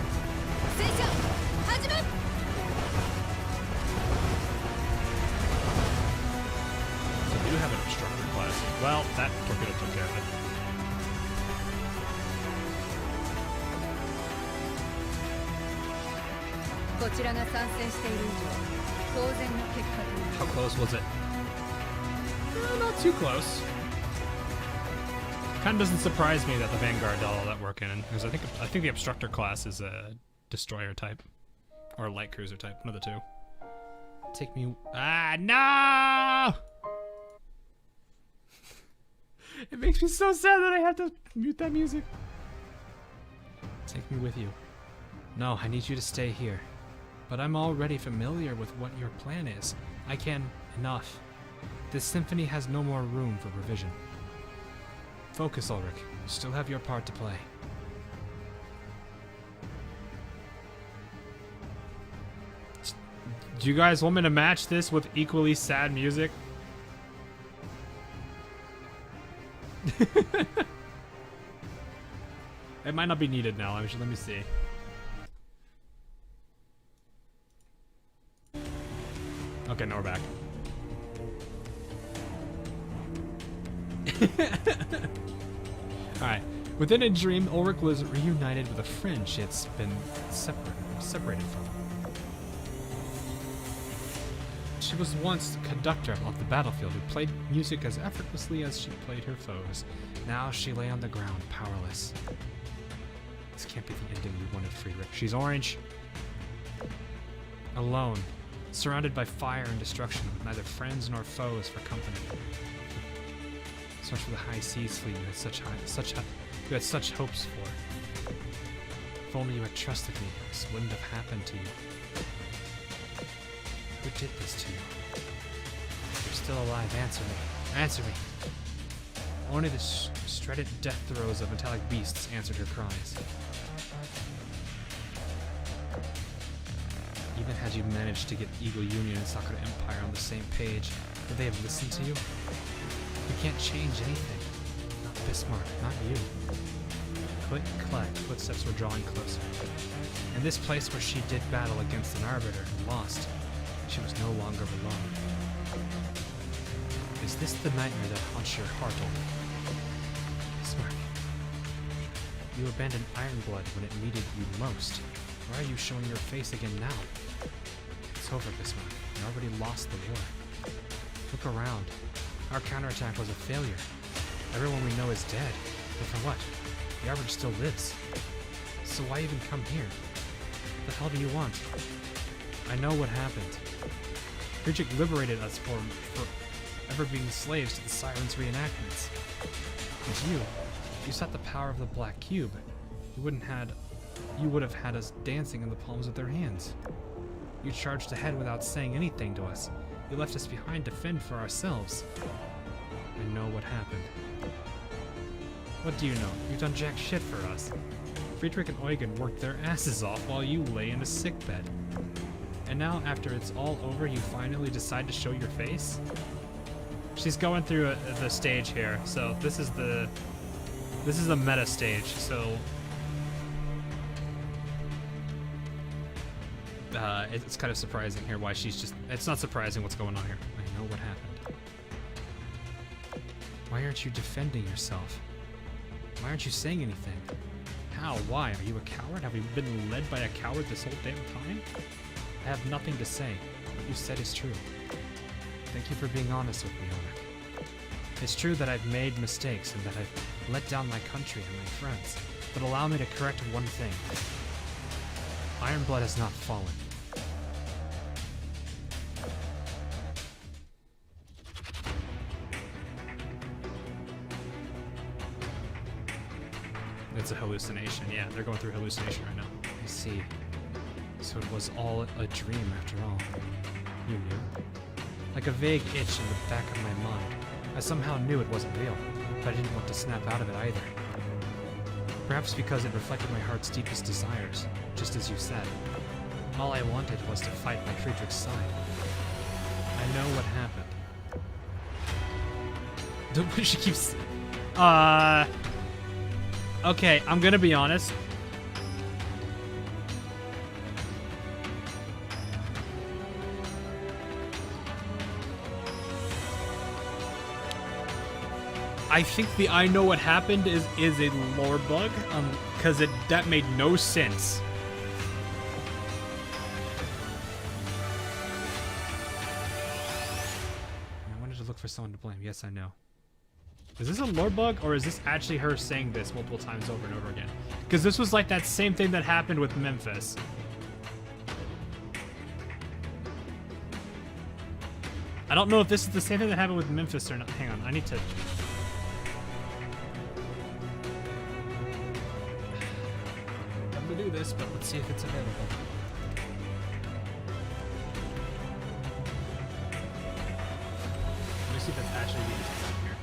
So we do have an obstructor class. Well, that torpedo took care of it. How close was it? Not too close. Kind of doesn't surprise me that the Vanguard did all that work in, because I think the obstructor class is a destroyer type or light cruiser type, one of the two. Take me. Ah, no! It makes me so sad that I have to mute that music. Take me with you. No, I need you to stay here. But I'm already familiar with what your plan is. I can... Enough. This symphony has no more room for revision. Focus, Ulrich. You still have your part to play. Do you guys want me to match this with equally sad music? It might not be needed now. Let me see. Okay, now we're back. Alright. Within a dream, Ulrich was reunited with a friend she had been separated from. She was once the conductor of the battlefield who played music as effortlessly as she played her foes. Now she lay on the ground, powerless. This can't be the ending we wanted, Friedrich. She's orange. Alone. Surrounded by fire and destruction, with neither friends nor foes for company. So much for the high seas fleet you had such hopes for. If only you had trusted me, this wouldn't have happened to you. Who did this to you? If you're still alive, answer me. Answer me. Only the shredded death throes of metallic beasts answered her cries. Even had you managed to get Eagle Union and Sakura Empire on the same page, would they have listened to you? You can't change anything. Not Bismarck, not you. Click, clack, footsteps were drawing closer. In this place where she did battle against an arbiter and lost, she was no longer alone. Is this the nightmare that haunts your heart, Ulrich? Bismarck. You abandoned Ironblood when it needed you most. Why are you showing your face again now? It's over, Bismarck. You already lost the war. Look around. Our counterattack was a failure. Everyone we know is dead. But for what? The Arbiter still lives. So why even come here? What the hell do you want? I know what happened. Friedrich liberated us for ever being slaves to the Sirens' reenactments. And you sought the power of the Black Cube. You would have had us dancing in the palms of their hands. You charged ahead without saying anything to us. You left us behind to fend for ourselves. I know what happened. What do you know? You've done jack shit for us. Friedrich and Eugen worked their asses off while you lay in a sickbed. And now, after it's all over, you finally decide to show your face? She's going through the stage here, so this is the meta stage, so it's kind of surprising here why she's just, it's not surprising what's going on here. I know what happened. Why aren't you defending yourself? Why aren't you saying anything? How? Why? Are you a coward? Have you been led by a coward this whole damn time? I have nothing to say. What you said is true. Thank you for being honest with me, Ulrich. It's true that I've made mistakes and that I've let down my country and my friends, but allow me to correct one thing. Ironblood has not fallen. It's a hallucination. Yeah, they're going through hallucination right now. I see. So it was all a dream after all. You knew? Like a vague itch in the back of my mind. I somehow knew it wasn't real, but I didn't want to snap out of it either. Perhaps because it reflected my heart's deepest desires, just as you said. All I wanted was to fight by Friedrich's side. I know what happened. She keeps... Okay, I'm gonna be honest. I think the I know what happened is a lore bug, because that made no sense. I wanted to look for someone to blame. Yes, I know. Is this a lore bug, or is this actually her saying this multiple times over and over again? Because this was like that same thing that happened with Memphis. I don't know if this is the same thing that happened with Memphis or not. Hang on, I need to... I'm gonna do this, but let's see if it's available. Let me see if it's actually being done here.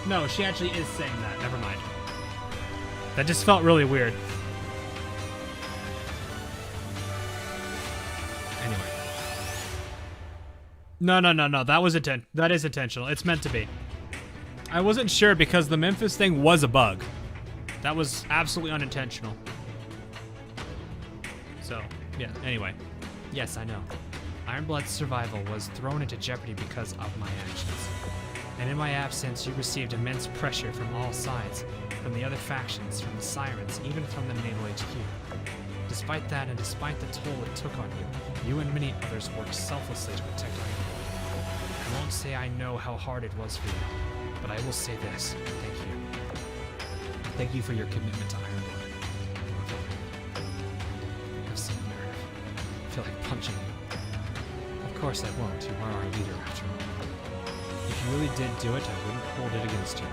No, she actually is saying that. Never mind. That just felt really weird. Anyway. No. That was that is intentional. It's meant to be. I wasn't sure because the Memphis thing was a bug. That was absolutely unintentional. So, yeah, anyway. Yes, I know. Ironblood's survival was thrown into jeopardy because of my actions. And in my absence, you received immense pressure from all sides, from the other factions, from the Sirens, even from the Naval HQ. Despite that, and despite the toll it took on you, you and many others worked selflessly to protect Ironblood. I won't say I know how hard it was for you, but I will say this. Thank you. Thank you for your commitment to Ironblood. I've seen nerve. I feel like punching you. Of course I won't. You are our leader, after all. If you really did do it, I wouldn't hold it against you.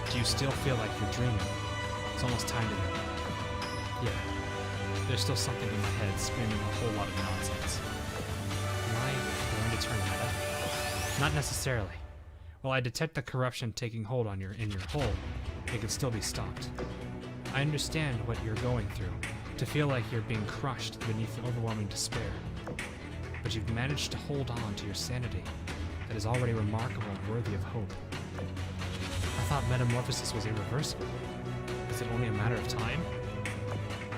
Do you still feel like you're dreaming? It's almost time to know. Yeah. There's still something in my head screaming a whole lot of nonsense. Am I going to turn meta? Not necessarily. While I detect the corruption taking hold on in your whole, it can still be stopped. I understand what you're going through, to feel like you're being crushed beneath the overwhelming despair. But you've managed to hold on to your sanity. That is already remarkable and worthy of hope. I thought metamorphosis was irreversible. Is it only a matter of time?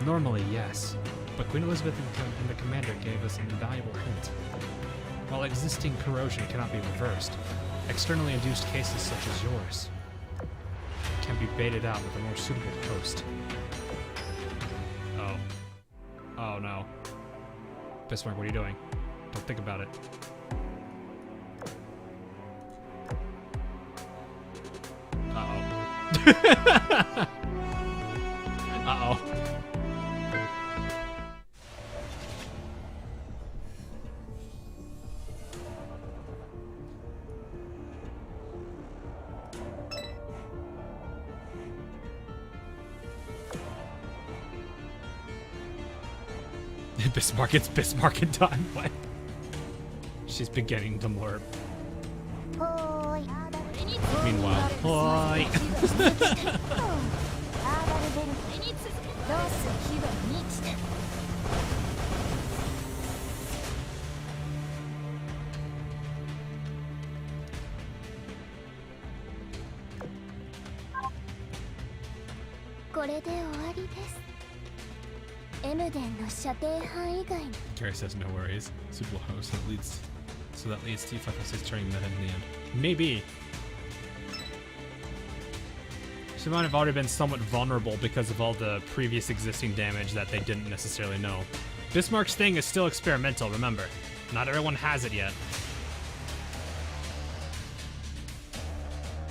Normally, yes, but Queen Elizabeth and the Commander gave us an invaluable hint. While existing corrosion cannot be reversed, externally induced cases such as yours can be baited out with a more suitable host. Oh. Oh no. Bismarck, what are you doing? Don't think about it. Uh-oh. Bismarck, it's Bismarck in time. What? She's beginning to morph. ほーい Meanwhile, Hoi. アーダルベルトロース火が満ちたこれで終わりです。エムデンの射程範囲外に Gary says no worries. Suitable host that leads, so that leads to Fucking turning meta in the end. Maybe. She might have already been somewhat vulnerable because of all the previous existing damage that they didn't necessarily know. Bismarck's thing is still experimental, remember. Not everyone has it yet.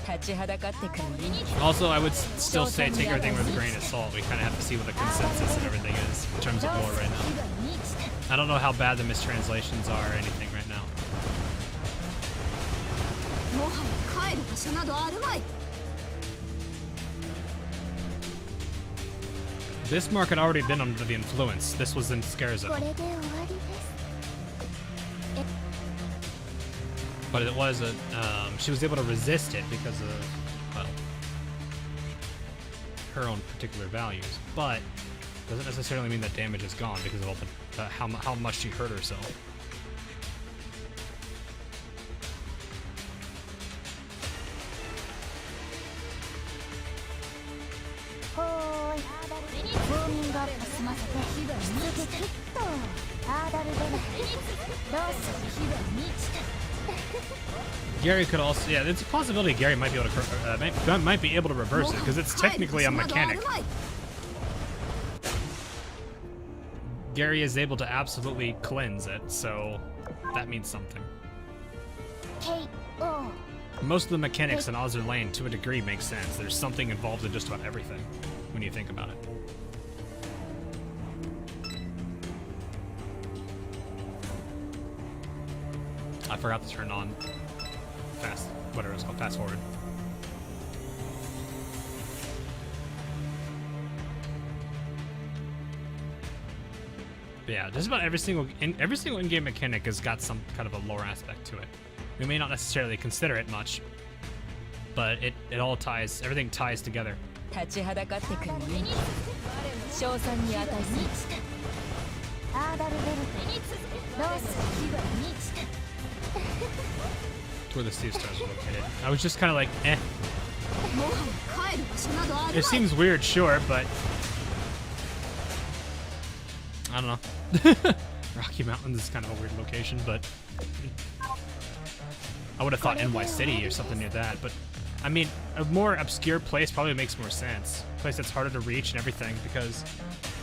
立ちはだかってくる意味 Also, I would still say take everything with a grain of salt. We kind of have to see what the consensus and everything is in terms of lore right now. I don't know how bad the mistranslations are or anything right now. もはや帰る場所などあるまい。 Bismarck had already been under the influence. This was in scare こ zone. れで終わりです。 But it was a, she was able to resist it because of, well, her own particular values. But doesn't necessarily mean that damage is gone because of all the, how much she hurt herself. Gary could also, yeah, it's a possibility Gary might be able to, might be able to reverse it because it's technically a mechanic. Gary is able to absolutely cleanse it, so that means something. Most of the mechanics in Azur Lane, to a degree, make sense. There's something involved in just about everything when you think about it. I forgot to turn on fast, whatever it's called, fast forward. But yeah, just about every single in-game mechanic has got some kind of a lore aspect to it. We may not necessarily consider it much, but it all ties, everything ties together. 立ちはだかってくる意味賞賛に値する To where the sea stars are located. I was just kind of like, eh. It seems weird, sure, but I don't know. Rocky Mountains is kind of a weird location, but I would have thought NY City or something near that. But I mean, a more obscure place probably makes more sense. A place that's harder to reach and everything because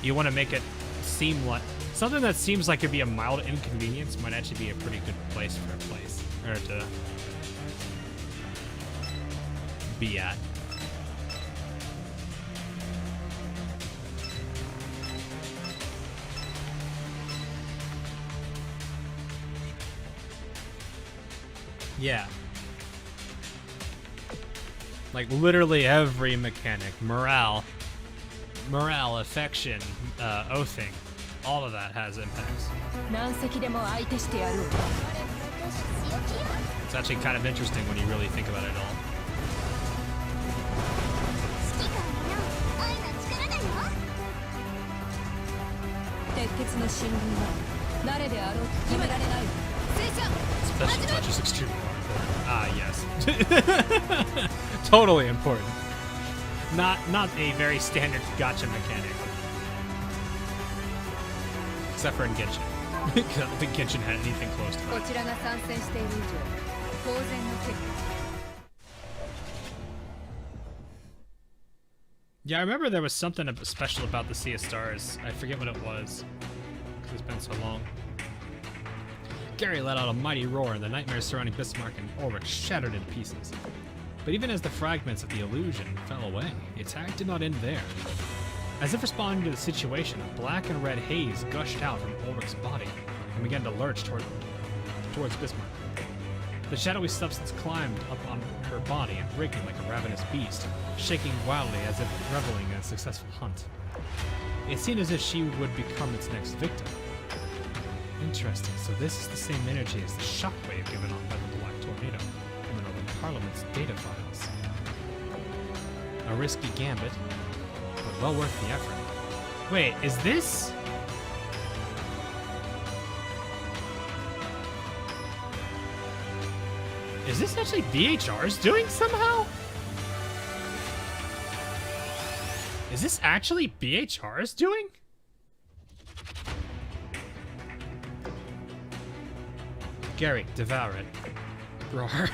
you want to make it seem like something that seems like it'd be a mild inconvenience might actually be a pretty good place for a place or to be at. Yeah. Like literally every mechanic, morale, affection, oathing, all of that has impacts. 何隻でも相手してやる It's actually kind of interesting when you really think about it all. 鉄血の進軍は誰であろうと決められない。戦車 Special touch is extremely important. Ah, yes. Totally important. Not a very standard gacha mechanic. Except for in Genshin. I don't think Genshin had anything close to こ that. ちらが参戦している以上当然の結果 Yeah, I remember there was something special about the Sea of Stars. I forget what it was, because it's been so long. Gary let out a mighty roar, and the nightmares surrounding Bismarck and Ulrich shattered into pieces. But even as the fragments of the illusion fell away, the attack did not end there. As if responding to the situation, a black and red haze gushed out from Ulrich's body and began to lurch towards Bismarck. The shadowy substance climbed up on her body and wriggled like a ravenous beast, shaking wildly as if reveling in a successful hunt. It seemed as if she would become its next victim. Interesting. So this is the same energy as the shockwave given off by the Black Tornado in the Northern Parliament's data files. A risky gambit, but well worth the effort. Wait, is this? Is this actually BHR's doing somehow? Is this actually BHR's doing? Gary, devour it. Roar.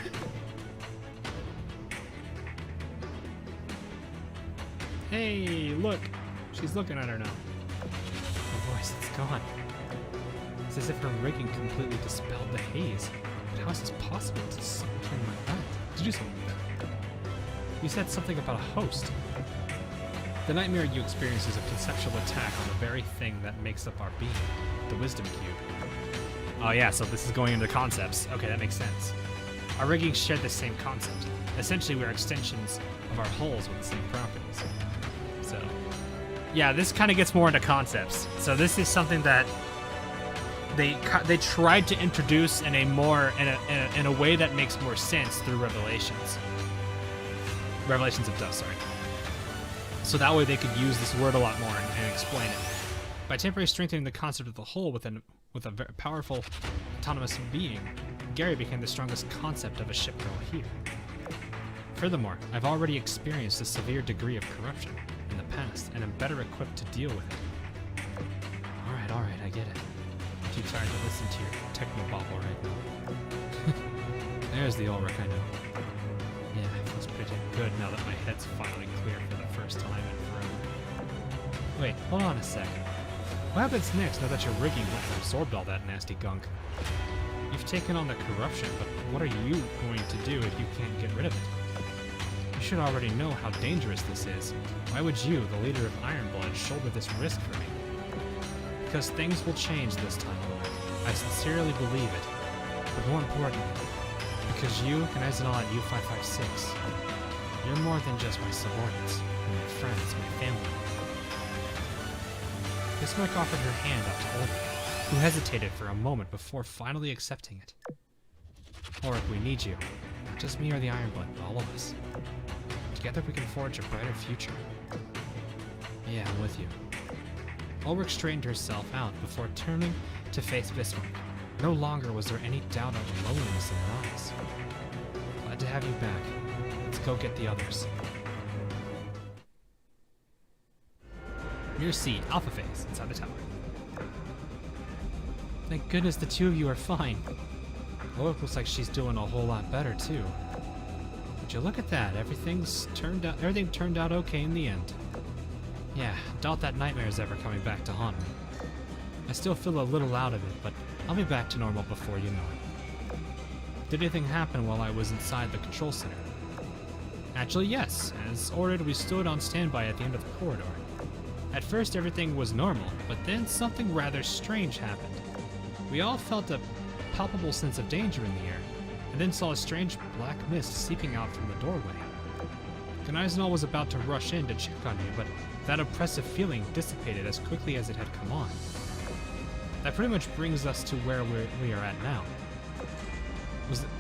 Hey, look. She's looking at her now. Her voice, it's gone. It's as if her rigging completely dispelled the haze. But how is this possible to something like that? To do something like that? You said something about a host. The nightmare you experience is a conceptual attack on the very thing that makes up our being, the wisdom cube. Oh yeah, so this is going into concepts. Okay, that makes sense. Our riggings share the same concept. Essentially, we're extensions of our hulls with the same properties. So, yeah, this kind of gets more into concepts. So this is something that they tried to introduce in a more in a way that makes more sense through Revelations. Revelations of Dust, sorry. So that way they could use this word a lot more and explain it. By temporarily strengthening the concept of the whole with a very powerful, autonomous being, Gary became the strongest concept of a ship girl here. Furthermore, I've already experienced a severe degree of corruption in the past, and am better equipped to deal with it. Alright, I get it. I'm too tired to listen to your techno-bobble right now. There's the Ulrich I know. Yeah, it feels pretty good now that my head's finally clear for the first time in forever. Wait, hold on a second. What happens next now that your rigging has absorbed all that nasty gunk? You've taken on the corruption, but what are you going to do if you can't get rid of it? You should already know how dangerous this is. Why would you, the leader of Ironblood, shoulder this risk for me? Because things will change this time, Ulrich. I sincerely believe it. But more importantly, because you and Ezenal at U556, you're more than just my subordinates, you're my friends, my family. Bismarck offered her hand up to Ulrich, who hesitated for a moment before finally accepting it. Ulrich, we need you. Not just me or the Ironblood, but all of us. Together we can forge a brighter future. Yeah, I'm with you. Ulrich straightened herself out before turning to face Bismarck. No longer was there any doubt of the loneliness in her eyes. Glad to have you back. Let's go get the others. Near C, Alpha Phase, inside the tower. Thank goodness the two of you are fine. Ulrich looks like she's doing a whole lot better too. Would you look at that? Everything turned out okay in the end. Yeah, doubt that nightmare is ever coming back to haunt me. I still feel a little out of it, but I'll be back to normal before you know it. Did anything happen while I was inside the control center? Actually, yes. As ordered, we stood on standby at the end of the corridor. At first, everything was normal, but then something rather strange happened. We all felt a palpable sense of danger in the air, and then saw a strange black mist seeping out from the doorway. Gneisenall was about to rush in to check on you, but that oppressive feeling dissipated as quickly as it had come on. That pretty much brings us to where we are at now.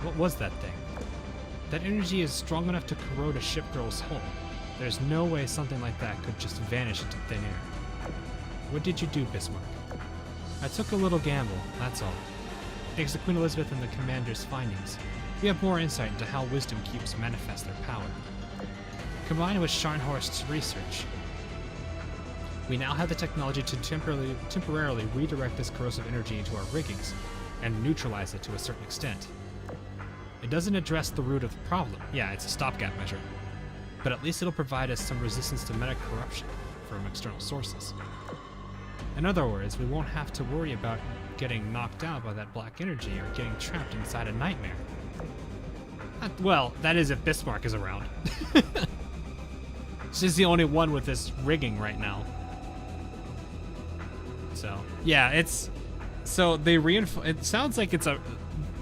What was that thing? That energy is strong enough to corrode a ship girl's hull. There's no way something like that could just vanish into thin air. What did you do, Bismarck? I took a little gamble, that's all. Thanks to Queen Elizabeth and the Commander's findings, we have more insight into how wisdom cubes manifest their power. Combined with Scharnhorst's research, we now have the technology to temporarily redirect this corrosive energy into our riggings and neutralize it to a certain extent. It doesn't address the root of the problem. Yeah, it's a stopgap measure. But at least it'll provide us some resistance to meta corruption from external sources. In other words, we won't have to worry about getting knocked out by that black energy or getting trapped inside a nightmare. Well, that is if Bismarck is around. She's the only one with this rigging right now. So, yeah, it's... So, they reinforce... It sounds like it's a...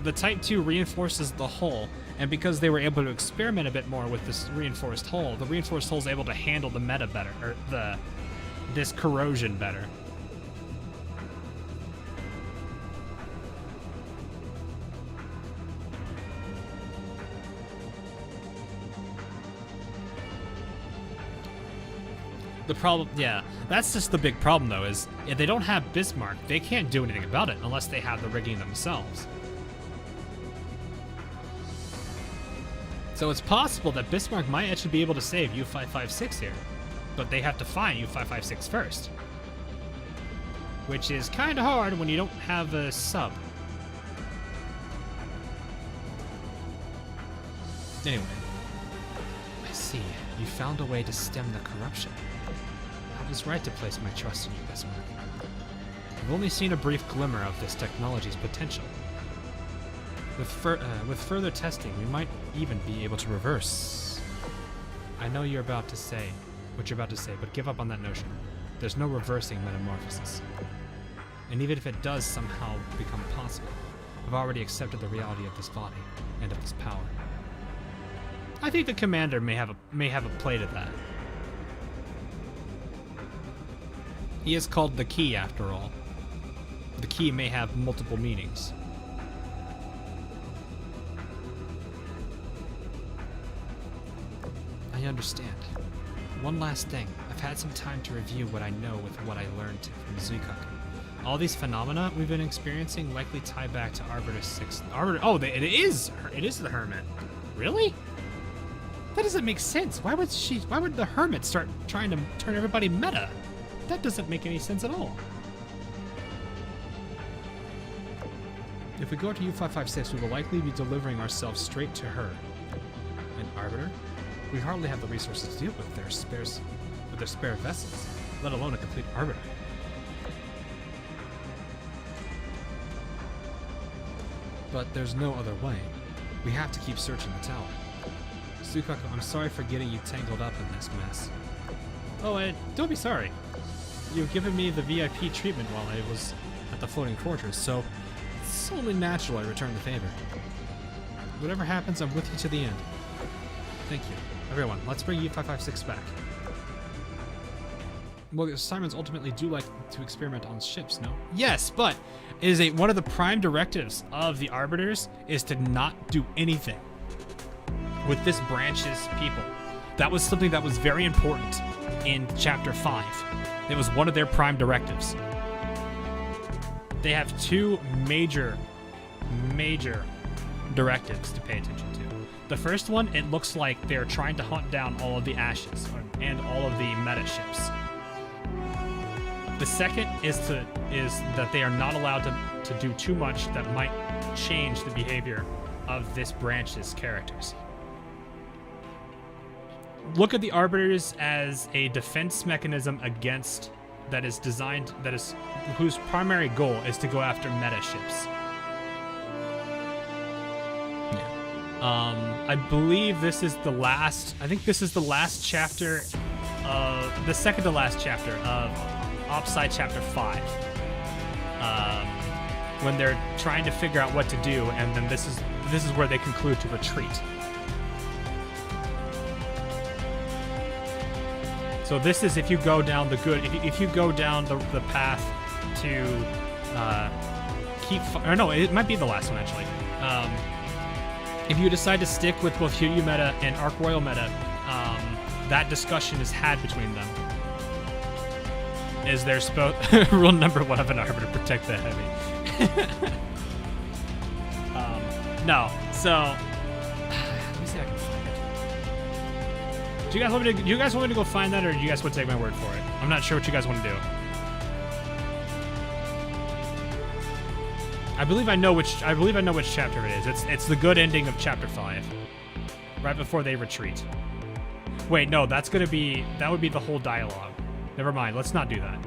The Type 2 reinforces the hull, and because they were able to experiment a bit more with this reinforced hull, the reinforced hull is able to handle the meta better, or this corrosion better. The problem, yeah, that's just the big problem though, is if they don't have Bismarck, they can't do anything about it unless they have the rigging themselves. So it's possible that Bismarck might actually be able to save U556 here, but they have to find U556 first. Which is kind of hard when you don't have a sub. Anyway, I see. You found a way to stem the corruption. I was right to place my trust in you, Bismarck. I've only seen a brief glimmer of this technology's potential. With further testing, we might even be able to reverse. I know you're about to say what you're about to say, but give up on that notion. There's no reversing metamorphosis. And even if it does somehow become possible, I've already accepted the reality of this body and of this power. I think the commander may have a play to that. He is called the Key, after all. The Key may have multiple meanings. I understand. One last thing. I've had some time to review what I know with what I learned from Zuikaku. All these phenomena we've been experiencing likely tie back to Arbiter 6. It is the Hermit. Really? That doesn't make sense. Why would the Hermit start trying to turn everybody meta? That doesn't make any sense at all. If we go to U556, we will likely be delivering ourselves straight to her. An Arbiter? We hardly have the resources to deal with their spare vessels, let alone a complete Arbiter. But there's no other way. We have to keep searching the tower. Zuikaku, I'm sorry for getting you tangled up in this mess. Oh, don't be sorry. You've given me the VIP treatment while I was at the floating fortress, so it's only natural I return the favor. Whatever happens, I'm with you to the end. Thank you. Everyone, let's bring U556 back. Well, the Simons ultimately do like to experiment on ships, no? Yes, but it is one of the prime directives of the Arbiters is to not do anything with this branch's people. That was something that was very important in Chapter 5. It was one of their prime directives. They have two major directives to pay attention to. The first one, it looks like they're trying to hunt down all of the ashes and all of the meta ships. The second is that they are not allowed to do too much that might change the behavior of this branch's characters. Look at the Arbiters as a defense mechanism whose primary goal is to go after meta ships. I believe this is the last. I think this is the last chapter of the second to last chapter of Opside Chapter 5. When they're trying to figure out what to do, and then this is where they conclude to retreat. So this is if you go down if you go down the path to it might be the last one actually. If you decide to stick with both Hiryu meta and Arc Royal meta, that discussion is had between them. Is there rule number 1 of an Arbiter, protect the heavy. No, so let me see if I can find it. Do you guys want me to go find that, or do you guys want to take my word for it? I'm not sure what you guys want to do. I believe I know which chapter it is. It's the good ending of Chapter 5, right before they retreat. Wait, no, that would be the whole dialogue. Never mind, let's not do that.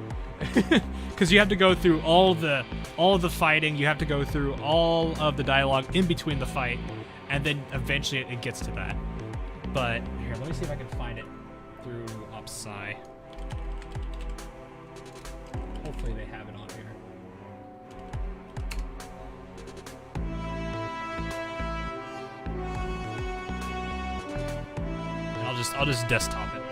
Because you have to go through all of the fighting, you have to go through all of the dialogue in between the fight, and then eventually it gets to that. But here, let me see if I can find it through OpSci. Hopefully they have it on here. And I'll just desktop it.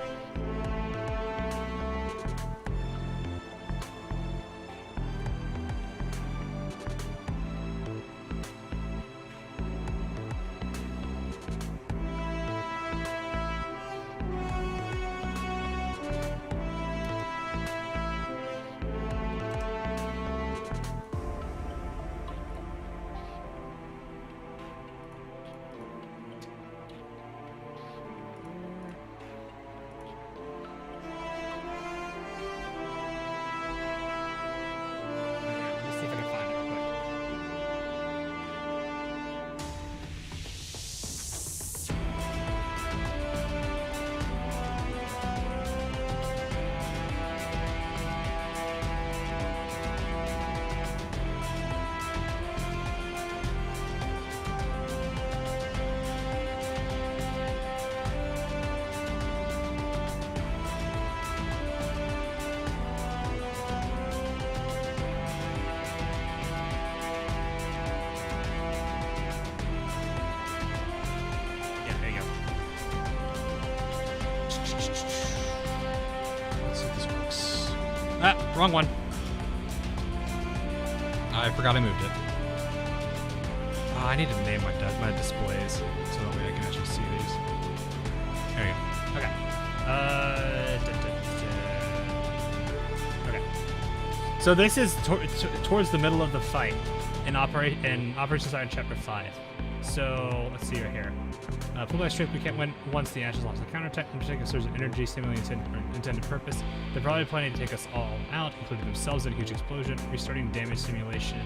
Ah, wrong one. I forgot I moved it. Oh, I need to name my displays so that way I can actually see these. There you go. Okay. Okay. So this is towards the middle of the fight in Operation Siren Chapter 5. So let's see right here. Pull by strength, we can't win once the Ashes launch the counterattack, undertaking a surge of energy, stimulating intended purpose. They're probably planning to take us all out, including themselves in a huge explosion. Restarting damage simulation.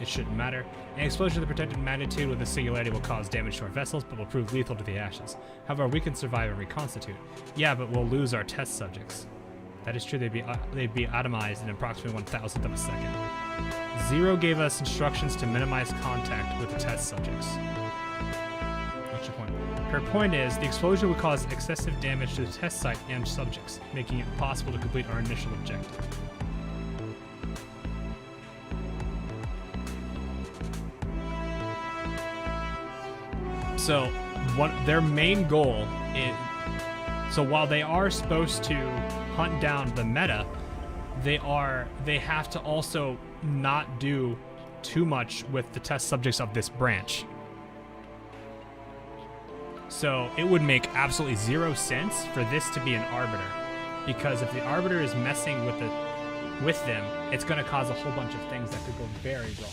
It shouldn't matter. An explosion of the protected magnitude with a singularity will cause damage to our vessels, but will prove lethal to the Ashes. However, we can survive and reconstitute. Yeah, but we'll lose our test subjects. That is true, they'd be atomized in approximately 1,000th of a second. Zero gave us instructions to minimize contact with the test subjects. What's your point? Her point is, the explosion would cause excessive damage to the test site and subjects, making it impossible to complete our initial objective. So, their main goal is... So while they are supposed to hunt down the meta, they have to also not do too much with the test subjects of this branch. So it would make absolutely zero sense for this to be an arbiter, because if the arbiter is messing with them, it's going to cause a whole bunch of things that could go very wrong.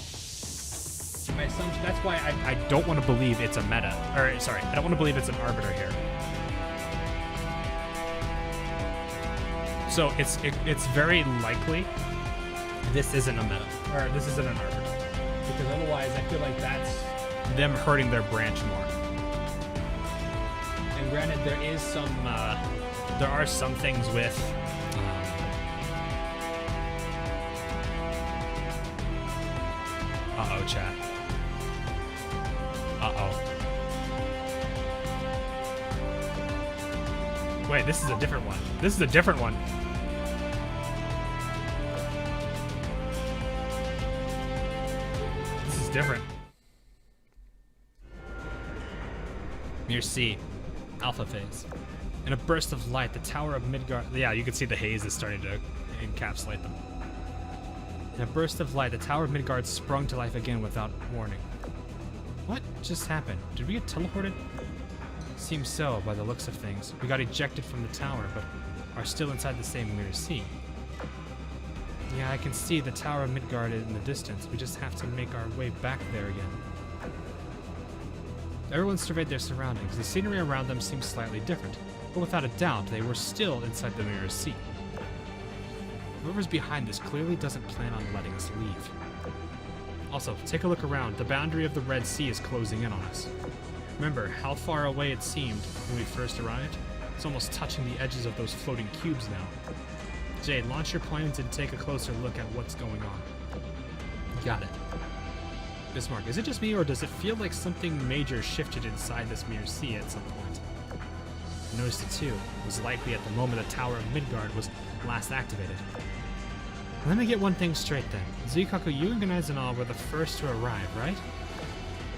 My assumption, that's why I don't want to believe it's a meta, or sorry, I don't want to believe it's an arbiter here. So it's very likely this isn't a meta, or this isn't an arbiter, because otherwise I feel like that's them hurting their branch more. And granted, there are some things with uh-oh, chat. Uh-oh. Wait, this is a different one. This is a different one. This is different. Near C. Alpha phase. In a burst of light, the Tower of Midgard... Yeah, you can see the haze is starting to encapsulate them. In a burst of light, the Tower of Midgard sprung to life again without warning. What just happened? Did we get teleported? Seems so, by the looks of things. We got ejected from the tower, but are still inside the same Mirror Sea. Yeah, I can see the Tower of Midgard in the distance. We just have to make our way back there again. Everyone surveyed their surroundings. The scenery around them seemed slightly different, but without a doubt, they were still inside the Mirror Sea. Whoever's behind this clearly doesn't plan on letting us leave. Also, take a look around. The boundary of the Red Sea is closing in on us. Remember how far away it seemed when we first arrived? It's almost touching the edges of those floating cubes now. Jade, launch your planes and take a closer look at what's going on. Got it. Bismarck, is it just me, or does it feel like something major shifted inside this Mirror Sea at some point? I noticed it too. It was likely at the moment the Tower of Midgard was last activated. Let me get one thing straight then. Zuikaku, you and Gneisenal were the first to arrive, right?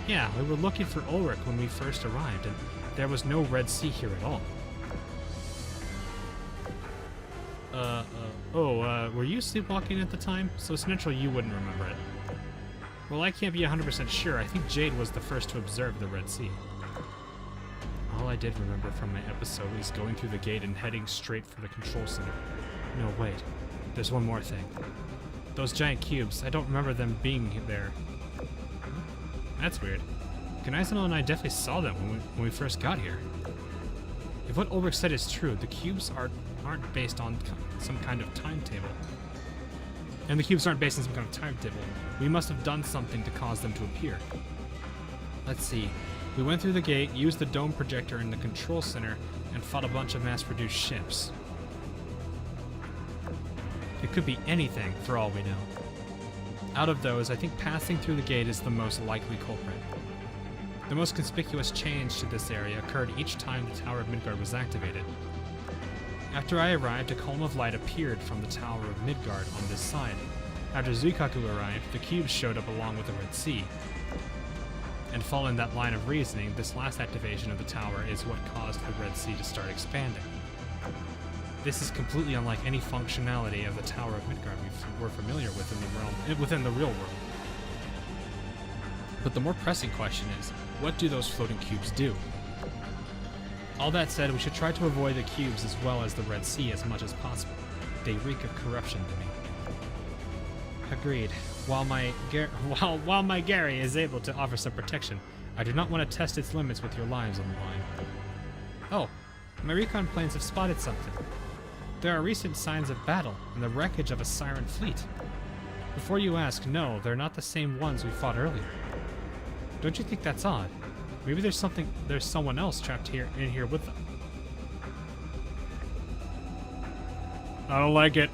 Yeah, we were looking for Ulrich when we first arrived, and there was no Red Sea here at all. Were you sleepwalking at the time? So it's natural you wouldn't remember it. Well, I can't be 100% sure. I think Jade was the first to observe the Red Sea. All I did remember from my episode is going through the gate and heading straight for the control center. No, wait. There's one more thing. Those giant cubes, I don't remember them being there. That's weird. Gneisenal and I definitely saw them when we first got here. If what Ulrich said is true, the cubes aren't based on some kind of timetable. And the cubes aren't based on some kind of timetable. We must have done something to cause them to appear. Let's see. We went through the gate, used the dome projector in the control center, and fought a bunch of mass-produced ships. It could be anything, for all we know. Out of those, I think passing through the gate is the most likely culprit. The most conspicuous change to this area occurred each time the Tower of Midgard was activated. After I arrived, a column of light appeared from the Tower of Midgard on this side. After Zuikaku arrived, the cubes showed up along with the Red Sea. And following that line of reasoning, this last activation of the tower is what caused the Red Sea to start expanding. This is completely unlike any functionality of the Tower of Midgard we're familiar with within the real world. But the more pressing question is, what do those floating cubes do? All that said, we should try to avoid the cubes as well as the Red Sea as much as possible. They reek of corruption to me. Agreed. While my Gary is able to offer some protection, I do not want to test its limits with your lives on the line. Oh, my recon planes have spotted something. There are recent signs of battle and the wreckage of a siren fleet. Before you ask, no, they're not the same ones we fought earlier. Don't you think that's odd? Maybe there's someone else trapped in here with them. I don't like it.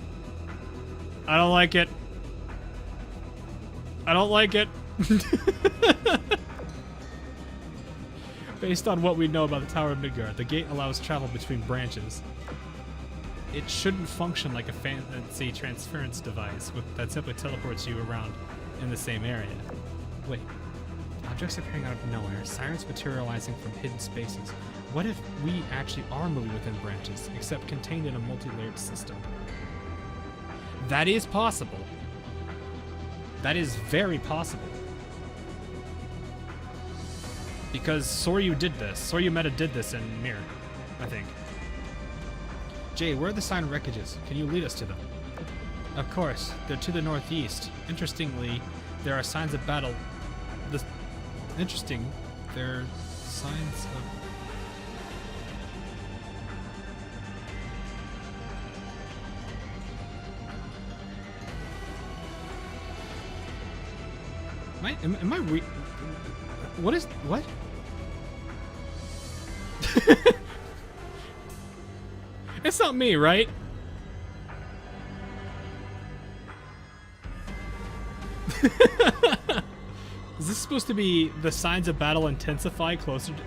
I don't like it. I don't like it. Based on what we know about the Tower of Midgard, the gate allows travel between branches. It shouldn't function like a fancy transference device that simply teleports you around in the same area. Wait. Objects appearing out of nowhere, sirens materializing from hidden spaces. What if we actually are moving within branches, except contained in a multi-layered system? That is possible. That is very possible. Because Soryu did this. Soryu Meta did this in Mirror, I think. Jay, where are the sign wreckages? Can you lead us to them? Of course, they're to the northeast. Interestingly, there are signs of battle. Interesting, there are signs of... Am I what is... what? It's not me, right? Is this supposed to be the signs of battle intensify closer to...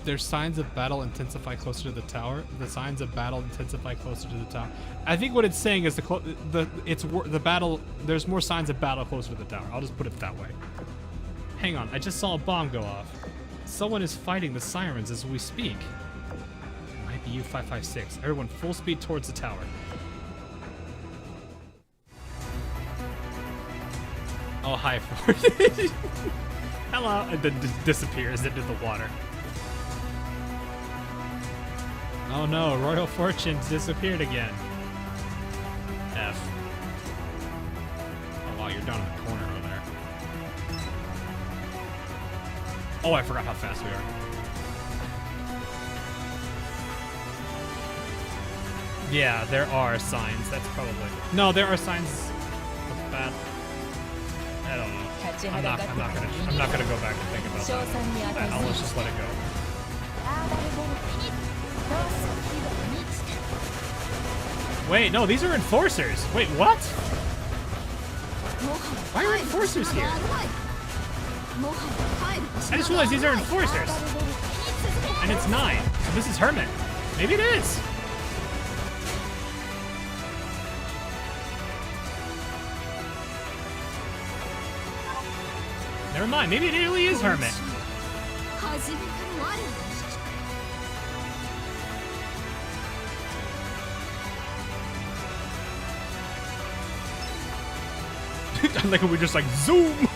There's signs of battle intensify closer to the tower. The signs of battle intensify closer to the tower. I think what it's saying is the battle. There's more signs of battle closer to the tower. I'll just put it that way. Hang on, I just saw a bomb go off. Someone is fighting the sirens as we speak. It might be U-556. Everyone, full speed towards the tower. Oh, hi, Ford. Hello, and then disappears into the water. Oh no, Royal Fortunes disappeared again. F. Oh wow, you're down in the corner over there. Oh, I forgot how fast we are. Yeah, there are signs. That's probably... No, there are signs of bad... I don't know. I'm not gonna go back and think about that. I'll just let it go. Wait, no, these are enforcers. Wait, what? Why are enforcers here? I just realized these are enforcers. And it's 9. So this is Hermit. Maybe it is. Never mind, maybe it really is Hermit. I like how we just like zoom.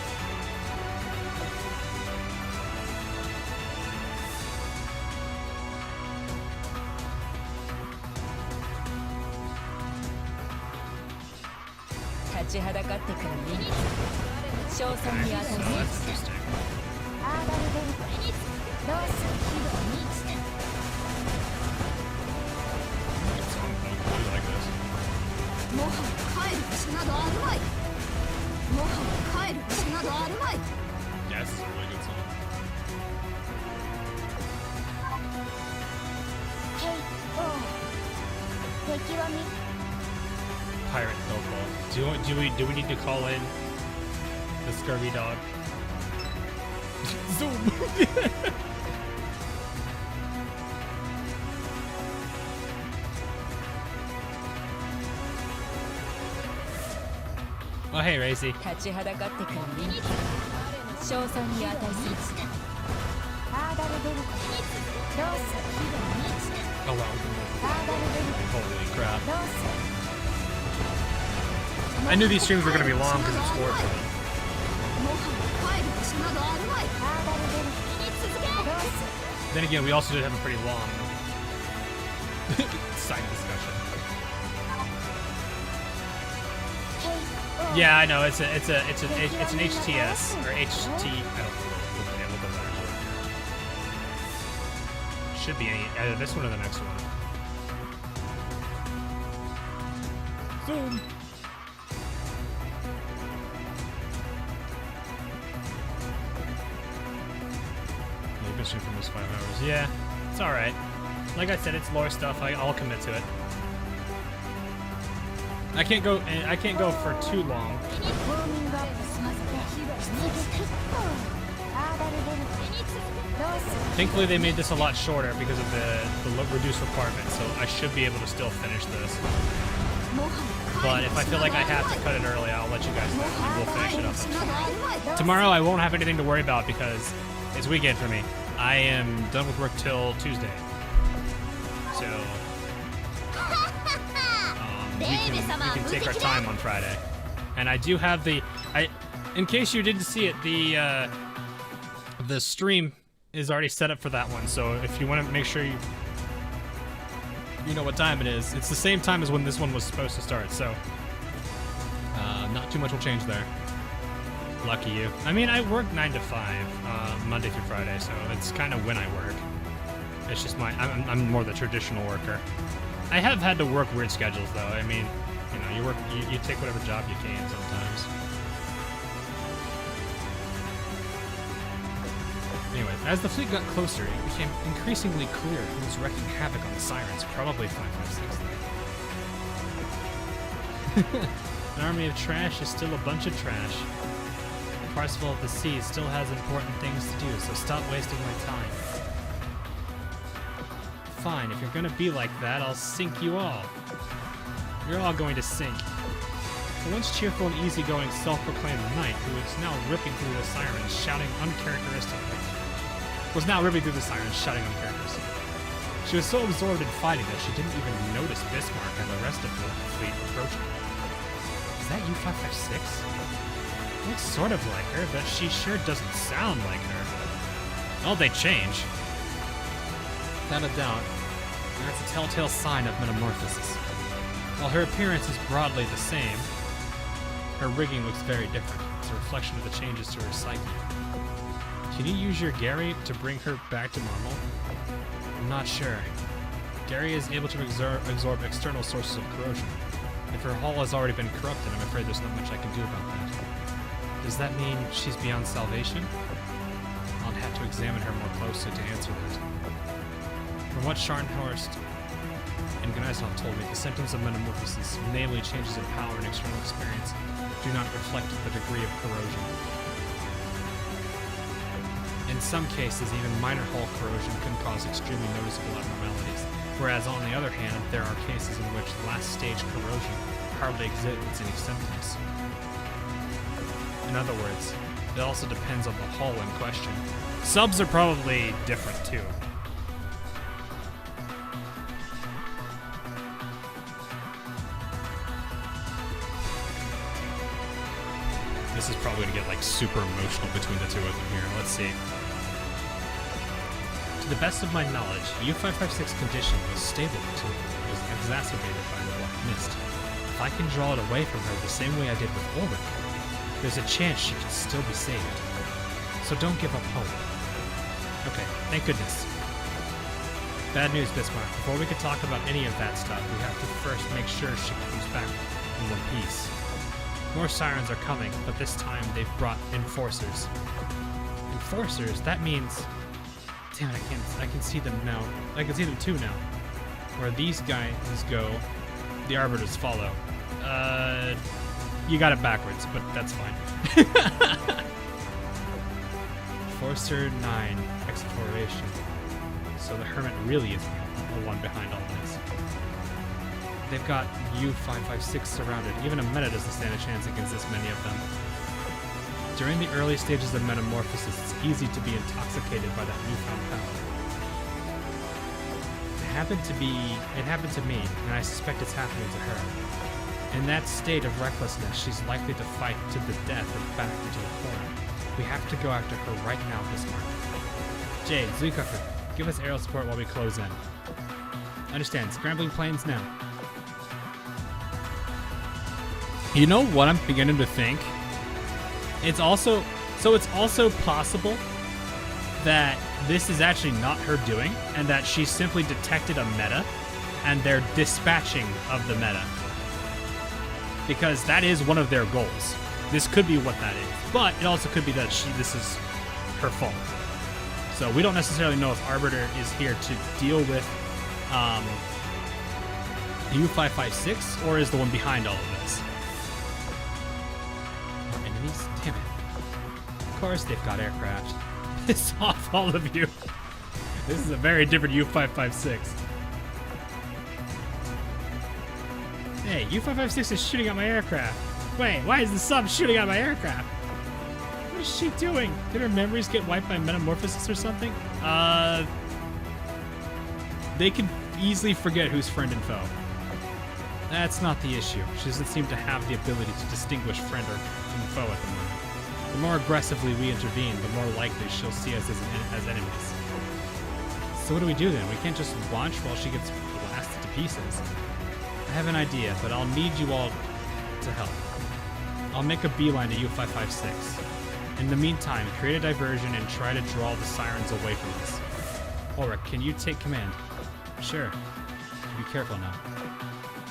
Yes, it's a really good song. Pirate Dopo. Do we need to call in the scurvy dog? Zoom. Oh hey, Racy. Oh wow. Holy crap. I knew these streams were gonna be long because it's sport. もはや帰る場所などあるまい。 Then again, we also did have a pretty long side discussion. Yeah, I know. It's an HTS or HT. I don't know. Look at that. Should be either this one or the next one. Zoom. You've been streaming for almost 5 hours. Yeah, it's all right. Like I said, it's lore stuff. I'll commit to it. I can't go for too long. Thankfully, they made this a lot shorter because of the reduced requirements, so I should be able to still finish this. But if I feel like I have to cut it early, I'll let you guys know, and we'll finish it up. Tomorrow, I won't have anything to worry about because it's weekend for me. I am done with work till Tuesday. So we can take our time on Friday. And I do have in case you didn't see it, the stream is already set up for that one. So if you want to make sure you know what time it is, it's the same time as when this one was supposed to start. So not too much will change there. Lucky you. I mean, I work 9 to 5 Monday through Friday, so it's kind of when I work. It's just I'm more the traditional worker. I have had to work weird schedules though. I mean, you take whatever job you can sometimes. Anyway, as the fleet got closer, it became increasingly clear who was wreaking havoc on the Sirens. Probably 556. An army of trash is still a bunch of trash. Parsifal of the Sea still has important things to do, so stop wasting my time. Fine, if you're gonna be like that, I'll sink you all. You're all going to sink. The once cheerful and easygoing self-proclaimed knight who was now ripping through the sirens, shouting uncharacteristically. She was so absorbed in fighting that she didn't even notice Bismarck and the rest of the fleet approaching. Is that U-556? Looks sort of like her, but she sure doesn't sound like her. Oh, they change. Without a doubt, that's a telltale sign of metamorphosis. While her appearance is broadly the same, her rigging looks very different. It's a reflection of the changes to her psyche. Can you use your Gary to bring her back to normal? I'm not sure. Gary is able to absorb external sources of corrosion. If her hull has already been corrupted, I'm afraid there's not much I can do about that. Does that mean she's beyond salvation? I'll have to examine her more closely to answer that. From what Scharnhorst and Gneisov told me, the symptoms of metamorphosis, namely changes in power and external experience, do not reflect the degree of corrosion. In some cases, even minor hull corrosion can cause extremely noticeable abnormalities, whereas on the other hand, there are cases in which last-stage corrosion hardly exhibits any symptoms. In other words, it also depends on the hull in question. Subs are probably different too. This is probably gonna get like super emotional between the two of them here. Let's see. To the best of my knowledge, U-556's condition was stable until it was exacerbated by the black mist. If I can draw it away from her the same way I did with Ulrich, there's a chance she can still be saved. So don't give up hope. Okay, thank goodness. Bad news, Bismarck. Before we can talk about any of that stuff, we have to first make sure she comes back in one piece. More sirens are coming, but this time they've brought enforcers. Enforcers? That means... Damn it, I can see them now. I can see them too now. Where these guys go, the arbiters follow. You got it backwards, but that's fine. Enforcer 9, exploration. So the Hermit really is the one behind all this. They've got U-556 surrounded. Even a meta doesn't stand a chance against this many of them. To During the early stages of metamorphosis, it's easy to be intoxicated by that newfound power. It happened to me, and I suspect it's happening to her. In that state of recklessness, she's likely to fight to the death and back into the corner. We have to go after her right now, Bismarck. Jade, Zuikaku, give us aerial support while we close in. Understand, scrambling planes now. You know what I'm beginning to think? It's also possible that this is actually not her doing, and that she simply detected a meta, and they're dispatching of the meta. Because that is one of their goals. This could be what that is. But it also could be that this is her fault. So we don't necessarily know if Arbiter is here to deal with U556 or is the one behind all of this. More enemies? Damn it. Of course they've got aircraft. Piss off, all of you. This is a very different U556. Hey, U556 is shooting at my aircraft. Wait, why is the sub shooting at my aircraft? What is she doing? Did her memories get wiped by metamorphosis or something? They can easily forget who's friend and foe. That's not the issue. She doesn't seem to have the ability to distinguish friend or foe at the moment. The more aggressively we intervene, the more likely she'll see us as enemies. So what do we do then? We can't just launch while she gets blasted to pieces. I have an idea, but I'll need you all to help. I'll make a beeline to U556. In the meantime, create a diversion and try to draw the sirens away from us. Ulrich, can you take command? Sure. Be careful now.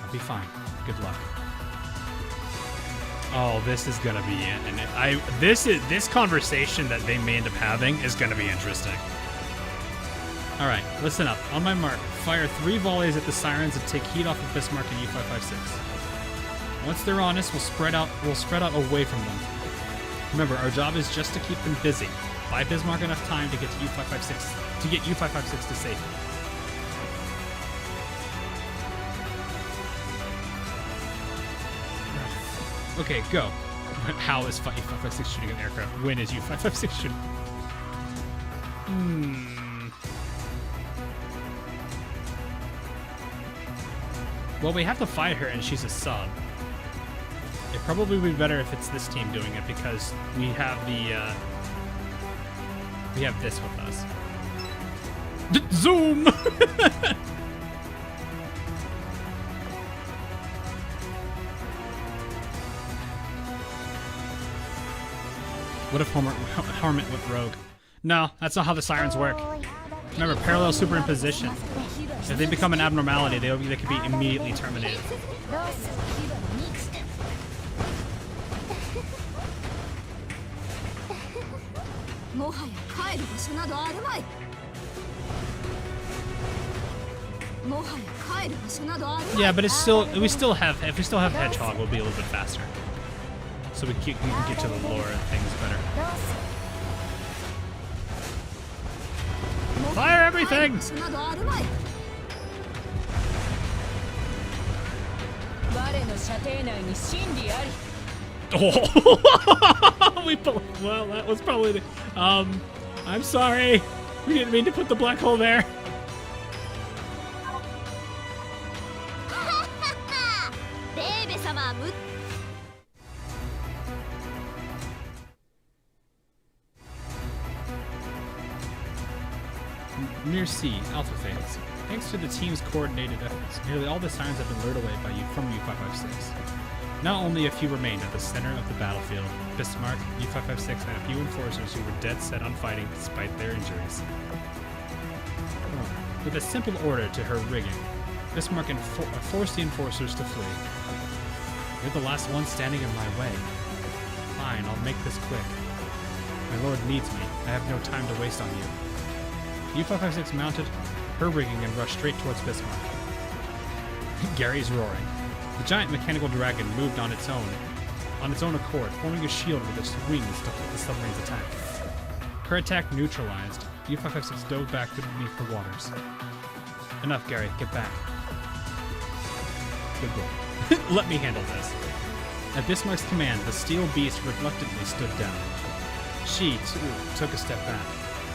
I'll be fine. Good luck. Oh, this is gonna be it. And this conversation that they may end up having is gonna be interesting. Alright, listen up. On my mark, fire 3 volleys at the sirens and take heat off of Bismarck and U556. Once they're on us, we'll spread out away from them. Remember, our job is just to keep them busy. Buy Bismarck enough time to get to U556 to safety. Okay, go. How is U556 shooting an aircraft? When is U556 shooting? Well, we have to fight her, and she's a sub. It'd probably be better if it's this team doing it because we have this with us. Zoom! What if Hermit went rogue? No, that's not how the sirens work. Remember, parallel superimposition. If they become an abnormality, they could be immediately terminated. Yeah, but if we still have Hedgehog, we'll be a little bit faster. So we can get to the lore and things better. Fire everything! Oh, well, that was probably the, I'm sorry. We didn't mean to put the black hole there. Near C, Alpha Phase. Thanks to the team's coordinated efforts, nearly all the sirens have been lured away from U556. Now only a few remained at the center of the battlefield. Bismarck, U556, and a few enforcers who were dead set on fighting despite their injuries. With a simple order to her rigging, Bismarck forced the enforcers to flee. You're the last one standing in my way. Fine, I'll make this quick. My lord needs me. I have no time to waste on you. U556 mounted her rigging and rushed straight towards Bismarck. Gary's roaring. The giant mechanical dragon moved on its own accord, forming a shield with its wings to hold the submarine's attack. Her attack neutralized, U556 dove back beneath the waters. Enough, Gary. Get back. Good boy. Let me handle this. At Bismarck's command, the steel beast reluctantly stood down. She, too, took a step back,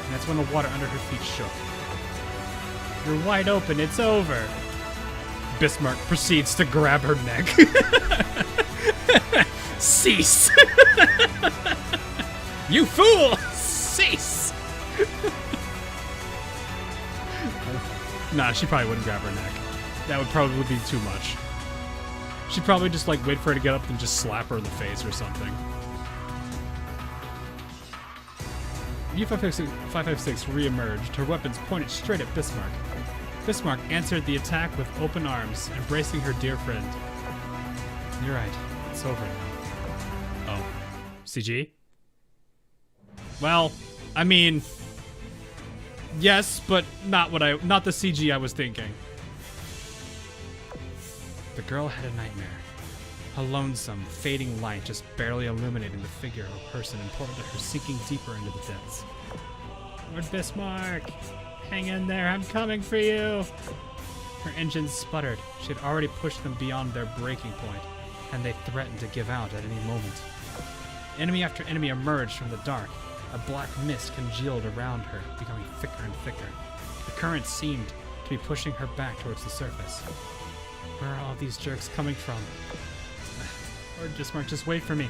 and that's when the water under her feet shook. You're wide open, it's over. Bismarck proceeds to grab her neck. Cease! You fool! Cease! Nah, she probably wouldn't grab her neck. That would probably be too much. She'd probably just like wait for her to get up and just slap her in the face or something. U-556 re-emerged, her weapons pointed straight at Bismarck. Bismarck answered the attack with open arms, embracing her dear friend. You're right, it's over now. Oh. CG? Well, I mean... yes, but not the CG I was thinking. The girl had a nightmare. A lonesome, fading light just barely illuminating the figure of a person important to her, sinking deeper into the depths. Lord Bismarck! Hang in there, I'm coming for you! Her engines sputtered. She had already pushed them beyond their breaking point, and they threatened to give out at any moment. Enemy after enemy emerged from the dark. A black mist congealed around her, becoming thicker and thicker. The current seemed to be pushing her back towards the surface. Where are all these jerks coming from? Lord Bismarck, just wait for me.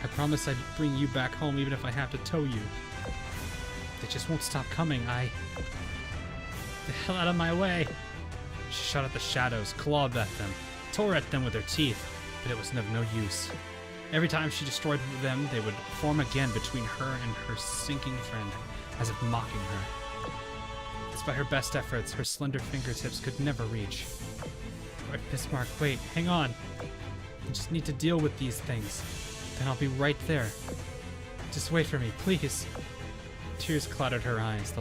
I promise I'd bring you back home even if I have to tow you. They just won't stop coming. The hell out of my way. She shot at the shadows, clawed at them, tore at them with her teeth, but it was of no use. Every time she destroyed them, they would form again between her and her sinking friend, as if mocking her. Despite her best efforts, her slender fingertips could never reach. Lord Bismarck, wait, hang on. I just need to deal with these things. Then I'll be right there. Just wait for me, please. Tears clouded her eyes.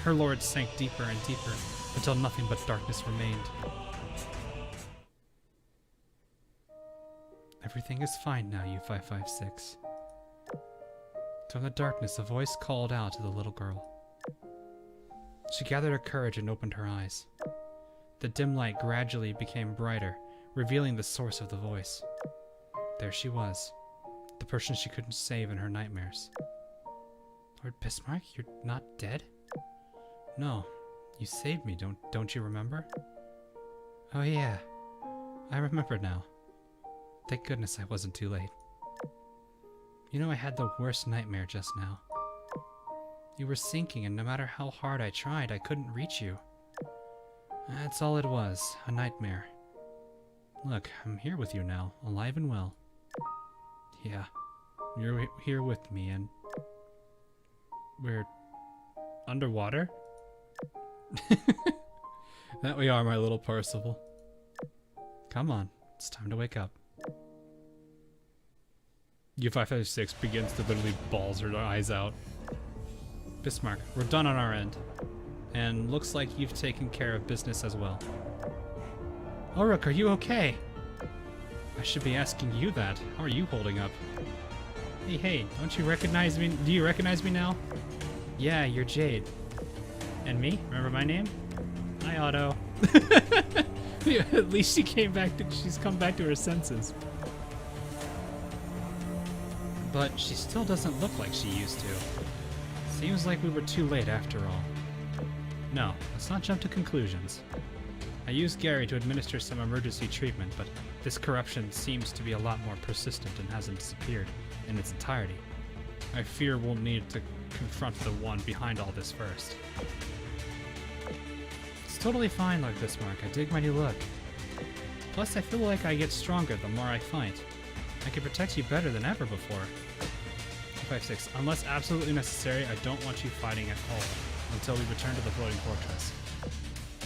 Her lord sank deeper and deeper until nothing but darkness remained. Everything is fine now, U-556. From the darkness, a voice called out to the little girl. She gathered her courage and opened her eyes. The dim light gradually became brighter, revealing the source of the voice. There she was, the person she couldn't save in her nightmares. Lord Bismarck, you're not dead? No, you saved me, don't you remember? Oh yeah, I remember now. Thank goodness I wasn't too late. You know, I had the worst nightmare just now. You were sinking, and no matter how hard I tried, I couldn't reach you. That's all it was, a nightmare. Look, I'm here with you now, alive and well. Yeah, you're here with me, and we're underwater? That we are, my little Parsival. Come on, it's time to wake up. U-556 begins to literally balls her eyes out. Bismarck, we're done on our end. And looks like you've taken care of business as well. Ulrich, are you okay? I should be asking you that. How are you holding up? Hey, don't you recognize me? Do you recognize me now? Yeah, you're Jade. And me? Remember my name? Hi, Otto. At least she's come back to her senses. But she still doesn't look like she used to. Seems like we were too late after all. No, let's not jump to conclusions. I used Gary to administer some emergency treatment, but this corruption seems to be a lot more persistent and hasn't disappeared in its entirety. I fear we'll need to confront the one behind all this first. It's totally fine, Lord Bismarck. I dig my new look. Plus, I feel like I get stronger the more I fight. I can protect you better than ever before. 56. Unless absolutely necessary, I don't want you fighting at all until we return to the floating fortress.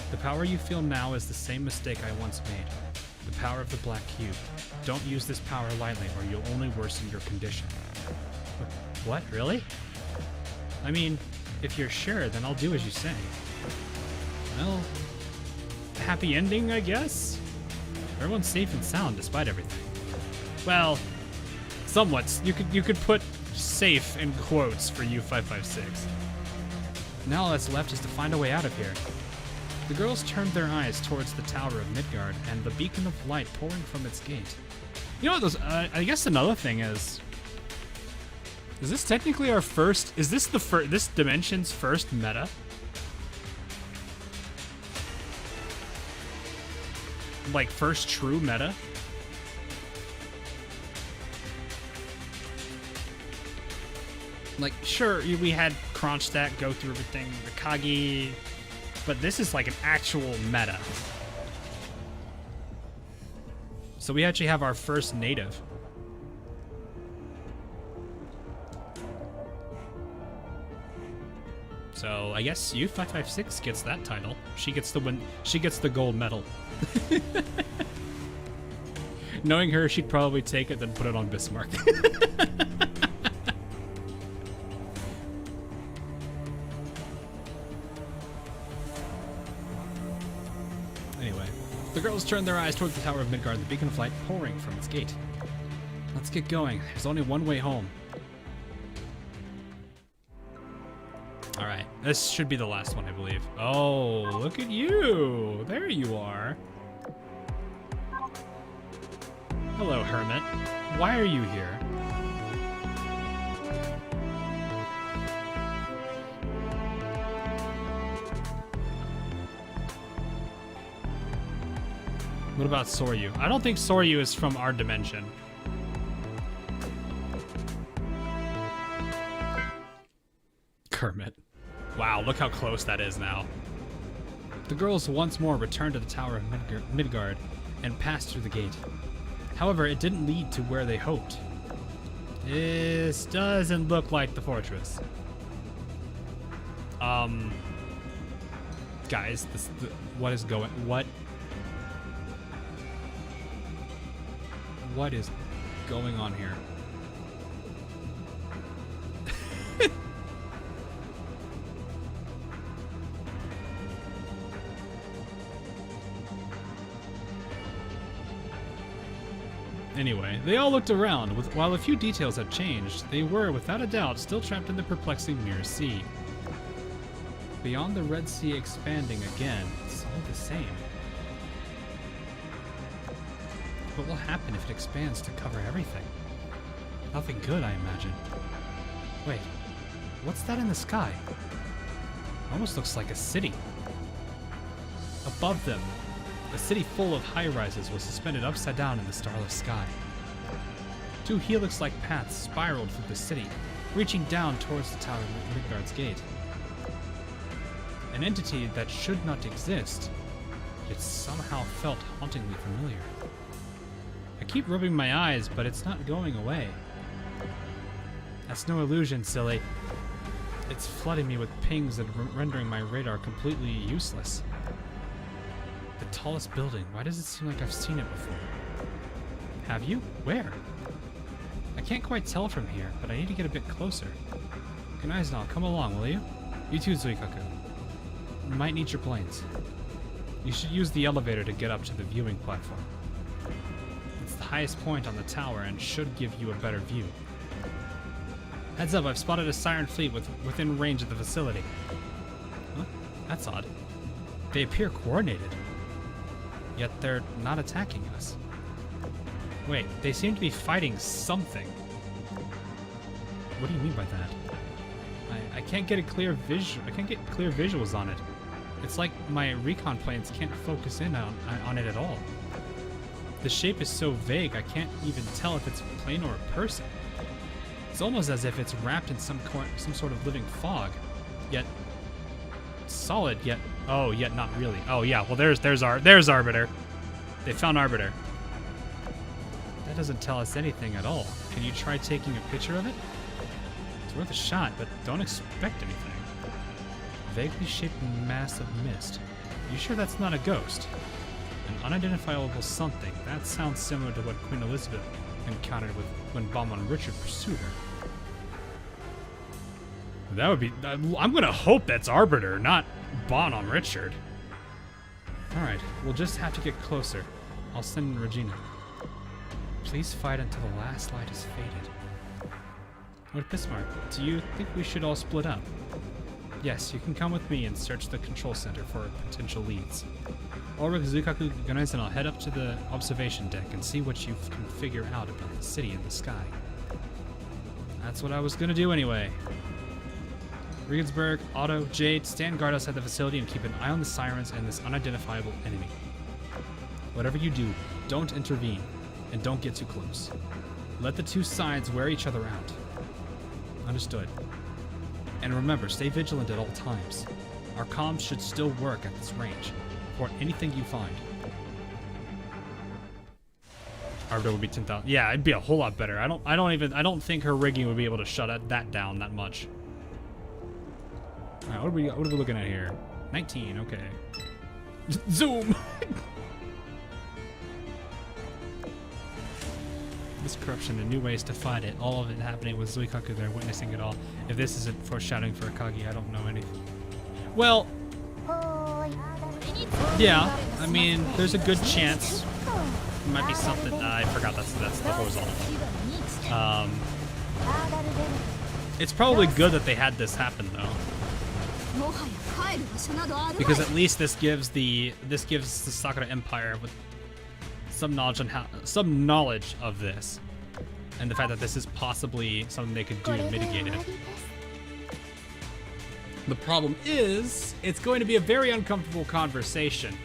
The power you feel now is the same mistake I once made. The power of the Black Cube. Don't use this power lightly or you'll only worsen your condition. What? Really? I mean, if you're sure, then I'll do as you say. Well, happy ending, I guess? Everyone's safe and sound despite everything. Well, somewhat. You could put safe in quotes for U-556. Now all that's left is to find a way out of here. The girls turned their eyes towards the Tower of Midgard and the beacon of light pouring from its gate. You know what? Those. I guess another thing is this technically our first? Is this the this dimension's first meta? Like first true meta? Like, sure, we had Kronstadt go through everything, Akagi, but this is like an actual meta. So we actually have our first native. So I guess U556 gets that title. She gets the win. She gets the gold medal. Knowing her, she'd probably take it then put it on Bismarck. Anyway, the girls turn their eyes toward the Tower of Midgard, the beacon of light pouring from its gate. Let's get going. There's only one way home. Alright, this should be the last one, I believe. Oh, look at you! There you are. Hello, hermit. Why are you here? What about Soryu? I don't think Soryu is from our dimension. Kermit. Wow, look how close that is now. The girls once more returned to the Tower of Midgard and passed through the gate. However, it didn't lead to where they hoped. This doesn't look like the fortress. Guys, what is going? What is going on here? Anyway, they all looked around. While a few details had changed, they were, without a doubt, still trapped in the perplexing Mirror Sea. Beyond the Red Sea expanding again, it's all the same. What will happen if it expands to cover everything? Nothing good, I imagine. Wait, what's that in the sky? Almost looks like a city. Above them, a city full of high-rises was suspended upside down in the starless sky. Two helix-like paths spiraled through the city, reaching down towards the Tower of Midgard's gate. An entity that should not exist, yet somehow felt hauntingly familiar. I keep rubbing my eyes, but it's not going away. That's no illusion, silly. It's flooding me with pings and rendering my radar completely useless. The tallest building. Why does it seem like I've seen it before? Have you? Where? I can't quite tell from here, but I need to get a bit closer. Kanaizanal, come along, will you? You too, Zuikaku. You might need your planes. You should use the elevator to get up to the viewing platform. It's the highest point on the tower and should give you a better view. Heads up, I've spotted a Siren fleet within range of the facility. Huh? That's odd. They appear coordinated. Yet they're not attacking us. Wait, they seem to be fighting something. What do you mean by that? I can't get a clear visual. I can't get clear visuals on it. It's like my recon planes can't focus in on it at all. The shape is so vague, I can't even tell if it's a plane or a person. It's almost as if it's wrapped in some sort of living fog, yet solid, yet not really. Oh yeah, well there's Arbiter. They found Arbiter. That doesn't tell us anything at all. Can you try taking a picture of it? It's worth a shot, but don't expect anything. Vaguely shaped mass of mist. You sure that's not a ghost? An unidentifiable something. That sounds similar to what Queen Elizabeth encountered when Bonbon Richard pursued her. That would be... I'm gonna hope that's Arbiter, not Bonham Richard. Alright, we'll just have to get closer. I'll send in Regina. Please fight until the last light is faded. Lord Bismarck, do you think we should all split up? Yes, you can come with me and search the control center for potential leads. Ulrich, Zukaku, Ganes, and I'll head up to the observation deck and see what you can figure out about the city in the sky. That's what I was gonna do anyway. Regensburg, Otto, Jade, stand guard outside the facility and keep an eye on the sirens and this unidentifiable enemy. Whatever you do, don't intervene, and don't get too close. Let the two sides wear each other out. Understood. And remember, stay vigilant at all times. Our comms should still work at this range. For anything you find. Arbiter would be 10,000. Yeah, it'd be a whole lot better. I don't think her rigging would be able to shut that down that much. Alright, what are we looking at here? 19, okay. Zoom! This corruption and new ways to fight it. All of it happening with Zuikaku there, witnessing it all. If this isn't foreshadowing for Akagi, I don't know anything. Well, yeah, I mean, there's a good chance. It might be something. I forgot that's the horizontal. It's probably good that they had this happen though, because at least this gives the Sakura Empire with some knowledge of this, and the fact that this is possibly something they could do to mitigate it. The problem is, it's going to be a very uncomfortable conversation.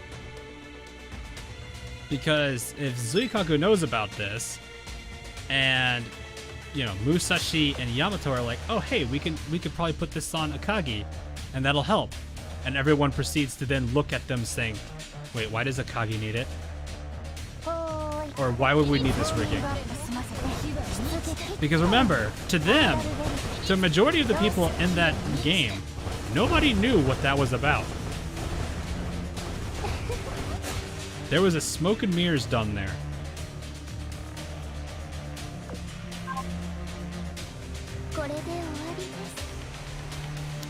Because if Zuikaku knows about this, and, you know, Musashi and Yamato are like, oh hey, we could probably put this on Akagi, and that'll help. And everyone proceeds to then look at them saying, wait, why does Akagi need it? Or why would we need this rigging? Because remember, to them, to a majority of the people in that game, nobody knew what that was about. There was a smoke and mirrors done there.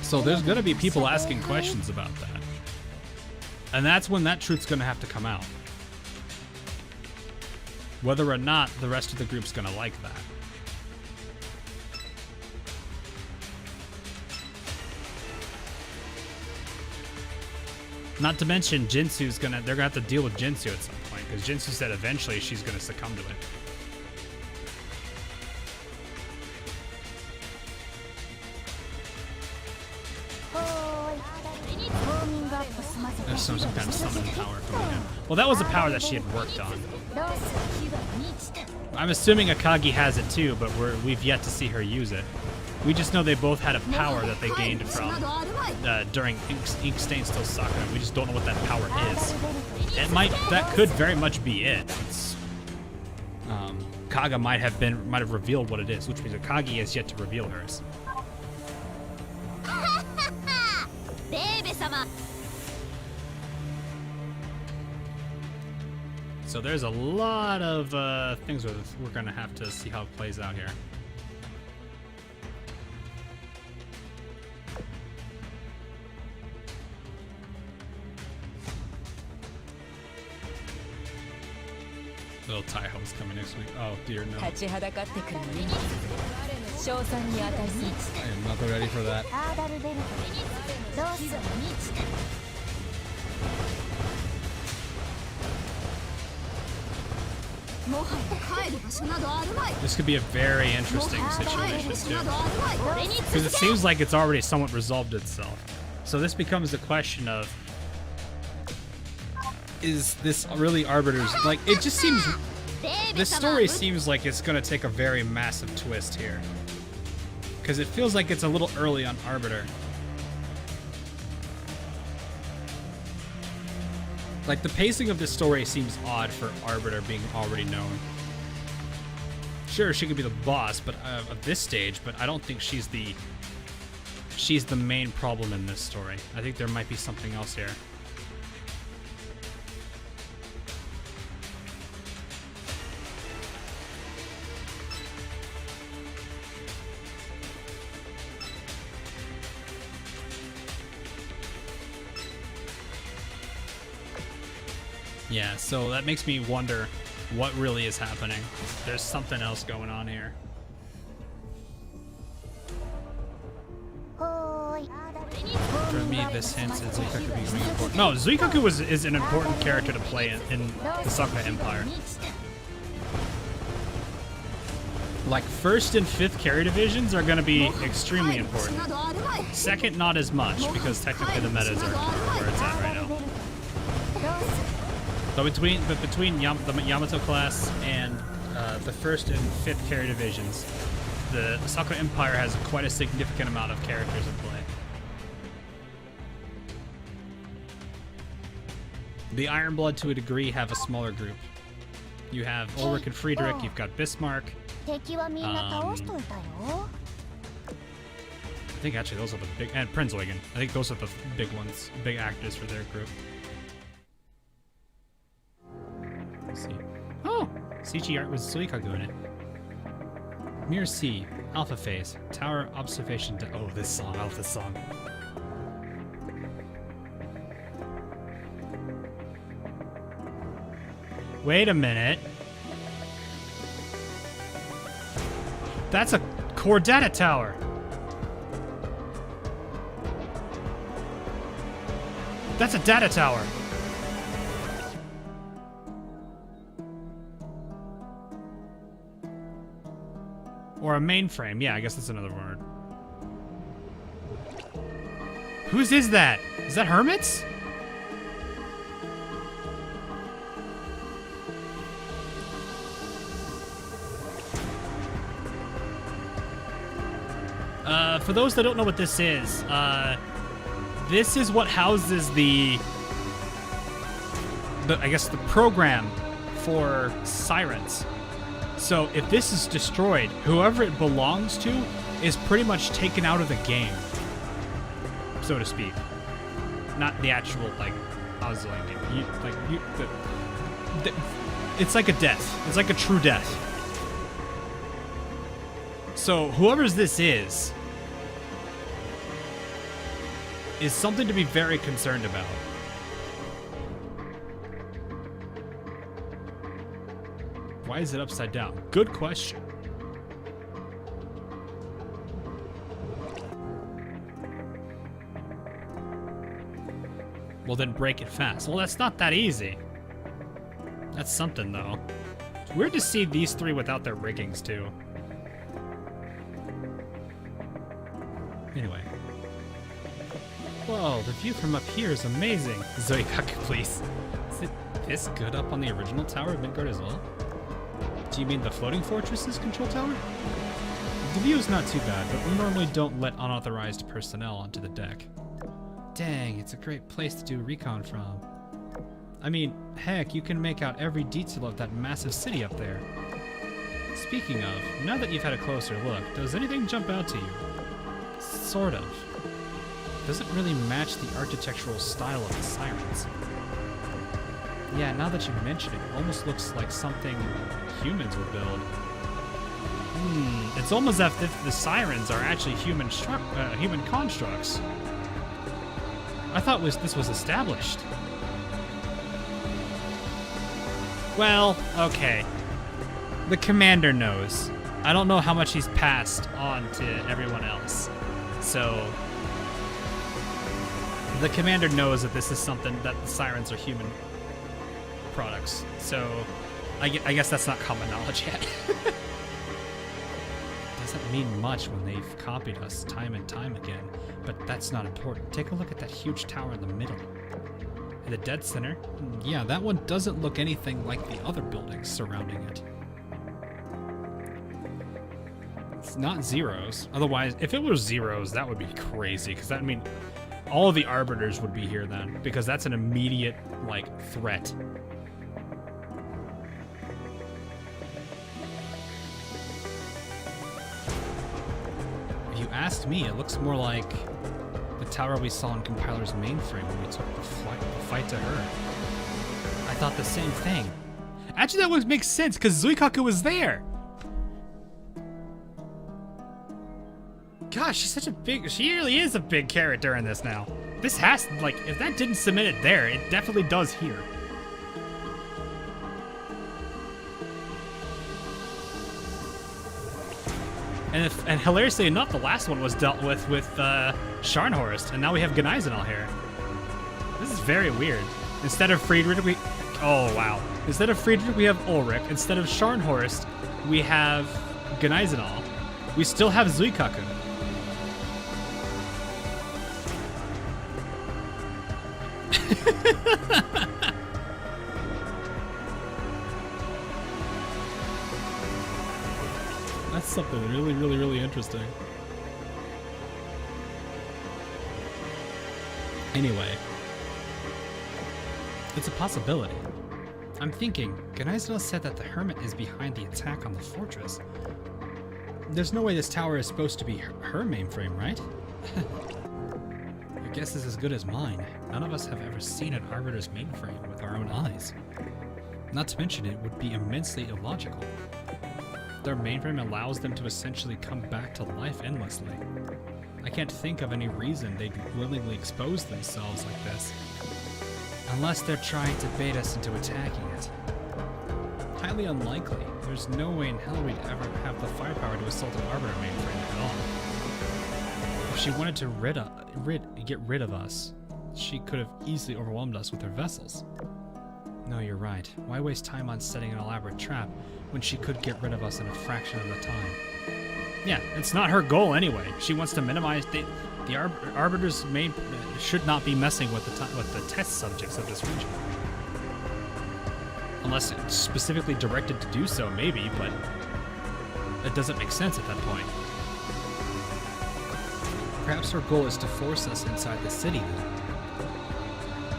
So there's gonna be people asking questions about that. And that's when that truth's gonna have to come out. Whether or not the rest of the group's gonna like that. Not to mention, Jinsu's they're gonna have to deal with Jinsu at some point, because Jinsu said eventually she's gonna succumb to it. There's some kind of summoning power coming in. Well, that was a power that she had worked on. I'm assuming Akagi has it too, but we've yet to see her use it. We just know they both had a power that they gained from during Ink Stain Still Sakura. We just don't know what that power is. That could very much be it. Kaga might have revealed what it is, which means Akagi has yet to reveal hers. So there's a lot of things we're gonna have to see how it plays out here. Little Taiho's coming next week. Oh dear, no. I am not ready for that. This could be a very interesting situation too, because it seems like it's already somewhat resolved itself. So this becomes the question of, is this really Arbiter's, like, it just seems, this story seems like it's gonna take a very massive twist here, because it feels like it's a little early on Arbiter. Like, the pacing of this story seems odd for Arbiter being already known. Sure, she could be the boss, but of this stage, but I don't think she's the main problem in this story. I think there might be something else here. Yeah, so that makes me wonder what really is happening. There's something else going on here. For me, this hints at Zuikaku being really important. No, Zuikaku is an important character to play in the Sakura Empire. Like, 1st and 5th carry divisions are going to be extremely important. 2nd, not as much, because technically the metas are where it's at right now. But between the Yamato class and the 1st and 5th carry divisions, the Sakura Empire has quite a significant amount of characters in play. The Ironblood, to a degree, have a smaller group. You have Ulrich and Friedrich, you've got Bismarck. 敵はみんな倒しといたよ。 I think actually those are the big, and Prinzeugen. I think those are the big ones, big actors for their group. Let's see. Oh! CG art with Zuikaku in it. Mirror C, Alpha Phase, Tower Observation. Oh, this song, I love this song. Wait a minute. That's a core data tower. That's a data tower. Or a mainframe. Yeah, I guess that's another word. Whose is that? Is that Hermit's? For those that don't know what this is what houses the I guess the program for sirens. So if this is destroyed, whoever it belongs to is pretty much taken out of the game, so to speak. Not the actual like Azur Lane. It's like a death. It's like a true death. So whoever's this is something to be very concerned about. Why is it upside down? Good question. Well, then break it fast. Well, that's not that easy. That's something, though. It's weird to see these three without their riggings, too. Anyway. Whoa, the view from up here is amazing. Zuikaku, please. Is it this good up on the original tower of Midgard as well? Do you mean the floating fortress's control tower? The view is not too bad, but we normally don't let unauthorized personnel onto the deck. Dang, it's a great place to do recon from. I mean, heck, you can make out every detail of that massive city up there. Speaking of, now that you've had a closer look, does anything jump out to you? Sort of. Doesn't really match the architectural style of the sirens. Yeah, now that you mention it, it almost looks like something humans would build. It's almost as if the sirens are actually human constructs. I thought this was established. Well, okay. The commander knows. I don't know how much he's passed on to everyone else. So the commander knows that this is something that the sirens are human products. So I guess that's not common knowledge yet. Doesn't mean much when they've copied us time and time again, but that's not important. Take a look at that huge tower in the middle. In the dead center, yeah, that one doesn't look anything like the other buildings surrounding it. It's not zeros. Otherwise, if it was zeros, that would be crazy, because that mean all of the arbiters would be here then, because that's an immediate, like, threat. If you asked me, it looks more like the tower we saw in Compiler's mainframe when we took the fight to her. I thought the same thing. Actually, that would make sense, because Zuikaku was there! Gosh, she really is a big character in this now. This has, like, if that didn't submit it there, it definitely does here. And hilariously enough, the last one was dealt with Scharnhorst, and now we have Gneisenau here. This is very weird. Instead of Friedrich, oh wow. Instead of Friedrich, we have Ulrich. Instead of Scharnhorst, we have Gneisenau. We still have Zuikaku. That's something really, really, really interesting. Anyway, it's a possibility. I'm thinking, Gneisenau said that the Hermit is behind the attack on the fortress. There's no way this tower is supposed to be her mainframe, right? Your guess is as good as mine. None of us have ever seen an Arbiter's mainframe with our own eyes. Not to mention, it would be immensely illogical. Their mainframe allows them to essentially come back to life endlessly. I can't think of any reason they'd willingly expose themselves like this. Unless they're trying to bait us into attacking it. Highly unlikely. There's no way in hell we'd ever have the firepower to assault an Arbiter mainframe at all. If she wanted to get rid of us, she could have easily overwhelmed us with her vessels. No, you're right. Why waste time on setting an elaborate trap when she could get rid of us in a fraction of the time? Yeah, it's not her goal anyway. She wants to minimize the Arbiter's main should not be messing with the test subjects of this region. Unless it's specifically directed to do so, maybe, but it doesn't make sense at that point. Perhaps her goal is to force us inside the city then.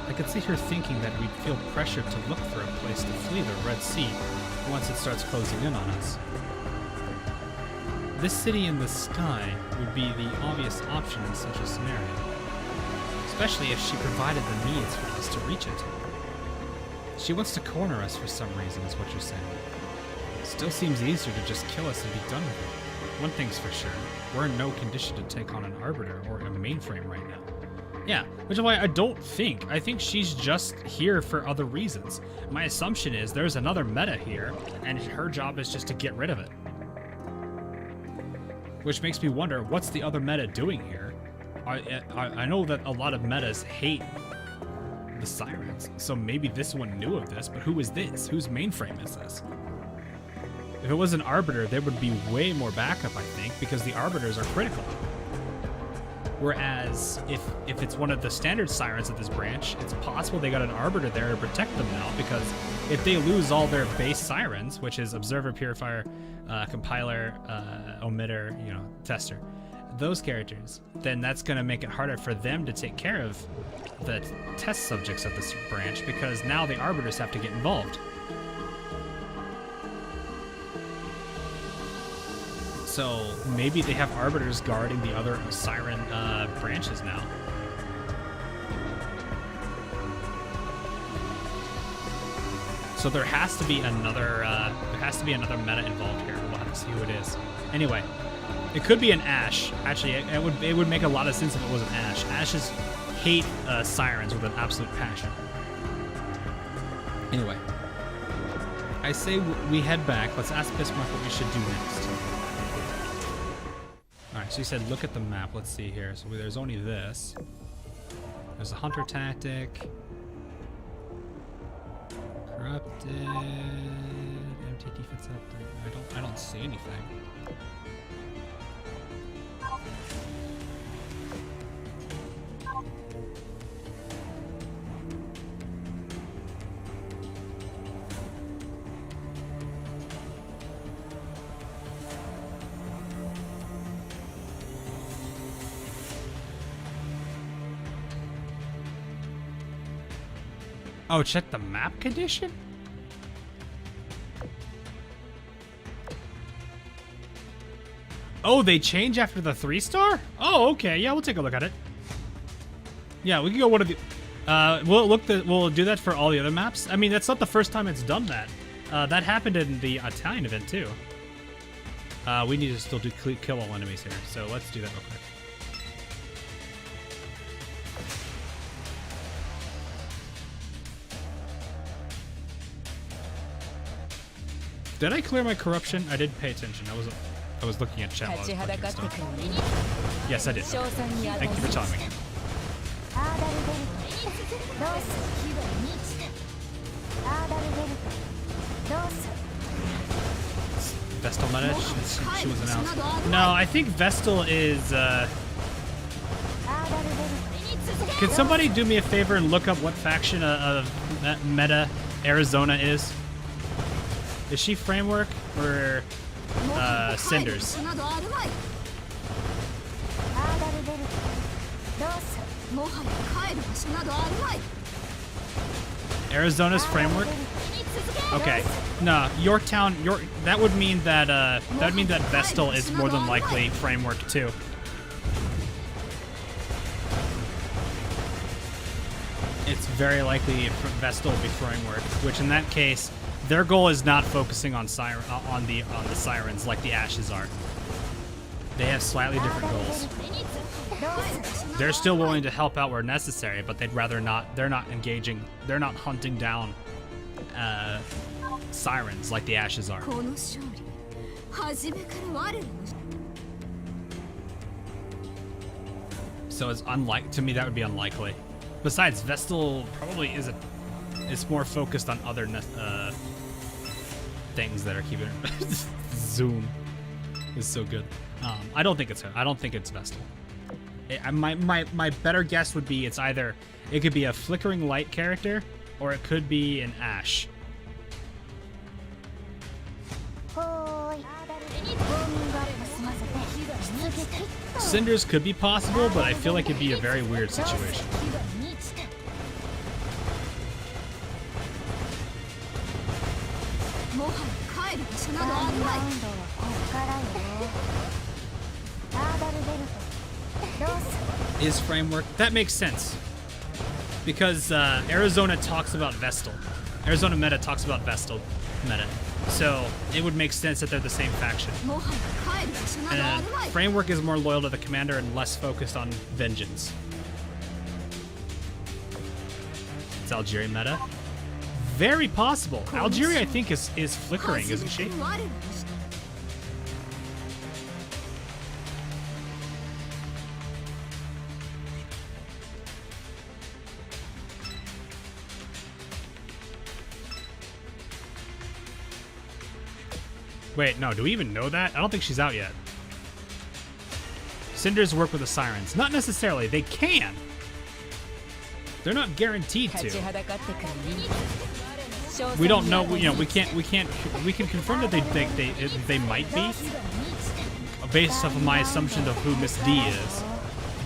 I could see her thinking that we'd feel pressured to look for a place to flee the Red Sea once it starts closing in on us. This city in the sky would be the obvious option in such a scenario, especially if she provided the means for us to reach it. She wants to corner us for some reason, is what you're saying. Still seems easier to just kill us and be done with it. One thing's for sure, we're in no condition to take on an Arbiter or a mainframe right now. Yeah, which is why I think she's just here for other reasons. My assumption is there's another meta here, and her job is just to get rid of it. Which makes me wonder, what's the other meta doing here? I know that a lot of metas hate the Sirens, so maybe this one knew of this, but who is this? Whose mainframe is this? If it was an Arbiter, there would be way more backup, I think, because the Arbiters are critical. Whereas, if it's one of the standard Sirens of this branch, it's possible they got an Arbiter there to protect them now, because if they lose all their base Sirens, which is Observer, Purifier, Compiler, Omitter, Tester, those characters, then that's going to make it harder for them to take care of the test subjects of this branch, because now the Arbiters have to get involved. So maybe they have Arbiters guarding the other Siren branches now. So there has to be another meta involved here. We'll have to see who it is. Anyway, it could be an Ashe. Actually, it would make a lot of sense if it was an Ashe. Ashes hate Sirens with an absolute passion. Anyway, I say we head back. Let's ask Bismarck what we should do next. Alright, so you said look at the map. Let's see here. So there's only this. There's a hunter tactic. Corrupted. MT defense update. I don't see anything. Oh, check the map condition? Oh, they change after the 3-star? Oh, okay. Yeah, we'll take a look at it. Yeah, we can go one of the... We'll do that for all the other maps. I mean, that's not the first time it's done that. That happened in the Italian event, too. We need to still kill all enemies here, so let's do that real quick. Did I clear my corruption? I did pay attention. I wasn't I was looking at chat while I 立ち was はだ looking か at ってく stuff. るね Yes, I did. 賞賛に値 Thank you for す telling me. アーダルベルトどうするアーダルベルトどうする Vestal meta? She was announced. No, I think Vestal is, アーダルベルト Can somebody do me a favor and look up what faction of meta Arizona is? Is she Framework or Cinders? アーダルベルトどうするもはや帰る場所などあるまい Arizona's Framework? Okay. No, Yorktown. That would mean that Vestal is more than likely Framework too. It's very likely Vestal will be Framework, which in that case, their goal is not focusing on the sirens like the Ashes are. They have slightly different goals. They're still willing to help out where necessary, but they'd rather not. They're not engaging. They're not hunting down sirens like the Ashes are. この勝利初めから我らの So it's to me that would be unlikely. Besides, Vestal probably is more focused on other things that are keeping it. Zoom is so good. I don't think it's Vestal. My better guess would be it could be a flickering light character or it could be an Ash. ほーいウォーミングアップ済ませて出撃 Cinders could be possible, but I feel like it'd be a very weird situation. もはや帰る場所などラウあるまいンドはこっからよアーダルベルトどうする Is Framework. That makes sense. Because Arizona talks about Vestal. Arizona meta talks about Vestal meta. So it would make sense that they're the same faction. もはや帰る場所などあ And るまい Framework is more loyal to the commander and less focused on vengeance. It's Algeria meta. Very possible. Algeria, I think, is flickering, isn't she? 我らの Wait, no, do we even know that? I don't think she's out yet. Cinders work with the Sirens. Not necessarily. They can. They're not guaranteed 立ち to. はだかってくるね賞賛 We don't に know. 値 You know, す we can confirm that they might be based off of my assumption of who Miss D is.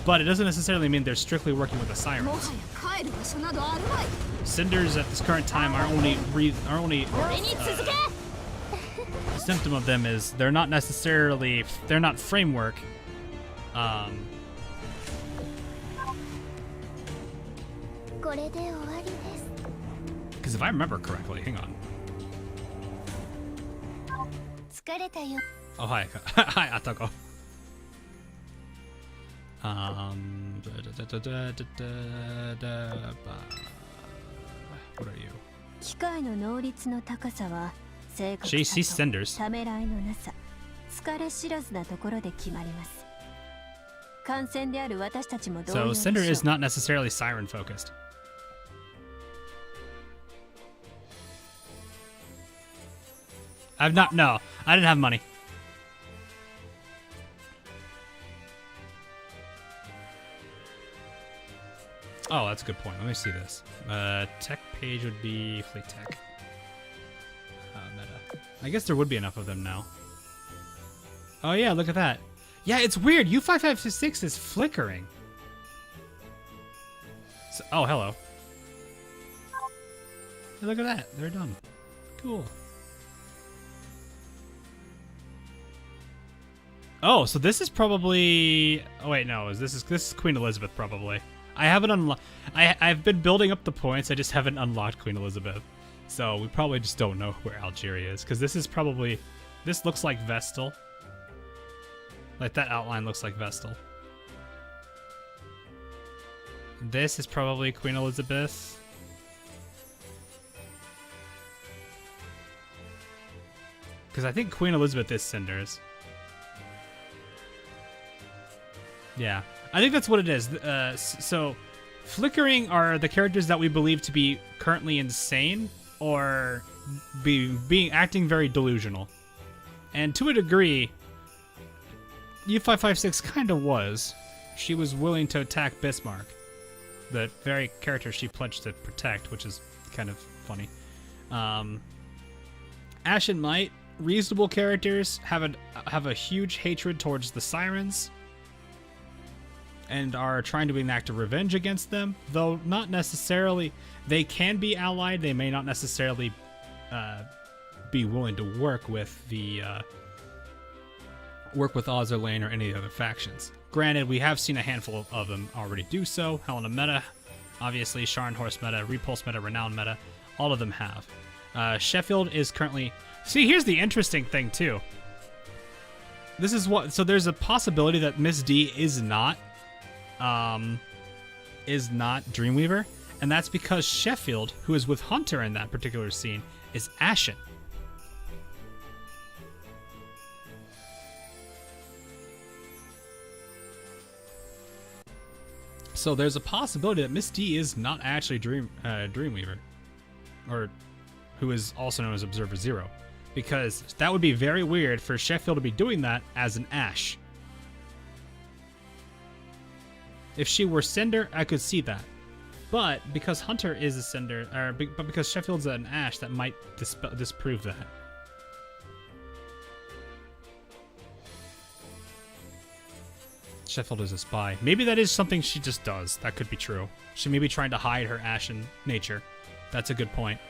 But it doesn't necessarily mean they're strictly working with the もは Sirens. や帰る場所などあるまい Cinders at this current time are only symptom of them is they're not Framework. Because if I remember correctly, hang on. 疲れたよ Oh, hi. Hi, Atako. What are you? 機械の能率の高さは正確 She さ sees と Cinders. ためらいのなさ疲れ知らずなところで決まります感染である私たちも同 So 様でしょ Cinder is not necessarily siren focused. No, I didn't have money. Oh, that's a good point. Let me see this. Tech page would be Fleet Tech. Meta. I guess there would be enough of them now. Oh yeah, look at that. Yeah, it's weird. U5556 is flickering. So, oh, hello. Hey, look at that. They're done. Cool. Oh, so this is probably... Oh, wait, no. This is Queen Elizabeth, probably. I haven't unlocked... I've been building up the points. I just haven't unlocked Queen Elizabeth. So we probably just don't know where Algeria is. Because this is probably... This looks like Vestal. Like, that outline looks like Vestal. This is probably Queen Elizabeth. Because I think Queen Elizabeth is Cinders. Yeah, I think that's what it is. So, flickering are the characters that we believe to be currently insane or acting very delusional. And to a degree, U556 kind of was. She was willing to attack Bismarck, the very character she pledged to protect, which is kind of funny. Ash and Might, reasonable characters, have a huge hatred towards the Sirens and are trying to enact a revenge against them, though not necessarily. They can be allied. They may not necessarily be willing to work with Azur Lane or any other factions. Granted, we have seen a handful of them already do so. Helena meta, obviously, Scharnhorst meta, Repulse meta, Renown meta, all of them have. Sheffield is currently... See, here's the interesting thing, too. This is what... So there's a possibility that Miss D is not Dreamweaver, and that's because Sheffield, who is with Hunter in that particular scene, is Ashen. So there's a possibility that Miss D is not actually Dreamweaver, or who is also known as Observer Zero, because that would be very weird for Sheffield to be doing that as an Ash. If she were Cinder, I could see that, but because Hunter is a Cinder, but because Sheffield's an Ash, that might disprove that. Sheffield is a spy. Maybe that is something she just does. That could be true. She may be trying to hide her ashen nature. That's a good point.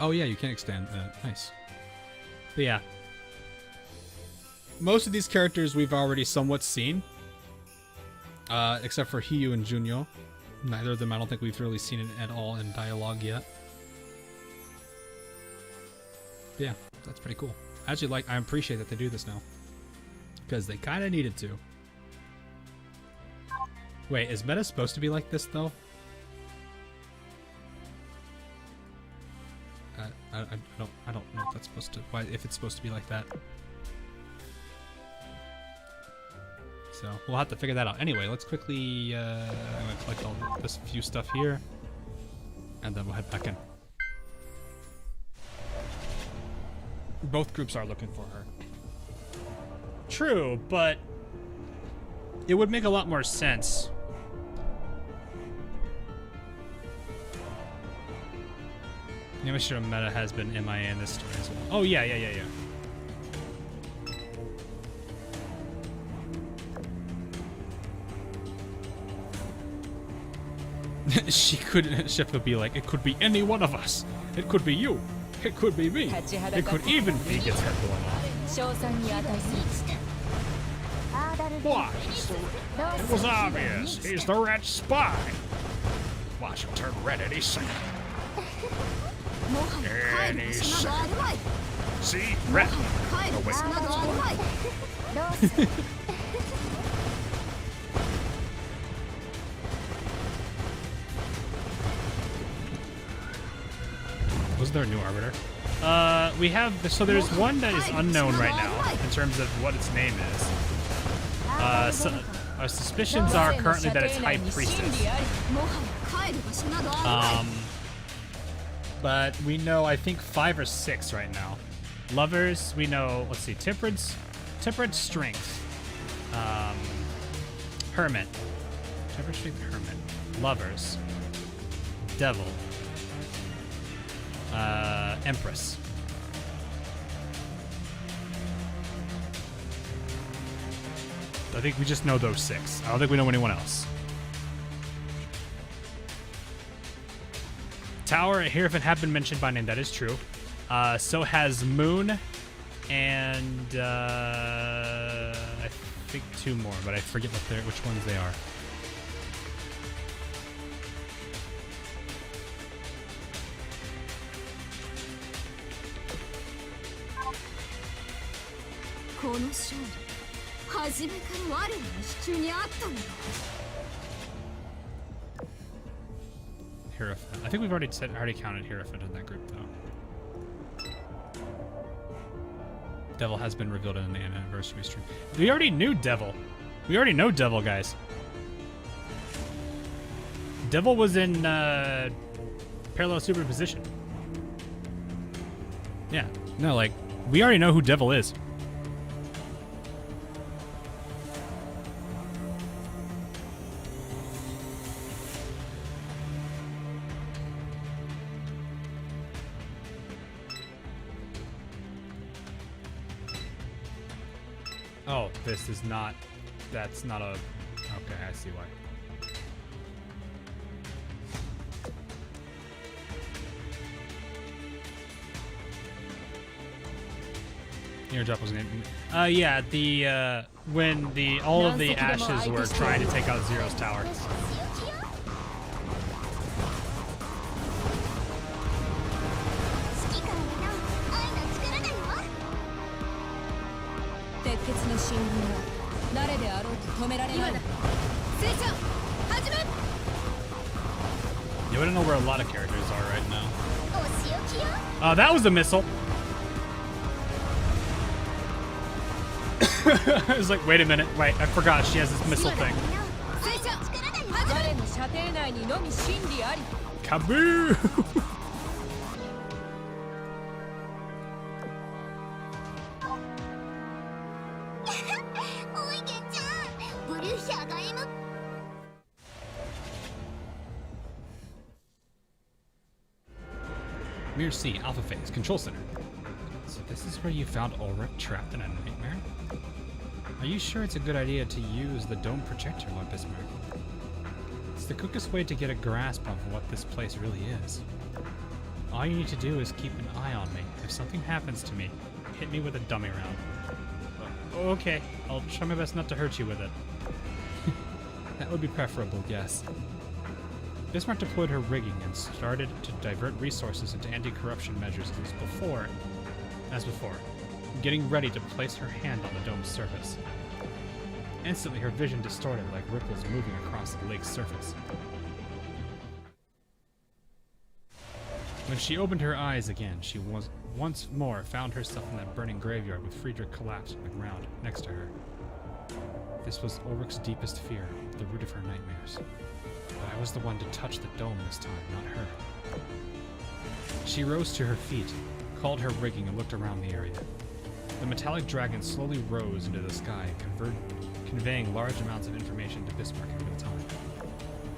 Oh yeah, you can extend that. Nice. But yeah. Most of these characters we've already somewhat seen. Except for Hiyu and Junyo. Neither of them I don't think we've really seen it at all in dialogue yet. But yeah, that's pretty cool. Actually, I appreciate that they do this now, because they kind of needed to. Wait, is meta supposed to be like this though? I don't know if that's supposed to. If it's supposed to be like that. So we'll have to figure that out. Anyway, let's quickly. I'm gonna collect all this few stuff here, and then we'll head back in. Both groups are looking for her. True, but it would make a lot more sense. Yamashiro meta has been MIA in this story as well. Oh yeah. She could. Chef would be like, it could be any one of us. It could be you. It could be me. It could even be gets head going on. Why? It was obvious. He's the red spy. Watch him turn red any second. Any second. See? Red. Oh, wait. Was there a new arbiter? We have, so there's one that is unknown right now in terms of what its name is. So our suspicions are currently that it's High Priestess. But we know, I think 5 or 6 right now. Lovers, we know, let's see, Temperance, Strength, Hermit, Temperance, Strength, Hermit, Lovers, Devil, Empress. I think we just know those 6. I don't think we know anyone else. Tower and Hierophant have been mentioned by name. That is true. So has Moon and I think 2 more, but I forget which ones they are. Hierophant. I think we've already counted Hierophant in that group, though. Devil has been revealed in an anniversary stream. We already knew Devil. We already know Devil, guys. Devil was in parallel superposition. Yeah. No, like, we already know who Devil is. Oh, this is not... That's not a... Okay, I see why. Airdrop was an... yeah, the, when the... All of the ashes were trying to take out Zero's tower. 鉄血の進軍は誰であろうと止められない。戦車始め。 Yeah, we don't know where a lot of characters are right now. That was a missile. I was like, wait a minute. Wait, I forgot she has this missile thing. 戦車彼の射程内にのみ真理あり。 Kaboo! Mirror C, Alpha Phase, Control Center. So this is where you found Ulrich trapped in a nightmare? Are you sure it's a good idea to use the dome projector, Lord Bismarck? It's the quickest way to get a grasp of what this place really is. All you need to do is keep an eye on me. If something happens to me, hit me with a dummy round. Okay, I'll try my best not to hurt you with it. That would be preferable, yes. Bismarck deployed her rigging and started to divert resources into anti-corruption measures as before, getting ready to place her hand on the dome's surface. Instantly, her vision distorted like ripples moving across the lake's surface. When she opened her eyes again, she once more found herself in that burning graveyard with Friedrich collapsed on the ground next to her. This was Ulrich's deepest fear, the root of her nightmares. But I was the one to touch the dome this time, not her. She rose to her feet, called her rigging, and looked around the area. The metallic dragon slowly rose into the sky, conveying large amounts of information to Bismarck in real time.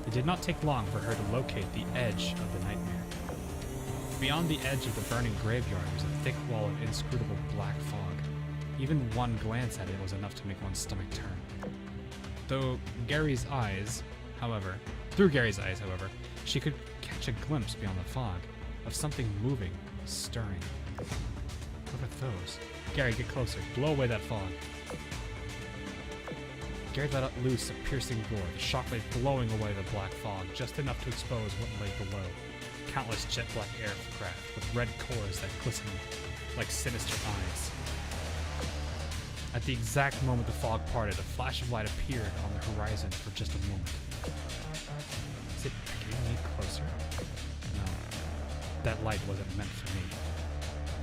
It did not take long for her to locate the edge of the nightmare. Beyond the edge of the burning graveyard was a thick wall of inscrutable black fog. Even one glance at it was enough to make one's stomach turn. Through Gary's eyes, however, she could catch a glimpse beyond the fog of something moving, stirring. What are those? Gary, get closer. Blow away that fog. Gary let loose a piercing roar, the shockwave blowing away the black fog, just enough to expose what lay below. Countless jet black aircraft with red cores that glistened like sinister eyes. At the exact moment the fog parted, a flash of light appeared on the horizon for just a moment. Is it getting me closer? No. That light wasn't meant for me.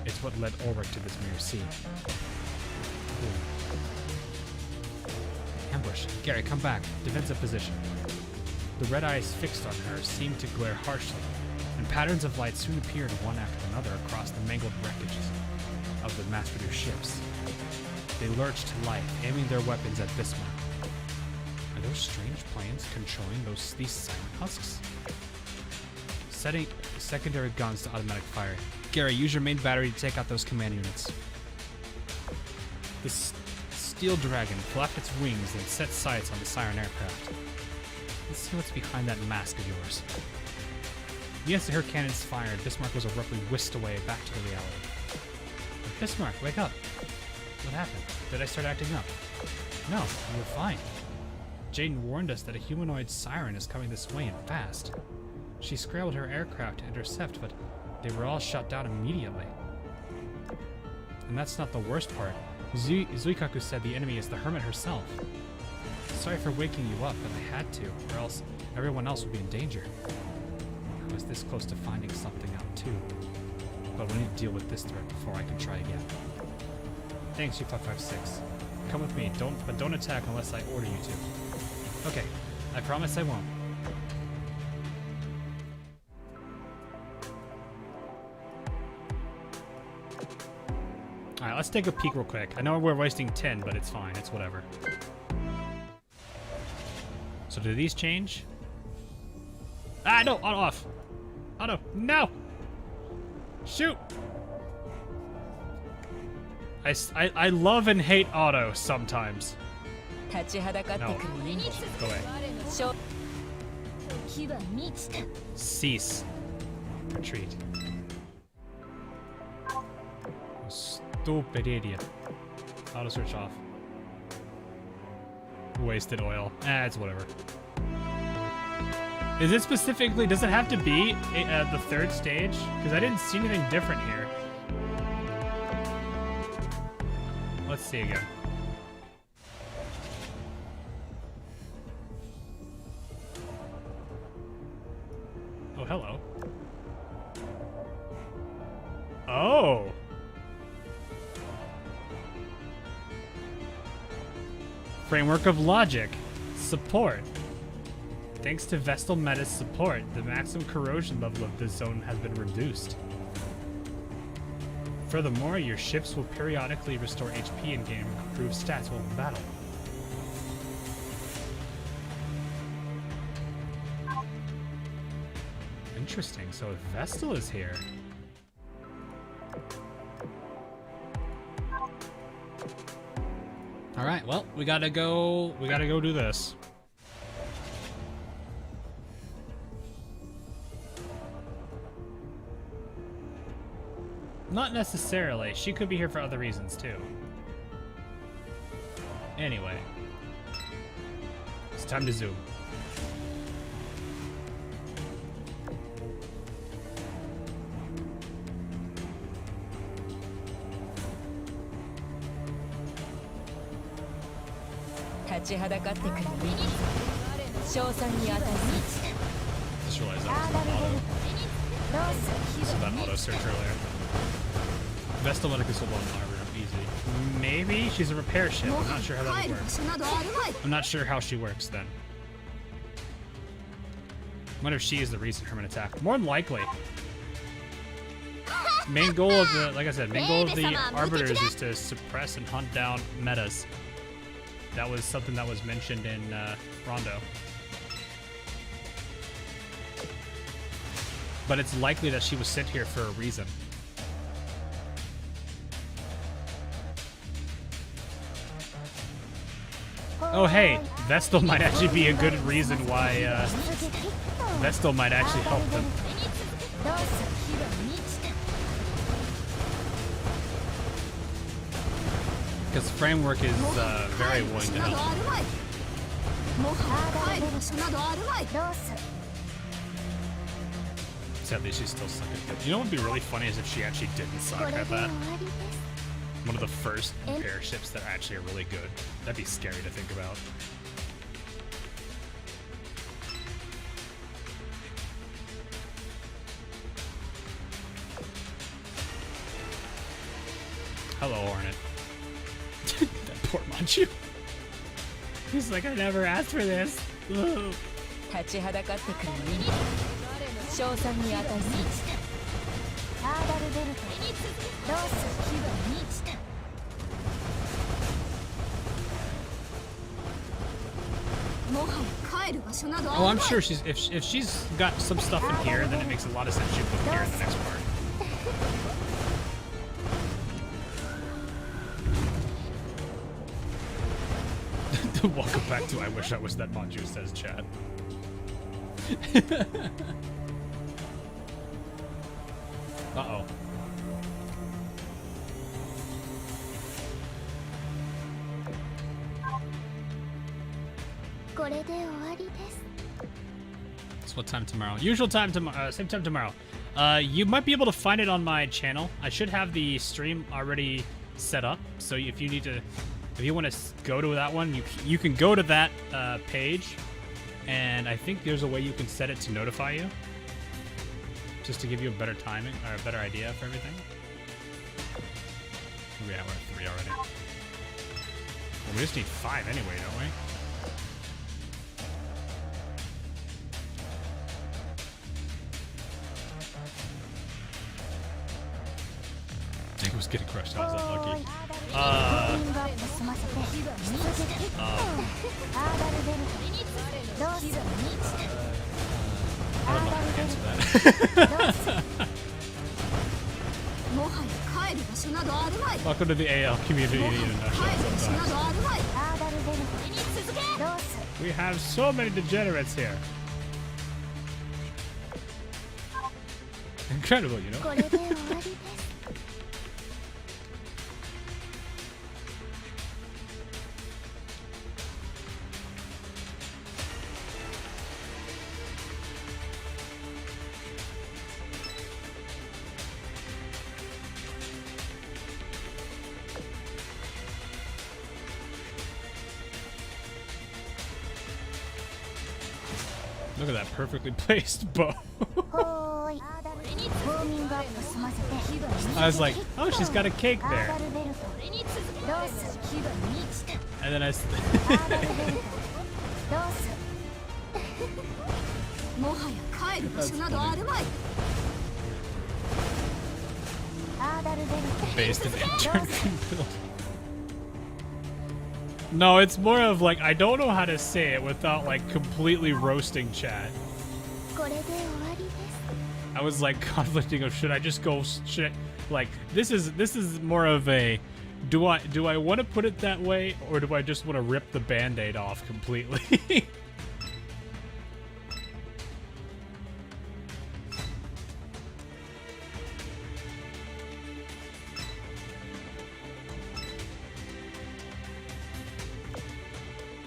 It's what led Ulrich to this Mirror C. Ambush. Gary, come back. Defensive position. The red eyes fixed on her seemed to glare harshly, and patterns of light soon appeared one after another across the mangled wreckages of the mass-produced ships. They lurched to life, aiming their weapons at Bismarck. Are those strange planes controlling these silent husks? Setting secondary guns to automatic fire. Gary, use your main battery to take out those command units. The steel dragon flapped its wings and set sights on the siren aircraft. Let's see what's behind that mask of yours. The instant her cannons fired, Bismarck was abruptly whisked away back to the reality. Bismarck, wake up. What happened? Did I start acting up? No, you were fine. Jaden warned us that a humanoid siren is coming this way and fast. She scrambled her aircraft to intercept, but they were all shot down immediately. And that's not the worst part. Zuikaku said the enemy is the Hermit herself. Sorry for waking you up, but I had to, or else everyone else would be in danger. I was this close to finding something out too. But we need to deal with this threat before I can try again. Thanks, you556. Come with me. Don't attack unless I order you to. Okay, I promise I won't. Alright, let's take a peek real quick. I know we're wasting 10, but it's fine. It's whatever. So do these change? Ah, no! Auto off! Auto! No! Shoot! I love and hate auto sometimes. No. Go away. Cease. Retreat. Stupid idiot. Auto search off. Wasted oil. It's whatever. Is it specifically, does it have to be the third stage? Because I didn't see anything different here. Let's see again. Oh, hello. Oh! Framework of logic. Support. Thanks to Vestal Meta's support, the maximum corrosion level of this zone has been reduced. Furthermore, your ships will periodically restore HP and gain improved stats while in battle. Interesting, so Vestal is here. Alright, well, we gotta go do this. Not necessarily. She could be here for other reasons, too. Anyway. It's time to zoom. Just realized that was an auto search earlier. Vestal Meta can hold on armor easy. Maybe she's a repair ship. I'm not sure how that would work. I'm not sure how she works then. I wonder if she is the reason for an attack. More than likely. Main goal of the, like I said, main goal of the arbiters is to suppress and hunt down metas. That was something that was mentioned in Rondo. But it's likely that she was sent here for a reason. Oh hey, Vestal might actually be a good reason why Vestal might actually help them. Because Framework is very willing to help. Sadly, she's still sucking. You know what would be really funny is if she actually didn't suck at that. One of the first pair ships that actually are really good. That'd be scary to think about. Hello, Hornet. That poor Manchu. He's like, I never asked for this. Ugh. Oh, I'm sure she's if she's got some stuff in here, then it makes a lot of sense she'll put it here in the next part. Welcome back to I Wish I Was That Manju, says chat. Uh-oh. It's what time tomorrow? Usual time tomorrow. Same time tomorrow. You might be able to find it on my channel. I should have the stream already set up. So if you need to, if you want to go to that one, you can go to that page, and I think there's a way you can set it to notify you, just to give you a better timing or a better idea for everything. Yeah, we're at 3 already. Well, we just need 5 anyway, don't we? Jake was getting crushed. How's that lucky? ウォーミングアップ済ませて出撃アーダルベルトロースアーダルベルトロースもはや帰る場所などあるまい。 Welcome to the AL community 帰る場所な international. どあるまい。アーダルベルトロース We have so many degenerates here. Incredible, you know? これで終わりです Look at that perfectly placed bow. ほーいウォーミングアップ済ませて I was like, oh, she's got a cake アー there. ダルベルトロース And then I. アーダルベルトロースもはや帰る場所などあるまい。アーダルベルト Based in intern build. No, it's more of like I don't know how to say it without like completely roasting chat. これで終わりです I was like conflicting of should I just go shit like this is more of a do I want to put it that way or do I just want to rip the band-aid off completely?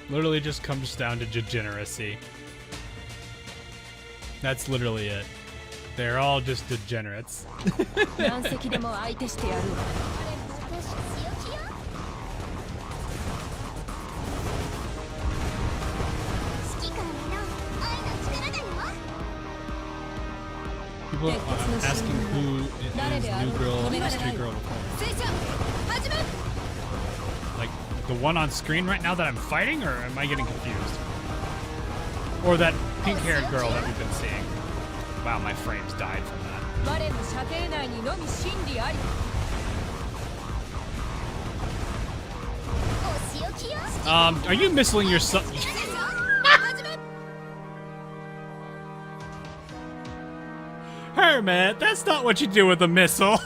Literally just comes down to degeneracy. That's literally it. They're all just degenerates. 何隻でも相手してやるわ。指揮官への愛の力だよ People asking who is new girl, mystery girl. 戦車始め。 Like the one on screen right now that I'm fighting, or am I getting confused? Or that pink-haired girl that we've been seeing? Wow, my frames died from that. 我の射程内にのみ真理あり。 お仕置きよ Are you missiling yourself? 戦車始め。 Hermit, that's not what you do with a missile.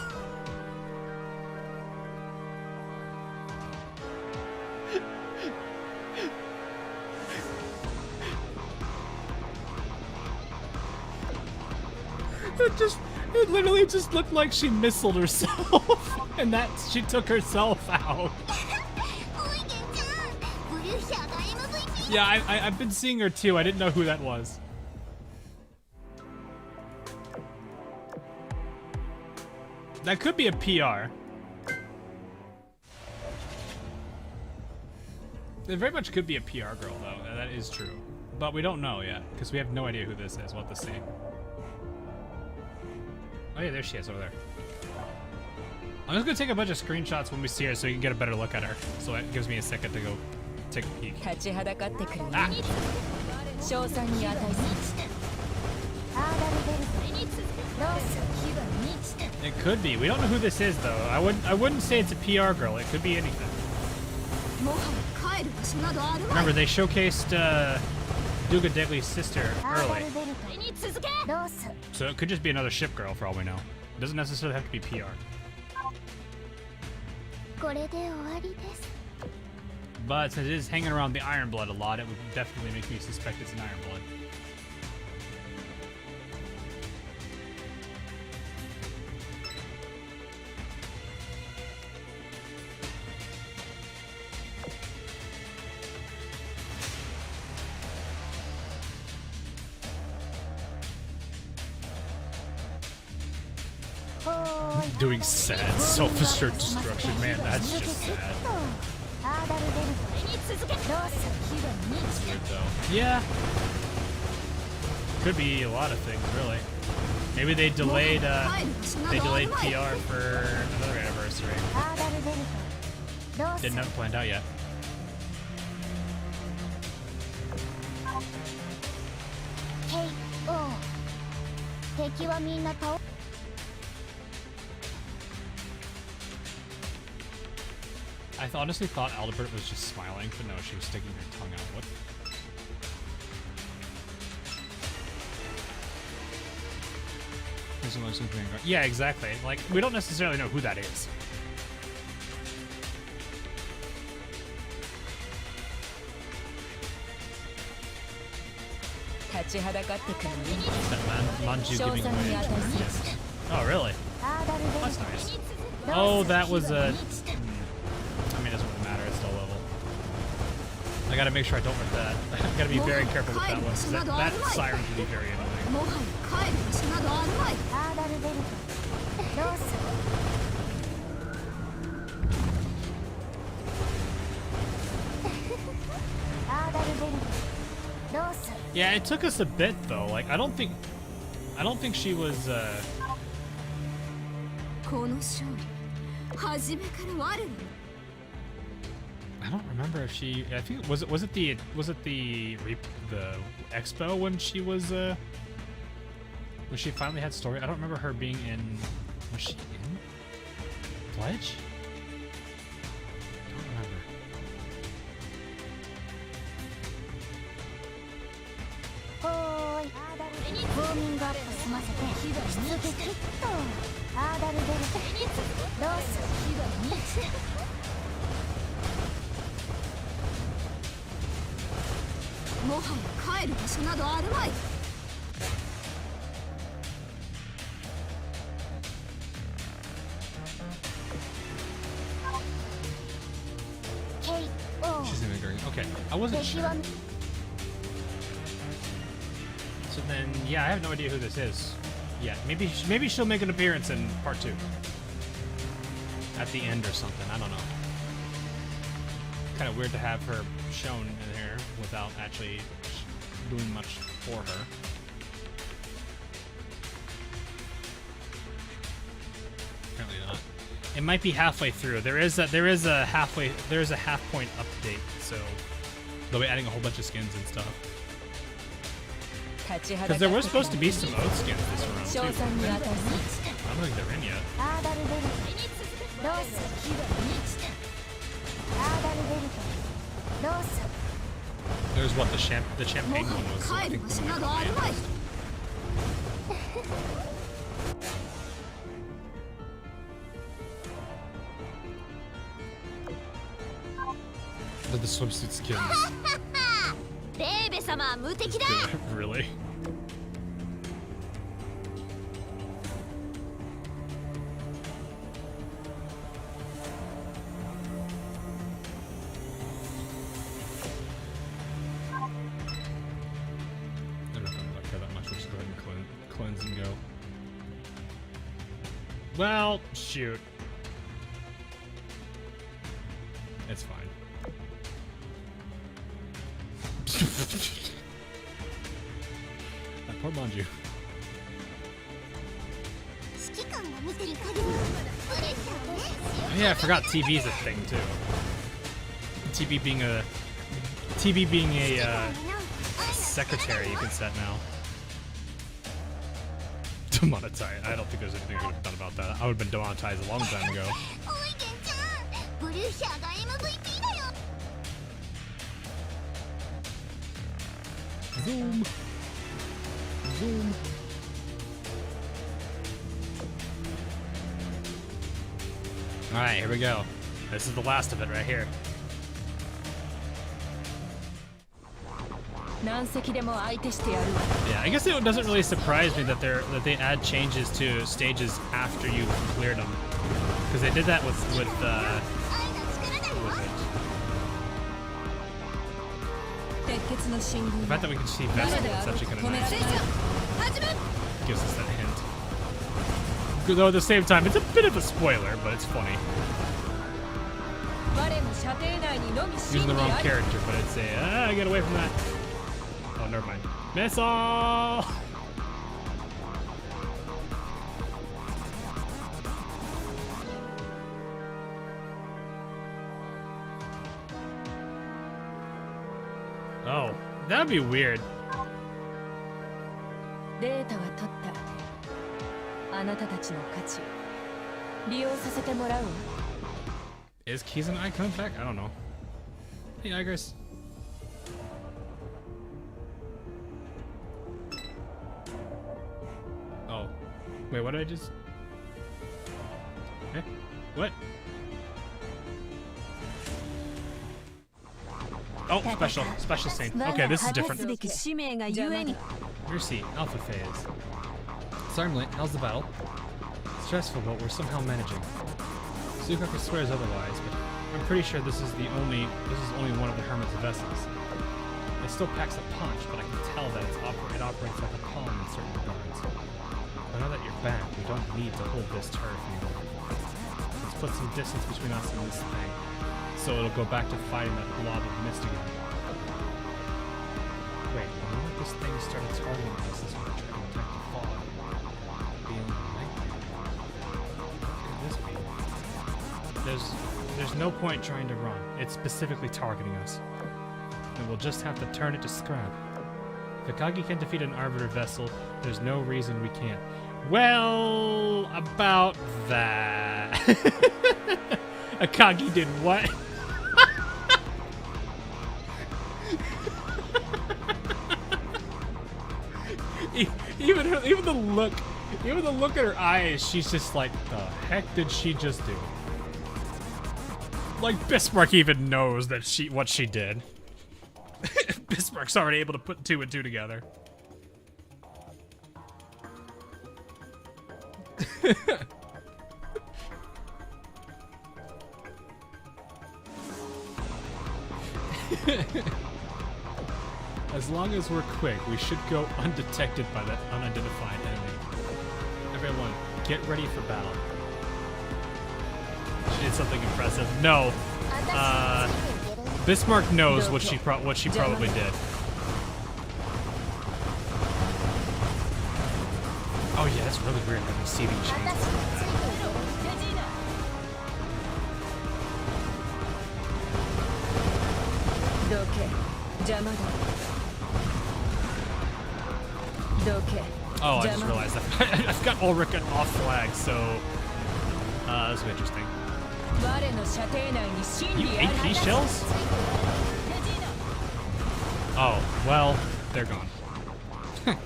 It literally just looked like she missiled herself, and that she took herself out. おいげんちゃんブルーシャーが MVP Yeah, I've been seeing her too. I didn't know who that was. That could be a PR. It very much could be a PR girl, though. That is true. But we don't know yet, because we have no idea who this is. We'll have to see. Oh yeah, there she is, over there. I'm just gonna take a bunch of screenshots when we see her so you can get a better look at her. So it gives me a second to go take a peek. 立ちはだかってくるね。 Ah! 賞賛に値する。アーダルベルトロース It could be. We don't know who this is, though. I wouldn't say it's a PR girl. It could be anything. もはや帰る場所などあるまい。 Remember, they showcased Duga Deadly's sister アーダ early. ルベルトロース So it could just be another ship girl for all we know. It doesn't necessarily have to be PR. これで終わりです But since it is hanging around the Iron Blood a lot, it would definitely make me suspect it's an Iron Blood. Doing sad, self-assured destruction. Man, that's just sad. アーダルベルトロース Weird, though. Yeah. Could be a lot of things, really. Maybe they delayed PR for another anniversary. this right. アーダルベルトロース Didn't have it planned out yet. KO 敵はみんな倒 I honestly thought Aldebert was just smiling, but no, she was sticking her tongue out. What? Yeah, exactly. Like, we don't necessarily know who that is. 立ちはだかってくる That Manju 賞 giving 賛に away. 値する Oh, really? アーダルベル That's ト nice. ロ Oh, ース that was a... I mean, it doesn't really matter. It's still level. I gotta make sure I don't rip that. I gotta be very careful with that one, because that siren can be very annoying. もはや帰る場所などあるまい。アーダルベルトロース アーダルベルトロース Yeah, it took us a bit, though. Like, I don't think she was, この勝利初めから我ら I don't remember if she. I think was it the expo when she finally had story. I don't remember her being in. Was she in Pledge? I don't remember. ほーいウォーミングアップ済ませて出撃っとアーダルベルトロース もはや帰る場所などあるまい。 KO She's in the green. Okay, I wasn't 敵 sure. は So then, yeah, I have no idea who this is. Yeah, maybe she'll make an appearance in part 2. At the end or something. I don't know. Kind of weird to have her shown in here without actually doing much for her. Apparently not. It might be halfway through. There is a half point update, so they'll be adding a whole bunch of skins and stuff. 立ちは Because だ there か was supposed to be some old skins this 賞 round too. 賛に値する I don't think they're in yet. アーダルベルトロースアーダルベルトロース There's what the champagne one was. I 帰る think 場所 one な of どある them まい。 the swimsuit skins. ベーベ様は無敵だ Really? I'm not gonna care that much. We'll just go ahead and cleanse and go. Well, shoot. It's fine. That poor Manju. 指揮官が見てる限りはプレッシャーをね Oh, yeah, I forgot TV is a thing too. TV being a secretary you can set now. Demonetize. I don't think there's anything I could have done about that. I would have been demonetized a long time ago. おいゲンちゃんブルーシャーが MVP だよ Zoom. Zoom. Alright, here we go. This is the last of it right here. 何隻でも相手してやるわ Yeah, I guess it doesn't really surprise me that they add changes to stages after you cleared them, because they did that with what was it? 鉄血の進軍 The fact that we can see Vespa is actually kind of 止めら nice. れない。始め Gives us that hint. Though at the same time, it's a bit of a spoiler, but it's funny. 我の射程内にのみ Using 真 the 理 wrong あり character, but it's a get away from that. Oh, never mind. Missile! Oh, that'd be weird. データは取ったあなたたちの価値利用させてもらうわ Is Keys and I coming back? I don't know. Hey, Igris. Oh. Wait, what did I just... Eh? What? Oh, special scene. Okay, this is different. べき使命がゆえに Your seat, Alpha Phase. Sorry, I'm late. How's the battle? Stressful, but we're somehow managing. Sukaku swears otherwise, but I'm pretty sure this is only one of the Hermit's vessels. It still packs a punch, but I can tell that it operates like a column in certain regards. But now that you're back, we don't need to hold this turf anymore. Let's put some distance between us and this thing, so it'll go back to fighting that blob of mist again. Wait, the moment this thing started targeting us is when it tried to attack the fog. Beyond the nightmare. What could this be? There's no point trying to run. It's specifically targeting us. And we'll just have to turn it to scrap. If Akagi can defeat an Arbiter vessel, there's no reason we can't. Well, about that. Akagi did what? Even the look at her eyes, she's just like, the heck did she just do? Like Bismarck even knows that what she did. Bismarck's already able to put 2 and 2 together. As long as we're quick, we should go undetected by that unidentified enemy. Everyone, get ready for battle. She did something impressive. No. Bismarck knows what she probably did. Oh yeah, that's really weird having CV change like that. Oh, I just realized that. I've got Ulrich off flag, so that's interesting. You AP shells? Oh, well, they're gone.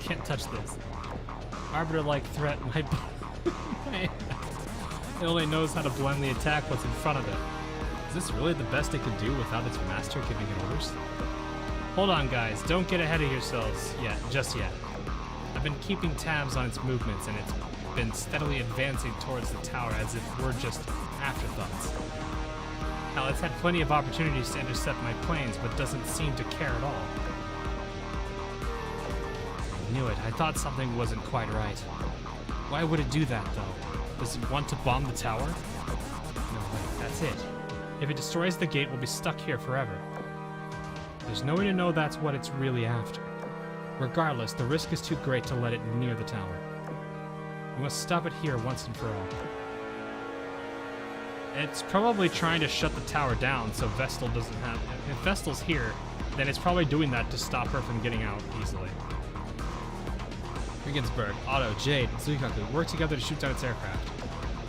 Can't touch those. Arbiter-like threat might be... It only knows how to blend the attack what's in front of it. Is this really the best it can do without its master giving it orders? Hold on, guys. Don't get ahead of yourselves just yet. I've been keeping tabs on its movements, and it's been steadily advancing towards the tower as if we're just afterthoughts. Hell, it's had plenty of opportunities to intercept my planes, but doesn't seem to care at all. I knew it. I thought something wasn't quite right. Why would it do that, though? Does it want to bomb the tower? No, wait, that's it. If it destroys the gate, we'll be stuck here forever. There's no way to know that's what it's really after. Regardless, the risk is too great to let it near the tower. We must stop it here once and for all. It's probably trying to shut the tower down so Vestal doesn't have... If Vestal's here, then it's probably doing that to stop her from getting out easily. Regensburg, Otto, Jade, and Suikaku work together to shoot down its aircraft.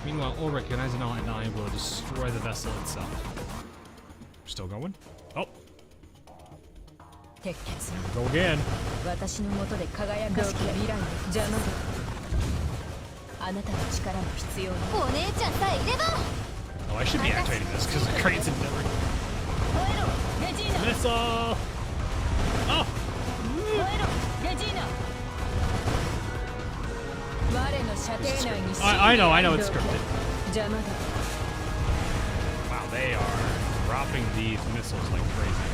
Meanwhile, Ulrich and Eisenall and I will destroy the vessel itself. Still going? Oh. Go again. Oh, I should be activating this because the cranes have never... Missile! Oh! I know it's scripted. Wow, they are dropping these missiles like crazy.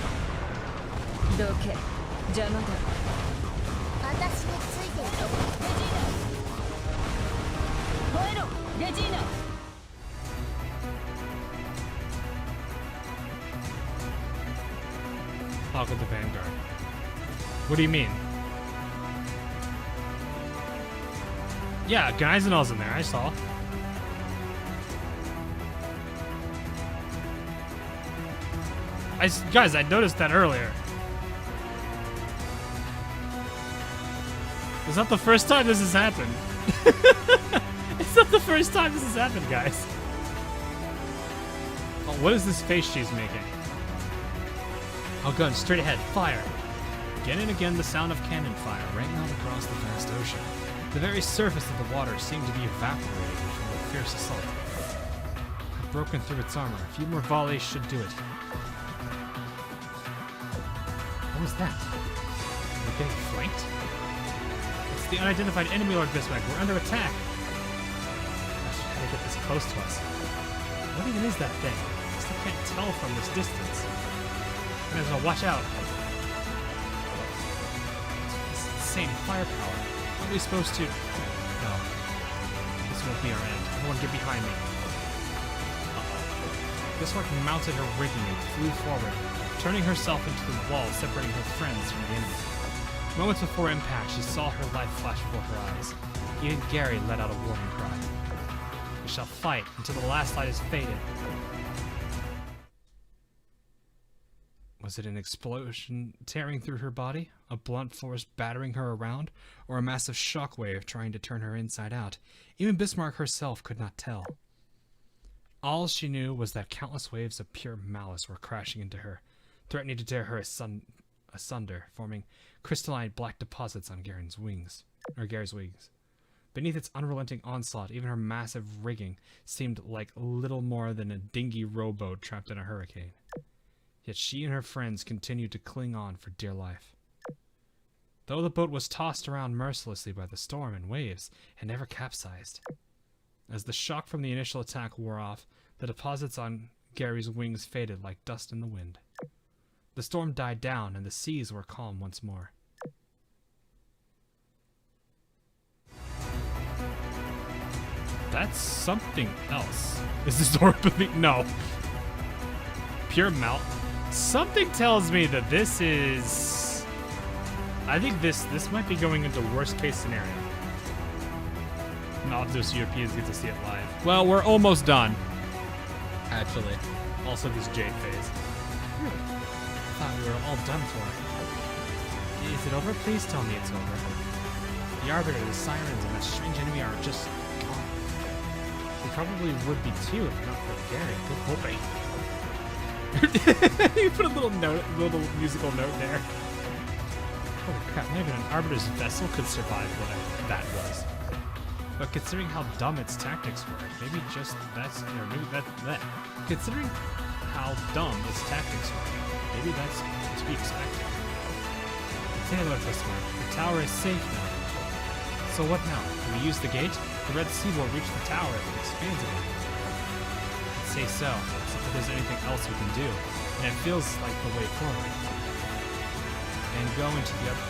Talk with the Vanguard. What do you mean? Yeah, Geisenall's in there, I saw. Guys, I noticed that earlier. It's not the first time this has happened. It's not the first time this has happened, guys. Oh, what is this face she's making? Oh, gun, straight ahead, fire. Again and again, the sound of cannon fire rang out across the vast ocean. The very surface of the water seemed to be evaporating from the fierce assault. Had broken through its armor. A few more volleys should do it. What was that? We're getting flanked? It's the unidentified enemy, Lord Bismarck. We're under attack. Gosh, how to get this close to us? What even is that thing? I still can't tell from this distance. Might as well watch out. This insane firepower. What are we supposed to... No. This won't be our end. Everyone get behind me. Uh-oh. Bismarck mounted her rigging and flew forward, turning herself into the wall, separating her friends from the enemy. Moments before impact, she saw her life flash before her eyes. Even Gary let out a warning cry. We shall fight until the last light is faded. Was it an explosion tearing through her body? A blunt force battering her around? Or a massive shockwave trying to turn her inside out? Even Bismarck herself could not tell. All she knew was that countless waves of pure malice were crashing into her, threatening to tear her asunder, forming crystalline black deposits on Garen's wings. Gary's wings. Beneath its unrelenting onslaught, even her massive rigging seemed like little more than a dingy rowboat trapped in a hurricane. Yet she and her friends continued to cling on for dear life. Though the boat was tossed around mercilessly by the storm and waves, it never capsized. As the shock from the initial attack wore off, the deposits on Gary's wings faded like dust in the wind. The storm died down, and the seas were calm once more. That's something else. Is this door opening? No. Pure melt. Something tells me that this is... I think this might be going into worst case scenario. Not those Europeans get to see it live. Well, we're almost done. Actually. Also this Jade phase. I thought we were all done for. Is it over? Please tell me it's over. The Arbiter, the Sirens, and that strange enemy are just gone. We probably would be too if not for Gary. Good hoping. You put a little musical note there. Holy crap, not even an Arbiter's vessel could survive whatever that was. But considering how dumb its tactics were, maybe just that's, or maybe that. Considering how dumb its tactics were, maybe that's to be expected. Taylor Bismarck, the tower is safe now. So what now? Do we use the gate? The Red Sea will reach the tower if it expands again. I'd say so, except if there's anything else we can do, and it feels like the way forward. And go into the other...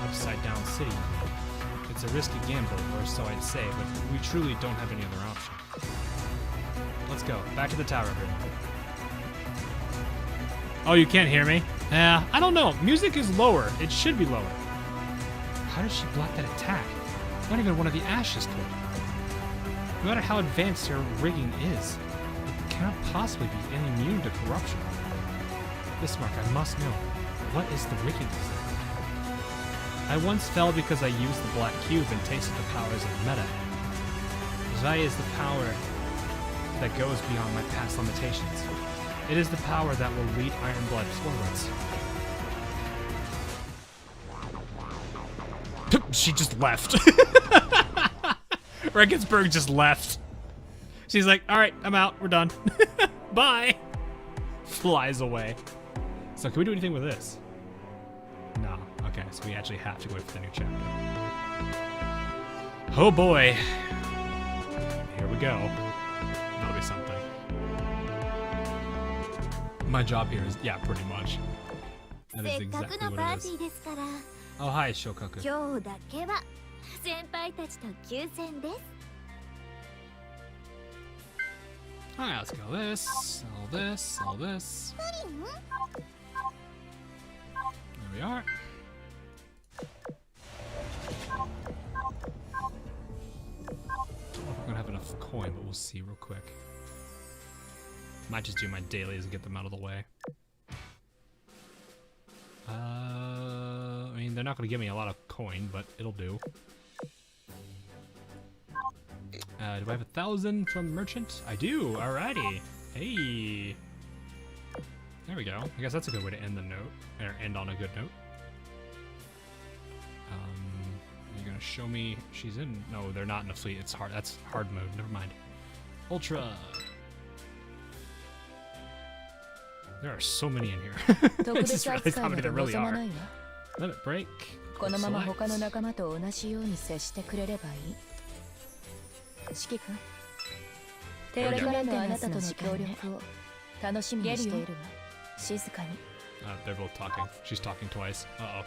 Upside down city. It's a risky gamble, or so I'd say, but we truly don't have any other option. Let's go. Back to the tower, everyone. Oh, you can't hear me? I don't know. Music is lower. It should be lower. How did she block that attack? Not even one of the ashes could. No matter how advanced her rigging is, it cannot possibly be immune to corruption. Bismarck, I must know. What is the rigging design? I once fell because I used the black cube and tasted the powers of meta. Zai is the power that goes beyond my past limitations. It is the power that will lead Ironblood forwards. She just left. Regensburg just left. She's like, alright, I'm out, we're done. Bye. Flies away. So can we do anything with this? No. Okay, so we actually have to wait for the new chapter. Oh boy. Here we go. That'll be something. My job here is, yeah, pretty much. That is exactly what it is. Oh, hi, Shokaku. Alright, let's go this, all this, all this. There we are. We're gonna have coin, but we'll see real quick. Might just do my dailies and get them out of the way. I mean, they're not going to give me a lot of coin, but it'll do. Do I have 1,000 from merchant? I do. Alrighty. Hey. There we go. I guess that's a good way to end the note, or end on a good note. You're gonna show me she's in? No, they're not in a fleet. It's hard. That's hard mode. Never mind. Ultra. There are so many in here. I just realized how many there really are. Limit break. このまま Select. 他の仲間と同じように接してくれればいい。指揮官、これからのあなたとの協力を楽しみにしているわ。静かに。They're both talking. She's talking twice. Uh-oh.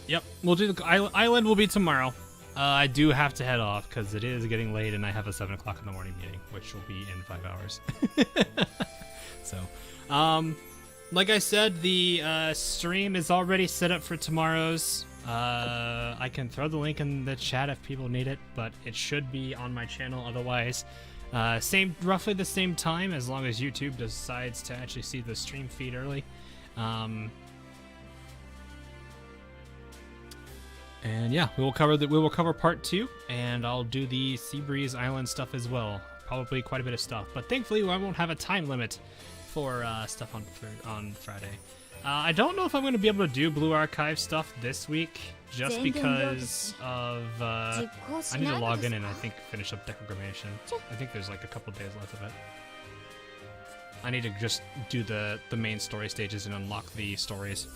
Yep, we'll do the island will be tomorrow. I do have to head off because it is getting late and I have a 7 o'clock in the morning meeting, which will be in 5 hours. So, like I said, the stream is already set up for tomorrow's. I can throw the link in the chat if people need it, but it should be on my channel otherwise. Roughly the same time, as long as YouTube decides to actually see the stream feed early. And yeah, we will cover part 2, and I'll do the Seabreeze Island stuff as well. Probably quite a bit of stuff, but thankfully I won't have a time limit for stuff on Friday. I don't know if I'm going to be able to do Blue Archive stuff this week, just because of I need to log in and I think finish up Decogramation. I think there's like a couple days left of it. I need to just do the main story stages and unlock the stories,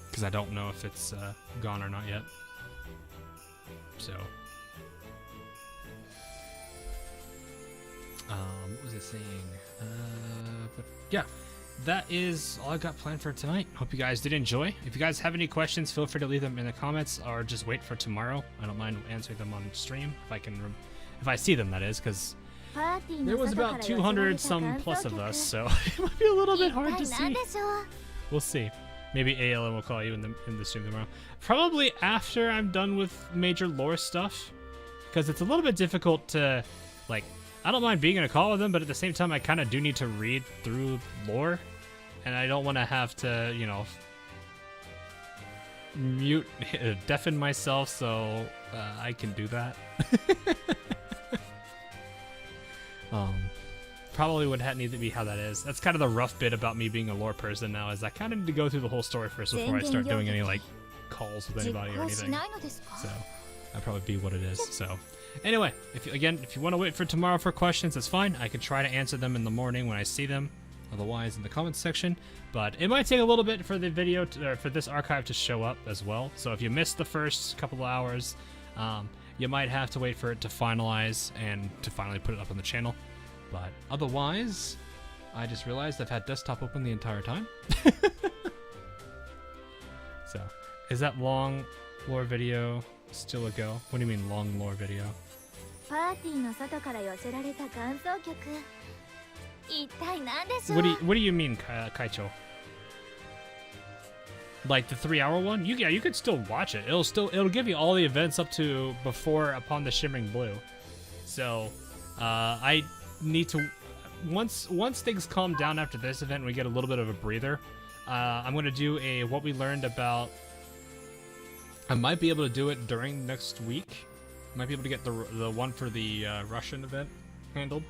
because I don't know if it's gone or not yet. So, what was I saying? But yeah, that is all I got planned for tonight. Hope you guys did enjoy. If you guys have any questions, feel free to leave them in the comments, or just wait for tomorrow. I don't mind answering them on stream if I see them, that is, because there was about 200 some plus of us, so it might be a little bit hard to see. We'll see. Maybe ALM will call you in the stream tomorrow. Probably after I'm done with major lore stuff, because it's a little bit difficult to, like, I don't mind being in a call with them, but at the same time I kind of do need to read through lore, and I don't want to have to, you know, deafen myself so I can do that. Probably would need to be how that is. That's kind of the rough bit about me being a lore person now, is I kind of need to go through the whole story first before I start doing any like calls with anybody or anything. So that'd probably be what it is. So anyway, if you want to wait for tomorrow for questions, that's fine. I can try to answer them in the morning when I see them. Otherwise, in the comments section. But it might take a little bit for the video or for this archive to show up as well. So if you missed the first couple of hours, you might have to wait for it to finalize and to finally put it up on the channel. But otherwise, I just realized I've had desktop open the entire time. So, is that long lore video still a go? What do you mean long lore video? What do you mean, Kaicho? Like the 3-hour one? You could still watch it. It'll give you all the events up to before Upon the Shimmering Blue. So, I need to once things calm down after this event and we get a little bit of a breather, I'm going to do a what we learned about. I might be able to do it during next week. Might be able to get the one for the Russian event handled,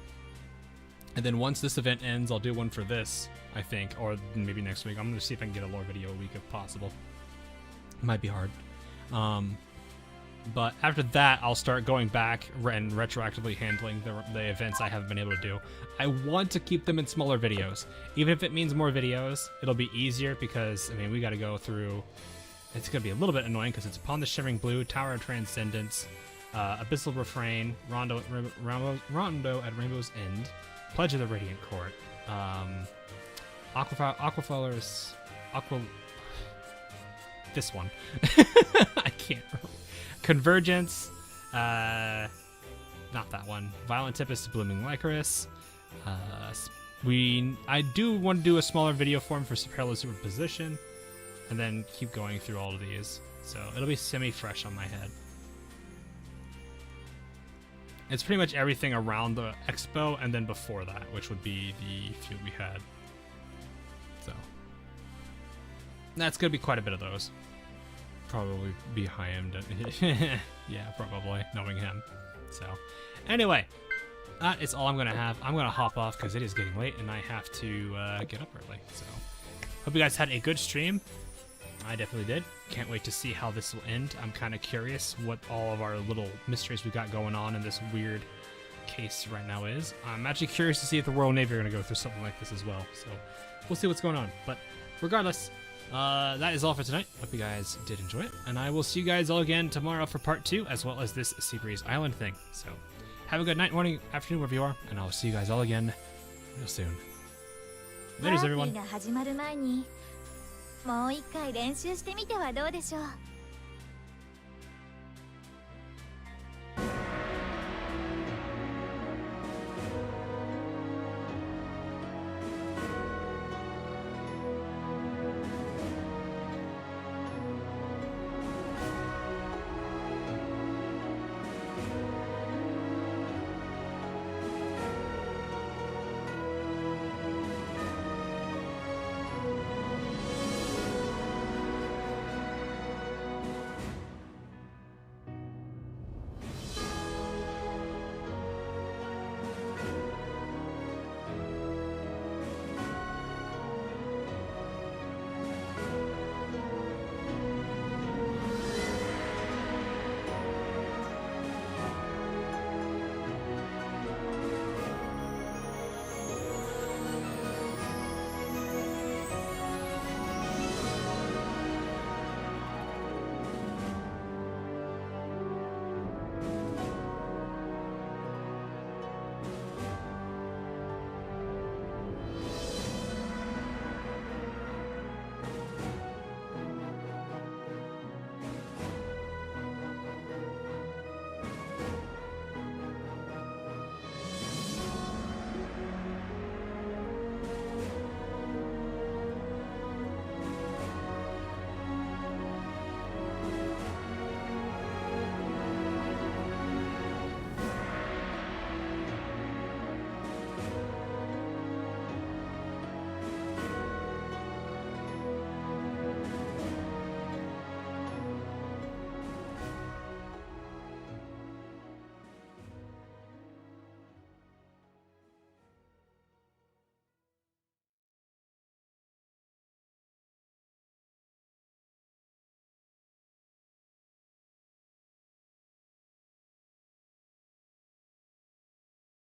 and then once this event ends, I'll do one for this, I think, or maybe next week. I'm going to see if I can get a lore video a week if possible. It might be hard. But after that, I'll start going back and retroactively handling the events I haven't been able to do. I want to keep them in smaller videos. Even if it means more videos, it'll be easier because, I mean, we got to go through... It's going to be a little bit annoying because it's Upon the Shimmering Blue, Tower of Transcendence, Abyssal Refrain, Rondo at Rainbow's End, Pledge of the Radiant Court, Aquafellers... This one. I can't remember. Convergence, not that one. Violent Tempest, Blooming Lycoris. I do want to do a smaller video form for Perilous Superposition, and then keep going through all of these. So it'll be semi-fresh on my head. It's pretty much everything around the expo and then before that, which would be the few we had. So that's gonna be quite a bit of those. Probably be high-end. Yeah, probably, knowing him. So anyway, that is all I'm gonna have. I'm gonna hop off because it is getting late and I have to get up early. So hope you guys had a good stream. I definitely did. Can't wait to see how this will end. I'm kind of curious what all of our little mysteries we got going on in this weird case right now is. I'm actually curious to see if the Royal Navy are going to go through something like this as well. So we'll see what's going on. But regardless, that is all for tonight. Hope you guys did enjoy it. And I will see you guys all again tomorrow for part 2, as well as this Seabreeze Island thing. So have a good night, morning, afternoon, wherever you are. And I'll see you guys all again real soon. Later, everyone. パーティーが始まる前にもう一回練習してみてはどうでしょう。